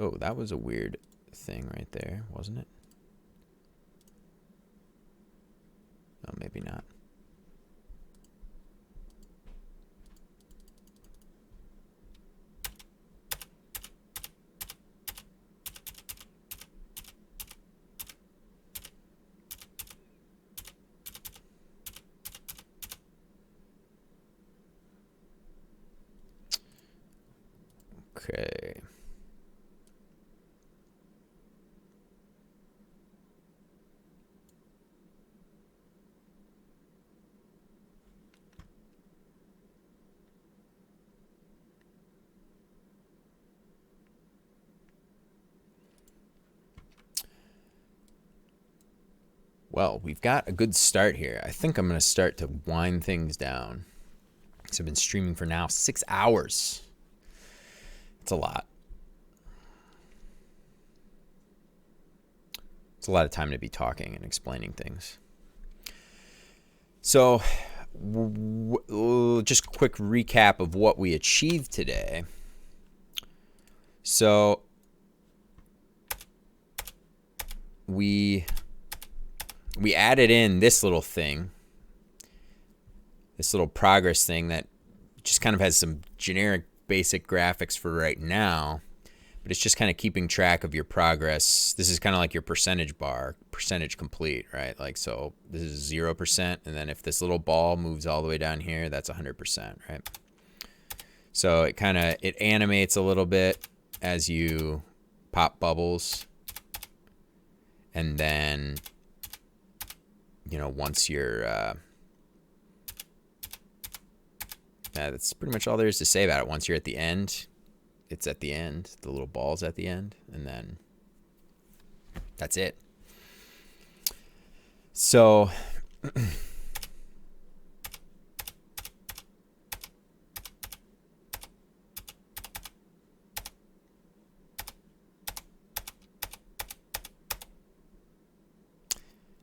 Oh, that was a weird thing right there, wasn't it? Oh, maybe not. Well, we've got a good start here. I think I'm going to start to wind things down. So I've been streaming for now 6 hours. It's a lot. It's a lot of time to be talking and explaining things. So just a quick recap of what we achieved today. So we added in this little thing, this little progress thing that just kind of has some generic basic graphics for right now, but it's just kind of keeping track of your progress. This is kind of like your percentage bar, percentage complete, right? Like, so this is 0%, and then if this little ball moves all the way down here, that's 100%, right? So it kind of, it animates a little bit as you pop bubbles, and then, you know, once you're, that's pretty much all there is to say about it. Once you're at the end, it's at the end. The little ball's at the end, and then that's it. So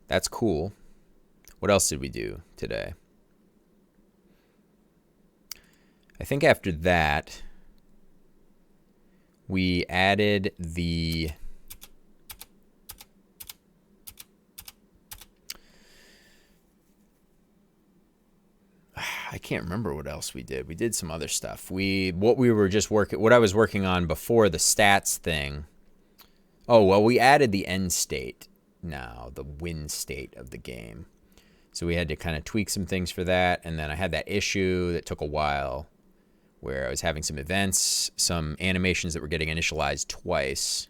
that's cool. What else did we do today? I think after that, we added the I can't remember what else we did. We did some other stuff. What I was working on before the stats thing. Oh, well, we added the end state now, the win state of the game. So we had to kind of tweak some things for that, and then I had that issue that took a while where I was having some events, some animations that were getting initialized twice.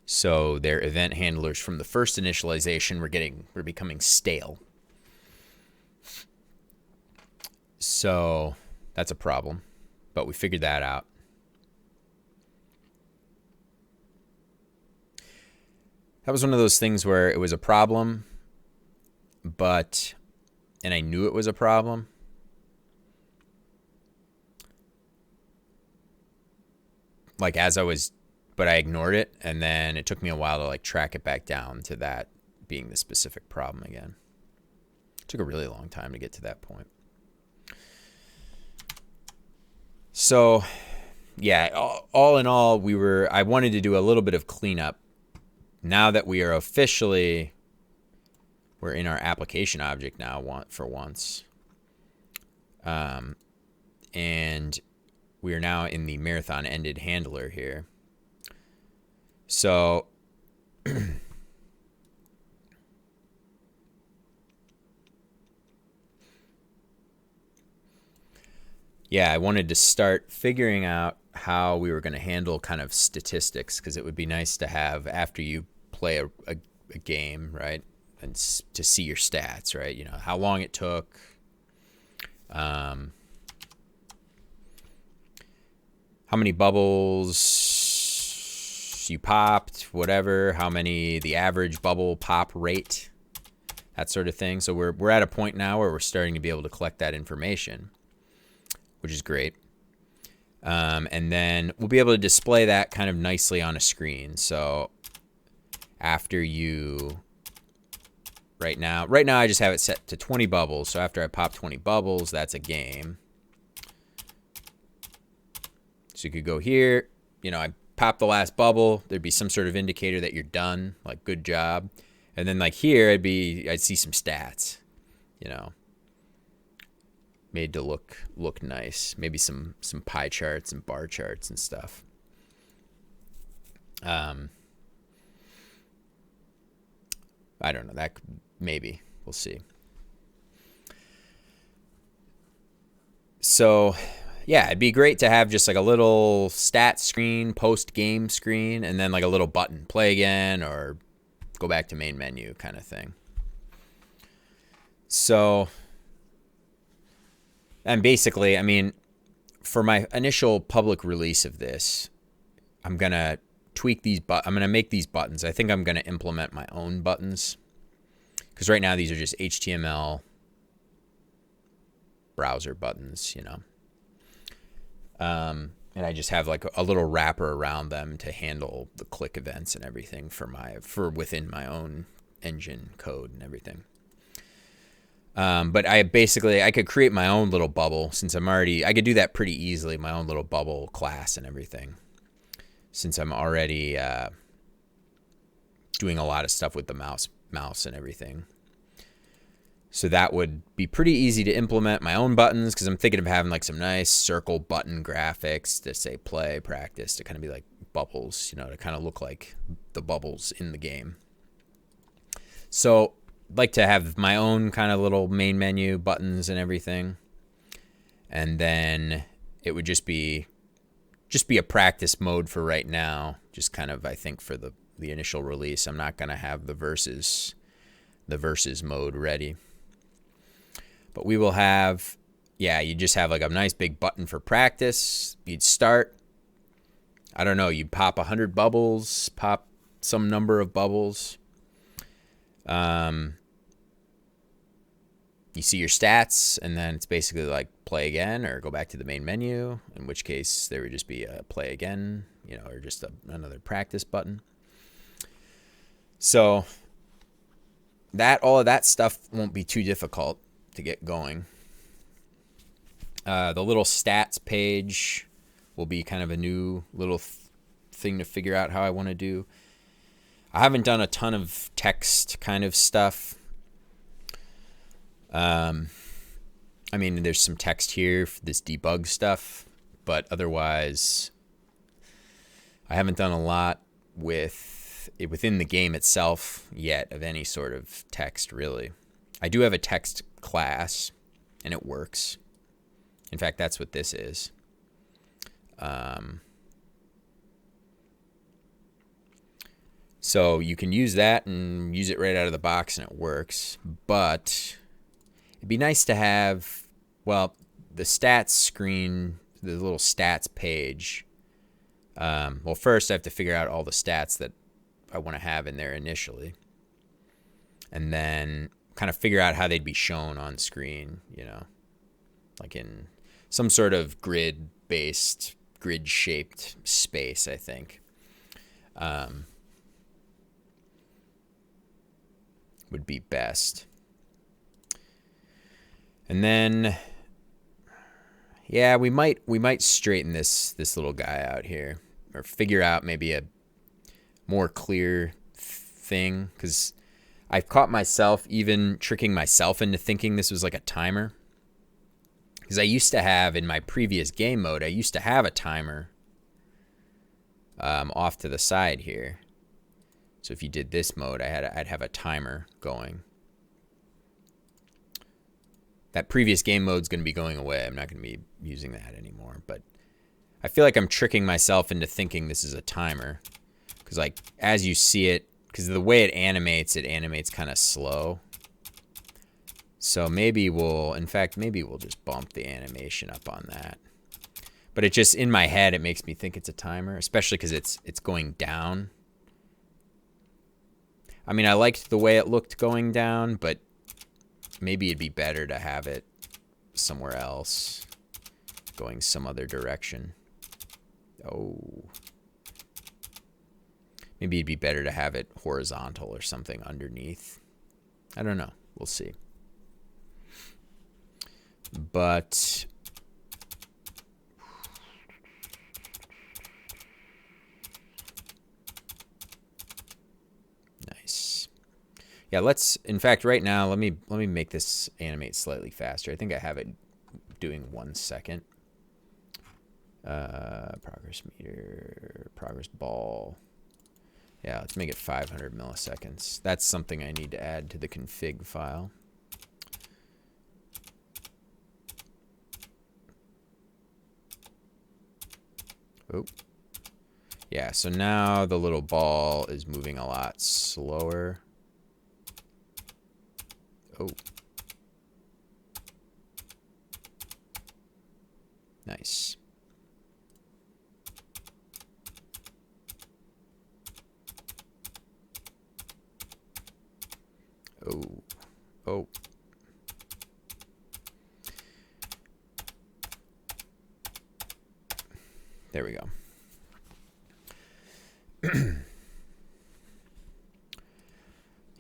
So their event handlers from the first initialization were becoming stale. So that's a problem, but we figured that out. That was one of those things where it was a problem, and I knew it was a problem. Like but I ignored it, and then it took me a while to like track it back down to that being the specific problem again. It took a really long time to get to that point. So, yeah, all in all, I wanted to do a little bit of cleanup. Now that we are we're in our application object now for once. And we are now in the marathon ended handler here. So yeah, I wanted to start figuring out how we were going to handle kind of statistics, because it would be nice to have after you play a game, right? And to see your stats, right? You know, how long it took, how many bubbles you popped, whatever, the average bubble pop rate, that sort of thing. So we're at a point now where we're starting to be able to collect that information, which is great. And then we'll be able to display that kind of nicely on a screen. So after right now I just have it set to 20 bubbles. So after I pop 20 bubbles, that's a game. So you could go here, you know, I pop the last bubble, there'd be some sort of indicator that you're done, like good job. And then like here, I'd see some stats, you know, made to look nice. Maybe some pie charts and bar charts and stuff. I don't know, maybe we'll see. So yeah, it'd be great to have just like a little stat screen, post game screen, and then like a little button, play again or go back to main menu kind of thing. So, and basically, I mean, for my initial public release of this, I'm going to tweak I'm going to make these buttons. I think I'm going to implement my own buttons. Because right now these are just HTML browser buttons, you know. And I just have like a little wrapper around them to handle the click events and everything for within my own engine code and everything. But I could create my own little bubble since I could do that pretty easily, my own little bubble class and everything, since I'm already doing a lot of stuff with the mouse and everything. So that would be pretty easy to implement my own buttons, because I'm thinking of having like some nice circle button graphics to say play, practice, to kind of be like bubbles, you know, to kind of look like the bubbles in the game. So I'd like to have my own kind of little main menu buttons and everything. And then it would just be a practice mode for right now. Just kind of, I think, for the initial release. I'm not going to have the versus mode ready. But we will have, you just have like a nice big button for practice. You'd start, I don't know, you'd pop 100 bubbles, pop some number of bubbles. You see your stats, and then it's basically like play again or go back to the main menu, in which case there would just be a play again, you know, or just another practice button. So all of that stuff won't be too difficult to get going. The little stats page will be kind of a new little thing to figure out how I want to do. I haven't done a ton of text kind of stuff. I mean, there's some text here for this debug stuff, but otherwise I haven't done a lot within the game itself yet of any sort of text, really. I do have a text class, and it works. In fact, that's what this is. So you can use that and use it right out of the box, and it works. But it'd be nice to have, well, the stats screen, the little stats page. Well, first I have to figure out all the stats that I want to have in there initially, and then kind of figure out how they'd be shown on screen, you know, like in some sort of grid-shaped space, I think. Would be best. And then, we might straighten this little guy out here, or figure out maybe a more clear thing, because I've caught myself even tricking myself into thinking this was like a timer. Because I used to have, in my previous game mode, I used to have a timer off to the side here. So if you did this mode, I'd have a timer going. That previous game mode's going to be going away. I'm not going to be using that anymore. But I feel like I'm tricking myself into thinking this is a timer. Because like, as you see it, because the way it animates kind of slow. So maybe we'll just bump the animation up on that. But it just, in my head, it makes me think it's a timer, especially because it's going down. I mean, I liked the way it looked going down, but maybe it'd be better to have it somewhere else, going some other direction. Oh. Maybe it'd be better to have it horizontal or something underneath. I don't know. We'll see. But nice. Yeah, in fact, right now, let me make this animate slightly faster. I think I have it doing 1 second. Progress meter, progress ball. Yeah, let's make it 500 milliseconds. That's something I need to add to the config file. Oh. Yeah, so now the little ball is moving a lot slower. Oh. Nice. Oh. Oh. There we go.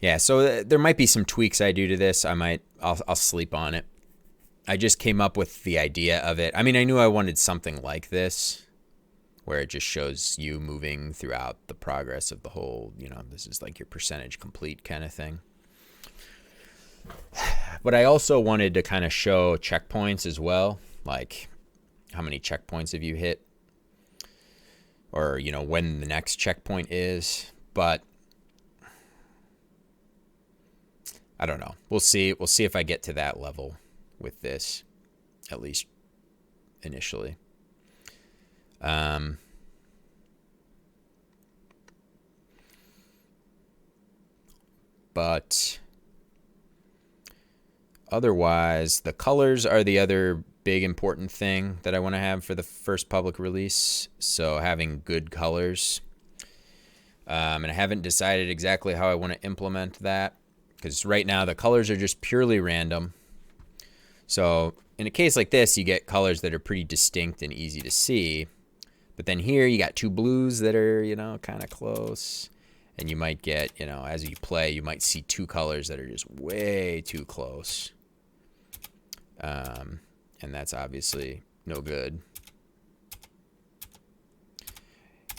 Yeah, so there might be some tweaks I do to this. I'll sleep on it. I just came up with the idea of it. I mean, I knew I wanted something like this, where it just shows you moving throughout the progress of the whole, you know, this is like your percentage complete kind of thing. But I also wanted to kind of show checkpoints as well, like how many checkpoints have you hit, or, you know, when the next checkpoint is. But I don't know. We'll see. We'll see if I get to that level with this, at least initially. But otherwise, the colors are the other big important thing that I want to have for the first public release. So having good colors. And I haven't decided exactly how I want to implement that, because right now the colors are just purely random. So in a case like this, you get colors that are pretty distinct and easy to see. But then here you got two blues that are, you know, kind of close. And you might get, you know, as you play, you might see two colors that are just way too close. And that's obviously no good.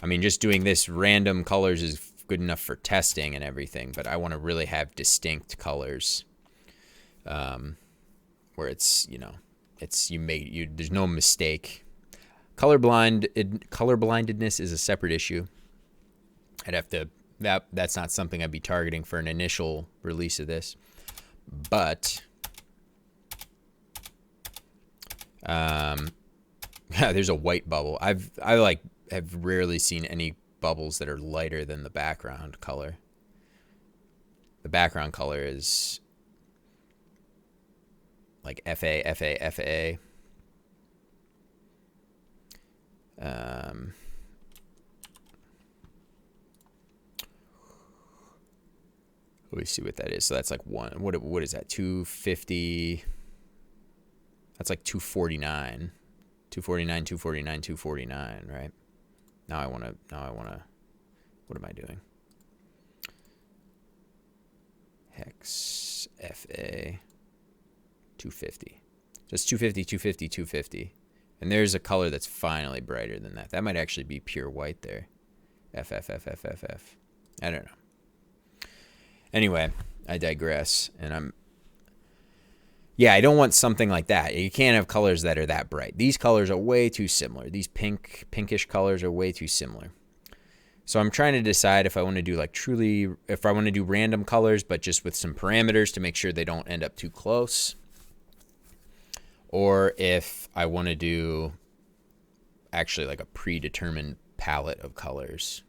I mean, just doing this random colors is good enough for testing and everything, but I want to really have distinct colors, where it's, you know, it's, there's no mistake. Colorblindedness is a separate issue. I'd have to, that's not something I'd be targeting for an initial release of this, but there's a white bubble. I have rarely seen any bubbles that are lighter than the background color. The background color is like FA. Let me see what that is. So that's like what is that? 250. That's like 249. 249, 249, 249, right? Now I want to, what am I doing? Hex, FA, 250. Just 250, 250, 250. And there's a color that's finally brighter than that. That might actually be pure white there. FF. I don't know. Anyway, I digress. And yeah, I don't want something like that. You can't have colors that are that bright. These colors are way too similar. These pinkish colors are way too similar. So I'm trying to decide if I want to do if I want to do random colors, but just with some parameters to make sure they don't end up too close. Or if I want to do actually like a predetermined palette of colors.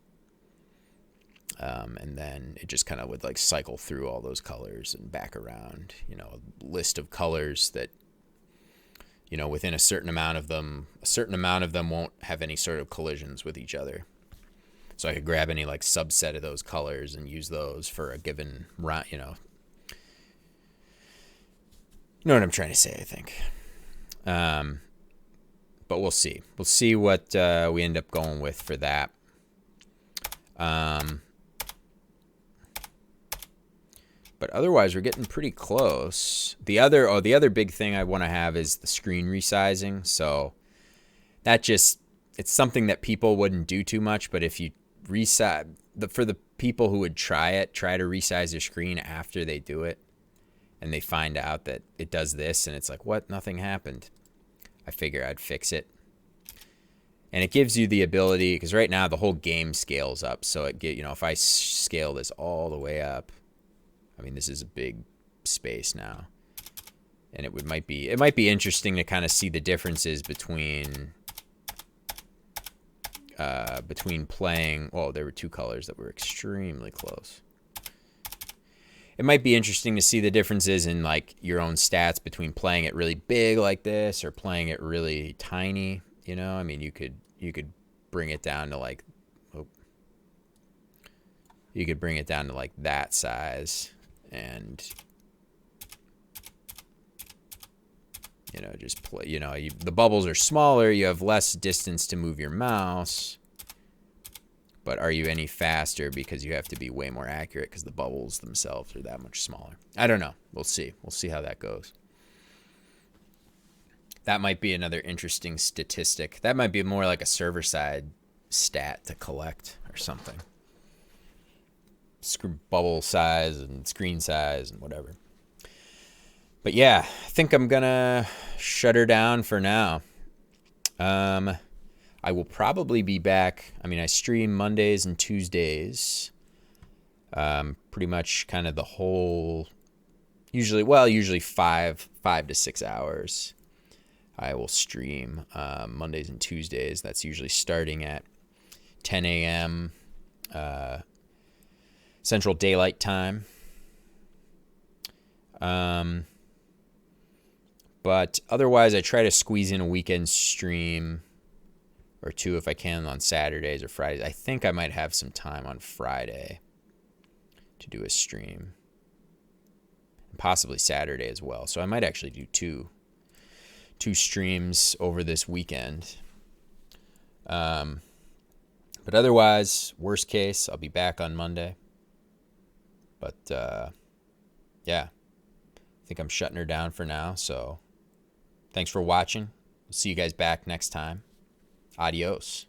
And then it just kind of would like cycle through all those colors and back around, you know, a list of colors that, you know, within a certain amount of them won't have any sort of collisions with each other. So I could grab any like subset of those colors and use those for a given round, you know. You know what I'm trying to say, I think. But we'll see. We'll see what we end up going with for that. But otherwise, we're getting pretty close. The other big thing I want to have is the screen resizing. So that it's something that people wouldn't do too much. But if you resize, for the people who would try to resize their screen after they do it, and they find out that it does this, and it's like, what? Nothing happened. I figure I'd fix it. And it gives you the ability, because right now the whole game scales up. So if I scale this all the way up, I mean, this is a big space now, and it might be interesting to kind of see the differences between playing. Well, there were two colors that were extremely close. It might be interesting to see the differences in like your own stats between playing it really big like this or playing it really tiny. You know, I mean, you could bring it down to like, that size. And you know, just play, you know, the bubbles are smaller, you have less distance to move your mouse, but are you any faster because you have to be way more accurate because the bubbles themselves are that much smaller? I don't know. We'll see. We'll see how that goes. That might be another interesting statistic. That might be more like a server-side stat to collect or something. Bubble size and screen size and whatever. But yeah, I think I'm gonna shut her down for now. I will probably be back. I mean, I stream Mondays and Tuesdays. Pretty much kind of the whole, usually 5 to 6 hours. I will stream Mondays and Tuesdays. That's usually starting at 10 a.m. Central Daylight Time. But otherwise, I try to squeeze in a weekend stream or two if I can on Saturdays or Fridays. I think I might have some time on Friday to do a stream. And possibly Saturday as well. So I might actually do two streams over this weekend. But otherwise, worst case, I'll be back on Monday. But yeah, I think I'm shutting her down for now. So thanks for watching. We'll see you guys back next time. Adios.